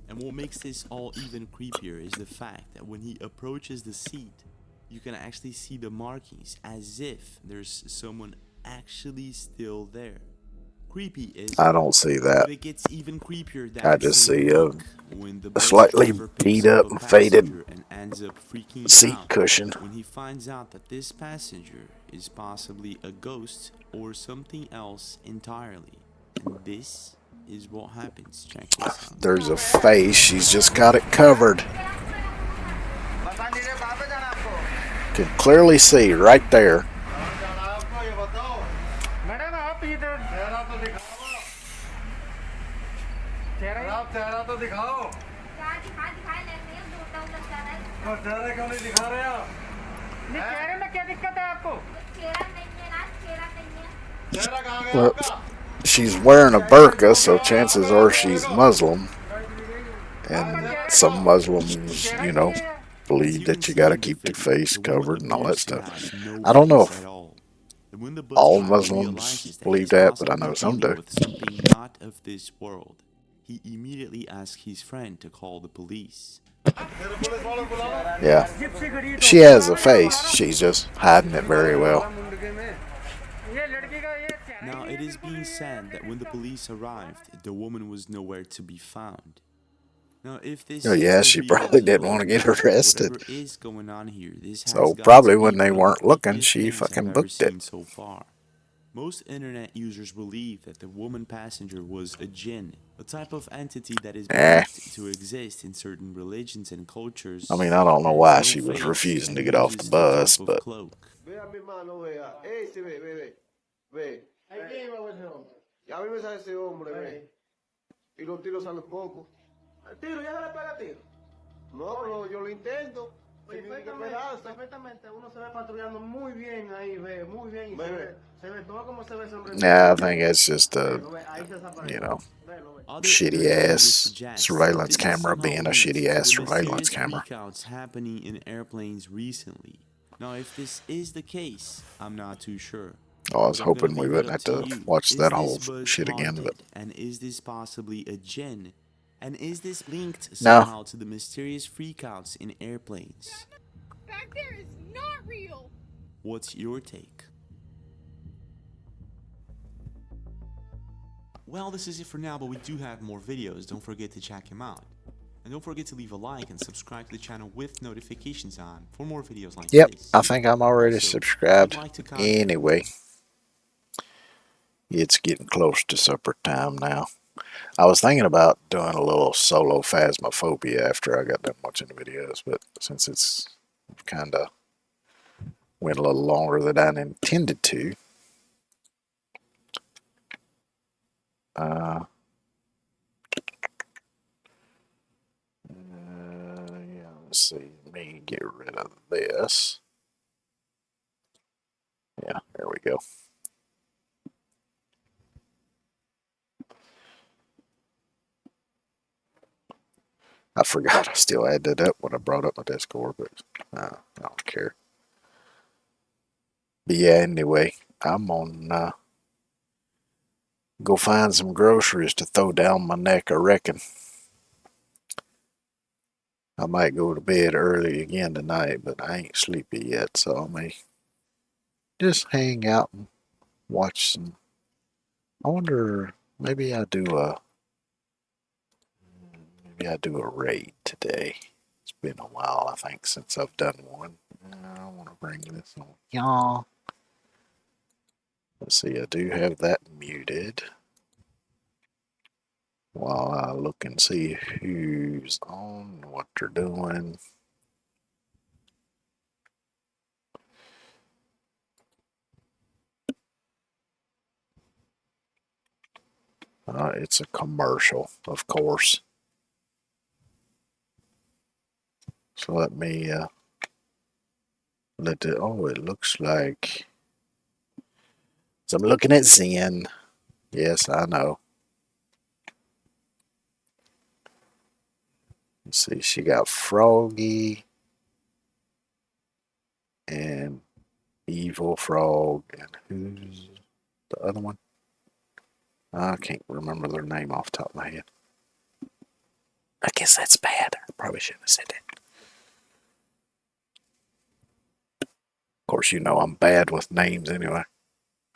And what makes this all even creepier is the fact that when he approaches the seat, you can actually see the markings as if there's someone actually still there. Creepy is I don't see that. but it gets even creepier that I just same see a look when the bus slightly driver picks beat up up a and faded passenger and ends up freaking seat out cushion. when he finds out that this passenger is possibly a ghost or something else entirely. And this is what happens. Check this out. There's a face, she's just got it covered. Can clearly see right there. Madam आप इधर चेहरा तो दिखाओ चेहरा तो दिखाओ चेहरा क्यों नहीं दिखा रहे आप चेहरे में क्या दिक्कत है आपको चेहरा कहाँ गया Well, आपका she's wearing a burqa, so chances are she's Muslim. And some Muslims, you know, believe that you gotta keep your face covered and all that stuff. I don't know if all Muslims believe that, but I know some do. With something not of this world, he immediately asks his friend to call the police. Yeah. She has a face, she's just hiding it very well. Now, it is being said that when the police arrived, the woman was nowhere to be found. Now, if this Oh yeah, is she real probably deal, didn't want to get arrested. whatever is going on here, this has So got probably to when be they one of weren't the looking, creepiest she things fucking I've ever booked it. seen so far. Most internet users believe that the woman passenger was a jinn, a type of entity that is believed to exist in certain religions and cultures. I mean, I don't know why she was refusing to get off the bus, but Ve a mi mano, vea. Ese, ve. Ve. Y a mí me sale ese hombre, ve. Y los tiros salen poco. ¿El tiro ya se le pega tiro? No, pero yo lo intento. Perfectamente, uno se ve patrullando muy bien ahí, ve, muy bien. Y se ve todo como se ve sobre nah, I think it's just a, you know, shitty ass surveillance camera being a shitty ass surveillance camera. Freakouts happening in airplanes recently. Now, if this is the case, I'm not too sure. Oh, I was But I'm hoping gonna we leave it wouldn't up have to to you. watch Is that this whole bus shit again, but haunted? And is this possibly a jinn? And is this linked No. somehow to the mysterious freakouts in airplanes? Back there is not real. What's your take? Well, this is it for now, but we do have more videos. Don't forget to check them out. And don't forget to leave a like and subscribe to the channel with notifications on for more videos like Yep, this. I think I'm already Also, subscribed. if you'd like to contact Anyway, it's getting close to supper time now. I was thinking about doing a little solo Phasmophobia after I got done watching the videos, but since it's kind of went a little longer than I intended to, yeah, let's see, let me get rid of this. Yeah, there we go. I forgot I still had that up when I brought up my Discord, but I don't care. But yeah, anyway, I'm gonna go find some groceries to throw down my neck, I reckon. I might go to bed early again tonight, but I ain't sleepy yet, so I may just hang out and watch some. I wonder, maybe I do a raid today. It's been a while, I think, since I've done one. I want to bring this on y'all. Let's see, I do have that muted. While I look and see who's on, what they're doing. It's a commercial, of course. So let me oh, it looks like. So I'm looking at Zen. Yes, I know. Let's see, she got Froggy and Evil Frog, and who's the other one? I can't remember their name off the top of my head. I guess that's bad. I probably shouldn't have said that. Of course, you know I'm bad with names anyway.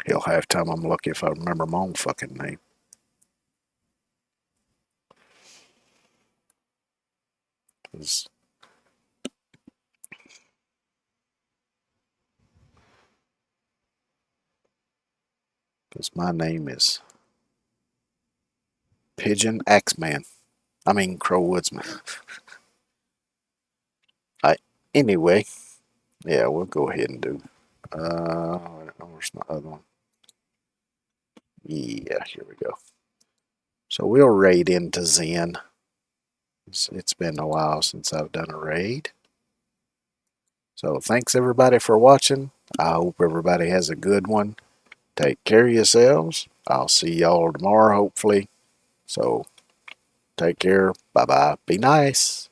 Hell, half time I'm lucky if I remember my own fucking name. Because my name is Pigeon Axeman. I mean Crow Woodsman. Anyway, yeah, we'll go ahead and do. Where's my other one? Yeah, here we go. So we'll raid into Zen. It's been a while since I've done a raid. So thanks everybody for watching. I hope everybody has a good one. Take care of yourselves. I'll see y'all tomorrow, hopefully. So take care. Bye-bye. Be nice.